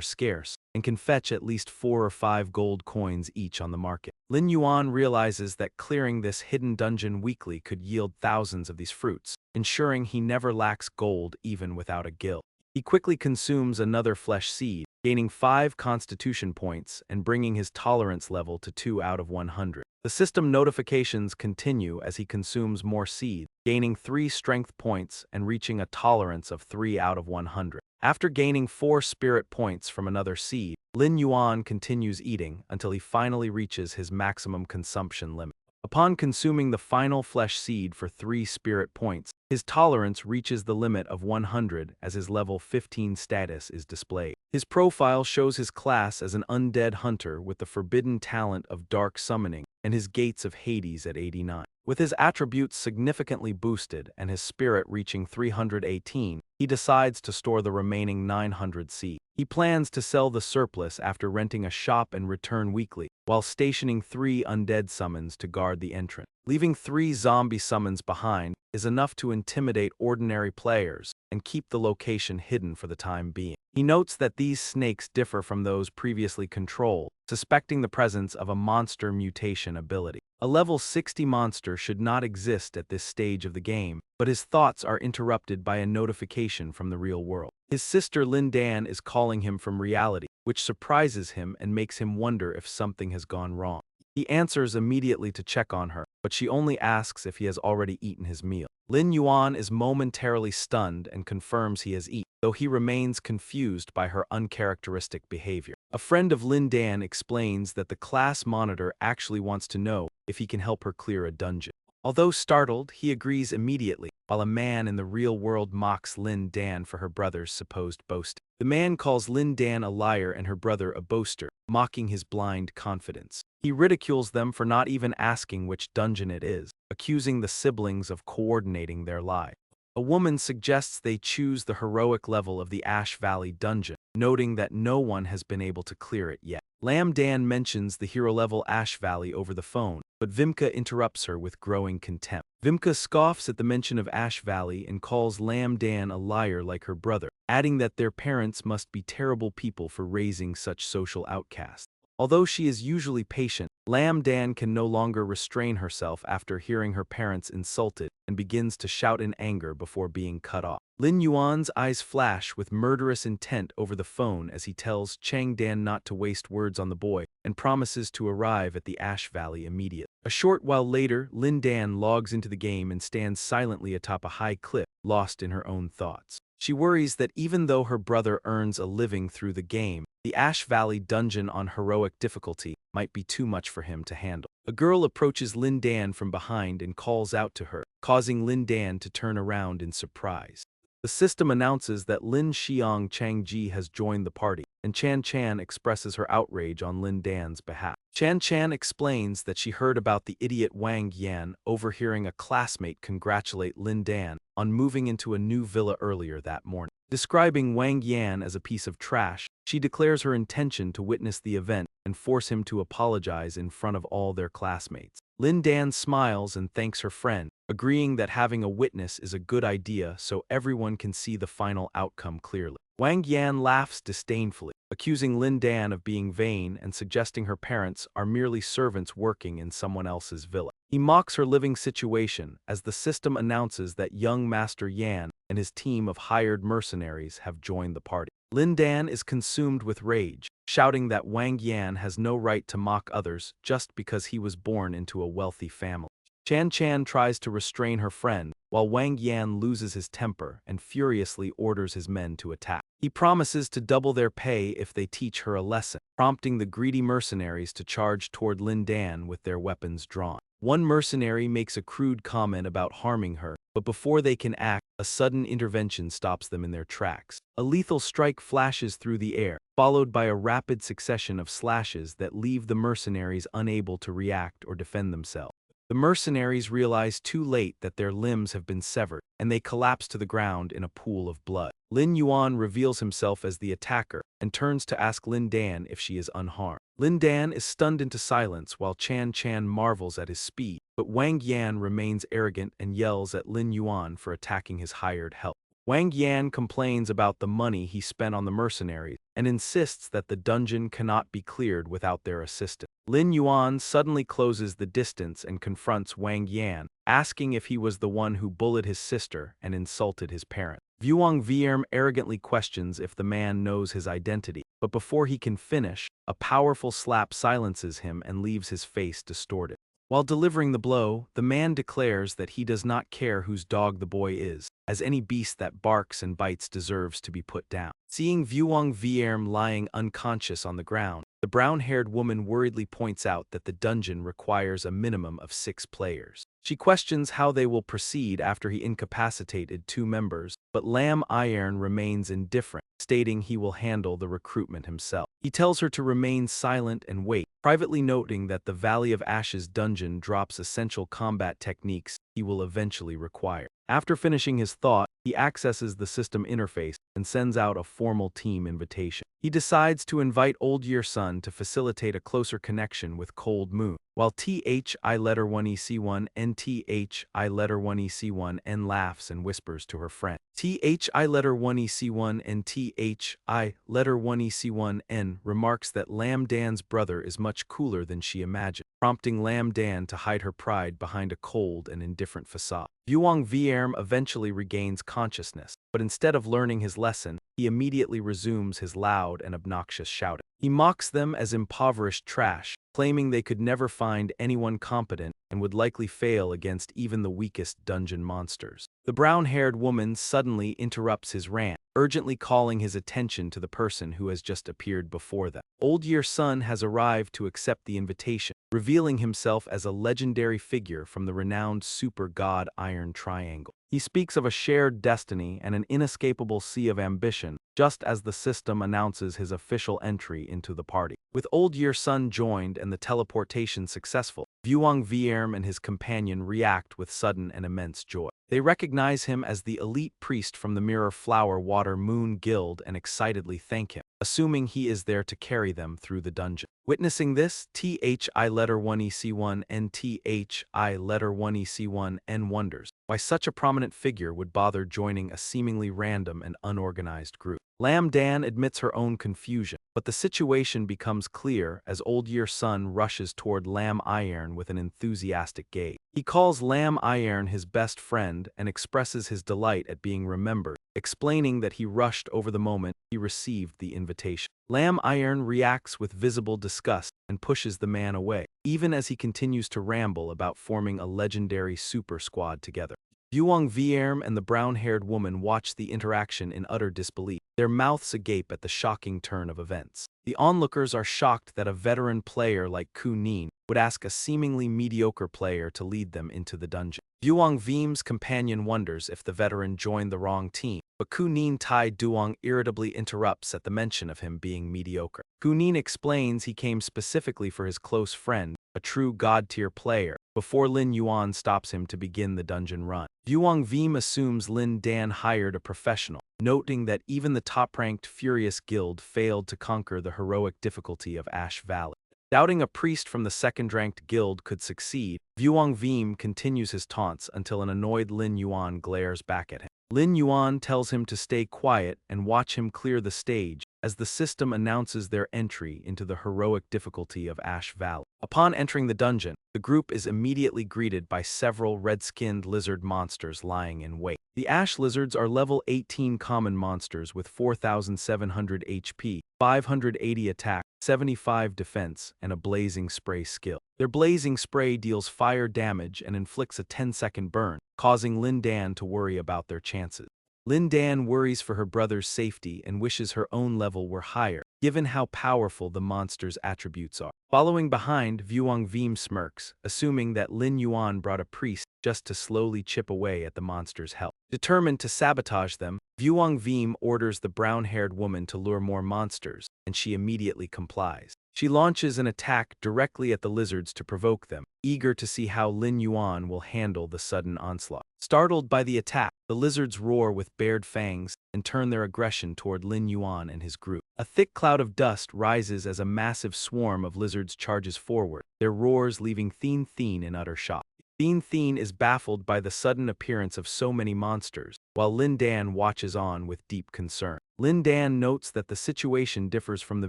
scarce and can fetch at least 4 or 5 gold coins each on the market. Lin Yuan realizes that clearing this hidden dungeon weekly could yield thousands of these fruits, ensuring he never lacks gold even without a guild. He quickly consumes another flesh seed, gaining 5 constitution points and bringing his tolerance level to 2 out of 100. The system notifications continue as he consumes more seed, gaining 3 strength points and reaching a tolerance of 3 out of 100. After gaining 4 spirit points from another seed, Lin Yuan continues eating until he finally reaches his maximum consumption limit. Upon consuming the final flesh seed for 3 spirit points, his tolerance reaches the limit of 100 as his level 15 status is displayed. His profile shows his class as an undead hunter with the forbidden talent of dark summoning and his gates of Hades at 89. With his attributes significantly boosted and his spirit reaching 318, he decides to store the remaining 900 seed. He plans to sell the surplus after renting a shop and return weekly, while stationing 3 undead summons to guard the entrance. Leaving 3 zombie summons behind is enough to intimidate ordinary players and keep the location hidden for the time being. He notes that these snakes differ from those previously controlled, suspecting the presence of a monster mutation ability. A level 60 monster should not exist at this stage of the game, but his thoughts are interrupted by a notification from the real world. His sister Lin Dan is calling him from reality, which surprises him and makes him wonder if something has gone wrong. He answers immediately to check on her, but she only asks if he has already eaten his meal. Lin Yuan is momentarily stunned and confirms he has eaten, though he remains confused by her uncharacteristic behavior. A friend of Lin Dan explains that the class monitor actually wants to know if he can help her clear a dungeon. Although startled, he agrees immediately, while a man in the real world mocks Lin Dan for her brother's supposed boasting. The man calls Lin Dan a liar and her brother a boaster, mocking his blind confidence. He ridicules them for not even asking which dungeon it is, accusing the siblings of coordinating their lie. A woman suggests they choose the heroic level of the Ash Valley dungeon, noting that no one has been able to clear it yet. Lam Dan mentions the hero level Ash Valley over the phone, but Vimka interrupts her with growing contempt. Vimka scoffs at the mention of Ash Valley and calls Lam Dan a liar like her brother, adding that their parents must be terrible people for raising such social outcasts. Although she is usually patient, Lam Dan can no longer restrain herself after hearing her parents insulted and begins to shout in anger before being cut off. Lin Yuan's eyes flash with murderous intent over the phone as he tells Chang Dan not to waste words on the boy and promises to arrive at the Ash Valley immediately. A short while later, Lin Dan logs into the game and stands silently atop a high cliff, lost in her own thoughts. She worries that even though her brother earns a living through the game, the Ash Valley dungeon on heroic difficulty might be too much for him to handle. A girl approaches Lin Dan from behind and calls out to her, causing Lin Dan to turn around in surprise. The system announces that Lin Xiang Changji has joined the party, and Chan Chan expresses her outrage on Lin Dan's behalf. Chan Chan explains that she heard about the idiot Wang Yan overhearing a classmate congratulate Lin Dan on moving into a new villa earlier that morning. Describing Wang Yan as a piece of trash, she declares her intention to witness the event and force him to apologize in front of all their classmates. Lin Dan smiles and thanks her friend, agreeing that having a witness is a good idea so everyone can see the final outcome clearly. Wang Yan laughs disdainfully, accusing Lin Dan of being vain and suggesting her parents are merely servants working in someone else's villa. He mocks her living situation as the system announces that young Master Yan and his team of hired mercenaries have joined the party. Lin Dan is consumed with rage, shouting that Wang Yan has no right to mock others just because he was born into a wealthy family. Chan Chan tries to restrain her friend, while Wang Yan loses his temper and furiously orders his men to attack. He promises to double their pay if they teach her a lesson, prompting the greedy mercenaries to charge toward Lin Dan with their weapons drawn. One mercenary makes a crude comment about harming her, but before they can act, a sudden intervention stops them in their tracks. A lethal strike flashes through the air, followed by a rapid succession of slashes that leave the mercenaries unable to react or defend themselves. The mercenaries realize too late that their limbs have been severed, and they collapse to the ground in a pool of blood. Lin Yuan reveals himself as the attacker and turns to ask Lin Dan if she is unharmed. Lin Dan is stunned into silence while Chan Chan marvels at his speed, but Wang Yan remains arrogant and yells at Lin Yuan for attacking his hired help. Wang Yan complains about the money he spent on the mercenaries and insists that the dungeon cannot be cleared without their assistance. Lin Yuan suddenly closes the distance and confronts Wang Yan, asking if he was the one who bullied his sister and insulted his parents. Vuong Vierm arrogantly questions if the man knows his identity, but before he can finish, a powerful slap silences him and leaves his face distorted. While delivering the blow, the man declares that he does not care whose dog the boy is, as any beast that barks and bites deserves to be put down. Seeing Vuong Vierm lying unconscious on the ground, the brown-haired woman worriedly points out that the dungeon requires a minimum of 6 players. She questions how they will proceed after he incapacitated 2 members, but Lam Iron remains indifferent, stating he will handle the recruitment himself. He tells her to remain silent and wait, privately noting that the Valley of Ashes dungeon drops essential combat techniques he will eventually require. After finishing his thought, he accesses the system interface and sends out a formal team invitation. He decides to invite Old Year Sun to facilitate a closer connection with Cold Moon, while THI letter 1EC1 N THI letter 1EC1 N laughs and whispers to her friend. THI letter 1EC1 N THI letter 1EC1 N remarks that Lam Dan's brother is much cooler than she imagined, prompting Lam Dan to hide her pride behind a cold and indifferent facade. Vuong Vierm eventually regains consciousness, but instead of learning his lesson, he immediately resumes his loud and obnoxious shouting. He mocks them as impoverished trash, claiming they could never find anyone competent and would likely fail against even the weakest dungeon monsters. The brown-haired woman suddenly interrupts his rant, urgently calling his attention to the person who has just appeared before them. Old Year Sun has arrived to accept the invitation, revealing himself as a legendary figure from the renowned super god Iron Triangle. He speaks of a shared destiny and an inescapable sea of ambition, just as the system announces his official entry into the party. With Old Year Sun joined and the teleportation successful, Vuong Vierm and his companion react with sudden and immense joy. They recognize him as the elite priest from the Mirror Flower Water Moon Guild and excitedly thank him, assuming he is there to carry them through the dungeon. Witnessing this, THI letter 1EC1 and THI letter 1EC1 N wonders why such a prominent figure would bother joining a seemingly random and unorganized group. Lam Dan admits her own confusion, but the situation becomes clear as Old Year Sun rushes toward Lam Iron with an enthusiastic gaze. He calls Lam Iron his best friend and expresses his delight at being remembered, explaining that he rushed over the moment he received the invitation. Lam Iron reacts with visible disgust and pushes the man away, even as he continues to ramble about forming a legendary super squad together. Vuong Vierm and the brown-haired woman watch the interaction in utter disbelief, their mouths agape at the shocking turn of events. The onlookers are shocked that a veteran player like Ku Nin would ask a seemingly mediocre player to lead them into the dungeon. Vuong Vim's companion wonders if the veteran joined the wrong team, but Ku Nin Tai Duong irritably interrupts at the mention of him being mediocre. Ku Nin explains he came specifically for his close friend, a true god-tier player, before Lin Yuan stops him to begin the dungeon run. Vuong Vim assumes Lin Dan hired a professional, noting that even the top-ranked Furious Guild failed to conquer the heroic difficulty of Ash Valley. Doubting a priest from the second-ranked guild could succeed, Vuong Vim continues his taunts until an annoyed Lin Yuan glares back at him. Lin Yuan tells him to stay quiet and watch him clear the stage as the system announces their entry into the heroic difficulty of Ash Valley. Upon entering the dungeon, the group is immediately greeted by several red-skinned lizard monsters lying in wait. The Ash Lizards are level 18 common monsters with 4,700 HP, 580 attack, 75 defense, and a blazing spray skill. Their blazing spray deals fire damage and inflicts a 10-second burn, causing Lin Dan to worry about their chances. Lin Dan worries for her brother's safety and wishes her own level were higher, given how powerful the monster's attributes are. Following behind, Vuong Veem smirks, assuming that Lin Yuan brought a priest just to slowly chip away at the monster's health. Determined to sabotage them, Vuong Veem orders the brown-haired woman to lure more monsters, and she immediately complies. She launches an attack directly at the lizards to provoke them, eager to see how Lin Yuan will handle the sudden onslaught. Startled by the attack, the lizards roar with bared fangs and turn their aggression toward Lin Yuan and his group. A thick cloud of dust rises as a massive swarm of lizards charges forward, their roars leaving Thien Thien in utter shock. Thien Thien is baffled by the sudden appearance of so many monsters, while Lin Dan watches on with deep concern. Lin Dan notes that the situation differs from the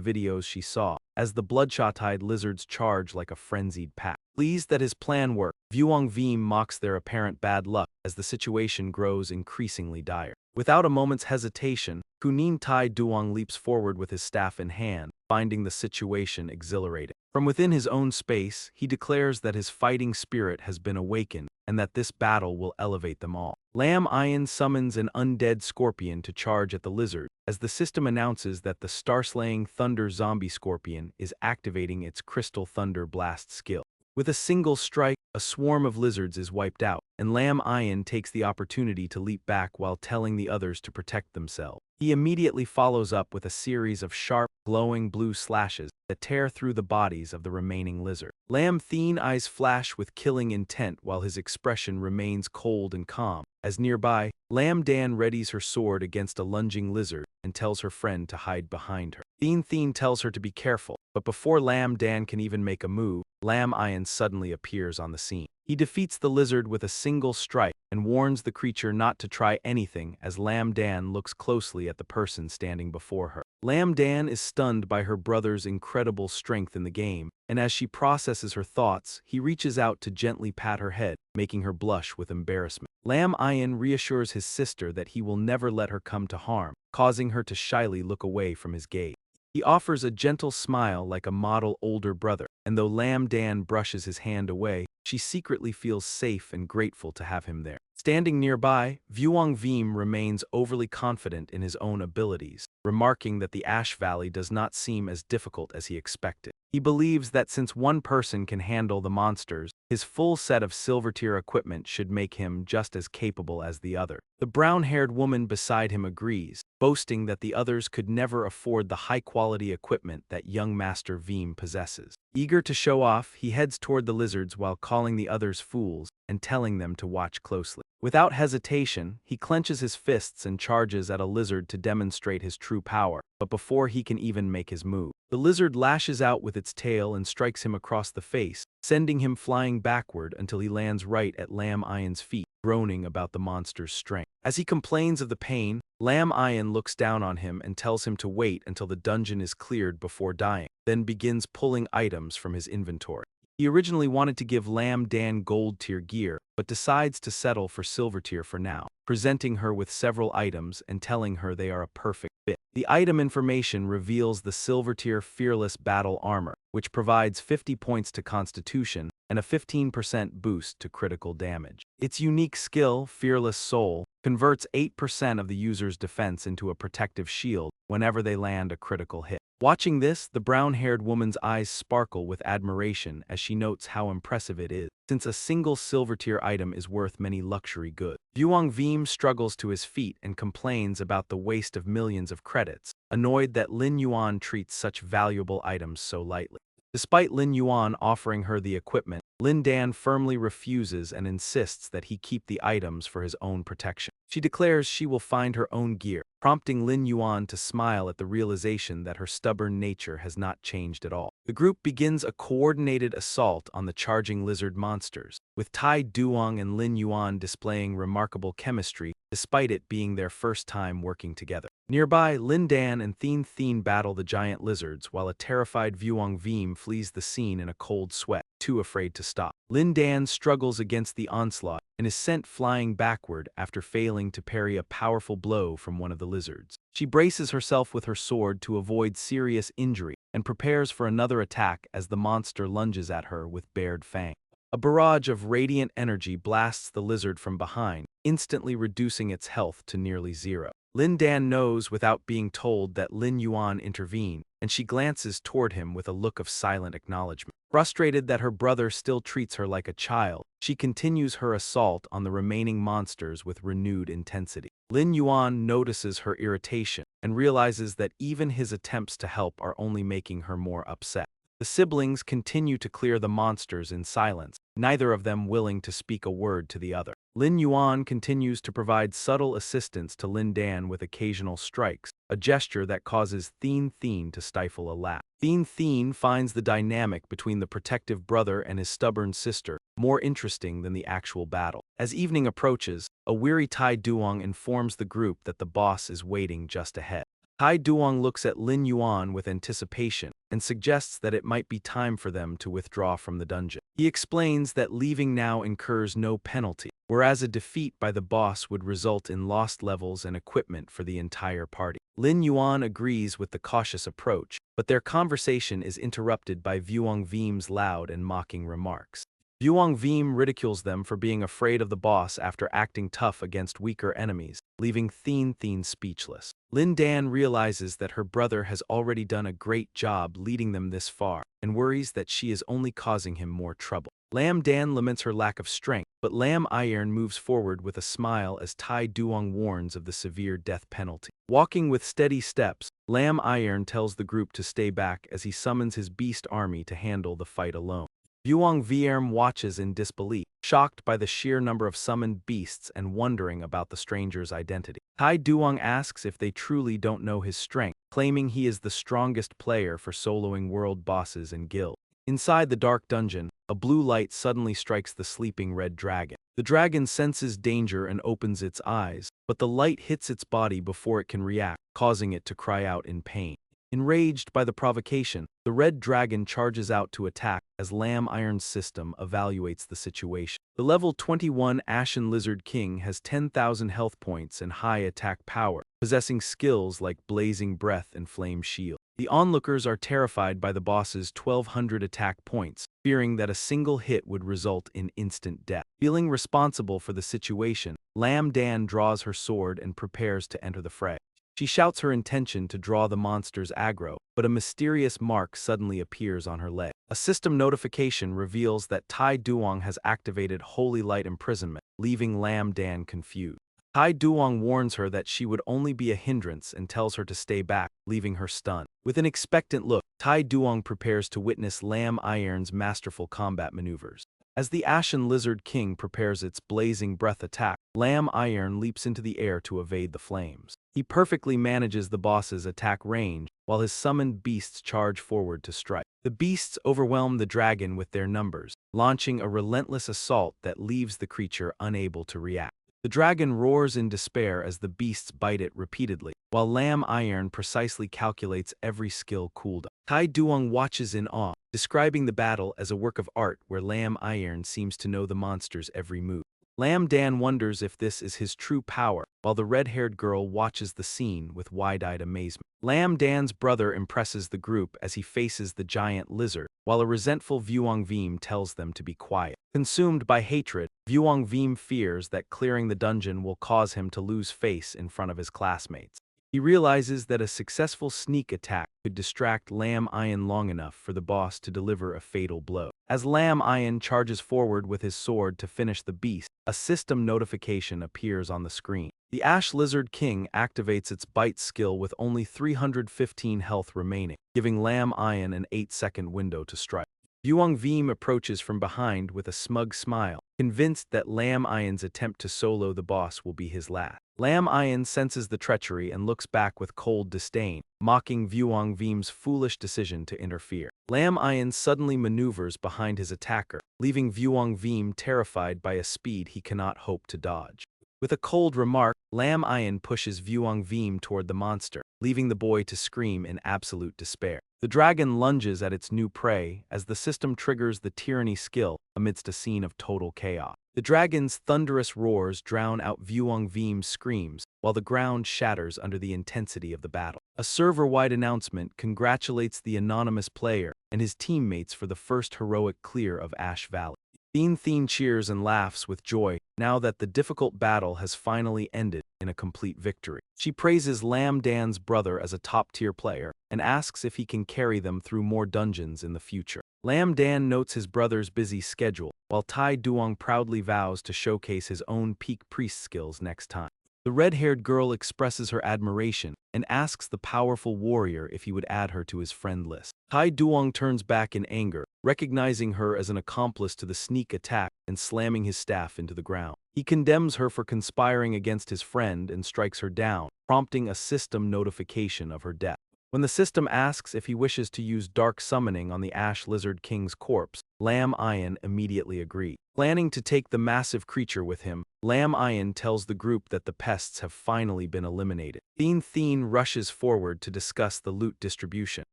videos she saw, as the bloodshot-eyed lizards charge like a frenzied pack. Pleased that his plan worked, Vuong Veem mocks their apparent bad luck as the situation grows increasingly dire. Without a moment's hesitation, Kunin Tai Duong leaps forward with his staff in hand, finding the situation exhilarating. From within his own space, he declares that his fighting spirit has been awakened and that this battle will elevate them all. Lam Ian summons an undead scorpion to charge at the lizard, as the system announces that the star-slaying Thunder Zombie Scorpion is activating its Crystal Thunder Blast skill. With a single strike, a swarm of lizards is wiped out, and Lam Ian takes the opportunity to leap back while telling the others to protect themselves. He immediately follows up with a series of sharp, glowing blue slashes that tear through the bodies of the remaining lizard. Lam Thien eyes flash with killing intent while his expression remains cold and calm. As nearby, Lam Dan readies her sword against a lunging lizard and tells her friend to hide behind her. Thien Thien tells her to be careful, but before Lam Dan can even make a move, Lam Ian suddenly appears on the scene. He defeats the lizard with a single strike and warns the creature not to try anything as Lam Dan looks closely at the person standing before her. Lam Dan is stunned by her brother's incredible strength in the game, and as she processes her thoughts, he reaches out to gently pat her head, making her blush with embarrassment. Lam Ian reassures his sister that he will never let her come to harm, causing her to shyly look away from his gaze. He offers a gentle smile like a model older brother, and though Lam Dan brushes his hand away, she secretly feels safe and grateful to have him there. Standing nearby, Vuong Veem remains overly confident in his own abilities, remarking that the Ash Valley does not seem as difficult as he expected. He believes that since one person can handle the monsters, his full set of silver-tier equipment should make him just as capable as the other. The brown-haired woman beside him agrees, boasting that the others could never afford the high-quality equipment that young Master Veem possesses. Eager to show off, he heads toward the lizards while calling the others fools and telling them to watch closely. Without hesitation, he clenches his fists and charges at a lizard to demonstrate his true power, but before he can even make his move, the lizard lashes out with its tail and strikes him across the face, sending him flying backward until he lands right at Lam Ian's feet, groaning about the monster's strength. As he complains of the pain, Lam Ian looks down on him and tells him to wait until the dungeon is cleared before dying, then begins pulling items from his inventory. He originally wanted to give Lam Dan gold-tier gear, but decides to settle for silver-tier for now, presenting her with several items and telling her they are a perfect fit. The item information reveals the silver-tier Fearless Battle Armor, which provides 50 points to Constitution and a 15% boost to critical damage. Its unique skill, Fearless Soul, converts 8% of the user's defense into a protective shield whenever they land a critical hit. Watching this, the brown-haired woman's eyes sparkle with admiration as she notes how impressive it is, since a single silver-tier item is worth many luxury goods. Vuong Veem struggles to his feet and complains about the waste of millions of credits, annoyed that Lin Yuan treats such valuable items so lightly. Despite Lin Yuan offering her the equipment, Lin Dan firmly refuses and insists that he keep the items for his own protection. She declares she will find her own gear, prompting Lin Yuan to smile at the realization that her stubborn nature has not changed at all. The group begins a coordinated assault on the charging lizard monsters, with Tai Duong and Lin Yuan displaying remarkable chemistry despite it being their first time working together. Nearby, Lin Dan and Thien Thien battle the giant lizards while a terrified Vuong Vim flees the scene in a cold sweat, too afraid to stop. Lin Dan struggles against the onslaught and is sent flying backward after failing to parry a powerful blow from one of the lizards. She braces herself with her sword to avoid serious injury and prepares for another attack as the monster lunges at her with bared fangs. A barrage of radiant energy blasts the lizard from behind, instantly reducing its health to nearly zero. Lin Dan knows without being told that Lin Yuan intervened, and she glances toward him with a look of silent acknowledgement. Frustrated that her brother still treats her like a child, she continues her assault on the remaining monsters with renewed intensity. Lin Yuan notices her irritation and realizes that even his attempts to help are only making her more upset. The siblings continue to clear the monsters in silence, neither of them willing to speak a word to the other. Lin Yuan continues to provide subtle assistance to Lin Dan with occasional strikes, a gesture that causes Thien Thien to stifle a laugh. Thien Thien finds the dynamic between the protective brother and his stubborn sister more interesting than the actual battle. As evening approaches, a weary Tai Duong informs the group that the boss is waiting just ahead. Tai Duong looks at Lin Yuan with anticipation and suggests that it might be time for them to withdraw from the dungeon. He explains that leaving now incurs no penalty, whereas a defeat by the boss would result in lost levels and equipment for the entire party. Lin Yuan agrees with the cautious approach, but their conversation is interrupted by Vuong Vim's loud and mocking remarks. Vuong Vim ridicules them for being afraid of the boss after acting tough against weaker enemies, leaving Thien Thien speechless. Lin Dan realizes that her brother has already done a great job leading them this far, and worries that she is only causing him more trouble. Lam Dan laments her lack of strength, but Lam Iron moves forward with a smile as Tai Duong warns of the severe death penalty. Walking with steady steps, Lam Iron tells the group to stay back as he summons his beast army to handle the fight alone. Vuong Vierm watches in disbelief, shocked by the sheer number of summoned beasts and wondering about the stranger's identity. Tai Duong asks if they truly don't know his strength, claiming he is the strongest player for soloing world bosses and guilds. Inside the dark dungeon, a blue light suddenly strikes the sleeping red dragon. The dragon senses danger and opens its eyes, but the light hits its body before it can react, causing it to cry out in pain. Enraged by the provocation, the red dragon charges out to attack as Lam Iron's system evaluates the situation. The level 21 Ashen Lizard King has 10,000 health points and high attack power, possessing skills like Blazing Breath and Flame Shield. The onlookers are terrified by the boss's 1,200 attack points, fearing that a single hit would result in instant death. Feeling responsible for the situation, Lam Dan draws her sword and prepares to enter the fray. She shouts her intention to draw the monster's aggro, but a mysterious mark suddenly appears on her leg. A system notification reveals that Tai Duong has activated Holy Light Imprisonment, leaving Lam Dan confused. Tai Duong warns her that she would only be a hindrance and tells her to stay back, leaving her stunned. With an expectant look, Tai Duong prepares to witness Lam Iron's masterful combat maneuvers. As the Ashen Lizard King prepares its Blazing Breath attack, Lam Iron leaps into the air to evade the flames. He perfectly manages the boss's attack range, while his summoned beasts charge forward to strike. The beasts overwhelm the dragon with their numbers, launching a relentless assault that leaves the creature unable to react. The dragon roars in despair as the beasts bite it repeatedly, while Lam Iron precisely calculates every skill cooldown. Tai Duong watches in awe, describing the battle as a work of art where Lam Iron seems to know the monster's every move. Lam Dan wonders if this is his true power, while the red-haired girl watches the scene with wide-eyed amazement. Lam Dan's brother impresses the group as he faces the giant lizard, while a resentful Vuong Vim tells them to be quiet. Consumed by hatred, Vuong Vim fears that clearing the dungeon will cause him to lose face in front of his classmates. He realizes that a successful sneak attack could distract Lam Iron long enough for the boss to deliver a fatal blow. As Lam Iron charges forward with his sword to finish the beast, a system notification appears on the screen. The Ash Lizard King activates its bite skill with only 315 health remaining, giving Lam Iron an 8-second window to strike. Vuong Vim approaches from behind with a smug smile, convinced that Lam Iron's attempt to solo the boss will be his last. Lam Ayan senses the treachery and looks back with cold disdain, mocking Vuong Vim's foolish decision to interfere. Lam Ayan suddenly maneuvers behind his attacker, leaving Vuong Vim terrified by a speed he cannot hope to dodge. With a cold remark, Lam Ayan pushes Vuong Vim toward the monster, leaving the boy to scream in absolute despair. The dragon lunges at its new prey as the system triggers the tyranny skill amidst a scene of total chaos. The dragon's thunderous roars drown out Vuong Vim's screams, while the ground shatters under the intensity of the battle. A server-wide announcement congratulates the anonymous player and his teammates for the first heroic clear of Ash Valley. Thien cheers and laughs with joy now that the difficult battle has finally ended in a complete victory. She praises Lam Dan's brother as a top-tier player and asks if he can carry them through more dungeons in the future. Lam Dan notes his brother's busy schedule, while Tai Duong proudly vows to showcase his own peak priest skills next time. The red-haired girl expresses her admiration and asks the powerful warrior if he would add her to his friend list. Tai Duong turns back in anger, recognizing her as an accomplice to the sneak attack and slamming his staff into the ground. He condemns her for conspiring against his friend and strikes her down, prompting a system notification of her death. When the system asks if he wishes to use dark summoning on the Ash Lizard King's corpse, Lam Ayan immediately agrees. Planning to take the massive creature with him, Lam Ayan tells the group that the pests have finally been eliminated. Thien rushes forward to discuss the loot distribution,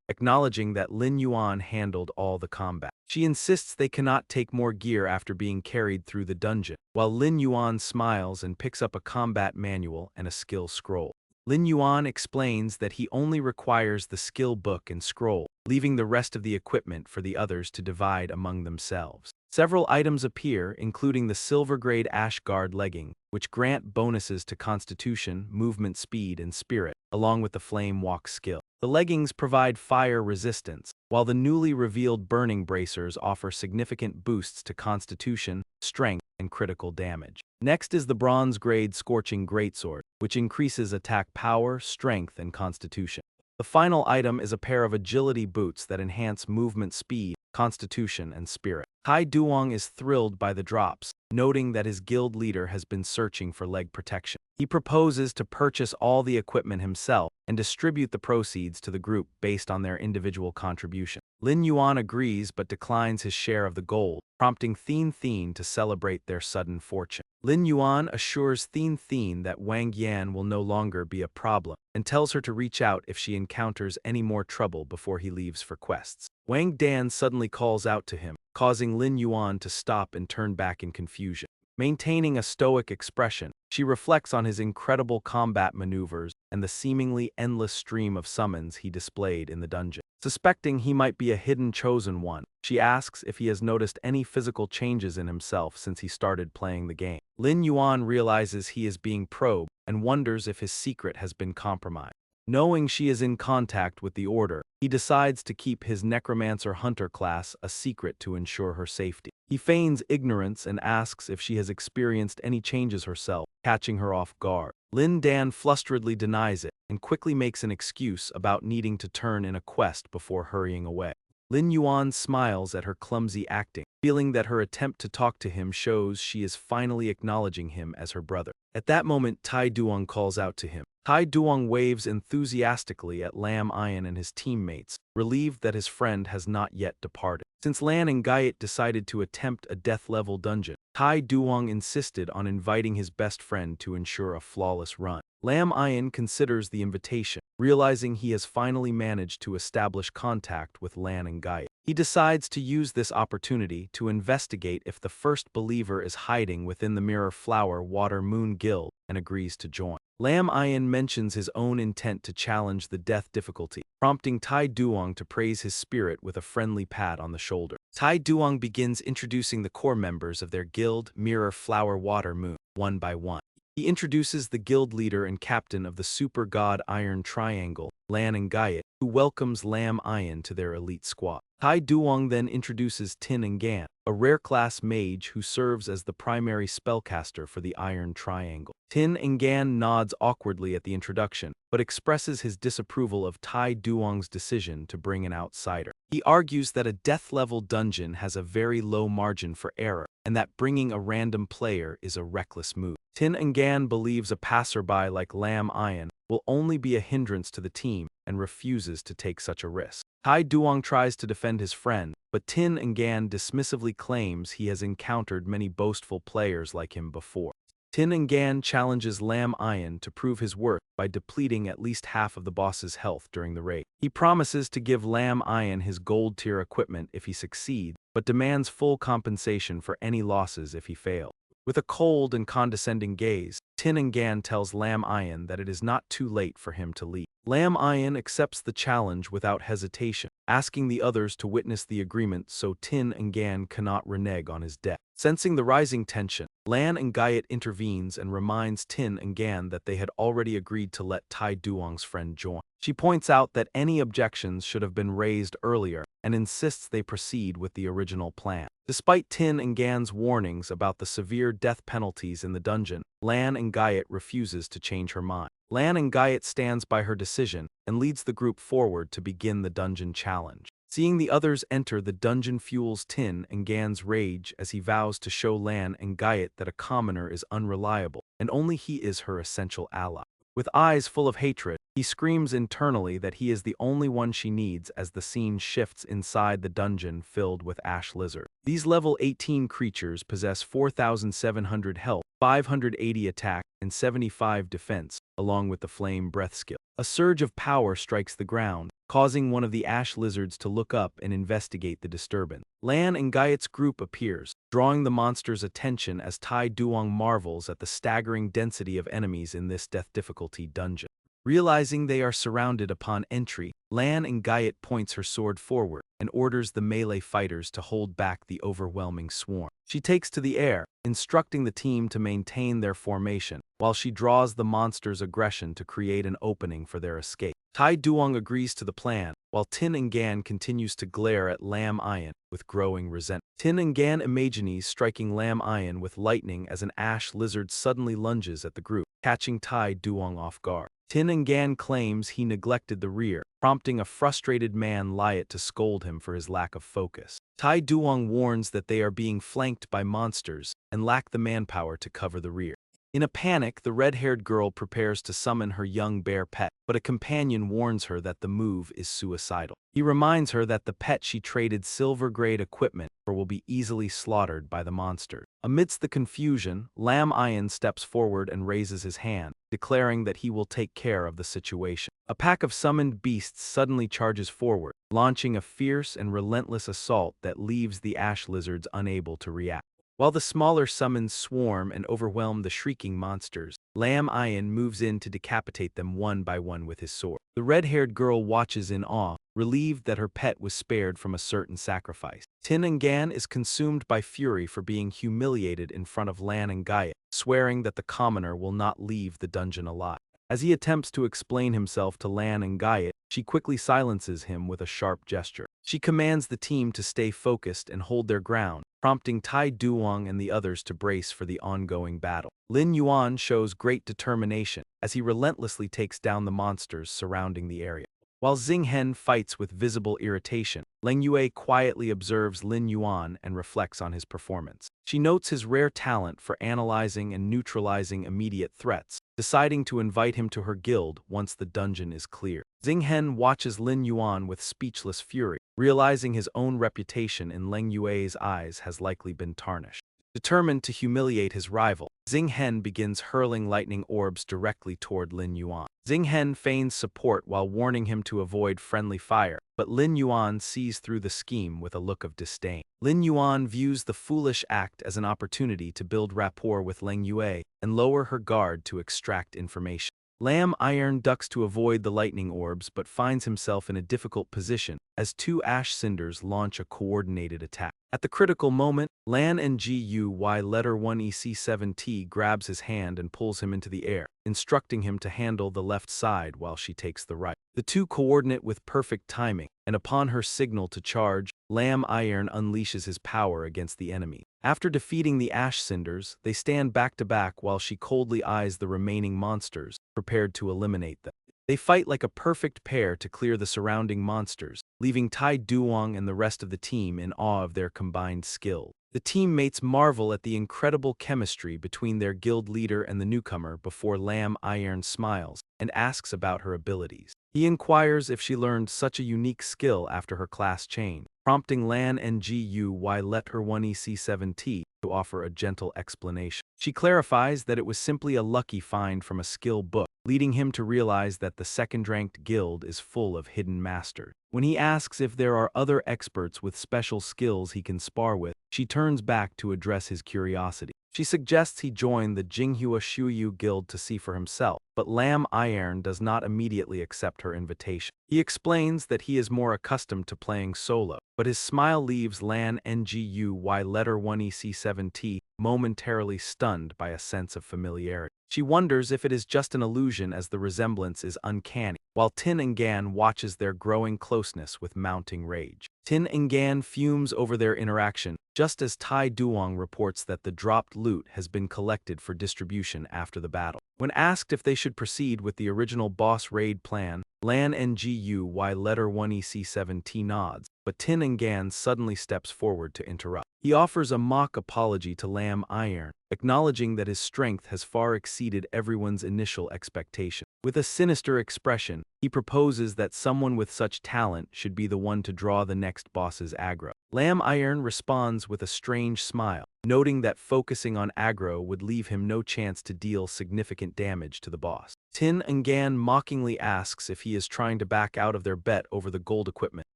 acknowledging that Lin Yuan handled all the combat. She insists they cannot take more gear after being carried through the dungeon, while Lin Yuan smiles and picks up a combat manual and a skill scroll. Lin Yuan explains that he only requires the skill book and scroll, leaving the rest of the equipment for the others to divide among themselves. Several items appear, including the silver-grade Ash Guard legging, which grant bonuses to Constitution, movement speed, and spirit, along with the Flame Walk skill. The leggings provide fire resistance, while the newly revealed Burning Bracers offer significant boosts to Constitution, strength, and critical damage. Next is the bronze-grade Scorching Greatsword, which increases attack power, strength, and constitution. The final item is a pair of agility boots that enhance movement speed, constitution, and spirit. Tai Duong is thrilled by the drops, noting that his guild leader has been searching for leg protection. He proposes to purchase all the equipment himself and distribute the proceeds to the group based on their individual contribution. Lin Yuan agrees but declines his share of the gold, prompting Thien to celebrate their sudden fortune. Lin Yuan assures Thien that Wang Yan will no longer be a problem and tells her to reach out if she encounters any more trouble before he leaves for quests. Wang Dan suddenly calls out to him, causing Lin Yuan to stop and turn back in confusion. Maintaining a stoic expression, she reflects on his incredible combat maneuvers and the seemingly endless stream of summons he displayed in the dungeon. Suspecting he might be a hidden chosen one, she asks if he has noticed any physical changes in himself since he started playing the game. Lin Yuan realizes he is being probed and wonders if his secret has been compromised. Knowing she is in contact with the Order, he decides to keep his Necromancer Hunter class a secret to ensure her safety. He feigns ignorance and asks if she has experienced any changes herself, catching her off guard. Lin Dan flusteredly denies it and quickly makes an excuse about needing to turn in a quest before hurrying away. Lin Yuan smiles at her clumsy acting, feeling that her attempt to talk to him shows she is finally acknowledging him as her brother. At that moment, Tai Duong calls out to him. Tai Duong waves enthusiastically at Lam Ayan and his teammates, relieved that his friend has not yet departed. Since Lan and Gaiet decided to attempt a death-level dungeon, Tai Duong insisted on inviting his best friend to ensure a flawless run. Lam Ayan considers the invitation, realizing he has finally managed to establish contact with Lan and Gaiet. He decides to use this opportunity to investigate if the first believer is hiding within the Mirror Flower Water Moon Guild and agrees to join. Lam Ayan mentions his own intent to challenge the death difficulty, prompting Tai Duong to praise his spirit with a friendly pat on the shoulder. Tai Duong begins introducing the core members of their guild, Mirror Flower Water Moon, one by one. He introduces the guild leader and captain of the Super God Iron Triangle, Lan and Gaiet, who welcomes Lam Ian to their elite squad. Tai Duong then introduces Tin and Gan, a rare-class mage who serves as the primary spellcaster for the Iron Triangle. Tin and Gan nods awkwardly at the introduction, but expresses his disapproval of Tai Duong's decision to bring an outsider. He argues that a death-level dungeon has a very low margin for error, and that bringing a random player is a reckless move. Tin and Gan believes a passerby like Lam Ian will only be a hindrance to the team and refuses to take such a risk. Tai Duong tries to defend his friend, but Tin and Gan dismissively claims he has encountered many boastful players like him before. Tin and Gan challenges Lam Ian to prove his worth by depleting at least half of the boss's health during the raid. He promises to give Lam Ian his gold-tier equipment if he succeeds, but demands full compensation for any losses if he fails. With a cold and condescending gaze, Tin and Gan tells Lam Ian that it is not too late for him to leave. Lam Ian accepts the challenge without hesitation, asking the others to witness the agreement so Tin and Gan cannot renege on his debt. Sensing the rising tension, Lan and Gayet intervenes and reminds Tin and Gan that they had already agreed to let Tai Duong's friend join. She points out that any objections should have been raised earlier and insists they proceed with the original plan. Despite Tin and Gan's warnings about the severe death penalties in the dungeon, Lan and Gayet refuses to change her mind. Lan and Gayet stands by her decision and leads the group forward to begin the dungeon challenge. Seeing the others enter the dungeon fuels Tin and Gan's rage as he vows to show Lan and Gayet that a commoner is unreliable and only he is her essential ally. With eyes full of hatred, he screams internally that he is the only one she needs as the scene shifts inside the dungeon filled with ash lizards. These level 18 creatures possess 4,700 health, 580 attack, and 75 defense, along with the flame breath skill. A surge of power strikes the ground, causing one of the ash lizards to look up and investigate the disturbance. Lan and Gayet's group appears, drawing the monster's attention as Tai Duong marvels at the staggering density of enemies in this death difficulty dungeon. Realizing they are surrounded upon entry, Lan and Gayet points her sword forward and orders the melee fighters to hold back the overwhelming swarm. She takes to the air, instructing the team to maintain their formation, while she draws the monster's aggression to create an opening for their escape. Tai Duong agrees to the plan, while Tin and Gan continues to glare at Lam Ian with growing resentment. Tin and Gan imagines striking Lam Ian with lightning as an ash lizard suddenly lunges at the group, catching Tai Duong off guard. Tin and Gan claims he neglected the rear, prompting a frustrated man Lyot to scold him for his lack of focus. Tai Duong warns that they are being flanked by monsters and lack the manpower to cover the rear. In a panic, the red-haired girl prepares to summon her young bear pet, but a companion warns her that the move is suicidal. He reminds her that the pet she traded silver-grade equipment for will be easily slaughtered by the monster. Amidst the confusion, Lam Ian steps forward and raises his hand, declaring that he will take care of the situation. A pack of summoned beasts suddenly charges forward, launching a fierce and relentless assault that leaves the ash lizards unable to react. While the smaller summons swarm and overwhelm the shrieking monsters, Lam Ian moves in to decapitate them one by one with his sword. The red-haired girl watches in awe, relieved that her pet was spared from a certain sacrifice. Tin and Gan is consumed by fury for being humiliated in front of Lan and Gayet, swearing that the commoner will not leave the dungeon alive. As he attempts to explain himself to Lan and Gayet, she quickly silences him with a sharp gesture. She commands the team to stay focused and hold their ground, prompting Tai Duong and the others to brace for the ongoing battle. Lin Yuan shows great determination as he relentlessly takes down the monsters surrounding the area. While Xing Hen fights with visible irritation, Leng Yue quietly observes Lin Yuan and reflects on his performance. She notes his rare talent for analyzing and neutralizing immediate threats, deciding to invite him to her guild once the dungeon is clear. Xing Hen watches Lin Yuan with speechless fury, realizing his own reputation in Leng Yue's eyes has likely been tarnished. Determined to humiliate his rival, Xing Hen begins hurling lightning orbs directly toward Lin Yuan. Xing Hen feigns support while warning him to avoid friendly fire, but Lin Yuan sees through the scheme with a look of disdain. Lin Yuan views the foolish act as an opportunity to build rapport with Leng Yue and lower her guard to extract information. Lam Iron ducks to avoid the lightning orbs but finds himself in a difficult position as two ash cinders launch a coordinated attack. At the critical moment, Lan and Guy letter 1EC7T grabs his hand and pulls him into the air, instructing him to handle the left side while she takes the right. The two coordinate with perfect timing, and upon her signal to charge, Lamb Iron unleashes his power against the enemy. After defeating the Ash Cinders, they stand back to back while she coldly eyes the remaining monsters, prepared to eliminate them. They fight like a perfect pair to clear the surrounding monsters, leaving Tai Duong and the rest of the team in awe of their combined skill. The teammates marvel at the incredible chemistry between their guild leader and the newcomer before Lamb Iron smiles and asks about her abilities. He inquires if she learned such a unique skill after her class change, prompting Lan Ngu why let her 1EC7T to offer a gentle explanation. She clarifies that it was simply a lucky find from a skill book, leading him to realize that the second-ranked guild is full of hidden masters. When he asks if there are other experts with special skills he can spar with, she turns back to address his curiosity. She suggests he join the Jinghua Shuyu Guild to see for himself, but Lamb Iron does not immediately accept her invitation. He explains that he is more accustomed to playing solo, but his smile leaves Lan Ngu Y letter 1EC7T momentarily stunned by a sense of familiarity. She wonders if it is just an illusion as the resemblance is uncanny, while Tin Ngan watches their growing closeness with mounting rage. Tin Ngan fumes over their interaction, just as Tai Duong reports that the dropped loot has been collected for distribution after the battle. When asked if they should proceed with the original boss raid plan, Lan Ngu Y letter 1EC7T nods, but Tin Ngan suddenly steps forward to interrupt. He offers a mock apology to Lamb Iron, acknowledging that his strength has far exceeded everyone's initial expectation. With a sinister expression, he proposes that someone with such talent should be the one to draw the next boss's aggro. Lamb Iron responds with a strange smile, noting that focusing on aggro would leave him no chance to deal significant damage to the boss. Tin Ngan mockingly asks if he is trying to back out of their bet over the gold equipment,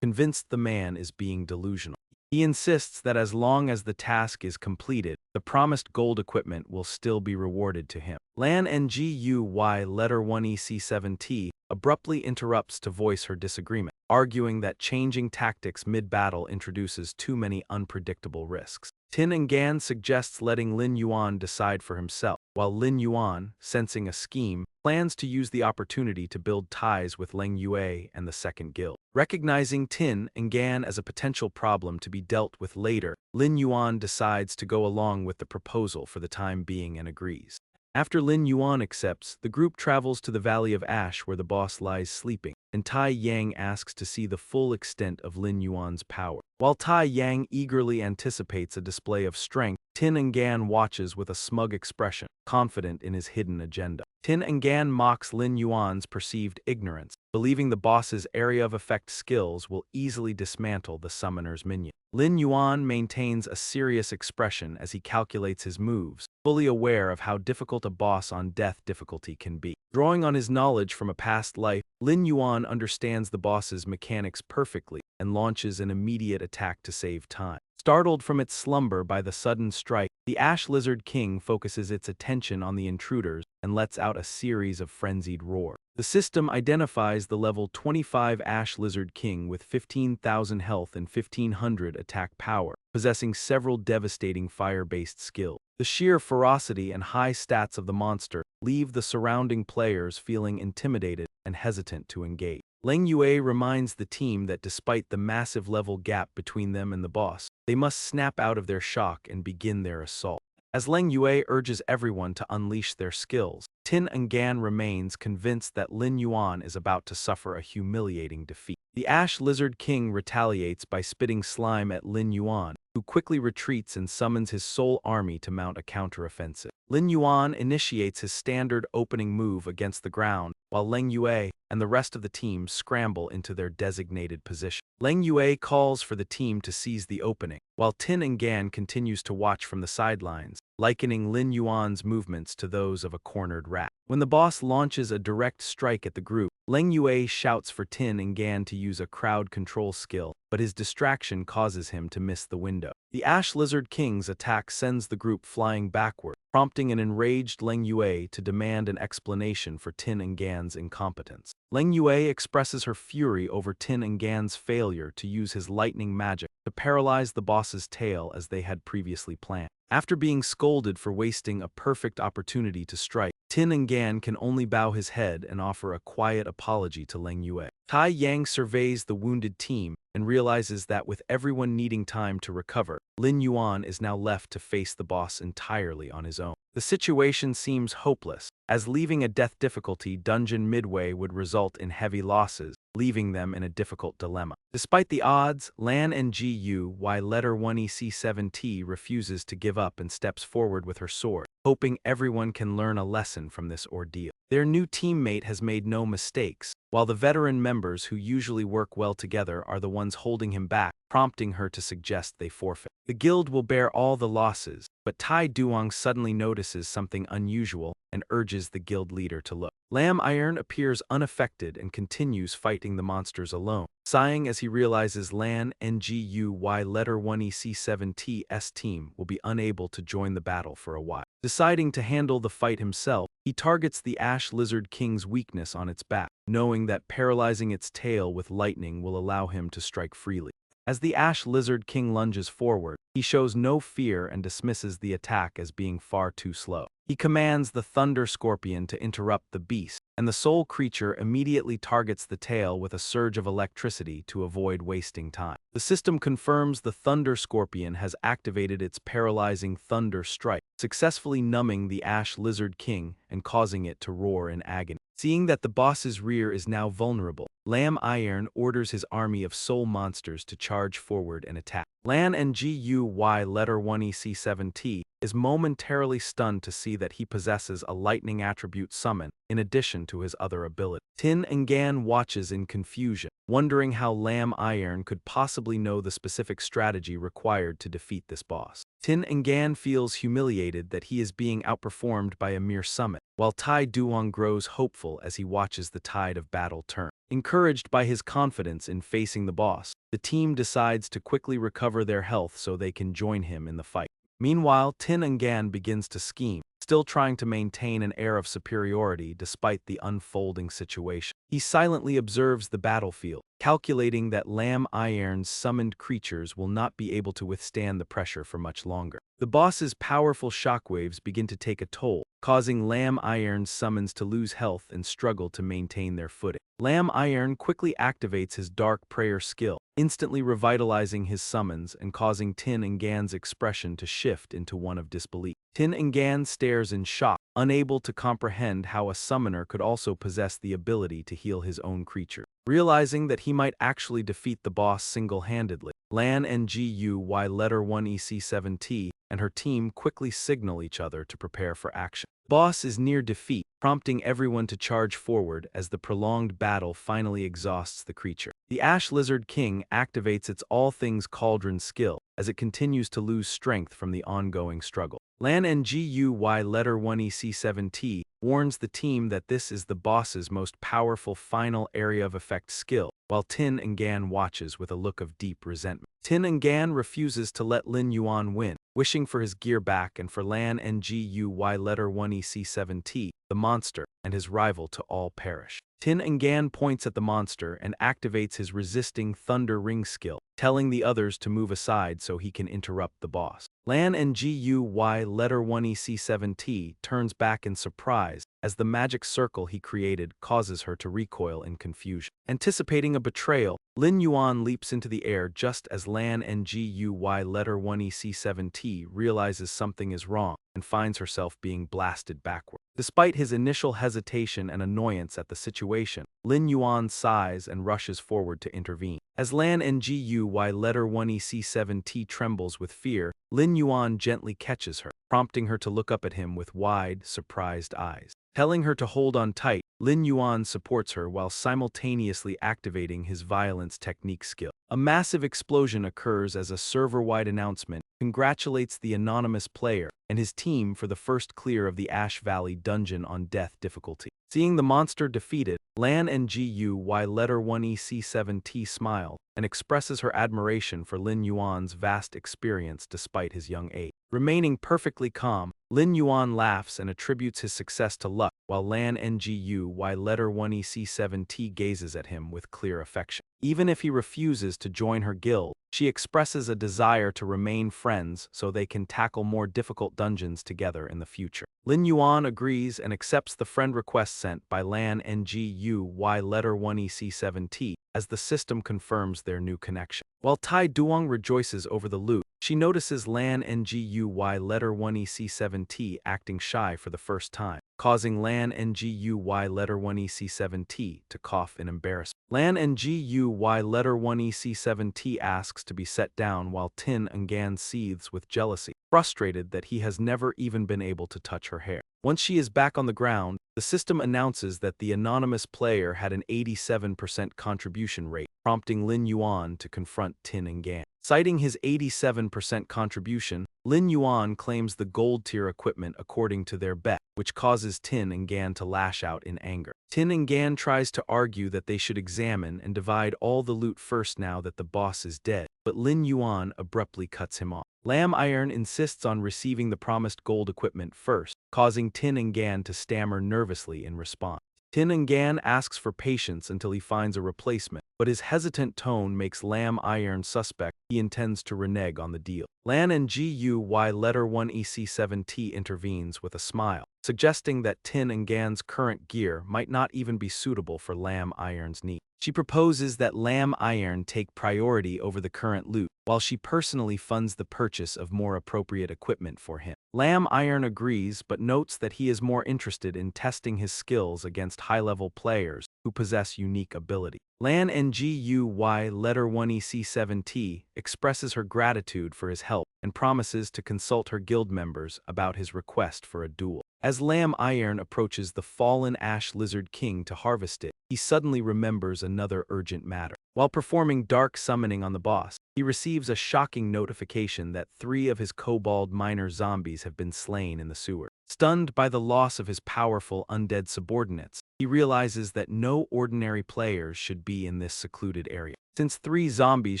convinced the man is being delusional. He insists that as long as the task is completed, the promised gold equipment will still be rewarded to him. Lan Ngu Y letter 1EC7T abruptly interrupts to voice her disagreement, arguing that changing tactics mid-battle introduces too many unpredictable risks. Tin Ngan suggests letting Lin Yuan decide for himself, while Lin Yuan, sensing a scheme, plans to use the opportunity to build ties with Leng Yue and the Second Guild. Recognizing Tin Ngan as a potential problem to be dealt with later, Lin Yuan decides to go along with the proposal for the time being and agrees. After Lin Yuan accepts, the group travels to the Valley of Ash where the boss lies sleeping, and Tai Yang asks to see the full extent of Lin Yuan's power. While Tai Yang eagerly anticipates a display of strength, Tin Ngan watches with a smug expression, confident in his hidden agenda. Tin Ngan mocks Lin Yuan's perceived ignorance, believing the boss's area of effect skills will easily dismantle the summoner's minion. Lin Yuan maintains a serious expression as he calculates his moves, fully aware of how difficult a boss on death difficulty can be. Drawing on his knowledge from a past life, Lin Yuan understands the boss's mechanics perfectly and launches an immediate attack to save time. Startled from its slumber by the sudden strike, the Ash Lizard King focuses its attention on the intruders and lets out a series of frenzied roars. The system identifies the level 25 Ash Lizard King with 15,000 health and 1,500 attack power, possessing several devastating fire-based skills. The sheer ferocity and high stats of the monster leave the surrounding players feeling intimidated and hesitant to engage. Leng Yue reminds the team that despite the massive level gap between them and the boss, they must snap out of their shock and begin their assault. As Leng Yue urges everyone to unleash their skills, Tin Ngan remains convinced that Lin Yuan is about to suffer a humiliating defeat. The Ash Lizard King retaliates by spitting slime at Lin Yuan, who quickly retreats and summons his sole army to mount a counteroffensive. Lin Yuan initiates his standard opening move against the ground, while Leng Yue and the rest of the team scramble into their designated position. Leng Yue calls for the team to seize the opening, while Tin Ngan continues to watch from the sidelines, likening Lin Yuan's movements to those of a cornered rat. When the boss launches a direct strike at the group, Leng Yue shouts for Tin Ngan to use a crowd control skill, but his distraction causes him to miss the window. The Ash Lizard King's attack sends the group flying backward, prompting an enraged Leng Yue to demand an explanation for Tin Ngan's incompetence. Leng Yue expresses her fury over Tin Ngan's failure to use his lightning magic to paralyze the boss's tail as they had previously planned. After being scolded for wasting a perfect opportunity to strike, Tin Tin and Gan can only bow his head and offer a quiet apology to Leng Yue. Tai Yang surveys the wounded team and realizes that with everyone needing time to recover, Lin Yuan is now left to face the boss entirely on his own. The situation seems hopeless, as leaving a death difficulty dungeon midway would result in heavy losses, leaving them in a difficult dilemma. Despite the odds, Lan and GU Y letter 1EC7T refuses to give up and steps forward with her sword, hoping everyone can learn a lesson from this ordeal. Their new teammate has made no mistakes, while the veteran members who usually work well together are the ones holding him back, prompting her to suggest they forfeit. The guild will bear all the losses, but Tai Duong suddenly notices something unusual and urges the guild leader to look. Lam Iron appears unaffected and continues fighting the monsters alone, sighing as he realizes Lan NGUY letter 1EC7T's team will be unable to join the battle for a while. Deciding to handle the fight himself, he targets the Ash Lizard King's weakness on its back, knowing that paralyzing its tail with lightning will allow him to strike freely. As the Ash Lizard King lunges forward, he shows no fear and dismisses the attack as being far too slow. He commands the Thunder Scorpion to interrupt the beast, and the soul creature immediately targets the tail with a surge of electricity to avoid wasting time. The system confirms the Thunder Scorpion has activated its paralyzing Thunder Strike, successfully numbing the Ash Lizard King and causing it to roar in agony. Seeing that the boss's rear is now vulnerable, Lam Iron orders his army of soul monsters to charge forward and attack. Lan and GUY letter 1EC7T is momentarily stunned to see that he possesses a lightning attribute summon in addition to his other ability. Tin and Gan watches in confusion, wondering how Lam Iron could possibly know the specific strategy required to defeat this boss. Tin and Gan feels humiliated that he is being outperformed by a mere summon, while Tai Duong grows hopeful as he watches the tide of battle turn. Encouraged by his confidence in facing the boss, the team decides to quickly recover their health so they can join him in the fight. Meanwhile, Tin and Gan begins to scheme, still trying to maintain an air of superiority despite the unfolding situation. He silently observes the battlefield, calculating that Lam Iron's summoned creatures will not be able to withstand the pressure for much longer. The boss's powerful shockwaves begin to take a toll, causing Lam Iron's summons to lose health and struggle to maintain their footing. Lam Iron quickly activates his Dark Prayer skill, instantly revitalizing his summons and causing Tin and Gan's expression to shift into one of disbelief. Tin and Gan stares in shock, unable to comprehend how a summoner could also possess the ability to heal his own creature. Realizing that he might actually defeat the boss single-handedly, Lan and GUY letter 1EC7T and her team quickly signal each other to prepare for action. The boss is near defeat, prompting everyone to charge forward as the prolonged battle finally exhausts the creature. The Ash Lizard King activates its All Things Cauldron skill as it continues to lose strength from the ongoing struggle. Lan and GUY letter 1EC7T warns the team that this is the boss's most powerful final area of effect skill, while Tin and Gan watches with a look of deep resentment. Tin and Gan refuses to let Lin Yuan win, wishing for his gear back and for Lan and GUY letter 1EC7T, the monster, and his rival to all perish. Tin and Gan points at the monster and activates his resisting Thunder Ring skill, telling the others to move aside so he can interrupt the boss. Lan and GUY letter 1EC7T turns back in surprise as the magic circle he created causes her to recoil in confusion. Anticipating a betrayal, Lin Yuan leaps into the air just as Lan and GUY letter 1EC7T realizes something is wrong and finds herself being blasted backward. Despite his initial hesitation and annoyance at the situation, Lin Yuan sighs and rushes forward to intervene. As Lan and GUY letter 1EC7T trembles with fear, Lin Yuan gently catches her, prompting her to look up at him with wide, surprised eyes. Telling her to hold on tight, Lin Yuan supports her while simultaneously activating his violence technique skill. A massive explosion occurs as a server-wide announcement congratulates the anonymous player and his team for the first clear of the Ash Valley dungeon on death difficulty. Seeing the monster defeated, Lan and GUY letter 1EC7T smile and expresses her admiration for Lin Yuan's vast experience despite his young age. Remaining perfectly calm, Lin Yuan laughs and attributes his success to luck, while Lan NGUY letter 1EC7T gazes at him with clear affection. Even if he refuses to join her guild, she expresses a desire to remain friends so they can tackle more difficult dungeons together in the future. Lin Yuan agrees and accepts the friend request sent by Lan Nguy letter 1EC7T as the system confirms their new connection. While Tai Duong rejoices over the loot, she notices Lan Nguy letter 1EC7T acting shy for the first time, causing Lan Nguy letter 1EC7T to cough in embarrassment. Lan Nguy letter 1EC7T asks to be set down while Tin Ngan seethes with jealousy, frustrated that he has never even been able to touch her hair. Once she is back on the ground, the system announces that the anonymous player had an 87% contribution rate, prompting Lin Yuan to confront Tin Ngan. Citing his 87% contribution, Lin Yuan claims the gold tier equipment according to their bet, which causes Tin Ngan to lash out in anger. Tin Ngan tries to argue that they should examine and divide all the loot first now that the boss is dead, but Lin Yuan abruptly cuts him off. Lam Iron insists on receiving the promised gold equipment first, causing Tin Ngan to stammer nervously in response. Tin Ngan asks for patience until he finds a replacement, but his hesitant tone makes Lam Iron suspect he intends to renege on the deal. Lan Nguy letter 1EC7T intervenes with a smile, suggesting that Tin Ngan's current gear might not even be suitable for Lam Iron's needs. She proposes that Lam Iron take priority over the current loot, while she personally funds the purchase of more appropriate equipment for him. Lam Iron agrees but notes that he is more interested in testing his skills against high-level players who possess unique ability. Lan Nguy letter 1EC7T expresses her gratitude for his help and promises to consult her guild members about his request for a duel. As Lam Iron approaches the fallen Ash Lizard King to harvest it, he suddenly remembers another urgent matter. While performing dark summoning on the boss, he receives a shocking notification that 3 of his kobold miner zombies have been slain in the sewer. Stunned by the loss of his powerful undead subordinates, he realizes that no ordinary players should be in this secluded area. Since 3 zombies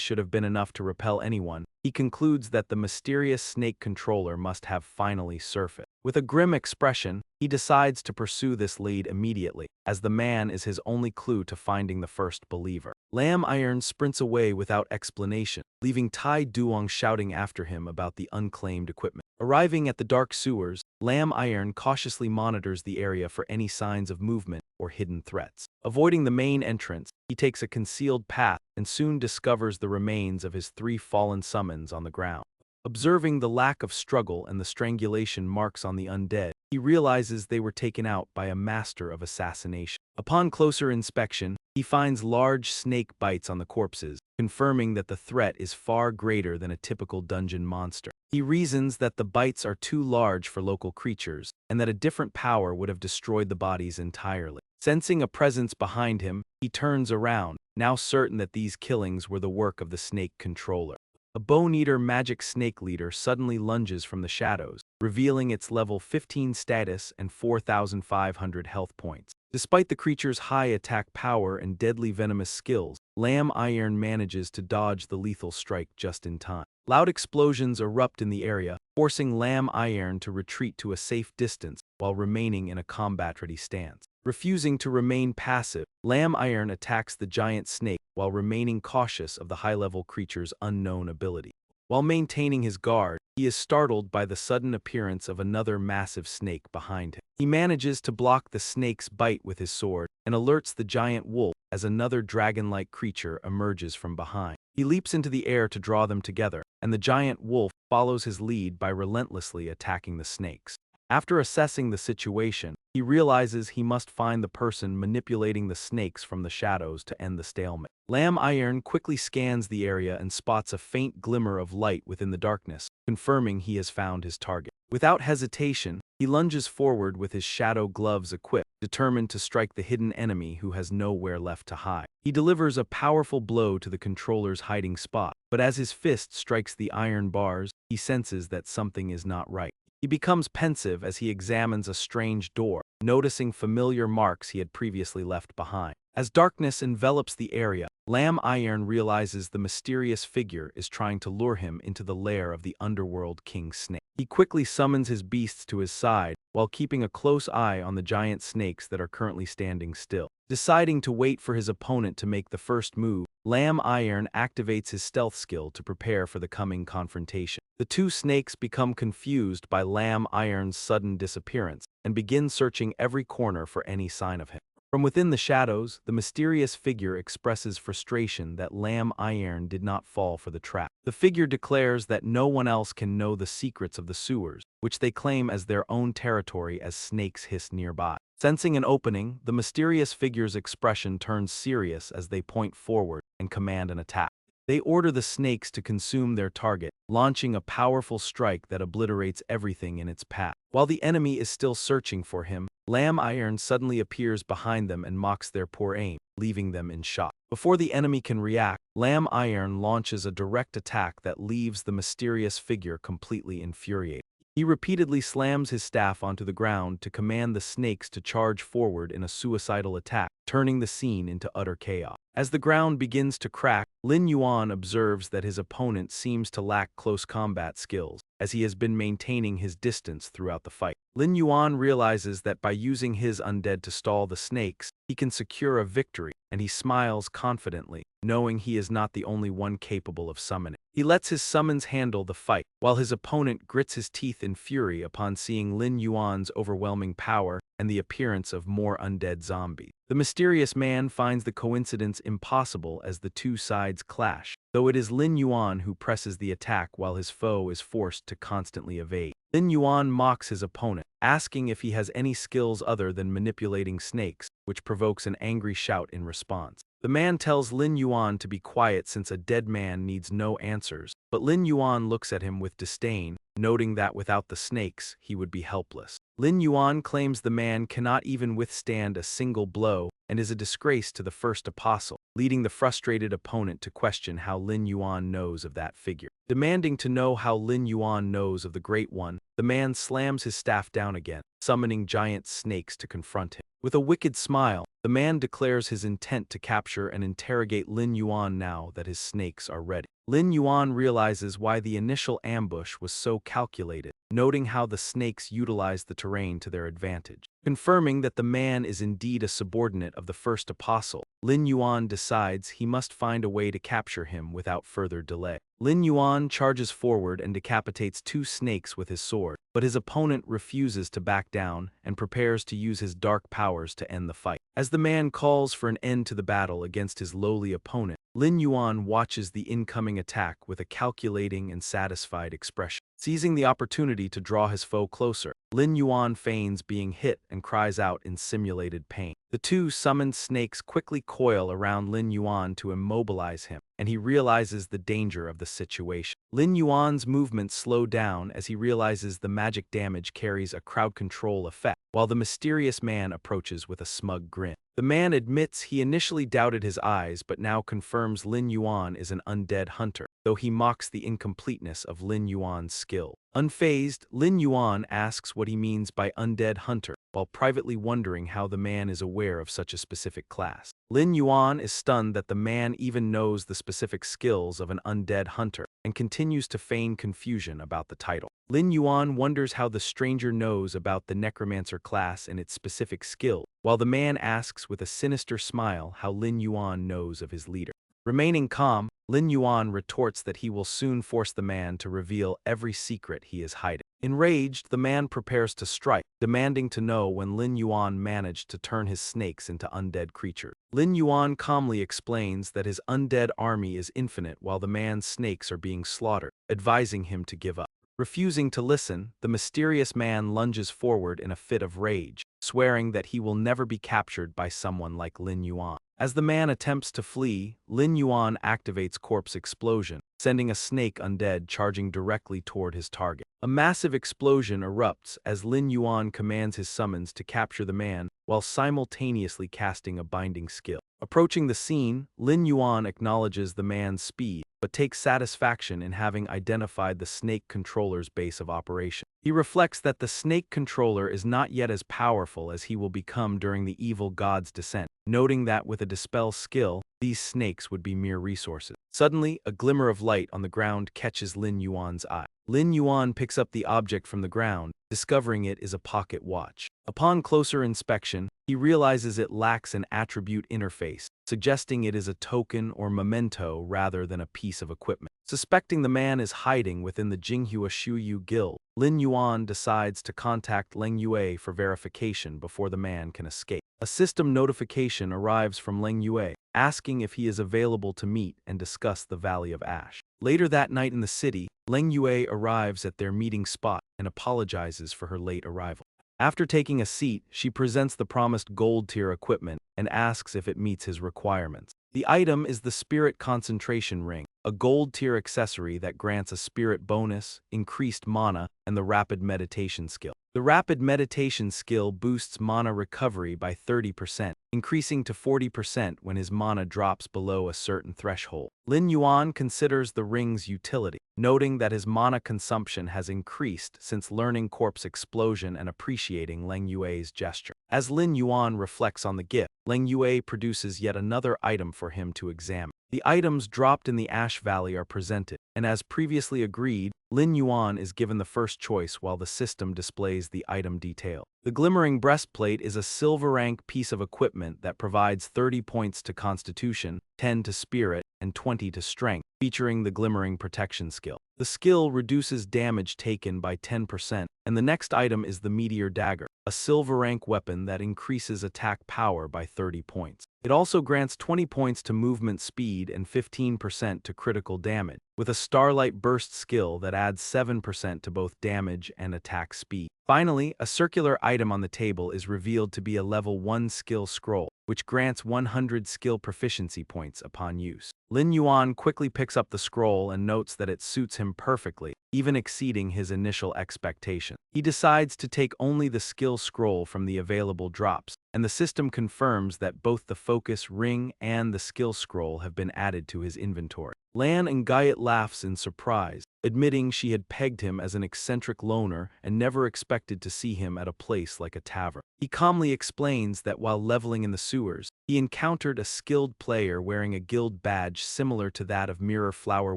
should have been enough to repel anyone, he concludes that the mysterious snake controller must have finally surfaced. With a grim expression, he decides to pursue this lead immediately, as the man is his only clue to finding the first believer. Lam Iron sprints away without explanation, leaving Tai Duong shouting after him about the unclaimed equipment. Arriving at the dark sewers, Lam Iron cautiously monitors the area for any signs of movement or hidden threats. Avoiding the main entrance, he takes a concealed path and soon discovers the remains of his 3 fallen summons on the ground. Observing the lack of struggle and the strangulation marks on the undead, he realizes they were taken out by a master of assassination. Upon closer inspection, he finds large snake bites on the corpses, confirming that the threat is far greater than a typical dungeon monster. He reasons that the bites are too large for local creatures, and that a different power would have destroyed the bodies entirely. Sensing a presence behind him, he turns around, now certain that these killings were the work of the snake controller. A bone-eater magic snake leader suddenly lunges from the shadows, revealing its level 15 status and 4,500 health points. Despite the creature's high attack power and deadly venomous skills, Lam Iron manages to dodge the lethal strike just in time. Loud explosions erupt in the area, forcing Lam Iron to retreat to a safe distance while remaining in a combat-ready stance. Refusing to remain passive, Lam Iron attacks the giant snake while remaining cautious of the high-level creature's unknown ability. While maintaining his guard, he is startled by the sudden appearance of another massive snake behind him. He manages to block the snake's bite with his sword and alerts the giant wolf as another dragon-like creature emerges from behind. He leaps into the air to draw them together, and the giant wolf follows his lead by relentlessly attacking the snakes. After assessing the situation, he realizes he must find the person manipulating the snakes from the shadows to end the stalemate. Lam Iron quickly scans the area and spots a faint glimmer of light within the darkness, confirming he has found his target. Without hesitation, he lunges forward with his shadow gloves equipped, determined to strike the hidden enemy who has nowhere left to hide. He delivers a powerful blow to the controller's hiding spot, but as his fist strikes the iron bars, he senses that something is not right. He becomes pensive as he examines a strange door, noticing familiar marks he had previously left behind. As darkness envelops the area, Lam Iron realizes the mysterious figure is trying to lure him into the lair of the underworld king snake. He quickly summons his beasts to his side, while keeping a close eye on the giant snakes that are currently standing still. Deciding to wait for his opponent to make the first move, Lamb Iron activates his stealth skill to prepare for the coming confrontation. The two snakes become confused by Lamb Iron's sudden disappearance and begin searching every corner for any sign of him. From within the shadows, the mysterious figure expresses frustration that Lamb Iron did not fall for the trap. The figure declares that no one else can know the secrets of the sewers, which they claim as their own territory as snakes hiss nearby. Sensing an opening, the mysterious figure's expression turns serious as they point forward and command an attack. They order the snakes to consume their target, launching a powerful strike that obliterates everything in its path. While the enemy is still searching for him, Lamb Iron suddenly appears behind them and mocks their poor aim, leaving them in shock. Before the enemy can react, Lamb Iron launches a direct attack that leaves the mysterious figure completely infuriated. He repeatedly slams his staff onto the ground to command the snakes to charge forward in a suicidal attack, turning the scene into utter chaos. As the ground begins to crack, Lin Yuan observes that his opponent seems to lack close combat skills, as he has been maintaining his distance throughout the fight. Lin Yuan realizes that by using his undead to stall the snakes, he can secure a victory, and he smiles confidently, knowing he is not the only one capable of summoning. He lets his summons handle the fight, while his opponent grits his teeth in fury upon seeing Lin Yuan's overwhelming power and the appearance of more undead zombies. The mysterious man finds the coincidence impossible as the two sides clash, though it is Lin Yuan who presses the attack while his foe is forced to constantly evade. Lin Yuan mocks his opponent, asking if he has any skills other than manipulating snakes, which provokes an angry shout in response. The man tells Lin Yuan to be quiet since a dead man needs no answers, but Lin Yuan looks at him with disdain, noting that without the snakes, he would be helpless. Lin Yuan claims the man cannot even withstand a single blow and is a disgrace to the first apostle, leading the frustrated opponent to question how Lin Yuan knows of that figure. Demanding to know how Lin Yuan knows of the Great One, the man slams his staff down again, summoning giant snakes to confront him. With a wicked smile, the man declares his intent to capture and interrogate Lin Yuan now that his snakes are ready. Lin Yuan realizes why the initial ambush was so calculated, noting how the snakes utilized the terrain to their advantage. Confirming that the man is indeed a subordinate of the first apostle, Lin Yuan decides he must find a way to capture him without further delay. Lin Yuan charges forward and decapitates two snakes with his sword, but his opponent refuses to back down and prepares to use his dark powers to end the fight. As the man calls for an end to the battle against his lowly opponent, Lin Yuan watches the incoming attack with a calculating and satisfied expression. Seizing the opportunity to draw his foe closer, Lin Yuan feigns being hit and cries out in simulated pain. The two summoned snakes quickly coil around Lin Yuan to immobilize him, and he realizes the danger of the situation. Lin Yuan's movements slow down as he realizes the magic damage carries a crowd control effect, while the mysterious man approaches with a smug grin. The man admits he initially doubted his eyes but now confirms Lin Yuan is an undead hunter, though he mocks the incompleteness of Lin Yuan's skill. Unfazed, Lin Yuan asks what he means by undead hunter, while privately wondering how the man is aware of such a specific class. Lin Yuan is stunned that the man even knows the specific skills of an undead hunter, and continues to feign confusion about the title. Lin Yuan wonders how the stranger knows about the necromancer class and its specific skill, while the man asks with a sinister smile how Lin Yuan knows of his leader. Remaining calm, Lin Yuan retorts that he will soon force the man to reveal every secret he is hiding. Enraged, the man prepares to strike, demanding to know when Lin Yuan managed to turn his snakes into undead creatures. Lin Yuan calmly explains that his undead army is infinite while the man's snakes are being slaughtered, advising him to give up. Refusing to listen, the mysterious man lunges forward in a fit of rage, swearing that he will never be captured by someone like Lin Yuan. As the man attempts to flee, Lin Yuan activates Corpse Explosion, sending a snake undead charging directly toward his target. A massive explosion erupts as Lin Yuan commands his summons to capture the man while simultaneously casting a binding skill. Approaching the scene, Lin Yuan acknowledges the man's speed, but takes satisfaction in having identified the snake controller's base of operation. He reflects that the snake controller is not yet as powerful as he will become during the evil god's descent, noting that with a dispel skill, these snakes would be mere resources. Suddenly, a glimmer of light on the ground catches Lin Yuan's eye. Lin Yuan picks up the object from the ground, discovering it is a pocket watch. Upon closer inspection, he realizes it lacks an attribute interface, suggesting it is a token or memento rather than a piece of equipment. Suspecting the man is hiding within the Jinghua Shuyu Guild, Lin Yuan decides to contact Leng Yue for verification before the man can escape. A system notification arrives from Leng Yue, asking if he is available to meet and discuss the Valley of Ash. Later that night in the city, Leng Yue arrives at their meeting spot and apologizes for her late arrival. After taking a seat, she presents the promised gold-tier equipment and asks if it meets his requirements. The item is the Spirit Concentration Ring, a gold-tier accessory that grants a spirit bonus, increased mana, and the Rapid Meditation skill. The Rapid Meditation skill boosts mana recovery by 30%, increasing to 40% when his mana drops below a certain threshold. Lin Yuan considers the ring's utility, noting that his mana consumption has increased since learning Corpse Explosion and appreciating Leng Yue's gesture. As Lin Yuan reflects on the gift, Leng Yue produces yet another item for him to examine. The items dropped in the Ash Valley are presented, and as previously agreed, Lin Yuan is given the first choice while the system displays the item detail. The glimmering breastplate is a silver rank piece of equipment that provides 30 points to Constitution, 10 to Spirit, and 20 to Strength, featuring the glimmering protection skill. The skill reduces damage taken by 10%, and the next item is the Meteor Dagger, a silver rank weapon that increases attack power by 30 points. It also grants 20 points to movement speed and 15% to critical damage, with a Starlight Burst skill that adds 7% to both damage and attack speed. Finally, a circular item on the table is revealed to be a level 1 skill scroll, which grants 100 skill proficiency points upon use. Lin Yuan quickly picks up the scroll and notes that it suits him perfectly, even exceeding his initial expectation. He decides to take only the skill scroll from the available drops, and the system confirms that both the focus ring and the skill scroll have been added to his inventory. Lan and Guyot laughs in surprise, admitting she had pegged him as an eccentric loner and never expected to see him at a place like a tavern. He calmly explains that while leveling in the sewers, he encountered a skilled player wearing a guild badge similar to that of Mirror Flower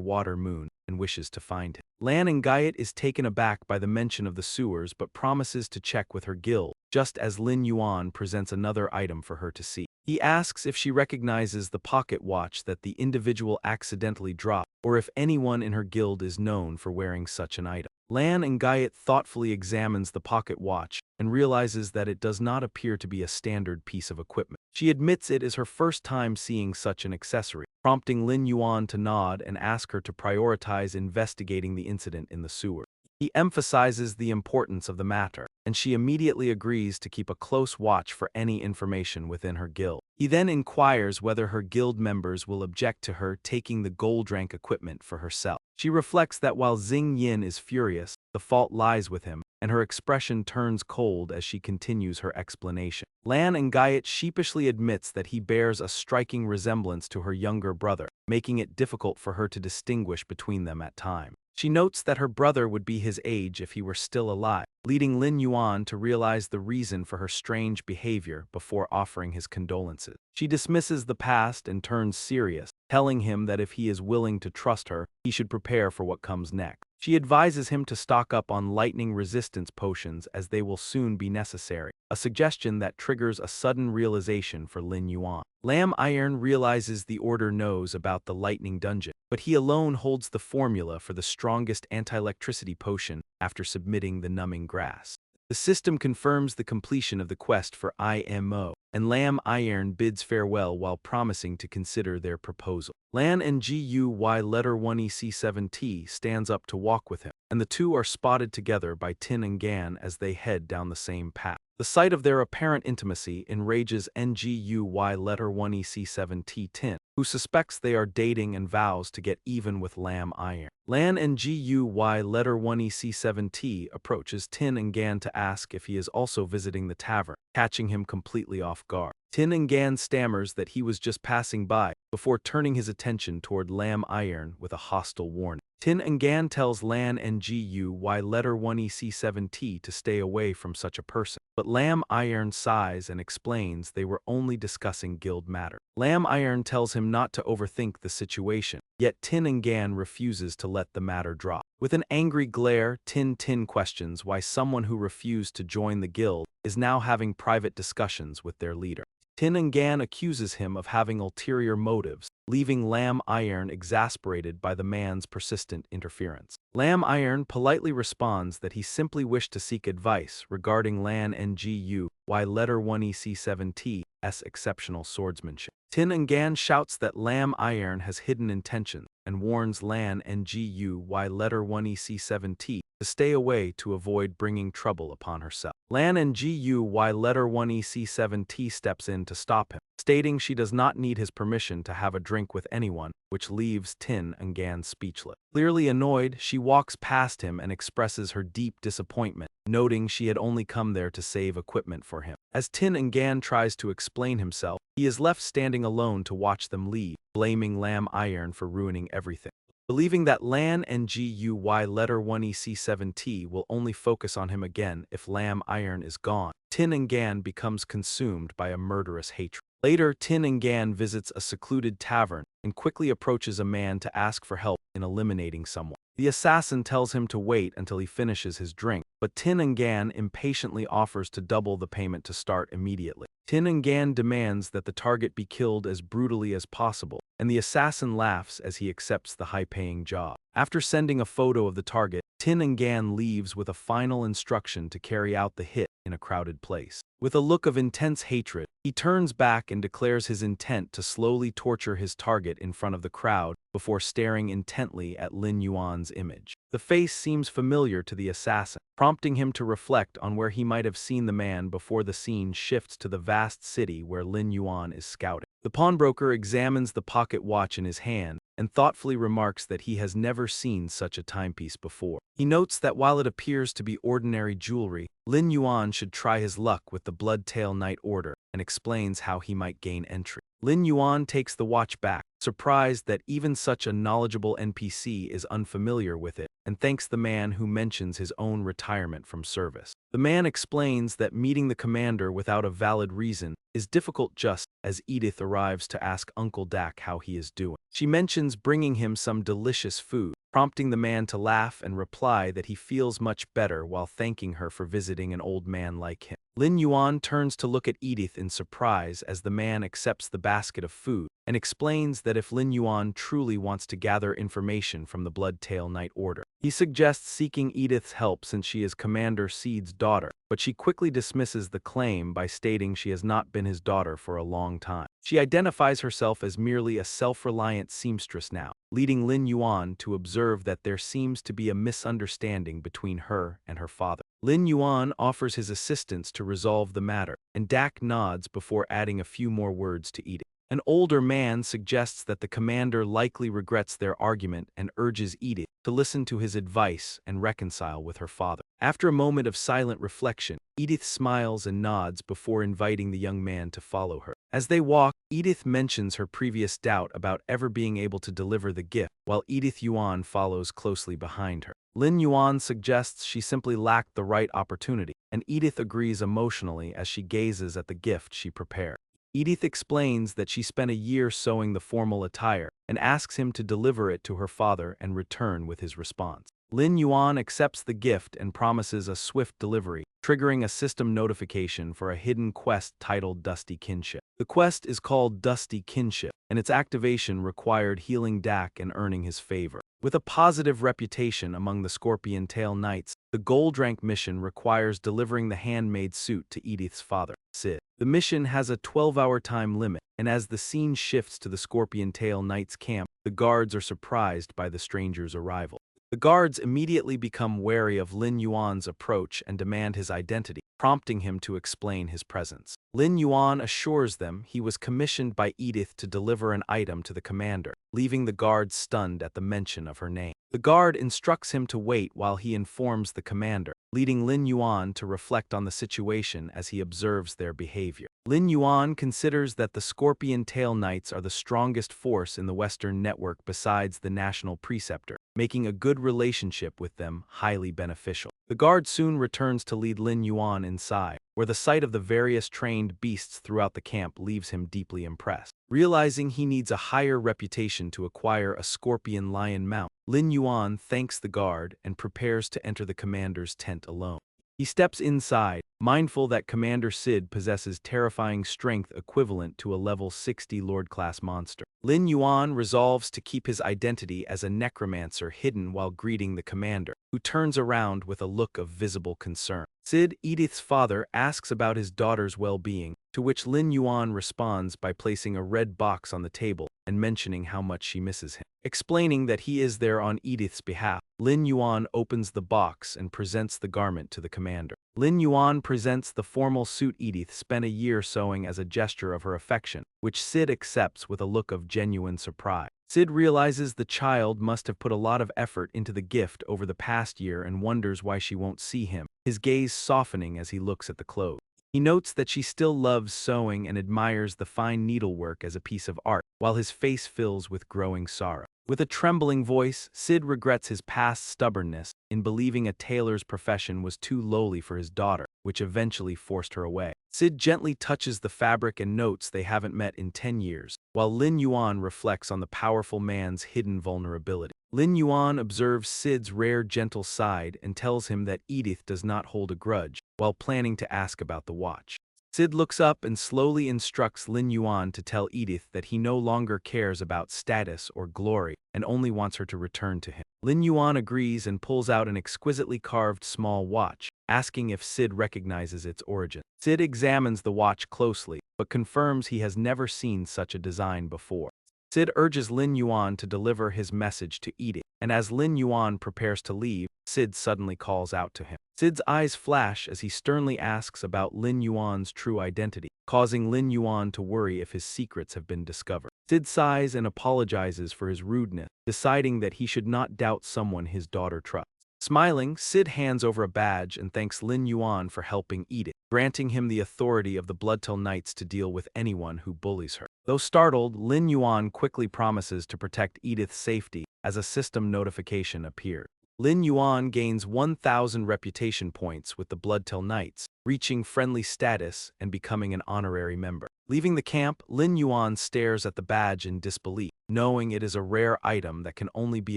Water Moon and wishes to find him. Lan and Guyot is taken aback by the mention of the sewers but promises to check with her guild, just as Lin Yuan presents another item for her to see. He asks if she recognizes the pocket watch that the individual accidentally dropped, or if anyone in her guild is known for wearing such an item. Lan and Guyot thoughtfully examines the pocket watch and realizes that it does not appear to be a standard piece of equipment. She admits it is her first time seeing such an accessory, prompting Lin Yuan to nod and ask her to prioritize investigating the incident in the sewer. He emphasizes the importance of the matter, and she immediately agrees to keep a close watch for any information within her guild. He then inquires whether her guild members will object to her taking the gold rank equipment for herself. She reflects that while Xing Yin is furious, the fault lies with him, and her expression turns cold as she continues her explanation. Lan and Guyot sheepishly admits that he bears a striking resemblance to her younger brother, making it difficult for her to distinguish between them at times. She notes that her brother would be his age if he were still alive, leading Lin Yuan to realize the reason for her strange behavior before offering his condolences. She dismisses the past and turns serious, telling him that if he is willing to trust her, he should prepare for what comes next. She advises him to stock up on lightning resistance potions as they will soon be necessary, a suggestion that triggers a sudden realization for Lin Yuan. Lam Iron realizes the Order knows about the lightning dungeon, but he alone holds the formula for the strongest anti-electricity potion after submitting the numbing grass. The system confirms the completion of the quest for IMO, and Lam Iron bids farewell while promising to consider their proposal. Lan and GUY letter 1EC7T stands up to walk with him, and the two are spotted together by Tin and Gan as they head down the same path. The sight of their apparent intimacy enrages NGUY letter 1EC7T Tin, who suspects they are dating and vows to get even with Lam Iron. Lan and GUY letter 1EC7T approaches Tin and Gan to ask if he is also visiting the tavern, catching him completely off guard. Tin and Gan stammers that he was just passing by, before turning his attention toward Lam Iron with a hostile warning. Tin Ngan tells Lan Ngu why letter 1EC7T to stay away from such a person. But Lam Iron sighs and explains they were only discussing guild matter. Lam Iron tells him not to overthink the situation, yet Tin Ngan refuses to let the matter drop. With an angry glare, Tin questions why someone who refused to join the guild is now having private discussions with their leader. Tin Ngan accuses him of having ulterior motives, leaving Lam Iron exasperated by the man's persistent interference. Lam Iron politely responds that he simply wished to seek advice regarding Lan Ngu, why letter 1EC7T's exceptional swordsmanship. Tin Ngan shouts that Lam Iron has hidden intentions and warns Lan Ngu why letter 1EC7T to stay away to avoid bringing trouble upon herself. Lan Ngu why letter 1EC7T steps in to stop him, stating she does not need his permission to have a drink with anyone, which leaves Tin Ngan speechless. Clearly annoyed, she walks past him and expresses her deep disappointment, noting she had only come there to save equipment for him. As Tin Ngan tries to explain himself, he is left standing alone to watch them leave, blaming Lam Iron for ruining everything. Believing that Lan Ngu why letter 1EC7T will only focus on him again if Lam Iron is gone, Tin Ngan becomes consumed by a murderous hatred. Later, Tin Ngan visits a secluded tavern and quickly approaches a man to ask for help in eliminating someone. The assassin tells him to wait until he finishes his drink, but Tin Ngan impatiently offers to double the payment to start immediately. Tin Ngan demands that the target be killed as brutally as possible, and the assassin laughs as he accepts the high-paying job. After sending a photo of the target, Tin Ngan leaves with a final instruction to carry out the hit in a crowded place. With a look of intense hatred, he turns back and declares his intent to slowly torture his target in front of the crowd before staring intently at Lin Yuan's image. The face seems familiar to the assassin, prompting him to reflect on where he might have seen the man before the scene shifts to the vast city where Lin Yuan is scouting. The pawnbroker examines the pocket watch in his hand and thoughtfully remarks that he has never seen such a timepiece before. He notes that while it appears to be ordinary jewelry, Lin Yuan should try his luck with the Bloodtail Knight Order and explains how he might gain entry. Lin Yuan takes the watch back, surprised that even such a knowledgeable NPC is unfamiliar with it, and thanks the man who mentions his own retirement from service. The man explains that meeting the commander without a valid reason is difficult just as Edith arrives to ask Uncle Dak how he is doing. She mentions bringing him some delicious food, prompting the man to laugh and reply that he feels much better while thanking her for visiting an old man like him. Lin Yuan turns to look at Edith in surprise as the man accepts the basket of food and explains that if Lin Yuan truly wants to gather information from the Bloodtail Knight Order, he suggests seeking Edith's help since she is Commander Seed's daughter, but she quickly dismisses the claim by stating she has not been his daughter for a long time. She identifies herself as merely a self-reliant seamstress now, leading Lin Yuan to observe that there seems to be a misunderstanding between her and her father. Lin Yuan offers his assistance to resolve the matter, and Dak nods before adding a few more words to Edith. An older man suggests that the commander likely regrets their argument and urges Edith to listen to his advice and reconcile with her father. After a moment of silent reflection, Edith smiles and nods before inviting the young man to follow her. As they walk, Edith mentions her previous doubt about ever being able to deliver the gift, while Edith Yuan follows closely behind her. Lin Yuan suggests she simply lacked the right opportunity, and Edith agrees emotionally as she gazes at the gift she prepared. Edith explains that she spent a year sewing the formal attire and asks him to deliver it to her father and return with his response. Lin Yuan accepts the gift and promises a swift delivery, triggering a system notification for a hidden quest titled Dusty Kinship. The quest is called Dusty Kinship, and its activation required healing Dak and earning his favor. With a positive reputation among the Scorpion Tail Knights, the gold rank mission requires delivering the handmade suit to Edith's father, Sid. The mission has a 12-hour time limit, and as the scene shifts to the Scorpion Tail Knights camp, the guards are surprised by the stranger's arrival. The guards immediately become wary of Lin Yuan's approach and demand his identity, prompting him to explain his presence. Lin Yuan assures them he was commissioned by Edith to deliver an item to the commander, leaving the guards stunned at the mention of her name. The guard instructs him to wait while he informs the commander, leading Lin Yuan to reflect on the situation as he observes their behavior. Lin Yuan considers that the Scorpion Tail Knights are the strongest force in the Western network besides the National Preceptor, making a good relationship with them highly beneficial. The guard soon returns to lead Lin Yuan inside, where the sight of the various trained beasts throughout the camp leaves him deeply impressed. Realizing he needs a higher reputation to acquire a Scorpion Lion mount, Lin Yuan thanks the guard and prepares to enter the commander's tent alone. He steps inside, mindful that Commander Sid possesses terrifying strength equivalent to a level 60 Lord-class monster. Lin Yuan resolves to keep his identity as a necromancer hidden while greeting the commander, who turns around with a look of visible concern. Sid, Edith's father, asks about his daughter's well-being, to which Lin Yuan responds by placing a red box on the table and mentioning how much she misses him. Explaining that he is there on Edith's behalf, Lin Yuan opens the box and presents the garment to the commander. Lin Yuan presents the formal suit Edith spent a year sewing as a gesture of her affection, which Sid accepts with a look of genuine surprise. Sid realizes the child must have put a lot of effort into the gift over the past year and wonders why she won't see him, his gaze softening as he looks at the clothes. He notes that she still loves sewing and admires the fine needlework as a piece of art, while his face fills with growing sorrow. With a trembling voice, Sid regrets his past stubbornness in believing a tailor's profession was too lowly for his daughter, which eventually forced her away. Sid gently touches the fabric and notes they haven't met in 10 years, while Lin Yuan reflects on the powerful man's hidden vulnerability. Lin Yuan observes Sid's rare gentle side and tells him that Edith does not hold a grudge, while planning to ask about the watch. Sid looks up and slowly instructs Lin Yuan to tell Edith that he no longer cares about status or glory and only wants her to return to him. Lin Yuan agrees and pulls out an exquisitely carved small watch, asking if Sid recognizes its origin. Sid examines the watch closely, but confirms he has never seen such a design before. Sid urges Lin Yuan to deliver his message to Edith, and as Lin Yuan prepares to leave, Sid suddenly calls out to him. Sid's eyes flash as he sternly asks about Lin Yuan's true identity, causing Lin Yuan to worry if his secrets have been discovered. Sid sighs and apologizes for his rudeness, deciding that he should not doubt someone his daughter trusts. Smiling, Sid hands over a badge and thanks Lin Yuan for helping Edith, granting him the authority of the Bloodtail Knights to deal with anyone who bullies her. Though startled, Lin Yuan quickly promises to protect Edith's safety as a system notification appears. Lin Yuan gains 1,000 reputation points with the Bloodtail Knights, reaching friendly status and becoming an honorary member. Leaving the camp, Lin Yuan stares at the badge in disbelief, knowing it is a rare item that can only be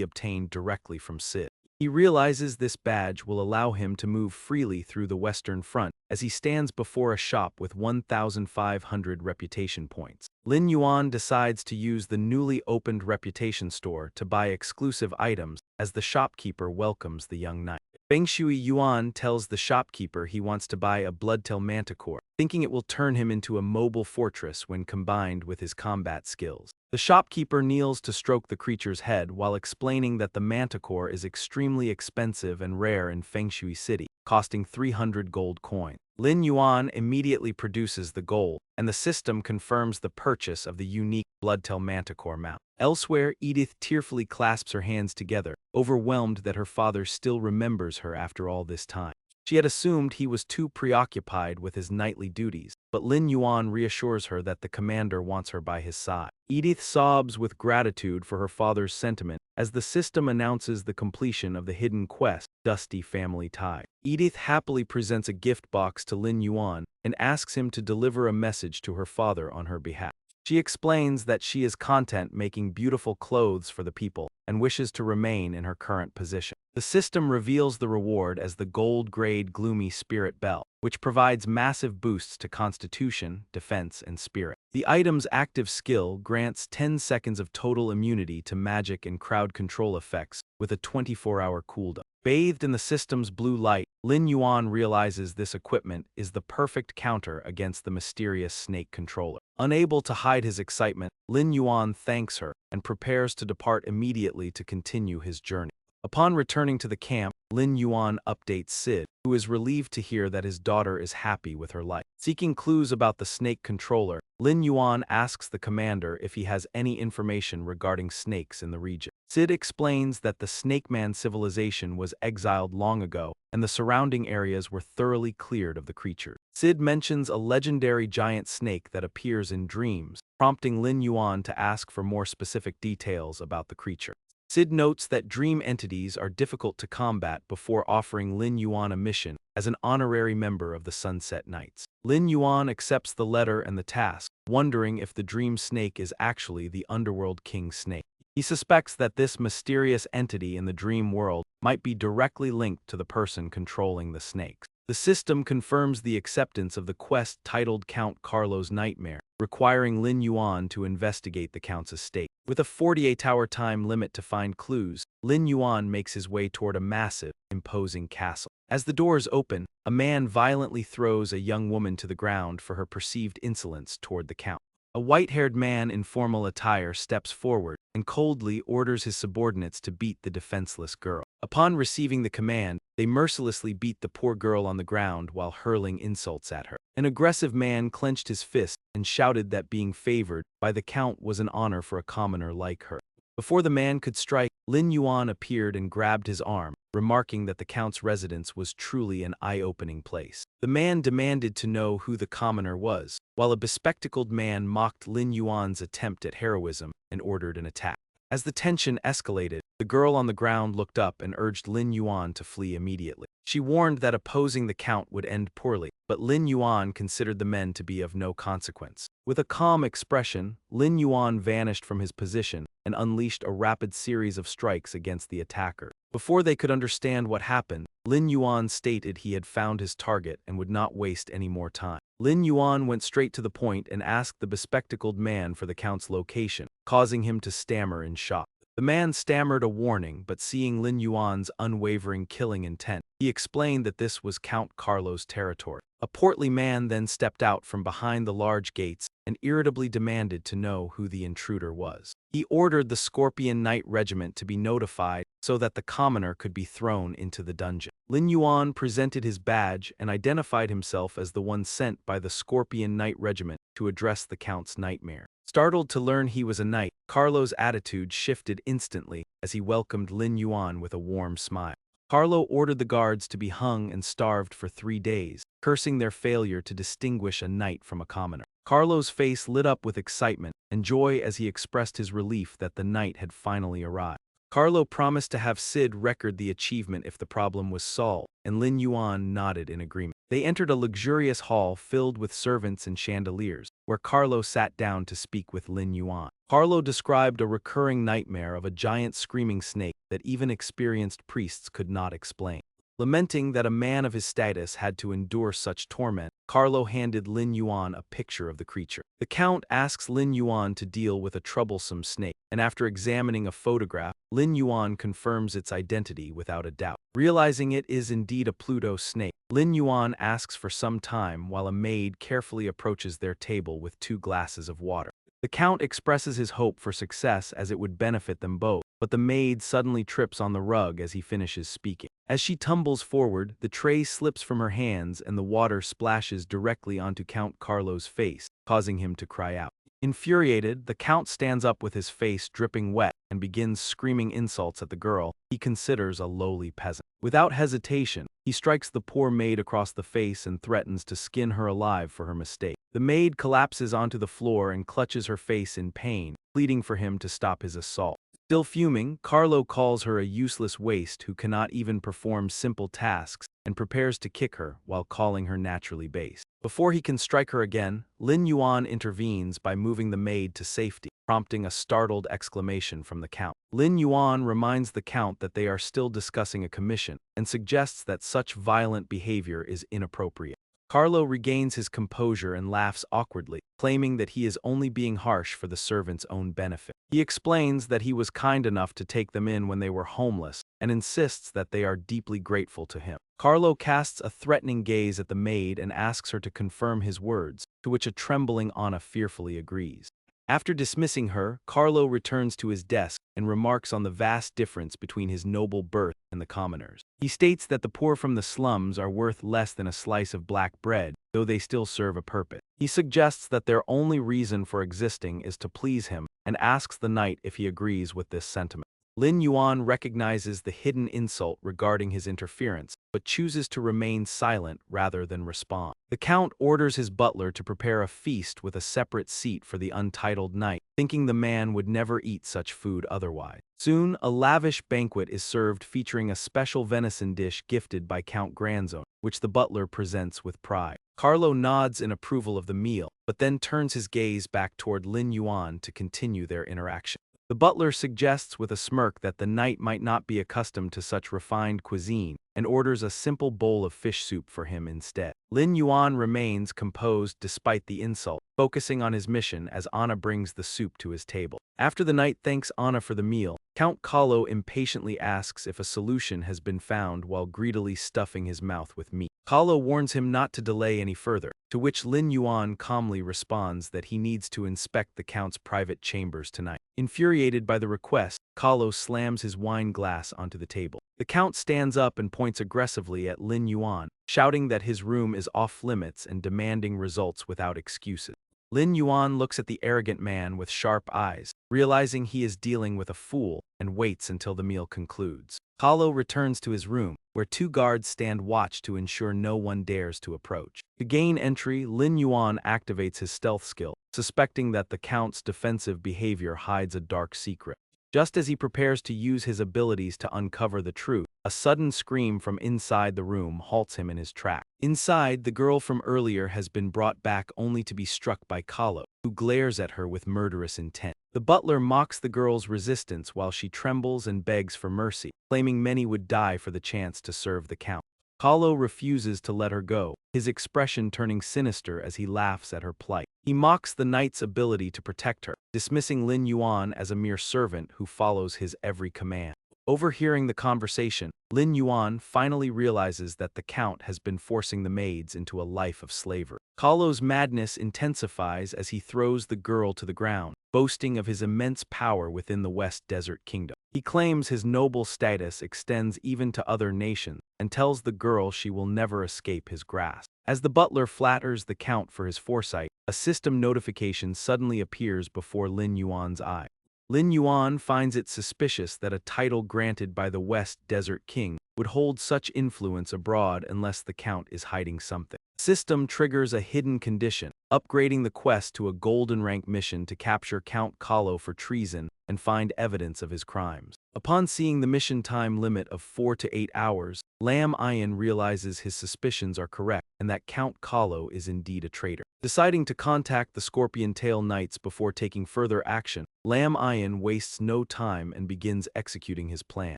obtained directly from Sid. He realizes this badge will allow him to move freely through the Western Front as he stands before a shop with 1,500 reputation points. Lin Yuan decides to use the newly opened reputation store to buy exclusive items as the shopkeeper welcomes the young knight. Fengshui Yuan tells the shopkeeper he wants to buy a Bloodtail Manticore, thinking it will turn him into a mobile fortress when combined with his combat skills. The shopkeeper kneels to stroke the creature's head while explaining that the Manticore is extremely expensive and rare in Fengshui City, costing 300 gold coins. Lin Yuan immediately produces the gold, and the system confirms the purchase of the unique Bloodtail Manticore mount. Elsewhere, Edith tearfully clasps her hands together, overwhelmed that her father still remembers her after all this time. She had assumed he was too preoccupied with his knightly duties, but Lin Yuan reassures her that the commander wants her by his side. Edith sobs with gratitude for her father's sentiment as the system announces the completion of the hidden quest, Dusty Family Tie. Edith happily presents a gift box to Lin Yuan and asks him to deliver a message to her father on her behalf. She explains that she is content making beautiful clothes for the people and wishes to remain in her current position. The system reveals the reward as the gold-grade Gloomy Spirit Bell, which provides massive boosts to Constitution, Defense, and Spirit. The item's active skill grants 10 seconds of total immunity to magic and crowd control effects with a 24-hour cooldown. Bathed in the system's blue light, Lin Yuan realizes this equipment is the perfect counter against the mysterious snake controller. Unable to hide his excitement, Lin Yuan thanks her and prepares to depart immediately to continue his journey. Upon returning to the camp, Lin Yuan updates Sid, who is relieved to hear that his daughter is happy with her life. Seeking clues about the snake controller, Lin Yuan asks the commander if he has any information regarding snakes in the region. Sid explains that the Snake Man civilization was exiled long ago and the surrounding areas were thoroughly cleared of the creature. Sid mentions a legendary giant snake that appears in dreams, prompting Lin Yuan to ask for more specific details about the creature. Sid notes that dream entities are difficult to combat before offering Lin Yuan a mission as an honorary member of the Sunset Knights. Lin Yuan accepts the letter and the task, wondering if the dream snake is actually the underworld king snake. He suspects that this mysterious entity in the dream world might be directly linked to the person controlling the snakes. The system confirms the acceptance of the quest titled Count Carlo's Nightmare, requiring Lin Yuan to investigate the Count's estate. With a 48-hour time limit to find clues, Lin Yuan makes his way toward a massive, imposing castle. As the doors open, a man violently throws a young woman to the ground for her perceived insolence toward the Count. A white-haired man in formal attire steps forward and coldly orders his subordinates to beat the defenseless girl. Upon receiving the command, they mercilessly beat the poor girl on the ground while hurling insults at her. An aggressive man clenched his fist and shouted that being favored by the Count was an honor for a commoner like her. Before the man could strike, Lin Yuan appeared and grabbed his arm, remarking that the Count's residence was truly an eye-opening place. The man demanded to know who the commoner was, while a bespectacled man mocked Lin Yuan's attempt at heroism and ordered an attack. As the tension escalated, the girl on the ground looked up and urged Lin Yuan to flee immediately. She warned that opposing the Count would end poorly, but Lin Yuan considered the men to be of no consequence. With a calm expression, Lin Yuan vanished from his position and unleashed a rapid series of strikes against the attacker. Before they could understand what happened, Lin Yuan stated he had found his target and would not waste any more time. Lin Yuan went straight to the point and asked the bespectacled man for the Count's location, causing him to stammer in shock. The man stammered a warning, but seeing Lin Yuan's unwavering killing intent, he explained that this was Count Carlo's territory. A portly man then stepped out from behind the large gates and irritably demanded to know who the intruder was. He ordered the Scorpion Knight Regiment to be notified so that the commoner could be thrown into the dungeon. Lin Yuan presented his badge and identified himself as the one sent by the Scorpion Knight Regiment to address the Count's nightmare. Startled to learn he was a knight, Carlo's attitude shifted instantly as he welcomed Lin Yuan with a warm smile. Carlo ordered the guards to be hung and starved for 3 days, cursing their failure to distinguish a knight from a commoner. Carlo's face lit up with excitement and joy as he expressed his relief that the knight had finally arrived. Carlo promised to have Sid record the achievement if the problem was solved, and Lin Yuan nodded in agreement. They entered a luxurious hall filled with servants and chandeliers, where Carlo sat down to speak with Lin Yuan. Carlo described a recurring nightmare of a giant screaming snake that even experienced priests could not explain. Lamenting that a man of his status had to endure such torment, Carlo handed Lin Yuan a picture of the creature. The Count asks Lin Yuan to deal with a troublesome snake, and after examining a photograph, Lin Yuan confirms its identity without a doubt. Realizing it is indeed a Pluto snake, Lin Yuan asks for some time while a maid carefully approaches their table with 2 glasses of water. The Count expresses his hope for success as it would benefit them both, but the maid suddenly trips on the rug as he finishes speaking. As she tumbles forward, the tray slips from her hands and the water splashes directly onto Count Carlo's face, causing him to cry out. Infuriated, the Count stands up with his face dripping wet and begins screaming insults at the girl he considers a lowly peasant. Without hesitation, he strikes the poor maid across the face and threatens to skin her alive for her mistake. The maid collapses onto the floor and clutches her face in pain, pleading for him to stop his assault. Still fuming, Carlo calls her a useless waste who cannot even perform simple tasks and prepares to kick her while calling her naturally base. Before he can strike her again, Lin Yuan intervenes by moving the maid to safety, prompting a startled exclamation from the Count. Lin Yuan reminds the Count that they are still discussing a commission and suggests that such violent behavior is inappropriate. Carlo regains his composure and laughs awkwardly, claiming that he is only being harsh for the servants' own benefit. He explains that he was kind enough to take them in when they were homeless and insists that they are deeply grateful to him. Carlo casts a threatening gaze at the maid and asks her to confirm his words, to which a trembling Anna fearfully agrees. After dismissing her, Carlo returns to his desk and remarks on the vast difference between his noble birth and the commoners. He states that the poor from the slums are worth less than a slice of black bread, though they still serve a purpose. He suggests that their only reason for existing is to please him and asks the knight if he agrees with this sentiment. Lin Yuan recognizes the hidden insult regarding his interference, but chooses to remain silent rather than respond. The Count orders his butler to prepare a feast with a separate seat for the untitled knight, thinking the man would never eat such food otherwise. Soon, a lavish banquet is served featuring a special venison dish gifted by Count Grandzone, which the butler presents with pride. Carlo nods in approval of the meal, but then turns his gaze back toward Lin Yuan to continue their interaction. The butler suggests with a smirk that the knight might not be accustomed to such refined cuisine and orders a simple bowl of fish soup for him instead. Lin Yuan remains composed despite the insult, focusing on his mission as Anna brings the soup to his table. After the knight thanks Anna for the meal, Count Carlo impatiently asks if a solution has been found while greedily stuffing his mouth with meat. Carlo warns him not to delay any further, to which Lin Yuan calmly responds that he needs to inspect the Count's private chambers tonight. Infuriated by the request, Carlo slams his wine glass onto the table. The Count stands up and points aggressively at Lin Yuan, shouting that his room is off-limits and demanding results without excuses. Lin Yuan looks at the arrogant man with sharp eyes, realizing he is dealing with a fool, and waits until the meal concludes. Carlo returns to his room, where two guards stand watch to ensure no one dares to approach. To gain entry, Lin Yuan activates his stealth skill, suspecting that the Count's defensive behavior hides a dark secret. Just as he prepares to use his abilities to uncover the truth, a sudden scream from inside the room halts him in his tracks. Inside, the girl from earlier has been brought back only to be struck by Carlo, who glares at her with murderous intent. The butler mocks the girl's resistance while she trembles and begs for mercy, claiming many would die for the chance to serve the Count. Carlo refuses to let her go, his expression turning sinister as he laughs at her plight. He mocks the knight's ability to protect her, dismissing Lin Yuan as a mere servant who follows his every command. Overhearing the conversation, Lin Yuan finally realizes that the Count has been forcing the maids into a life of slavery. Carlo's madness intensifies as he throws the girl to the ground, boasting of his immense power within the West Desert Kingdom. He claims his noble status extends even to other nations, and tells the girl she will never escape his grasp. As the butler flatters the Count for his foresight, a system notification suddenly appears before Lin Yuan's eye. Lin Yuan finds it suspicious that a title granted by the West Desert King would hold such influence abroad unless the Count is hiding something. The system triggers a hidden condition, upgrading the quest to a golden rank mission to capture Count Carlo for treason and find evidence of his crimes. Upon seeing the mission time limit of 4 to 8 hours, Lam Ayan realizes his suspicions are correct and that Count Carlo is indeed a traitor. Deciding to contact the Scorpion Tail Knights before taking further action, Lam Ayan wastes no time and begins executing his plan.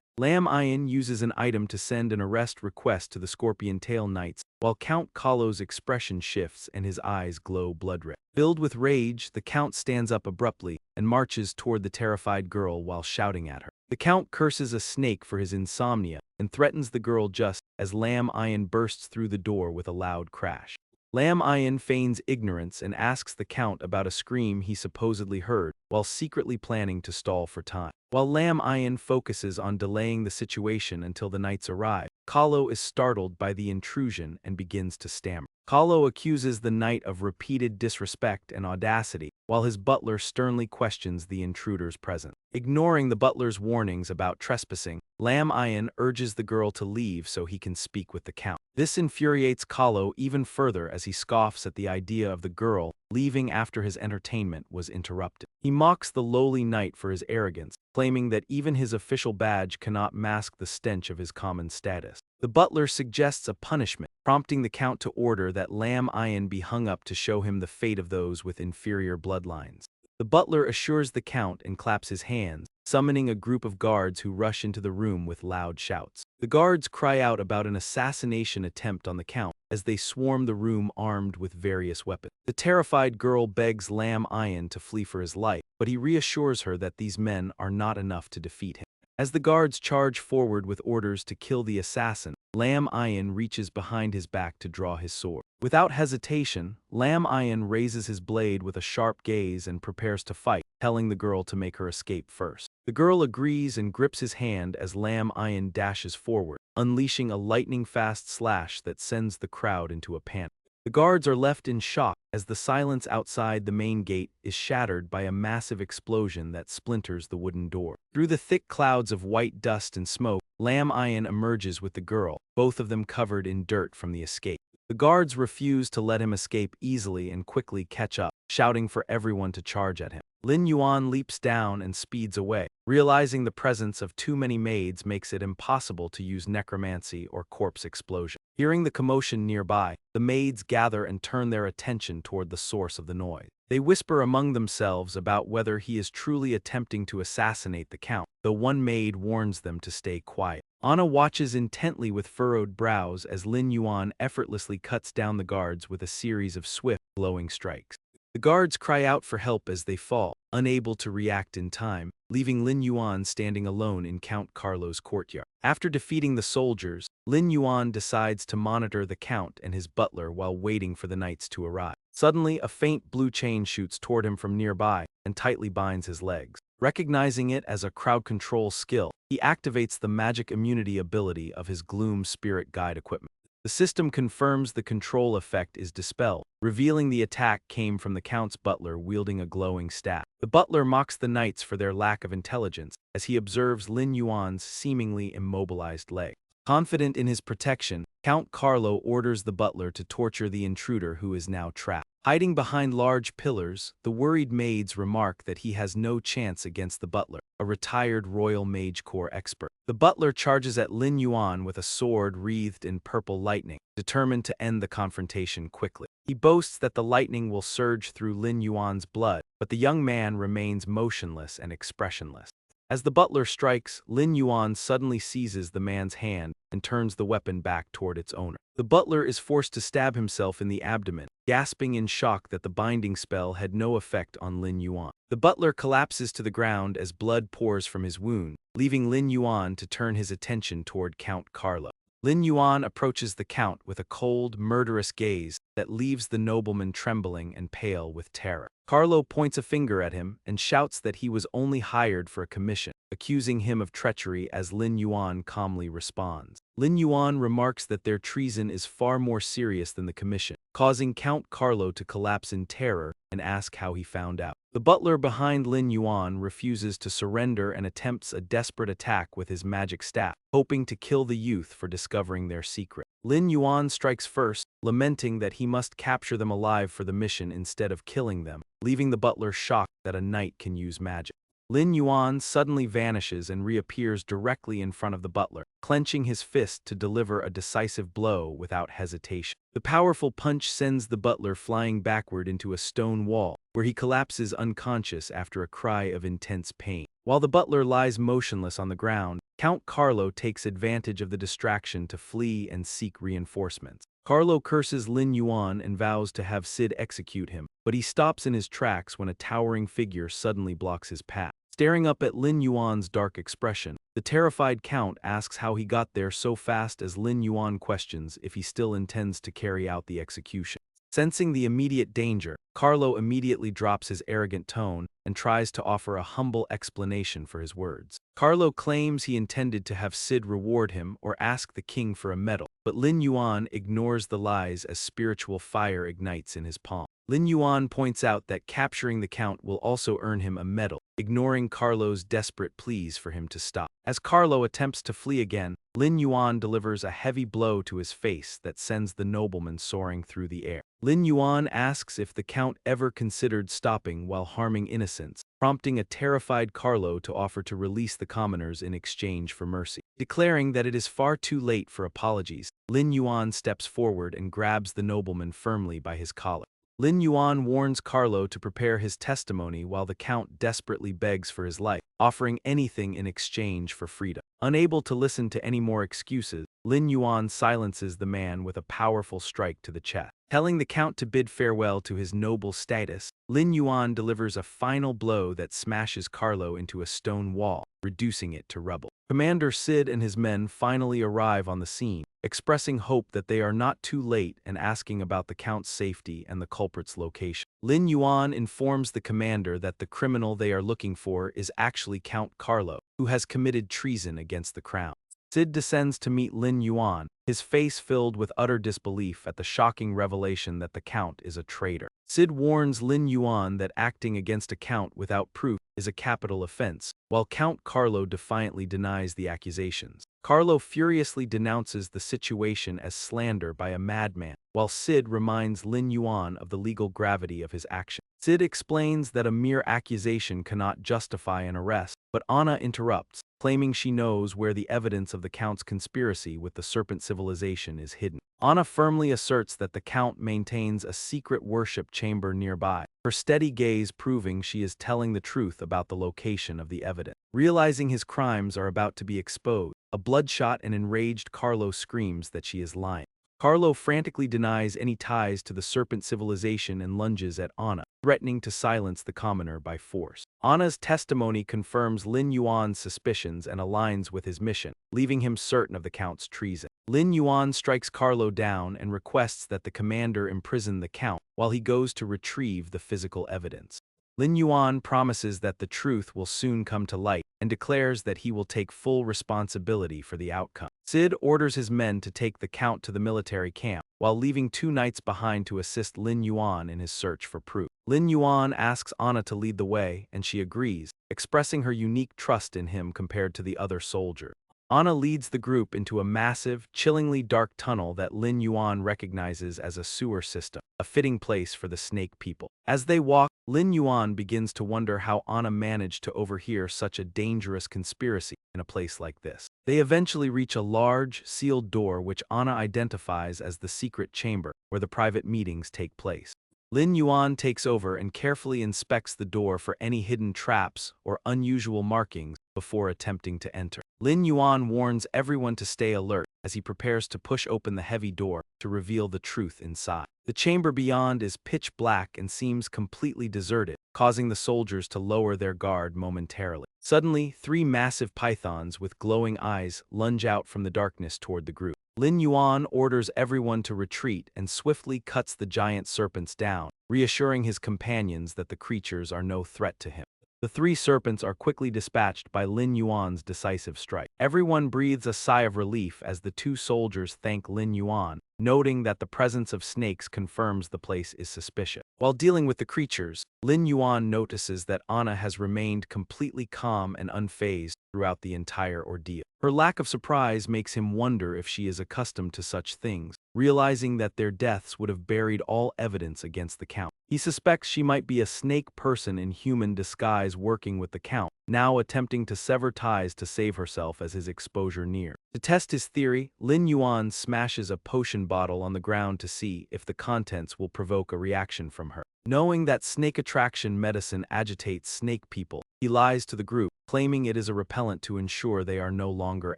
Lam Ayan uses an item to send an arrest request to the Scorpion Tail Knights, while Count Carlo's expression shifts and his eyes glow blood red. Filled with rage, the Count stands up abruptly and marches toward the terrified girl while shouting at her. The Count curses a snake for his insomnia and threatens the girl just as Lam Ayan bursts through the door with a loud crash. Lam Ayan feigns ignorance and asks the Count about a scream he supposedly heard, while secretly planning to stall for time. While Lam Ayan focuses on delaying the situation until the knights arrive, Carlo is startled by the intrusion and begins to stammer. Carlo accuses the knight of repeated disrespect and audacity, while his butler sternly questions the intruder's presence. Ignoring the butler's warnings about trespassing, Lam Ayan urges the girl to leave so he can speak with the Count. This infuriates Carlo even further as he scoffs at the idea of the girl leaving after his entertainment was interrupted. He mocks the lowly knight for his arrogance, claiming that even his official badge cannot mask the stench of his common status. The butler suggests a punishment, prompting the Count to order that Lam Ayan be hung up to show him the fate of those with inferior bloodlines. The butler assures the Count and claps his hands, summoning a group of guards who rush into the room with loud shouts. The guards cry out about an assassination attempt on the Count as they swarm the room armed with various weapons. The terrified girl begs Lam Ayan to flee for his life, but he reassures her that these men are not enough to defeat him. As the guards charge forward with orders to kill the assassin, Lam Ayan reaches behind his back to draw his sword. Without hesitation, Lam Ayan raises his blade with a sharp gaze and prepares to fight, telling the girl to make her escape first. The girl agrees and grips his hand as Lam Ayan dashes forward, unleashing a lightning-fast slash that sends the crowd into a panic. The guards are left in shock as the silence outside the main gate is shattered by a massive explosion that splinters the wooden door. Through the thick clouds of white dust and smoke, Lam Ayan emerges with the girl, both of them covered in dirt from the escape. The guards refuse to let him escape easily and quickly catch up, shouting for everyone to charge at him. Lin Yuan leaps down and speeds away. Realizing the presence of too many maids makes it impossible to use necromancy or corpse explosion. Hearing the commotion nearby, the maids gather and turn their attention toward the source of the noise. They whisper among themselves about whether he is truly attempting to assassinate the count, though one maid warns them to stay quiet. Anna watches intently with furrowed brows as Lin Yuan effortlessly cuts down the guards with a series of swift, glowing strikes. The guards cry out for help as they fall, unable to react in time, leaving Lin Yuan standing alone in Count Carlo's courtyard. After defeating the soldiers, Lin Yuan decides to monitor the count and his butler while waiting for the knights to arrive. Suddenly, a faint blue chain shoots toward him from nearby and tightly binds his legs. Recognizing it as a crowd control skill, he activates the magic immunity ability of his Gloom Spirit Guide equipment. The system confirms the control effect is dispelled, revealing the attack came from the Count's butler wielding a glowing staff. The butler mocks the knights for their lack of intelligence as he observes Lin Yuan's seemingly immobilized leg. Confident in his protection, Count Carlo orders the butler to torture the intruder who is now trapped. Hiding behind large pillars, the worried maids remark that he has no chance against the butler, a retired Royal Mage Corps expert. The butler charges at Lin Yuan with a sword wreathed in purple lightning, determined to end the confrontation quickly. He boasts that the lightning will surge through Lin Yuan's blood, but the young man remains motionless and expressionless. As the butler strikes, Lin Yuan suddenly seizes the man's hand and turns the weapon back toward its owner. The butler is forced to stab himself in the abdomen, gasping in shock that the binding spell had no effect on Lin Yuan. The butler collapses to the ground as blood pours from his wound, leaving Lin Yuan to turn his attention toward Count Carlo. Lin Yuan approaches the count with a cold, murderous gaze that leaves the nobleman trembling and pale with terror. Carlo points a finger at him and shouts that he was only hired for a commission, accusing him of treachery as Lin Yuan calmly responds. Lin Yuan remarks that their treason is far more serious than the commission, causing Count Carlo to collapse in terror and ask how he found out. The butler behind Lin Yuan refuses to surrender and attempts a desperate attack with his magic staff, hoping to kill the youth for discovering their secret. Lin Yuan strikes first, lamenting that he must capture them alive for the mission instead of killing them, leaving the butler shocked that a knight can use magic. Lin Yuan suddenly vanishes and reappears directly in front of the butler, clenching his fist to deliver a decisive blow without hesitation. The powerful punch sends the butler flying backward into a stone wall, where he collapses unconscious after a cry of intense pain. While the butler lies motionless on the ground, Count Carlo takes advantage of the distraction to flee and seek reinforcements. Carlo curses Lin Yuan and vows to have Sid execute him, but he stops in his tracks when a towering figure suddenly blocks his path. Staring up at Lin Yuan's dark expression, the terrified count asks how he got there so fast as Lin Yuan questions if he still intends to carry out the execution. Sensing the immediate danger, Carlo immediately drops his arrogant tone and tries to offer a humble explanation for his words. Carlo claims he intended to have Sid reward him or ask the king for a medal, but Lin Yuan ignores the lies as spiritual fire ignites in his palm. Lin Yuan points out that capturing the count will also earn him a medal, ignoring Carlo's desperate pleas for him to stop. As Carlo attempts to flee again, Lin Yuan delivers a heavy blow to his face that sends the nobleman soaring through the air. Lin Yuan asks if the count ever considered stopping while harming innocents, prompting a terrified Carlo to offer to release the commoners in exchange for mercy. Declaring that it is far too late for apologies, Lin Yuan steps forward and grabs the nobleman firmly by his collar. Lin Yuan warns Carlo to prepare his testimony while the count desperately begs for his life, offering anything in exchange for freedom. Unable to listen to any more excuses, Lin Yuan silences the man with a powerful strike to the chest. Telling the count to bid farewell to his noble status, Lin Yuan delivers a final blow that smashes Carlo into a stone wall, reducing it to rubble. Commander Sid and his men finally arrive on the scene, expressing hope that they are not too late and asking about the count's safety and the culprit's location. Lin Yuan informs the commander that the criminal they are looking for is actually Count Carlo, who has committed treason against the crown. Sid descends to meet Lin Yuan, his face filled with utter disbelief at the shocking revelation that the Count is a traitor. Sid warns Lin Yuan that acting against a Count without proof is a capital offense, while Count Carlo defiantly denies the accusations. Carlo furiously denounces the situation as slander by a madman, while Sid reminds Lin Yuan of the legal gravity of his action. Sid explains that a mere accusation cannot justify an arrest, but Anna interrupts, claiming she knows where the evidence of the Count's conspiracy with the Serpent civilization is hidden. Anna firmly asserts that the Count maintains a secret worship chamber nearby, her steady gaze proving she is telling the truth about the location of the evidence. Realizing his crimes are about to be exposed, a bloodshot and enraged Carlo screams that she is lying. Carlo frantically denies any ties to the Serpent civilization and lunges at Anna, threatening to silence the commoner by force. Anna's testimony confirms Lin Yuan's suspicions and aligns with his mission, leaving him certain of the Count's treason. Lin Yuan strikes Carlo down and requests that the commander imprison the Count while he goes to retrieve the physical evidence. Lin Yuan promises that the truth will soon come to light and declares that he will take full responsibility for the outcome. Sid orders his men to take the Count to the military camp, while leaving 2 knights behind to assist Lin Yuan in his search for proof. Lin Yuan asks Anna to lead the way, and she agrees, expressing her unique trust in him compared to the other soldiers. Anna leads the group into a massive, chillingly dark tunnel that Lin Yuan recognizes as a sewer system, a fitting place for the snake people. As they walk, Lin Yuan begins to wonder how Anna managed to overhear such a dangerous conspiracy in a place like this. They eventually reach a large, sealed door which Anna identifies as the secret chamber, where the private meetings take place. Lin Yuan takes over and carefully inspects the door for any hidden traps or unusual markings before attempting to enter. Lin Yuan warns everyone to stay alert as he prepares to push open the heavy door to reveal the truth inside. The chamber beyond is pitch black and seems completely deserted, causing the soldiers to lower their guard momentarily. Suddenly, 3 massive pythons with glowing eyes lunge out from the darkness toward the group. Lin Yuan orders everyone to retreat and swiftly cuts the giant serpents down, reassuring his companions that the creatures are no threat to him. The 3 serpents are quickly dispatched by Lin Yuan's decisive strike. Everyone breathes a sigh of relief as the 2 soldiers thank Lin Yuan, noting that the presence of snakes confirms the place is suspicious. While dealing with the creatures, Lin Yuan notices that Anna has remained completely calm and unfazed throughout the entire ordeal. Her lack of surprise makes him wonder if she is accustomed to such things, realizing that their deaths would have buried all evidence against the Count. He suspects she might be a snake person in human disguise working with the Count, now attempting to sever ties to save herself as his exposure nears. To test his theory, Lin Yuan smashes a potion bottle on the ground to see if the contents will provoke a reaction from her. Knowing that snake attraction medicine agitates snake people, he lies to the group, claiming it is a repellent to ensure they are no longer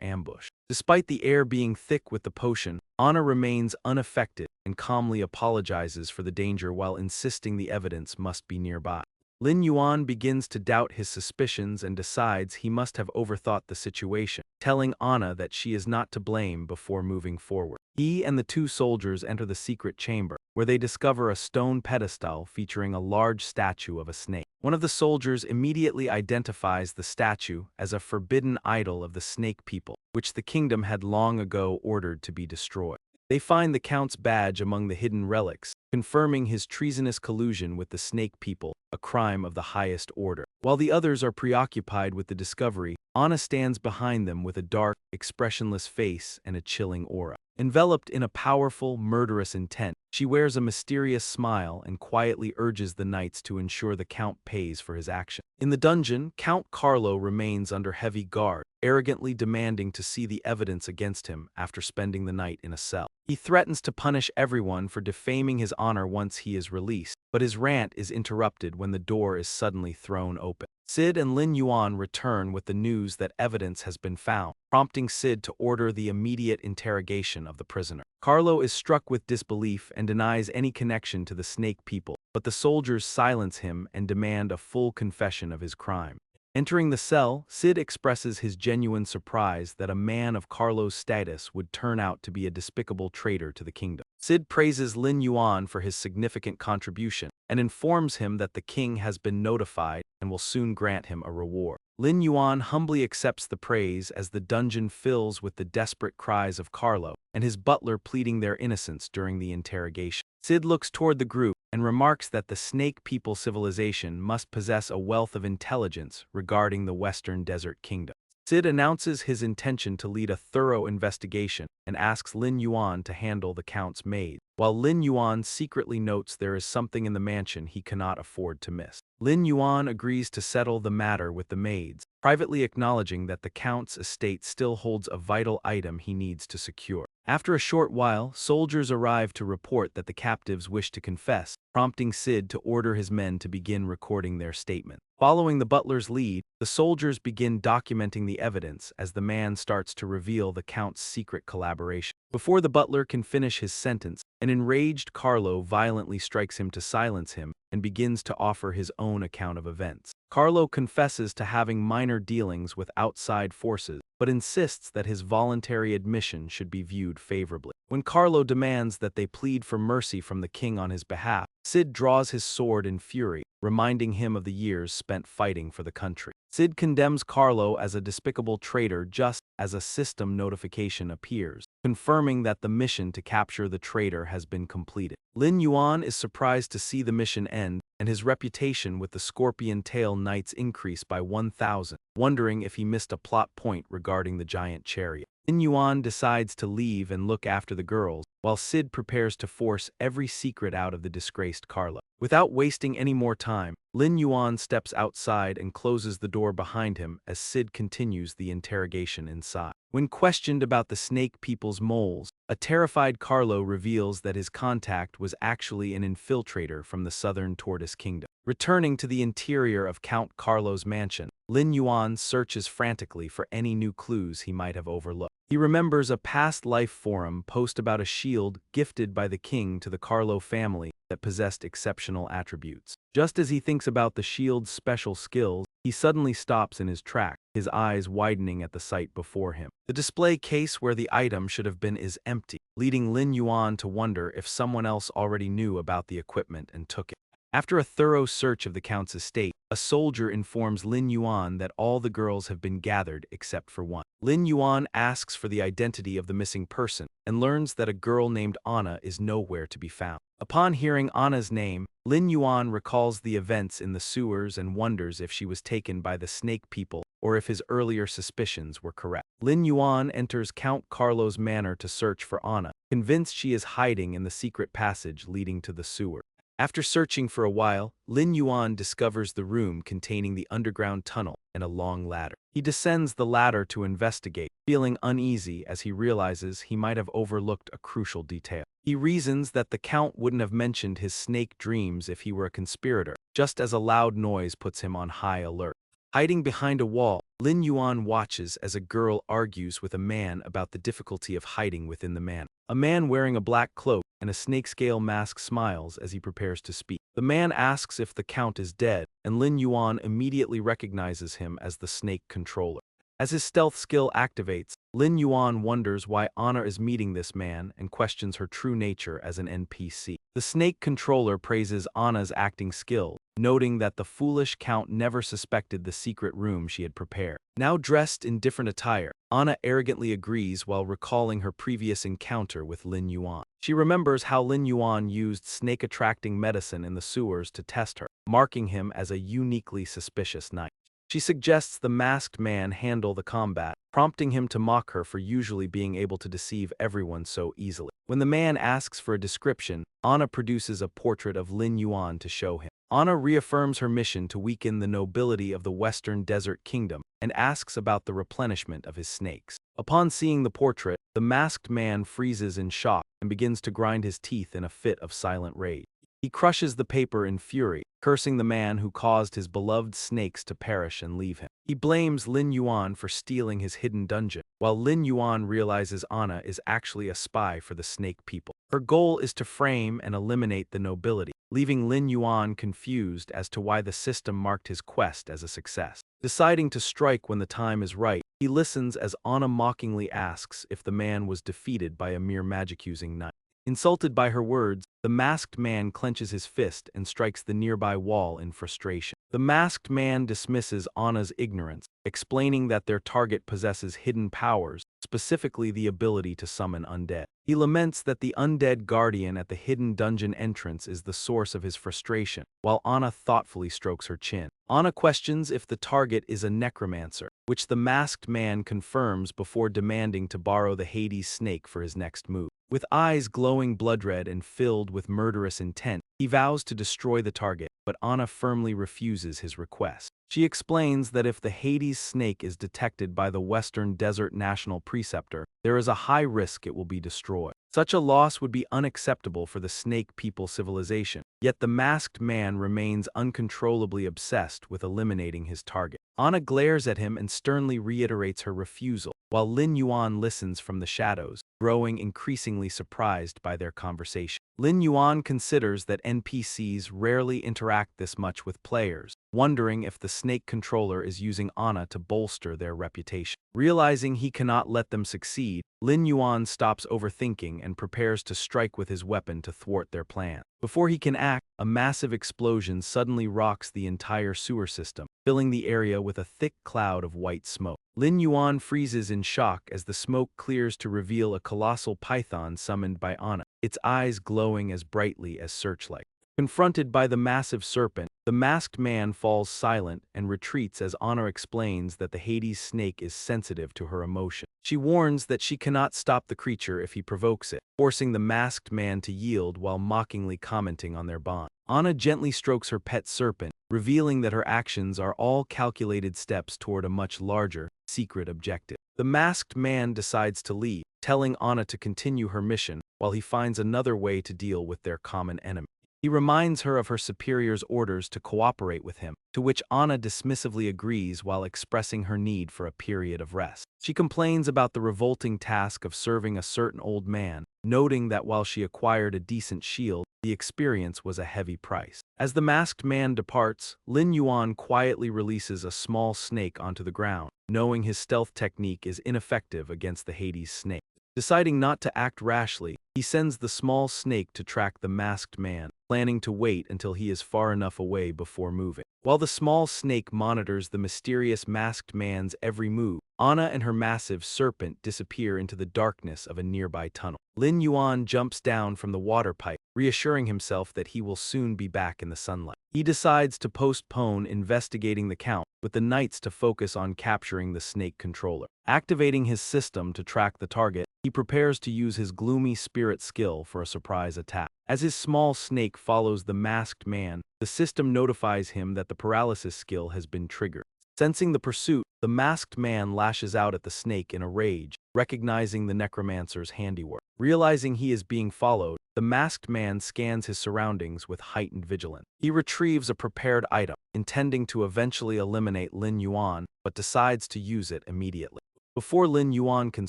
ambushed. Despite the air being thick with the potion, Anna remains unaffected and calmly apologizes for the danger while insisting the evidence must be nearby. Lin Yuan begins to doubt his suspicions and decides he must have overthought the situation, telling Anna that she is not to blame before moving forward. He and the 2 soldiers enter the secret chamber, where they discover a stone pedestal featuring a large statue of a snake. One of the soldiers immediately identifies the statue as a forbidden idol of the snake people, which the kingdom had long ago ordered to be destroyed. They find the Count's badge among the hidden relics, confirming his treasonous collusion with the snake people, a crime of the highest order. While the others are preoccupied with the discovery, Anna stands behind them with a dark, expressionless face and a chilling aura. Enveloped in a powerful, murderous intent, she wears a mysterious smile and quietly urges the knights to ensure the Count pays for his action. In the dungeon, Count Carlo remains under heavy guard, arrogantly demanding to see the evidence against him after spending the night in a cell. He threatens to punish everyone for defaming his honor once he is released, but his rant is interrupted when the door is suddenly thrown open. Sid and Lin Yuan return with the news that evidence has been found, prompting Sid to order the immediate interrogation of the prisoner. Carlo is struck with disbelief and denies any connection to the snake people, but the soldiers silence him and demand a full confession of his crime. Entering the cell, Sid expresses his genuine surprise that a man of Carlo's status would turn out to be a despicable traitor to the kingdom. Sid praises Lin Yuan for his significant contribution and informs him that the king has been notified and will soon grant him a reward. Lin Yuan humbly accepts the praise as the dungeon fills with the desperate cries of Carlo and his butler pleading their innocence during the interrogation. Sid looks toward the group and remarks that the Snake People civilization must possess a wealth of intelligence regarding the Western Desert Kingdom. Sid announces his intention to lead a thorough investigation and asks Lin Yuan to handle the Count's maid, while Lin Yuan secretly notes there is something in the mansion he cannot afford to miss. Lin Yuan agrees to settle the matter with the maids, privately acknowledging that the Count's estate still holds a vital item he needs to secure. After a short while, soldiers arrive to report that the captives wish to confess, prompting Sid to order his men to begin recording their statement. Following the butler's lead, the soldiers begin documenting the evidence as the man starts to reveal the Count's secret collaboration. Before the butler can finish his sentence, an enraged Carlo violently strikes him to silence him and begins to offer his own account of events. Carlo confesses to having minor dealings with outside forces, but insists that his voluntary admission should be viewed favorably. When Carlo demands that they plead for mercy from the king on his behalf, Sid draws his sword in fury, reminding him of the years spent fighting for the country. Sid condemns Carlo as a despicable traitor just as a system notification appears, confirming that the mission to capture the traitor has been completed. Lin Yuan is surprised to see the mission end, and his reputation with the Scorpion Tail Knights increase by 1,000, wondering if he missed a plot point regarding the giant chariot. Lin Yuan decides to leave and look after the girls, while Sid prepares to force every secret out of the disgraced Carlo. Without wasting any more time, Lin Yuan steps outside and closes the door behind him as Sid continues the interrogation inside. When questioned about the Snake People's moles, a terrified Carlo reveals that his contact was actually an infiltrator from the southern Tortoise Kingdom. Returning to the interior of Count Carlo's mansion, Lin Yuan searches frantically for any new clues he might have overlooked. He remembers a past life forum post about a shield gifted by the king to the Carlo family that possessed exceptional attributes. Just as he thinks about the shield's special skills, he suddenly stops in his tracks, his eyes widening at the sight before him. The display case where the item should have been is empty, leading Lin Yuan to wonder if someone else already knew about the equipment and took it. After a thorough search of the Count's estate, a soldier informs Lin Yuan that all the girls have been gathered except for one. Lin Yuan asks for the identity of the missing person and learns that a girl named Anna is nowhere to be found. Upon hearing Anna's name, Lin Yuan recalls the events in the sewers and wonders if she was taken by the Snake People or if his earlier suspicions were correct. Lin Yuan enters Count Carlo's manor to search for Anna, convinced she is hiding in the secret passage leading to the sewer. After searching for a while, Lin Yuan discovers the room containing the underground tunnel and a long ladder. He descends the ladder to investigate, feeling uneasy as he realizes he might have overlooked a crucial detail. He reasons that the Count wouldn't have mentioned his snake dreams if he were a conspirator, just as a loud noise puts him on high alert. Hiding behind a wall, Lin Yuan watches as a girl argues with a man about the difficulty of hiding within the manor. A man wearing a black cloak and a snakescale mask smiles as he prepares to speak. The man asks if the Count is dead, and Lin Yuan immediately recognizes him as the snake controller. As his stealth skill activates, Lin Yuan wonders why Anna is meeting this man and questions her true nature as an NPC. The snake controller praises Anna's acting skill, noting that the foolish Count never suspected the secret room she had prepared. Now dressed in different attire, Anna arrogantly agrees while recalling her previous encounter with Lin Yuan. She remembers how Lin Yuan used snake-attracting medicine in the sewers to test her, marking him as a uniquely suspicious knight. She suggests the masked man handle the combat, prompting him to mock her for usually being able to deceive everyone so easily. When the man asks for a description, Anna produces a portrait of Lin Yuan to show him. Anna reaffirms her mission to weaken the nobility of the Western Desert Kingdom and asks about the replenishment of his snakes. Upon seeing the portrait, the masked man freezes in shock and begins to grind his teeth in a fit of silent rage. He crushes the paper in fury, cursing the man who caused his beloved snakes to perish and leave him. He blames Lin Yuan for stealing his hidden dungeon, while Lin Yuan realizes Anna is actually a spy for the Snake People. Her goal is to frame and eliminate the nobility, leaving Lin Yuan confused as to why the system marked his quest as a success. Deciding to strike when the time is right, he listens as Anna mockingly asks if the man was defeated by a mere magic-using knight. Insulted by her words, the masked man clenches his fist and strikes the nearby wall in frustration. The masked man dismisses Anna's ignorance, explaining that their target possesses hidden powers, specifically the ability to summon undead. He laments that the undead guardian at the hidden dungeon entrance is the source of his frustration, while Anna thoughtfully strokes her chin. Anna questions if the target is a necromancer, which the masked man confirms before demanding to borrow the Hades snake for his next move. With eyes glowing blood-red and filled with murderous intent, he vows to destroy the target, but Anna firmly refuses his request. She explains that if the Hades snake is detected by the Western Desert National Preceptor, there is a high risk it will be destroyed. Such a loss would be unacceptable for the Snake People civilization, yet the masked man remains uncontrollably obsessed with eliminating his target. Anna glares at him and sternly reiterates her refusal, while Lin Yuan listens from the shadows, growing increasingly surprised by their conversation. Lin Yuan considers that NPCs rarely interact this much with players, wondering if the snake controller is using Anna to bolster their reputation. Realizing he cannot let them succeed, Lin Yuan stops overthinking and prepares to strike with his weapon to thwart their plan. Before he can act, a massive explosion suddenly rocks the entire sewer system, filling the area with a thick cloud of white smoke. Lin Yuan freezes in shock as the smoke clears to reveal a colossal python summoned by Anna, its eyes glowing as brightly as searchlights. Confronted by the massive serpent, the masked man falls silent and retreats as Anna explains that the Hades snake is sensitive to her emotion. She warns that she cannot stop the creature if he provokes it, forcing the masked man to yield while mockingly commenting on their bond. Anna gently strokes her pet serpent, revealing that her actions are all calculated steps toward a much larger, secret objective. The masked man decides to leave, telling Anna to continue her mission while he finds another way to deal with their common enemy. He reminds her of her superior's orders to cooperate with him, to which Anna dismissively agrees while expressing her need for a period of rest. She complains about the revolting task of serving a certain old man, noting that while she acquired a decent shield, the experience was a heavy price. As the masked man departs, Lin Yuan quietly releases a small snake onto the ground, knowing his stealth technique is ineffective against the Hades snake. Deciding not to act rashly, he sends the small snake to track the masked man, planning to wait until he is far enough away before moving. While the small snake monitors the mysterious masked man's every move, Anna and her massive serpent disappear into the darkness of a nearby tunnel. Lin Yuan jumps down from the water pipe, reassuring himself that he will soon be back in the sunlight. He decides to postpone investigating the count, with the knights to focus on capturing the snake controller. Activating his system to track the target, he prepares to use his gloomy spirit skill for a surprise attack. As his small snake follows the masked man, the system notifies him that the paralysis skill has been triggered. Sensing the pursuit, the masked man lashes out at the snake in a rage, recognizing the necromancer's handiwork. Realizing he is being followed, the masked man scans his surroundings with heightened vigilance. He retrieves a prepared item, intending to eventually eliminate Lin Yuan, but decides to use it immediately. Before Lin Yuan can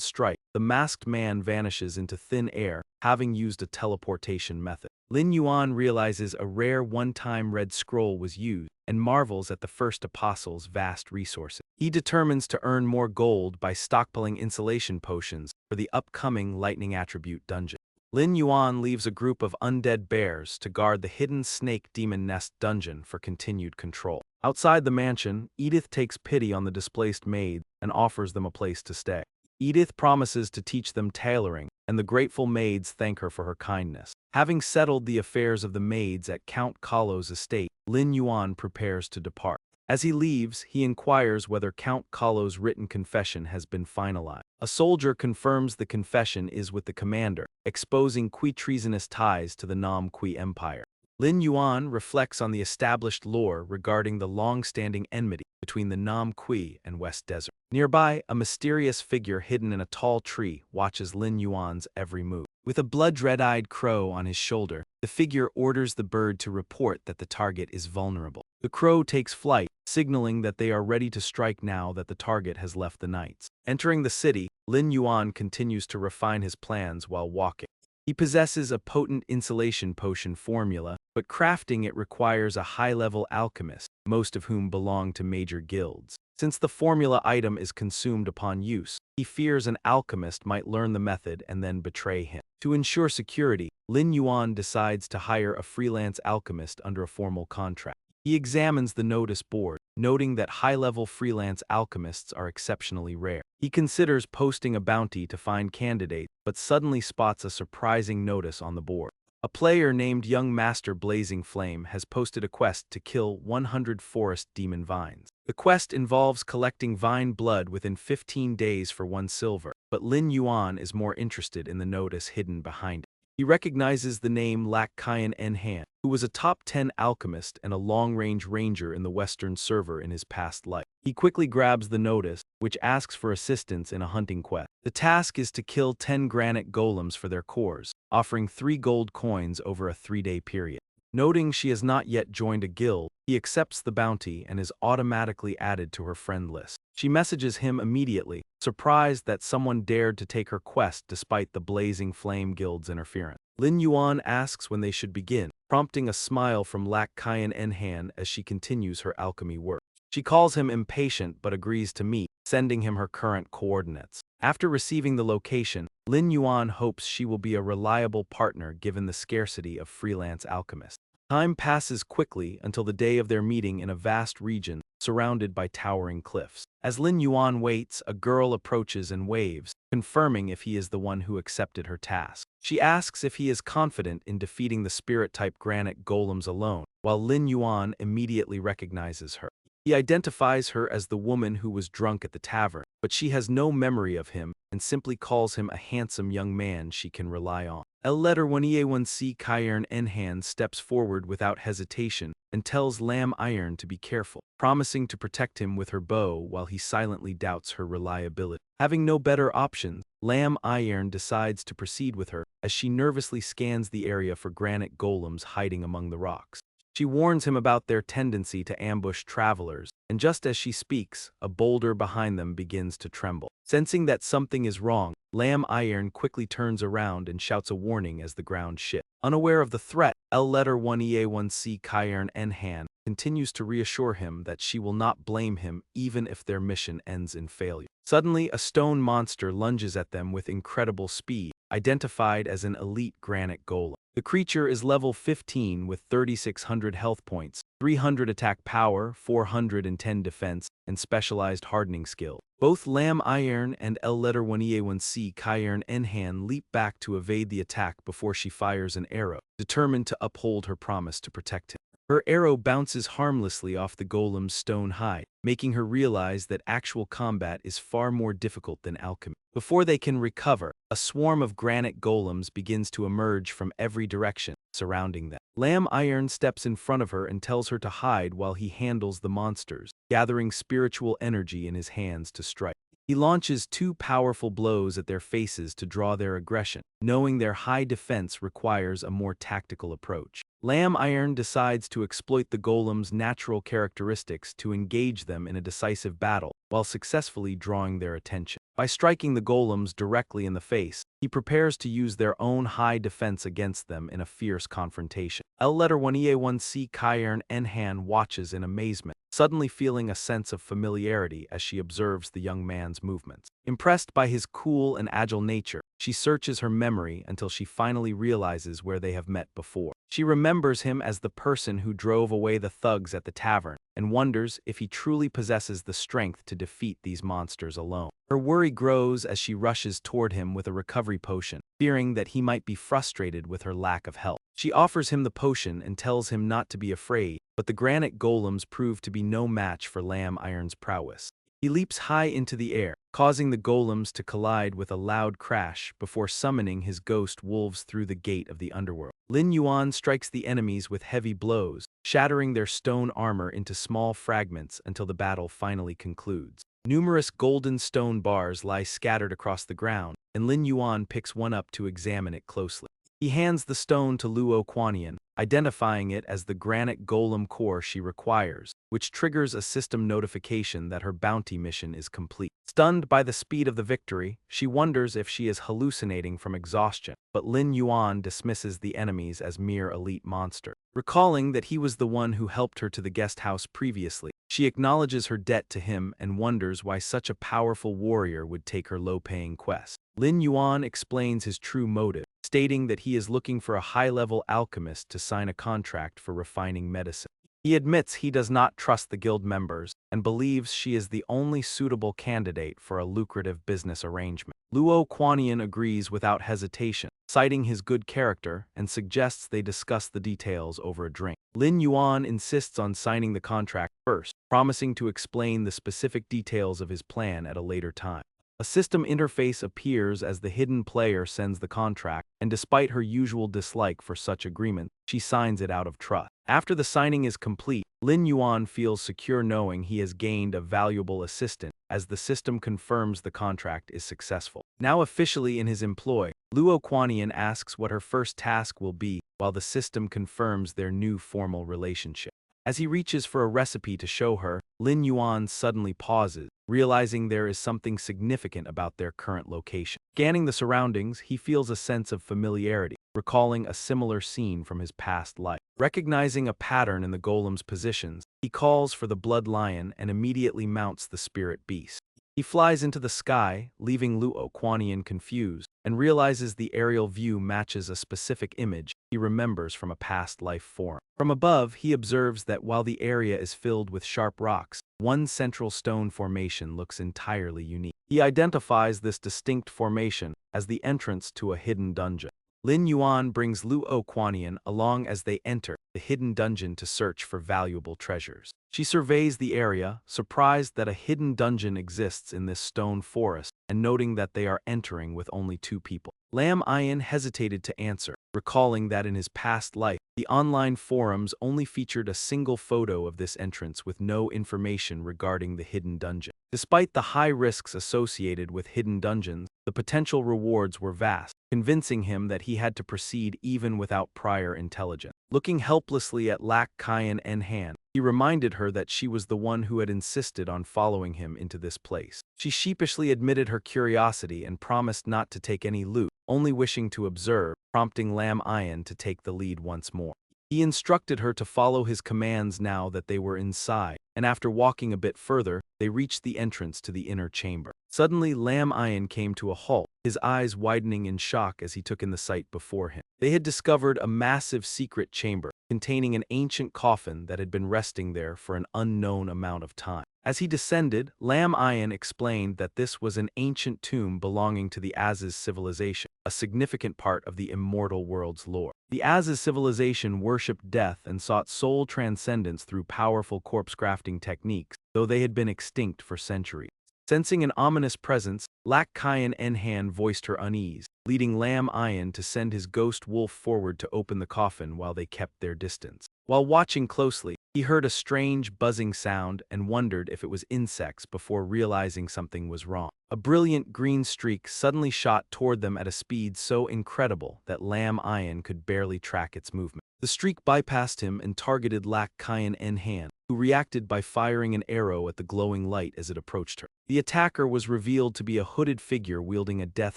strike, the masked man vanishes into thin air, having used a teleportation method. Lin Yuan realizes a rare one-time red scroll was used, and marvels at the First Apostle's vast resources. He determines to earn more gold by stockpiling insulation potions for the upcoming lightning attribute dungeon. Lin Yuan leaves a group of undead bears to guard the hidden snake demon nest dungeon for continued control. Outside the mansion, Edith takes pity on the displaced maids and offers them a place to stay. Edith promises to teach them tailoring, and the grateful maids thank her for her kindness. Having settled the affairs of the maids at Count Kahlo's estate, Lin Yuan prepares to depart. As he leaves, he inquires whether Count Kahlo's written confession has been finalized. A soldier confirms the confession is with the commander, exposing Kui treasonous ties to the Nam Kui Empire. Lin Yuan reflects on the established lore regarding the long-standing enmity between the Nam Kui and West Desert. Nearby, a mysterious figure hidden in a tall tree watches Lin Yuan's every move. With a blood-red-eyed crow on his shoulder, the figure orders the bird to report that the target is vulnerable. The crow takes flight, signaling that they are ready to strike now that the target has left the knights. Entering the city, Lin Yuan continues to refine his plans while walking. He possesses a potent insulation potion formula, but crafting it requires a high-level alchemist, most of whom belong to major guilds. Since the formula item is consumed upon use, he fears an alchemist might learn the method and then betray him. To ensure security, Lin Yuan decides to hire a freelance alchemist under a formal contract. He examines the notice board, noting that high-level freelance alchemists are exceptionally rare. He considers posting a bounty to find candidates, but suddenly spots a surprising notice on the board. A player named Young Master Blazing Flame has posted a quest to kill 100 forest demon vines. The quest involves collecting vine blood within 15 days for 1 silver, but Lin Yuan is more interested in the notice hidden behind it. He recognizes the name Lak Kyan Enhan, who was a top 10 alchemist and a long-range ranger in the Western server in his past life. He quickly grabs the notice, which asks for assistance in a hunting quest. The task is to kill 10 granite golems for their cores, offering 3 gold coins over a 3-day period. Noting she has not yet joined a guild, he accepts the bounty and is automatically added to her friend list. She messages him immediately, surprised that someone dared to take her quest despite the Blazing Flame Guild's interference. Lin Yuan asks when they should begin, prompting a smile from Lak Kyan Enhan as she continues her alchemy work. She calls him impatient but agrees to meet, sending him her current coordinates. After receiving the location, Lin Yuan hopes she will be a reliable partner given the scarcity of freelance alchemists. Time passes quickly until the day of their meeting in a vast region, surrounded by towering cliffs. As Lin Yuan waits, a girl approaches and waves, confirming if he is the one who accepted her task. She asks if he is confident in defeating the spirit-type granite golems alone, while Lin Yuan immediately recognizes her. He identifies her as the woman who was drunk at the tavern, but she has no memory of him and simply calls him a handsome young man she can rely on. L1E1C Kyan Enhan steps forward without hesitation and tells Lam Iron to be careful, promising to protect him with her bow while he silently doubts her reliability. Having no better options, Lam Iron decides to proceed with her as she nervously scans the area for granite golems hiding among the rocks. She warns him about their tendency to ambush travelers, and just as she speaks, a boulder behind them begins to tremble. Sensing that something is wrong, Lam Iron quickly turns around and shouts a warning as the ground shifts. Unaware of the threat, L1E1C Kyan Enhan continues to reassure him that she will not blame him even if their mission ends in failure. Suddenly, a stone monster lunges at them with incredible speed, identified as an elite granite golem. The creature is level 15 with 3,600 health points, 300 attack power, 410 defense, and specialized hardening skill. Both Lam Iron and L1E1C Kyan Enhan leap back to evade the attack before she fires an arrow, determined to uphold her promise to protect him. Her arrow bounces harmlessly off the golem's stone hide, making her realize that actual combat is far more difficult than alchemy. Before they can recover, a swarm of granite golems begins to emerge from every direction, surrounding them. Lam Iron steps in front of her and tells her to hide while he handles the monsters, gathering spiritual energy in his hands to strike. He launches 2 powerful blows at their faces to draw their aggression, knowing their high defense requires a more tactical approach. Lam Iron decides to exploit the golem's natural characteristics to engage them in a decisive battle, while successfully drawing their attention. By striking the golems directly in the face, he prepares to use their own high defense against them in a fierce confrontation. L1E1C Kyan Enhan watches in amazement, suddenly feeling a sense of familiarity as she observes the young man's movements. Impressed by his cool and agile nature, she searches her memory until she finally realizes where they have met before. She remembers him as the person who drove away the thugs at the tavern, and wonders if he truly possesses the strength to defeat these monsters alone. Her worry grows as she rushes toward him with a recovery potion, fearing that he might be frustrated with her lack of help. She offers him the potion and tells him not to be afraid, but the granite golems prove to be no match for Lam Iron's prowess. He leaps high into the air, causing the golems to collide with a loud crash before summoning his ghost wolves through the gate of the underworld. Lin Yuan strikes the enemies with heavy blows, shattering their stone armor into small fragments until the battle finally concludes. Numerous golden stone bars lie scattered across the ground, and Lin Yuan picks one up to examine it closely. He hands the stone to Luo Quanian, identifying it as the granite golem core she requires, which triggers a system notification that her bounty mission is complete. Stunned by the speed of the victory, she wonders if she is hallucinating from exhaustion, but Lin Yuan dismisses the enemies as mere elite monsters. Recalling that he was the one who helped her to the guest house previously, she acknowledges her debt to him and wonders why such a powerful warrior would take her low-paying quest. Lin Yuan explains his true motive, stating that he is looking for a high-level alchemist to sign a contract for refining medicine. He admits he does not trust the guild members and believes she is the only suitable candidate for a lucrative business arrangement. Luo Kuanian agrees without hesitation, citing his good character and suggests they discuss the details over a drink. Lin Yuan insists on signing the contract first, promising to explain the specific details of his plan at a later time. A system interface appears as the hidden player sends the contract, and despite her usual dislike for such agreements, she signs it out of trust. After the signing is complete, Lin Yuan feels secure knowing he has gained a valuable assistant, as the system confirms the contract is successful. Now officially in his employ, Luo Kuanian asks what her first task will be, while the system confirms their new formal relationship. As he reaches for a recipe to show her, Lin Yuan suddenly pauses, realizing there is something significant about their current location. Scanning the surroundings, he feels a sense of familiarity, recalling a similar scene from his past life. Recognizing a pattern in the golem's positions, he calls for the blood lion and immediately mounts the spirit beast. He flies into the sky, leaving Luo Kuanian confused, and realizes the aerial view matches a specific image he remembers from a past life form. From above, he observes that while the area is filled with sharp rocks, one central stone formation looks entirely unique. He identifies this distinct formation as the entrance to a hidden dungeon. Lin Yuan brings Luo Kuanian along as they enter the hidden dungeon to search for valuable treasures. She surveys the area, surprised that a hidden dungeon exists in this stone forest, and noting that they are entering with only 2 people. Lam Ayan hesitated to answer, recalling that in his past life, the online forums only featured a single photo of this entrance with no information regarding the hidden dungeon. Despite the high risks associated with hidden dungeons, the potential rewards were vast, convincing him that he had to proceed even without prior intelligence. Looking helplessly at Lak Kayan Enhan, he reminded her that she was the one who had insisted on following him into this place. She sheepishly admitted her curiosity and promised not to take any loot, only wishing to observe, prompting Lam Ayan to take the lead once more. He instructed her to follow his commands now that they were inside, and after walking a bit further, they reached the entrance to the inner chamber. Suddenly, Lam Ayan came to a halt, his eyes widening in shock as he took in the sight before him. They had discovered a massive secret chamber, containing an ancient coffin that had been resting there for an unknown amount of time. As he descended, Lam Ayan explained that this was an ancient tomb belonging to the Aziz civilization, a significant part of the immortal world's lore. The Aziz civilization worshipped death and sought soul transcendence through powerful corpse grafting techniques, though they had been extinct for centuries. Sensing an ominous presence, Lak Kayan Enhan voiced her unease, leading Lam Ayan to send his ghost wolf forward to open the coffin while they kept their distance. While watching closely, he heard a strange buzzing sound and wondered if it was insects before realizing something was wrong. A brilliant green streak suddenly shot toward them at a speed so incredible that Lam Ayan could barely track its movement. The streak bypassed him and targeted Lak Kayan Enhan, who reacted by firing an arrow at the glowing light as it approached her. The attacker was revealed to be a hooded figure wielding a death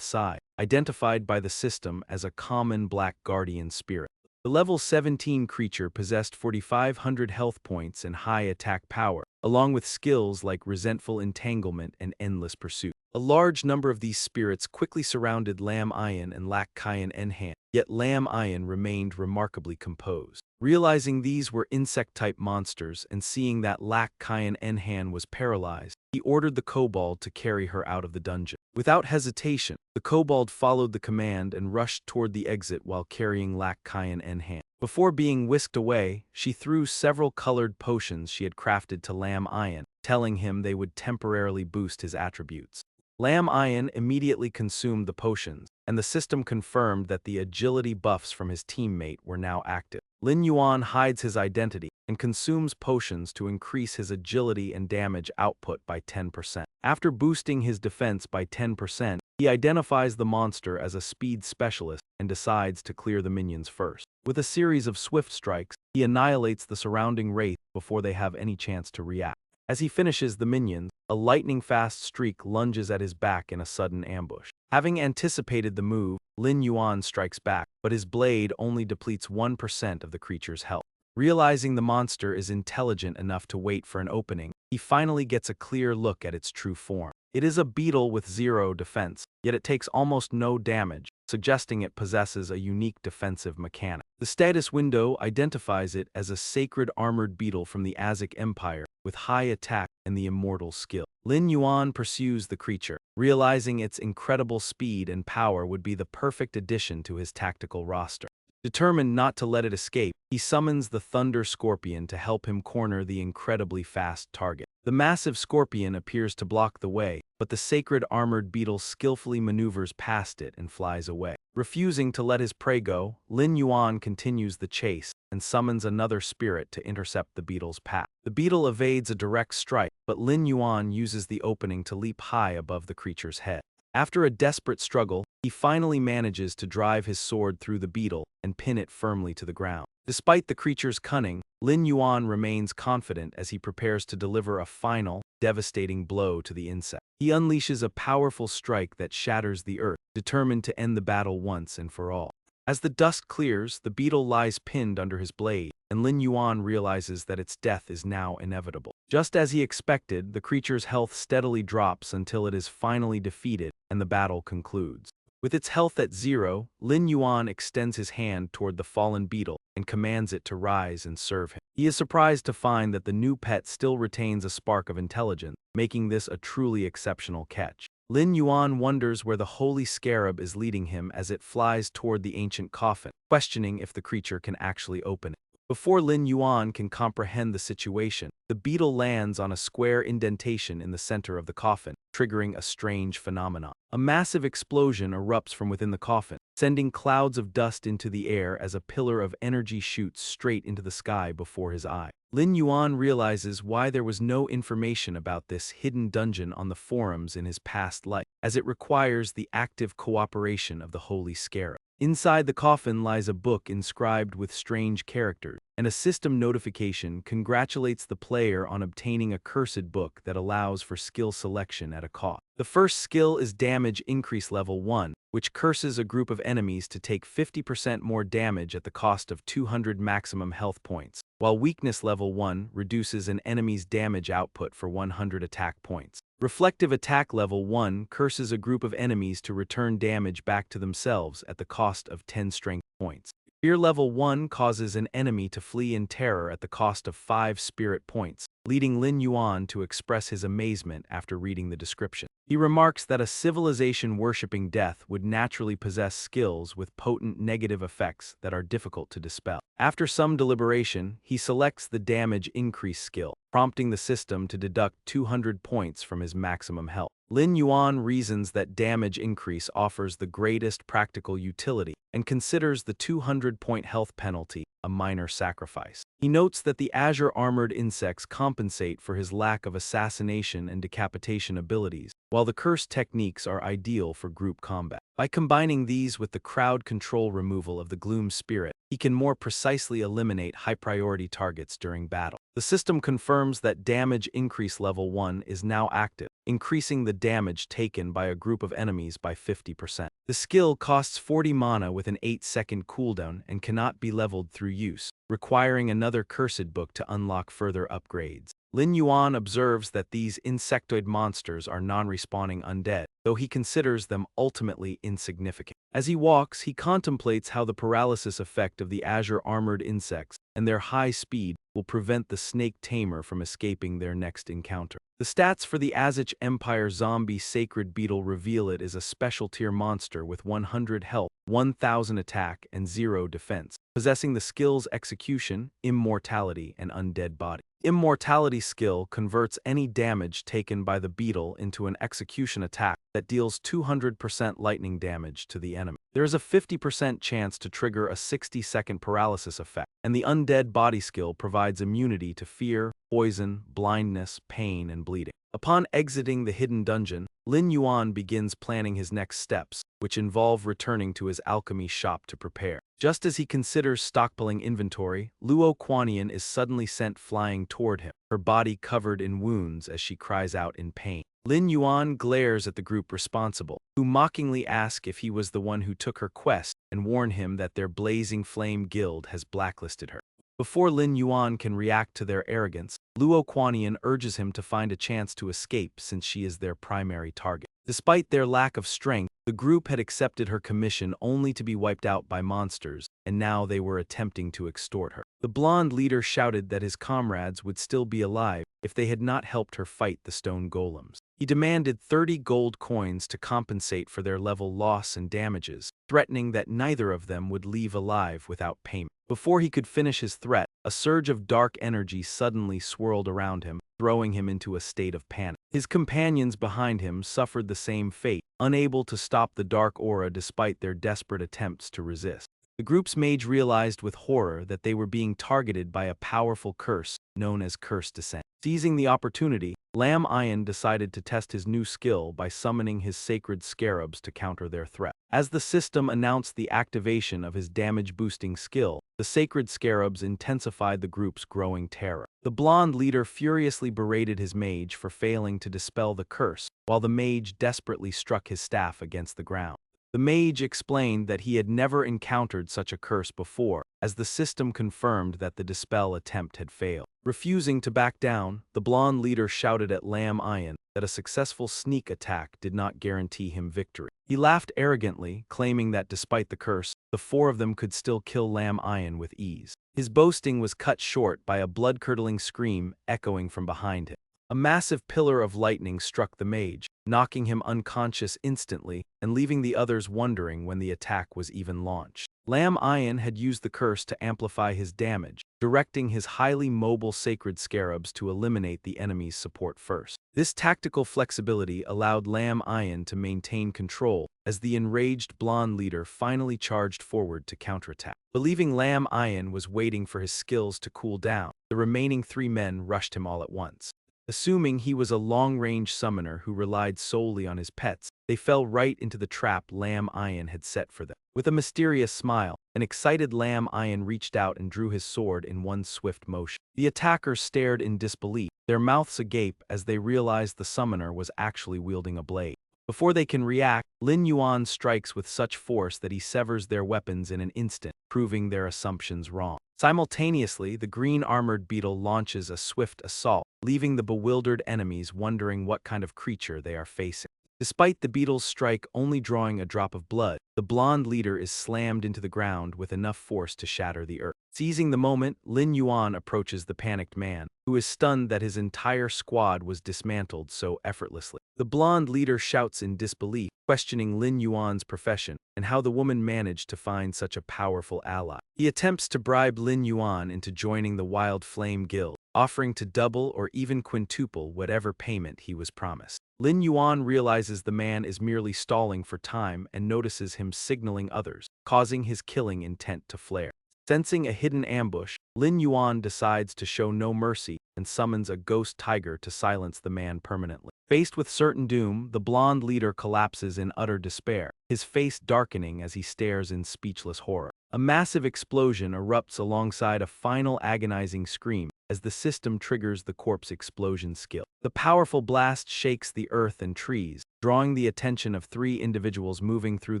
scythe, identified by the system as a common black guardian spirit. The level 17 creature possessed 4,500 health points and high attack power, along with skills like resentful entanglement and endless pursuit. A large number of these spirits quickly surrounded Lam Ayan and Lak Kayan Enhan, yet Lam Ayan remained remarkably composed. Realizing these were insect-type monsters and seeing that Lak Kayan Enhan was paralyzed, he ordered the kobold to carry her out of the dungeon. Without hesitation, the kobold followed the command and rushed toward the exit while carrying Lak Kayan Enhan. Before being whisked away, she threw several colored potions she had crafted to Lam Ayan, telling him they would temporarily boost his attributes. Lam Ayan immediately consumed the potions, and the system confirmed that the agility buffs from his teammate were now active. Lin Yuan hides his identity and consumes potions to increase his agility and damage output by 10%. After boosting his defense by 10%, he identifies the monster as a speed specialist and decides to clear the minions first. With a series of swift strikes, he annihilates the surrounding wraith before they have any chance to react. As he finishes the minions, a lightning-fast streak lunges at his back in a sudden ambush. Having anticipated the move, Lin Yuan strikes back, but his blade only depletes 1% of the creature's health. Realizing the monster is intelligent enough to wait for an opening, he finally gets a clear look at its true form. It is a beetle with 0 defense, yet it takes almost no damage, suggesting it possesses a unique defensive mechanic. The status window identifies it as a sacred armored beetle from the Aztec Empire with high attack and the immortal skill. Lin Yuan pursues the creature, realizing its incredible speed and power would be the perfect addition to his tactical roster. Determined not to let it escape, he summons the Thunder Scorpion to help him corner the incredibly fast target. The massive scorpion appears to block the way, but the sacred armored beetle skillfully maneuvers past it and flies away. Refusing to let his prey go, Lin Yuan continues the chase and summons another spirit to intercept the beetle's path. The beetle evades a direct strike, but Lin Yuan uses the opening to leap high above the creature's head. After a desperate struggle, he finally manages to drive his sword through the beetle and pin it firmly to the ground. Despite the creature's cunning, Lin Yuan remains confident as he prepares to deliver a final, devastating blow to the insect. He unleashes a powerful strike that shatters the earth, determined to end the battle once and for all. As the dust clears, the beetle lies pinned under his blade, and Lin Yuan realizes that its death is now inevitable. Just as he expected, the creature's health steadily drops until it is finally defeated and the battle concludes. With its health at 0, Lin Yuan extends his hand toward the fallen beetle and commands it to rise and serve him. He is surprised to find that the new pet still retains a spark of intelligence, making this a truly exceptional catch. Lin Yuan wonders where the holy scarab is leading him as it flies toward the ancient coffin, questioning if the creature can actually open it. Before Lin Yuan can comprehend the situation, the beetle lands on a square indentation in the center of the coffin, triggering a strange phenomenon. A massive explosion erupts from within the coffin, sending clouds of dust into the air as a pillar of energy shoots straight into the sky before his eye. Lin Yuan realizes why there was no information about this hidden dungeon on the forums in his past life, as it requires the active cooperation of the Holy Scarab. Inside the coffin lies a book inscribed with strange characters, and a system notification congratulates the player on obtaining a cursed book that allows for skill selection at a cost. The first skill is Damage Increase Level 1, which curses a group of enemies to take 50% more damage at the cost of 200 maximum health points, while Weakness Level 1 reduces an enemy's damage output for 100 attack points. Reflective Attack Level 1 curses a group of enemies to return damage back to themselves at the cost of 10 strength points. Fear Level 1 causes an enemy to flee in terror at the cost of 5 spirit points, leading Lin Yuan to express his amazement after reading the description. He remarks that a civilization worshipping death would naturally possess skills with potent negative effects that are difficult to dispel. After some deliberation, he selects the Damage Increase skill, prompting the system to deduct 200 points from his maximum health. Lin Yuan reasons that damage increase offers the greatest practical utility and considers the 200-point health penalty a minor sacrifice. He notes that the Azure Armored insects compensate for his lack of assassination and decapitation abilities, while the curse techniques are ideal for group combat. By combining these with the crowd control removal of the Gloom Spirit, he can more precisely eliminate high-priority targets during battle. The system confirms that Damage Increase Level 1 is now active, increasing the damage taken by a group of enemies by 50%. The skill costs 40 mana with an 8-second cooldown and cannot be leveled through use, requiring another cursed book to unlock further upgrades. Lin Yuan observes that these insectoid monsters are non-respawning undead, though he considers them ultimately insignificant. As he walks, he contemplates how the paralysis effect of the Azure Armored insects and their high speed will prevent the snake tamer from escaping their next encounter. The stats for the Aztec Empire Zombie Sacred Beetle reveal it is a special tier monster with 100 health, 1000 attack, and 0 defense, possessing the skills Execution, Immortality, and Undead Body. Immortality skill converts any damage taken by the beetle into an execution attack that deals 200% lightning damage to the enemy. There is a 50% chance to trigger a 60-second paralysis effect, and the Undead Body skill provides immunity to fear, poison, blindness, pain, and bleeding. Upon exiting the hidden dungeon, Lin Yuan begins planning his next steps, which involve returning to his alchemy shop to prepare. Just as he considers stockpiling inventory, Luo Kuanian is suddenly sent flying toward him, her body covered in wounds as she cries out in pain. Lin Yuan glares at the group responsible, who mockingly ask if he was the one who took her quest and warn him that their Blazing Flame Guild has blacklisted her. Before Lin Yuan can react to their arrogance, Luo Kuanian urges him to find a chance to escape since she is their primary target. Despite their lack of strength, the group had accepted her commission only to be wiped out by monsters, and now they were attempting to extort her. The blonde leader shouted that his comrades would still be alive if they had not helped her fight the stone golems. He demanded 30 gold coins to compensate for their level loss and damages, threatening that neither of them would leave alive without payment. Before he could finish his threat, a surge of dark energy suddenly swirled around him, throwing him into a state of panic. His companions behind him suffered the same fate, unable to stop the dark aura despite their desperate attempts to resist. The group's mage realized with horror that they were being targeted by a powerful curse known as Curse Descent. Seizing the opportunity, Lam Ian decided to test his new skill by summoning his sacred scarabs to counter their threat. As the system announced the activation of his damage-boosting skill, the sacred scarabs intensified the group's growing terror. The blonde leader furiously berated his mage for failing to dispel the curse, while the mage desperately struck his staff against the ground. The mage explained that he had never encountered such a curse before, as the system confirmed that the dispel attempt had failed. Refusing to back down, the blonde leader shouted at Lam Ian that a successful sneak attack did not guarantee him victory. He laughed arrogantly, claiming that despite the curse, the four of them could still kill Lam Ian with ease. His boasting was cut short by a blood-curdling scream echoing from behind him. A massive pillar of lightning struck the mage, knocking him unconscious instantly and leaving the others wondering when the attack was even launched. Lam Ian had used the curse to amplify his damage, directing his highly mobile sacred scarabs to eliminate the enemy's support first. This tactical flexibility allowed Lam Ian to maintain control as the enraged blonde leader finally charged forward to counterattack. Believing Lam Ian was waiting for his skills to cool down, the remaining three men rushed him all at once. Assuming he was a long-range summoner who relied solely on his pets, they fell right into the trap Lam Ian had set for them. With a mysterious smile, an excited Lam Ian reached out and drew his sword in one swift motion. The attackers stared in disbelief, their mouths agape as they realized the summoner was actually wielding a blade. Before they can react, Lin Yuan strikes with such force that he severs their weapons in an instant, proving their assumptions wrong. Simultaneously, the green-armored beetle launches a swift assault, leaving the bewildered enemies wondering what kind of creature they are facing. Despite the beetle's strike only drawing a drop of blood, the blonde leader is slammed into the ground with enough force to shatter the earth. Seizing the moment, Lin Yuan approaches the panicked man, who is stunned that his entire squad was dismantled so effortlessly. The blonde leader shouts in disbelief, questioning Lin Yuan's profession and how the woman managed to find such a powerful ally. He attempts to bribe Lin Yuan into joining the Wild Flame Guild, offering to double or even quintuple whatever payment he was promised. Lin Yuan realizes the man is merely stalling for time and notices him signaling others, causing his killing intent to flare. Sensing a hidden ambush, Lin Yuan decides to show no mercy and summons a ghost tiger to silence the man permanently. Faced with certain doom, the blonde leader collapses in utter despair, his face darkening as he stares in speechless horror. A massive explosion erupts alongside a final agonizing scream as the system triggers the corpse explosion skill. The powerful blast shakes the earth and trees, drawing the attention of three individuals moving through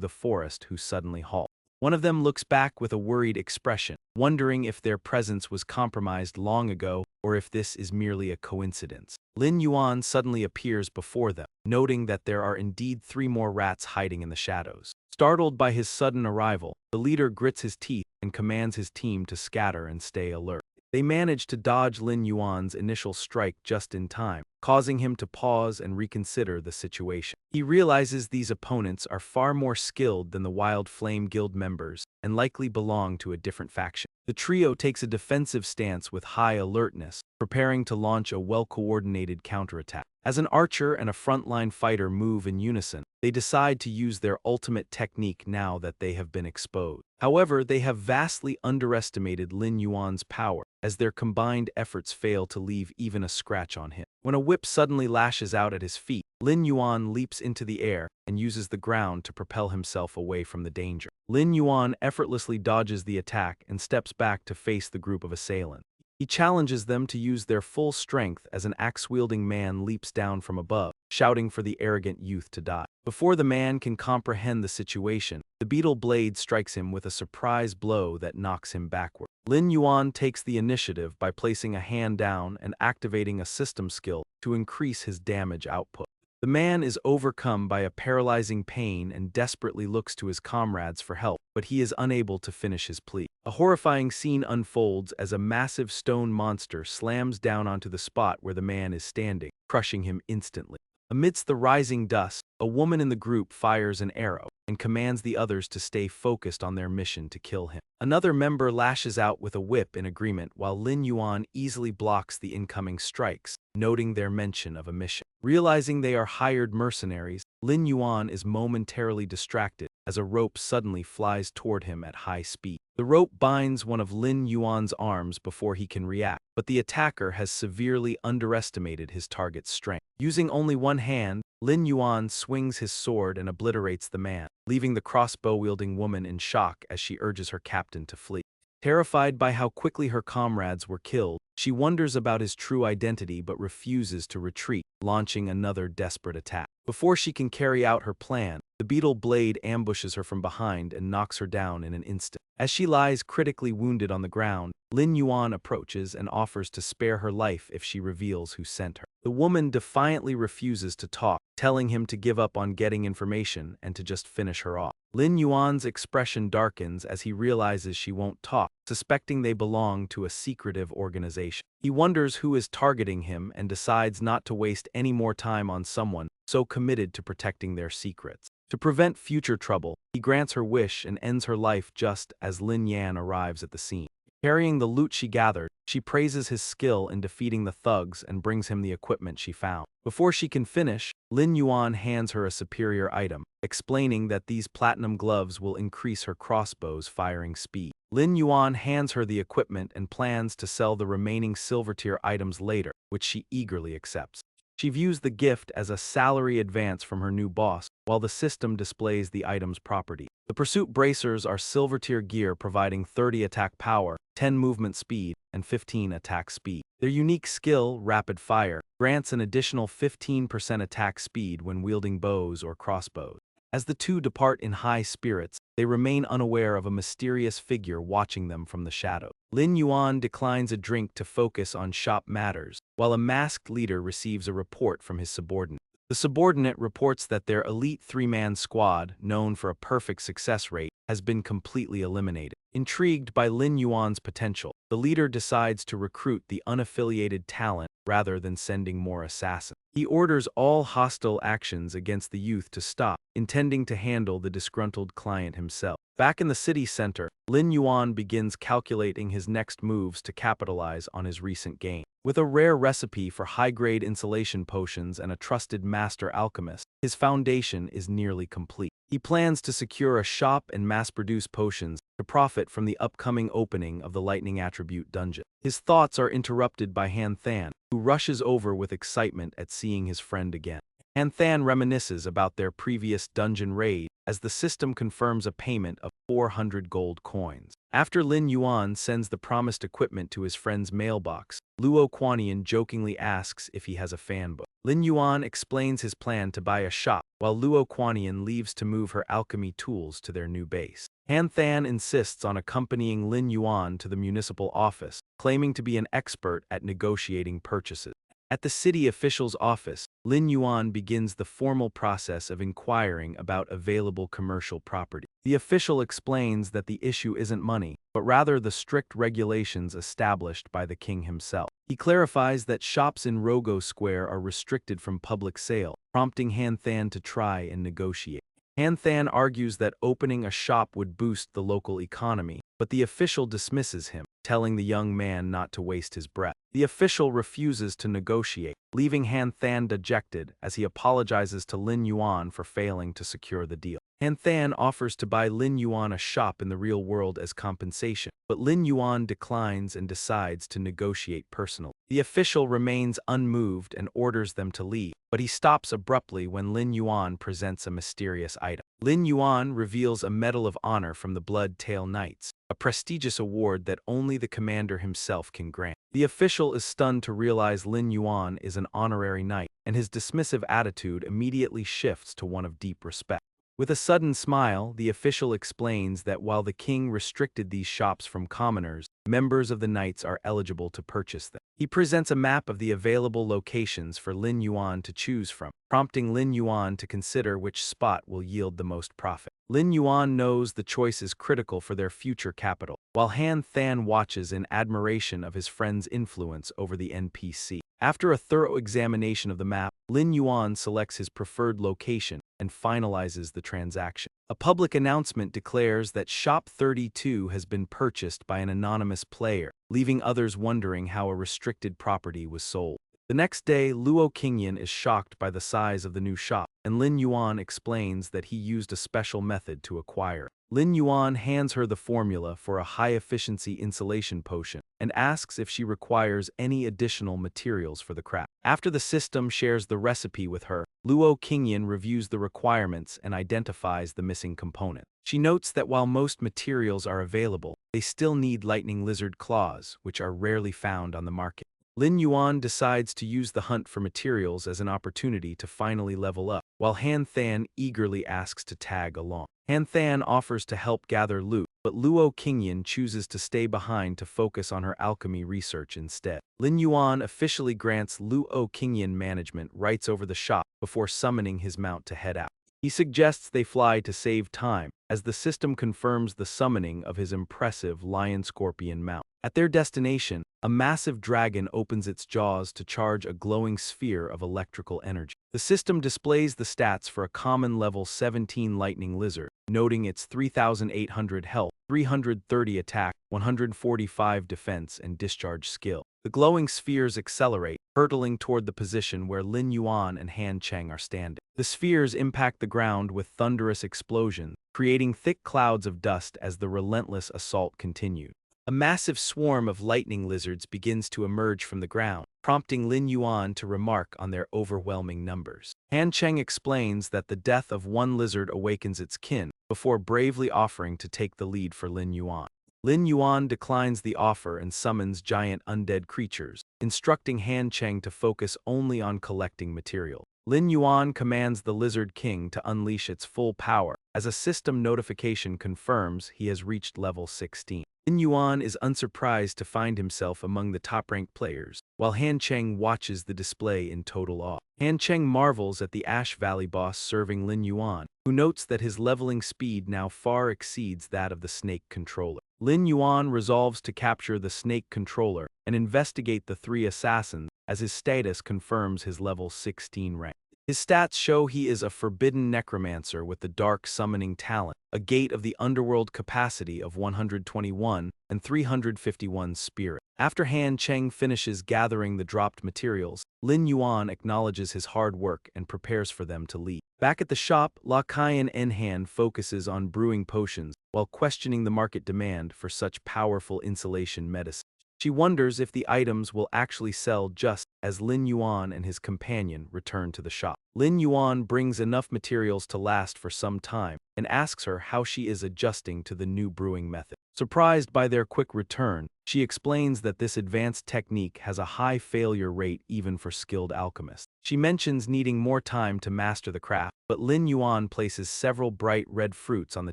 the forest who suddenly halt. One of them looks back with a worried expression, wondering if their presence was compromised long ago or if this is merely a coincidence. Lin Yuan suddenly appears before them, noting that there are indeed three more rats hiding in the shadows. Startled by his sudden arrival, the leader grits his teeth and commands his team to scatter and stay alert. They manage to dodge Lin Yuan's initial strike just in time, causing him to pause and reconsider the situation. He realizes these opponents are far more skilled than the Wild Flame Guild members and likely belong to a different faction. The trio takes a defensive stance with high alertness, preparing to launch a well-coordinated counterattack. As an archer and a frontline fighter move in unison, they decide to use their ultimate technique now that they have been exposed. However, they have vastly underestimated Lin Yuan's power, as their combined efforts fail to leave even a scratch on him. When a whip suddenly lashes out at his feet, Lin Yuan leaps into the air and uses the ground to propel himself away from the danger. Lin Yuan effortlessly dodges the attack and steps back to face the group of assailants. He challenges them to use their full strength as an axe-wielding man leaps down from above, shouting for the arrogant youth to die. Before the man can comprehend the situation, the beetle blade strikes him with a surprise blow that knocks him backward. Lin Yuan takes the initiative by placing a hand down and activating a system skill to increase his damage output. The man is overcome by a paralyzing pain and desperately looks to his comrades for help, but he is unable to finish his plea. A horrifying scene unfolds as a massive stone monster slams down onto the spot where the man is standing, crushing him instantly. Amidst the rising dust, a woman in the group fires an arrow and commands the others to stay focused on their mission to kill him. Another member lashes out with a whip in agreement while Lin Yuan easily blocks the incoming strikes, noting their mention of a mission. Realizing they are hired mercenaries, Lin Yuan is momentarily distracted as a rope suddenly flies toward him at high speed. The rope binds one of Lin Yuan's arms before he can react, but the attacker has severely underestimated his target's strength. Using only one hand, Lin Yuan swings his sword and obliterates the man, leaving the crossbow-wielding woman in shock as she urges her captain to flee. Terrified by how quickly her comrades were killed, she wonders about his true identity but refuses to retreat, launching another desperate attack. Before she can carry out her plan, the beetle blade ambushes her from behind and knocks her down in an instant. As she lies critically wounded on the ground, Lin Yuan approaches and offers to spare her life if she reveals who sent her. The woman defiantly refuses to talk, telling him to give up on getting information and to just finish her off. Lin Yuan's expression darkens as he realizes she won't talk, suspecting they belong to a secretive organization. He wonders who is targeting him and decides not to waste any more time on someone so committed to protecting their secrets. To prevent future trouble, he grants her wish and ends her life just as Lin Yan arrives at the scene. Carrying the loot she gathered, she praises his skill in defeating the thugs and brings him the equipment she found. Before she can finish, Lin Yuan hands her a superior item, explaining that these platinum gloves will increase her crossbow's firing speed. Lin Yuan hands her the equipment and plans to sell the remaining silver-tier items later, which she eagerly accepts. She views the gift as a salary advance from her new boss, while the system displays the item's property. The pursuit bracers are silver-tier gear providing 30 attack power, 10 movement speed, and 15 attack speed. Their unique skill, Rapid Fire, grants an additional 15% attack speed when wielding bows or crossbows. As the two depart in high spirits, they remain unaware of a mysterious figure watching them from the shadow. Lin Yuan declines a drink to focus on shop matters, while a masked leader receives a report from his subordinate. The subordinate reports that their elite three-man squad, known for a perfect success rate, has been completely eliminated. Intrigued by Lin Yuan's potential, the leader decides to recruit the unaffiliated talent rather than sending more assassins. He orders all hostile actions against the youth to stop, intending to handle the disgruntled client himself. Back in the city center, Lin Yuan begins calculating his next moves to capitalize on his recent gain. With a rare recipe for high-grade insulation potions and a trusted master alchemist, his foundation is nearly complete. He plans to secure a shop and mass-produce potions to profit from the upcoming opening of the Lightning Attribute dungeon. His thoughts are interrupted by Han Than, who rushes over with excitement at seeing his friend again. Han Than reminisces about their previous dungeon raid as the system confirms a payment of 400 gold coins. After Lin Yuan sends the promised equipment to his friend's mailbox, Luo Kuan-yin jokingly asks if he has a fan book. Lin Yuan explains his plan to buy a shop, while Luo Kuan-yin leaves to move her alchemy tools to their new base. Han Than insists on accompanying Lin Yuan to the municipal office, claiming to be an expert at negotiating purchases. At the city official's office, Lin Yuan begins the formal process of inquiring about available commercial property. The official explains that the issue isn't money, but rather the strict regulations established by the king himself. He clarifies that shops in Rogo Square are restricted from public sale, prompting Han Than to try and negotiate. Han Than argues that opening a shop would boost the local economy, but the official dismisses him, telling the young man not to waste his breath. The official refuses to negotiate, leaving Han Than dejected as he apologizes to Lin Yuan for failing to secure the deal. Han Than offers to buy Lin Yuan a shop in the real world as compensation, but Lin Yuan declines and decides to negotiate personally. The official remains unmoved and orders them to leave, but he stops abruptly when Lin Yuan presents a mysterious item. Lin Yuan reveals a Medal of Honor from the Blood Tail Knights, a prestigious award that only the commander himself can grant. The official is stunned to realize Lin Yuan is an honorary knight, and his dismissive attitude immediately shifts to one of deep respect. With a sudden smile, the official explains that while the king restricted these shops from commoners, members of the knights are eligible to purchase them. He presents a map of the available locations for Lin Yuan to choose from, prompting Lin Yuan to consider which spot will yield the most profit. Lin Yuan knows the choice is critical for their future capital, while Han Than watches in admiration of his friend's influence over the NPC. After a thorough examination of the map, Lin Yuan selects his preferred location and finalizes the transaction. A public announcement declares that Shop 32 has been purchased by an anonymous player, leaving others wondering how a restricted property was sold. The next day, Luo Qingyan is shocked by the size of the new shop, and Lin Yuan explains that he used a special method to acquire it. Lin Yuan hands her the formula for a high-efficiency insulation potion and asks if she requires any additional materials for the craft. After the system shares the recipe with her, Luo Qingyan reviews the requirements and identifies the missing component. She notes that while most materials are available, they still need lightning lizard claws, which are rarely found on the market. Lin Yuan decides to use the hunt for materials as an opportunity to finally level up, while Han Than eagerly asks to tag along. Han Than offers to help gather loot, but Luo Qingyan chooses to stay behind to focus on her alchemy research instead. Lin Yuan officially grants Luo Qingyan management rights over the shop before summoning his mount to head out. He suggests they fly to save time, as the system confirms the summoning of his impressive lion-scorpion mount. At their destination, a massive dragon opens its jaws to charge a glowing sphere of electrical energy. The system displays the stats for a common level 17 lightning lizard, noting its 3,800 health, 330 attack, 145 defense, and discharge skill. The glowing spheres accelerate, hurtling toward the position where Lin Yuan and Han Cheng are standing. The spheres impact the ground with thunderous explosions, creating thick clouds of dust as the relentless assault continued. A massive swarm of lightning lizards begins to emerge from the ground, prompting Lin Yuan to remark on their overwhelming numbers. Han Cheng explains that the death of one lizard awakens its kin, before bravely offering to take the lead for Lin Yuan. Lin Yuan declines the offer and summons giant undead creatures, instructing Han Cheng to focus only on collecting material. Lin Yuan commands the Lizard King to unleash its full power, as a system notification confirms he has reached level 16. Lin Yuan is unsurprised to find himself among the top-ranked players, while Han Cheng watches the display in total awe. Han Cheng marvels at the Ash Valley boss serving Lin Yuan, who notes that his leveling speed now far exceeds that of the Snake Controller. Lin Yuan resolves to capture the Snake Controller and investigate the three assassins, as his status confirms his level 16 rank. His stats show he is a forbidden necromancer with the dark summoning talent, a gate of the underworld capacity of 121 and 351 spirit. After Han Cheng finishes gathering the dropped materials, Lin Yuan acknowledges his hard work and prepares for them to leave. Back at the shop, La Caiyan Enhan focuses on brewing potions while questioning the market demand for such powerful insulation medicine. She wonders if the items will actually sell just as Lin Yuan and his companion return to the shop. Lin Yuan brings enough materials to last for some time and asks her how she is adjusting to the new brewing method. Surprised by their quick return, she explains that this advanced technique has a high failure rate even for skilled alchemists. She mentions needing more time to master the craft, but Lin Yuan places several bright red fruits on the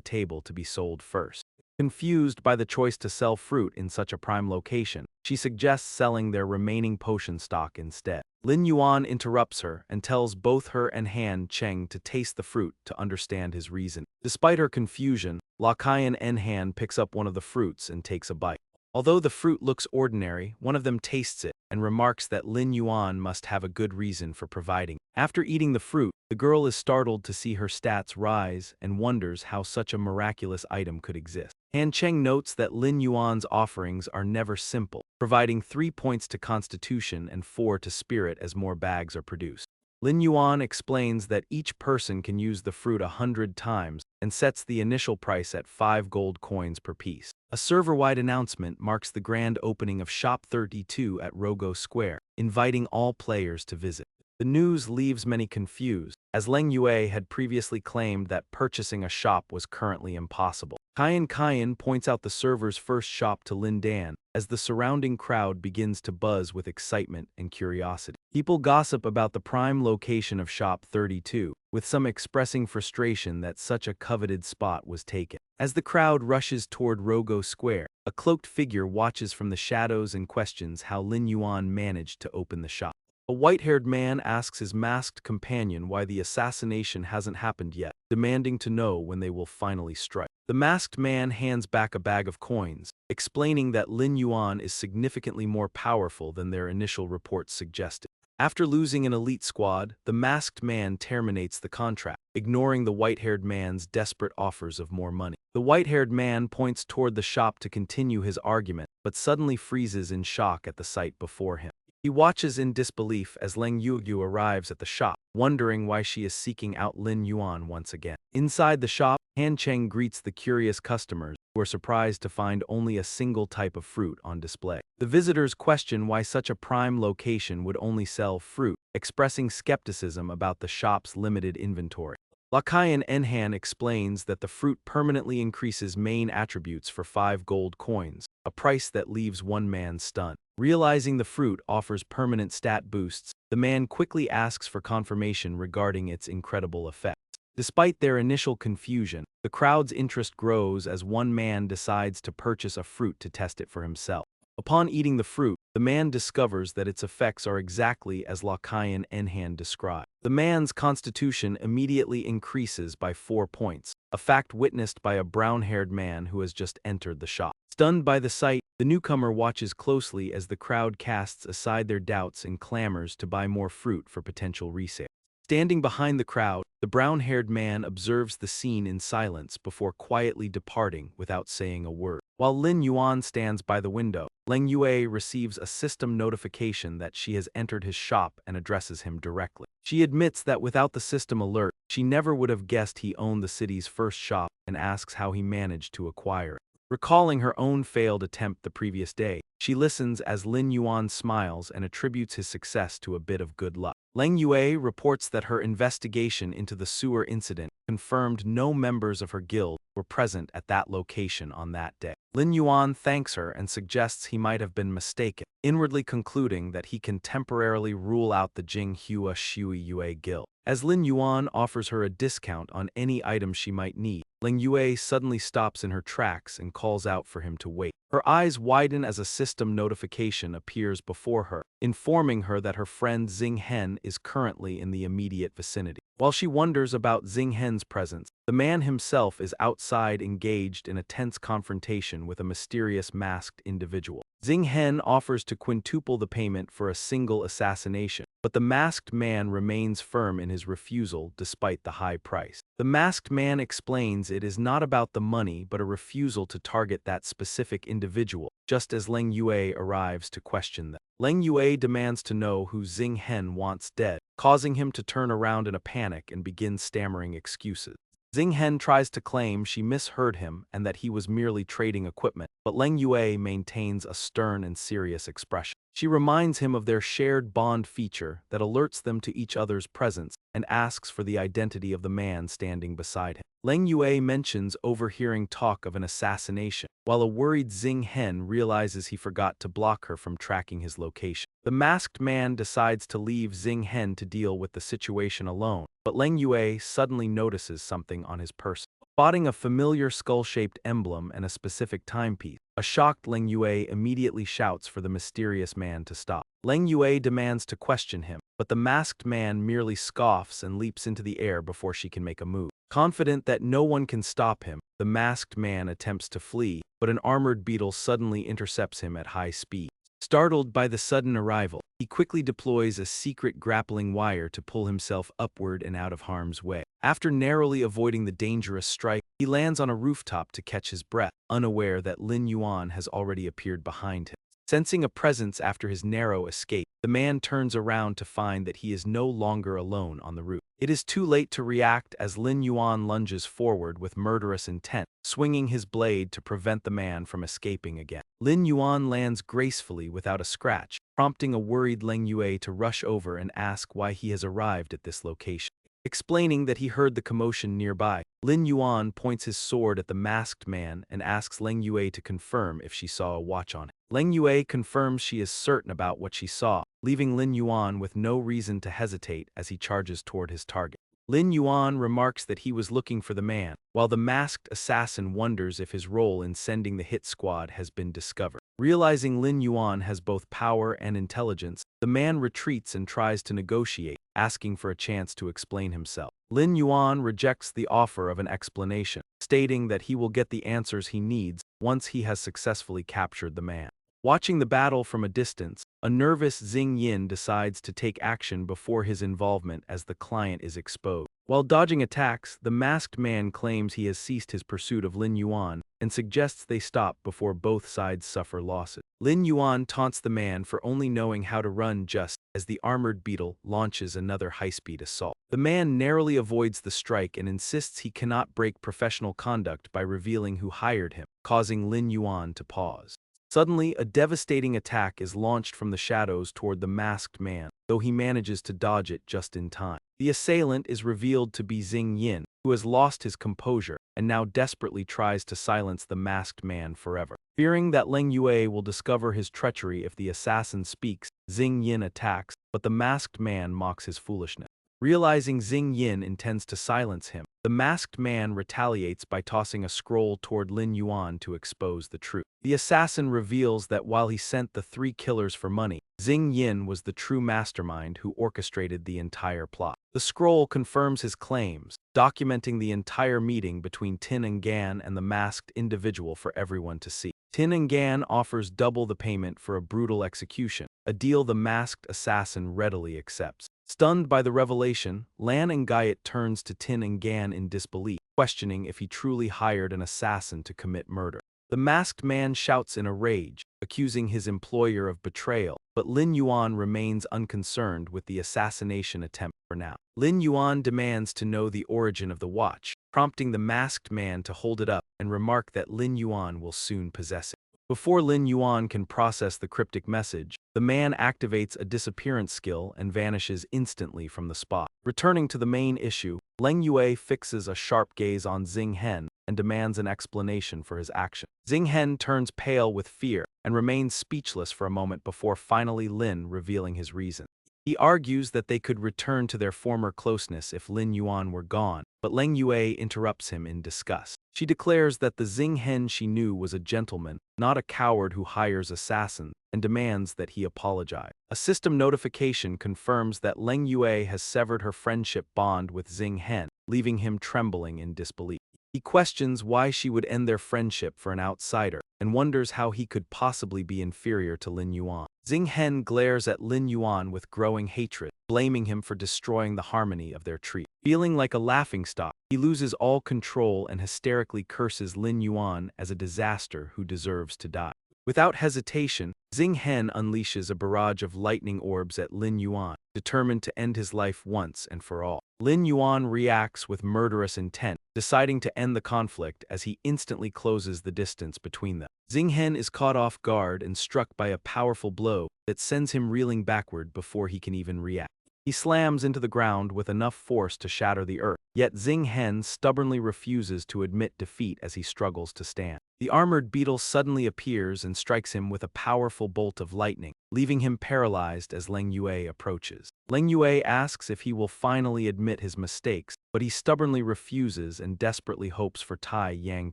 table to be sold first. Confused by the choice to sell fruit in such a prime location, she suggests selling their remaining potion stock instead. Lin Yuan interrupts her and tells both her and Han Cheng to taste the fruit to understand his reason. Despite her confusion, La Caiyan Enhan picks up one of the fruits and takes a bite. Although the fruit looks ordinary, one of them tastes it and remarks that Lin Yuan must have a good reason for providing. After eating the fruit, the girl is startled to see her stats rise and wonders how such a miraculous item could exist. Han Cheng notes that Lin Yuan's offerings are never simple, providing 3 points to Constitution and 4 to Spirit as more bags are produced. Lin Yuan explains that each person can use the fruit 100 times and sets the initial price at 5 gold coins per piece. A server-wide announcement marks the grand opening of Shop 32 at Rogo Square, inviting all players to visit. The news leaves many confused, as Leng Yue had previously claimed that purchasing a shop was currently impossible. Kayan points out the server's first shop to Lin Dan, as the surrounding crowd begins to buzz with excitement and curiosity. People gossip about the prime location of Shop 32, with some expressing frustration that such a coveted spot was taken. As the crowd rushes toward Rogo Square, a cloaked figure watches from the shadows and questions how Lin Yuan managed to open the shop. A white-haired man asks his masked companion why the assassination hasn't happened yet, demanding to know when they will finally strike. The masked man hands back a bag of coins, explaining that Lin Yuan is significantly more powerful than their initial reports suggested. After losing an elite squad, the masked man terminates the contract, ignoring the white-haired man's desperate offers of more money. The white-haired man points toward the shop to continue his argument, but suddenly freezes in shock at the sight before him. He watches in disbelief as Leng Yuyu arrives at the shop, wondering why she is seeking out Lin Yuan once again. Inside the shop, Han Cheng greets the curious customers, who are surprised to find only a single type of fruit on display. The visitors question why such a prime location would only sell fruit, expressing skepticism about the shop's limited inventory. Lakayan Enhan explains that the fruit permanently increases main attributes for 5 gold coins, a price that leaves one man stunned. Realizing the fruit offers permanent stat boosts, the man quickly asks for confirmation regarding its incredible effects. Despite their initial confusion, the crowd's interest grows as one man decides to purchase a fruit to test it for himself. Upon eating the fruit, the man discovers that its effects are exactly as Lakayan Enhan described. The man's constitution immediately increases by 4 points, a fact witnessed by a brown-haired man who has just entered the shop. Stunned by the sight, the newcomer watches closely as the crowd casts aside their doubts and clamors to buy more fruit for potential resale. Standing behind the crowd, the brown-haired man observes the scene in silence before quietly departing without saying a word. While Lin Yuan stands by the window, Leng Yue receives a system notification that she has entered his shop and addresses him directly. She admits that without the system alert, she never would have guessed he owned the city's first shop and asks how he managed to acquire it. Recalling her own failed attempt the previous day, she listens as Lin Yuan smiles and attributes his success to a bit of good luck. Leng Yue reports that her investigation into the sewer incident confirmed no members of her guild were present at that location on that day. Lin Yuan thanks her and suggests he might have been mistaken, inwardly concluding that he can temporarily rule out the Jing Hua Shui Yue guild. As Lin Yuan offers her a discount on any item she might need, Leng Yue suddenly stops in her tracks and calls out for him to wait. Her eyes widen as a system notification appears before her, informing her that her friend Xing Hen is currently in the immediate vicinity. While she wonders about Xing Hen's presence, the man himself is outside engaged in a tense confrontation with a mysterious masked individual. Xing Hen offers to quintuple the payment for a single assassination, but the masked man remains firm in his refusal despite the high price. The masked man explains it is not about the money but a refusal to target that specific individual, just as Leng Yue arrives to question them. Leng Yue demands to know who Xing Hen wants dead, causing him to turn around in a panic and begin stammering excuses. Xing Hen tries to claim she misheard him and that he was merely trading equipment, but Leng Yue maintains a stern and serious expression. She reminds him of their shared bond feature that alerts them to each other's presence and asks for the identity of the man standing beside him. Leng Yue mentions overhearing talk of an assassination, while a worried Xing Hen realizes he forgot to block her from tracking his location. The masked man decides to leave Xing Hen to deal with the situation alone, but Leng Yue suddenly notices something on his person. Spotting a familiar skull-shaped emblem and a specific timepiece, a shocked Leng Yue immediately shouts for the mysterious man to stop. Leng Yue demands to question him, but the masked man merely scoffs and leaps into the air before she can make a move. Confident that no one can stop him, the masked man attempts to flee, but an armored beetle suddenly intercepts him at high speed. Startled by the sudden arrival, he quickly deploys a secret grappling wire to pull himself upward and out of harm's way. After narrowly avoiding the dangerous strike, he lands on a rooftop to catch his breath, unaware that Lin Yuan has already appeared behind him. Sensing a presence after his narrow escape, the man turns around to find that he is no longer alone on the route. It is too late to react as Lin Yuan lunges forward with murderous intent, swinging his blade to prevent the man from escaping again. Lin Yuan lands gracefully without a scratch, prompting a worried Leng Yue to rush over and ask why he has arrived at this location. Explaining that he heard the commotion nearby, Lin Yuan points his sword at the masked man and asks Leng Yue to confirm if she saw a watch on him. Leng Yue confirms she is certain about what she saw, leaving Lin Yuan with no reason to hesitate as he charges toward his target. Lin Yuan remarks that he was looking for the man, while the masked assassin wonders if his role in sending the hit squad has been discovered. Realizing Lin Yuan has both power and intelligence, the man retreats and tries to negotiate, asking for a chance to explain himself. Lin Yuan rejects the offer of an explanation, stating that he will get the answers he needs once he has successfully captured the man. Watching the battle from a distance, a nervous Xing Yin decides to take action before his involvement as the client is exposed. While dodging attacks, the masked man claims he has ceased his pursuit of Lin Yuan and suggests they stop before both sides suffer losses. Lin Yuan taunts the man for only knowing how to run just as the armored beetle launches another high-speed assault. The man narrowly avoids the strike and insists he cannot break professional conduct by revealing who hired him, causing Lin Yuan to pause. Suddenly, a devastating attack is launched from the shadows toward the masked man, though he manages to dodge it just in time. The assailant is revealed to be Xing Yin, who has lost his composure and now desperately tries to silence the masked man forever. Fearing that Leng Yue will discover his treachery if the assassin speaks, Xing Yin attacks, but the masked man mocks his foolishness. Realizing Xing Yin intends to silence him, the masked man retaliates by tossing a scroll toward Lin Yuan to expose the truth. The assassin reveals that while he sent the 3 killers for money, Xing Yin was the true mastermind who orchestrated the entire plot. The scroll confirms his claims, documenting the entire meeting between Tin and Gan and the masked individual for everyone to see. Tin and Gan offers double the payment for a brutal execution, a deal the masked assassin readily accepts. Stunned by the revelation, Lan and Guyot turns to Tin and Gan in disbelief, questioning if he truly hired an assassin to commit murder. The masked man shouts in a rage, accusing his employer of betrayal, but Lin Yuan remains unconcerned with the assassination attempt for now. Lin Yuan demands to know the origin of the watch, prompting the masked man to hold it up and remark that Lin Yuan will soon possess it. Before Lin Yuan can process the cryptic message, the man activates a disappearance skill and vanishes instantly from the spot. Returning to the main issue, Leng Yue fixes a sharp gaze on Xing Hen and demands an explanation for his action. Xing Hen turns pale with fear and remains speechless for a moment before finally Lin revealing his reason. He argues that they could return to their former closeness if Lin Yuan were gone, but Leng Yue interrupts him in disgust. She declares that the Xing Hen she knew was a gentleman, not a coward who hires assassins, and demands that he apologize. A system notification confirms that Leng Yue has severed her friendship bond with Xing Hen, leaving him trembling in disbelief. He questions why she would end their friendship for an outsider, and wonders how he could possibly be inferior to Lin Yuan. Xing Hen glares at Lin Yuan with growing hatred, blaming him for destroying the harmony of their treat. Feeling like a laughingstock, he loses all control and hysterically curses Lin Yuan as a disaster who deserves to die. Without hesitation, Xing Hen unleashes a barrage of lightning orbs at Lin Yuan, determined to end his life once and for all. Lin Yuan reacts with murderous intent, deciding to end the conflict as he instantly closes the distance between them. Xing Hen is caught off guard and struck by a powerful blow that sends him reeling backward before he can even react. He slams into the ground with enough force to shatter the earth, yet Xing Hen stubbornly refuses to admit defeat as he struggles to stand. The armored beetle suddenly appears and strikes him with a powerful bolt of lightning, leaving him paralyzed as Leng Yue approaches. Leng Yue asks if he will finally admit his mistakes, but he stubbornly refuses and desperately hopes for Tai Yang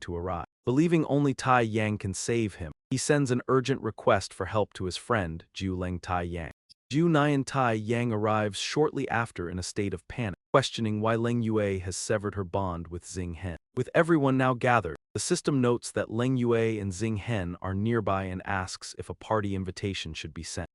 to arrive. Believing only Tai Yang can save him, he sends an urgent request for help to his friend, Ju Leng Tai Yang. Ju Nian Tai Yang arrives shortly after in a state of panic, questioning why Leng Yue has severed her bond with Xing Hen. With everyone now gathered, the system notes that Leng Yue and Xing Hen are nearby and asks if a party invitation should be sent.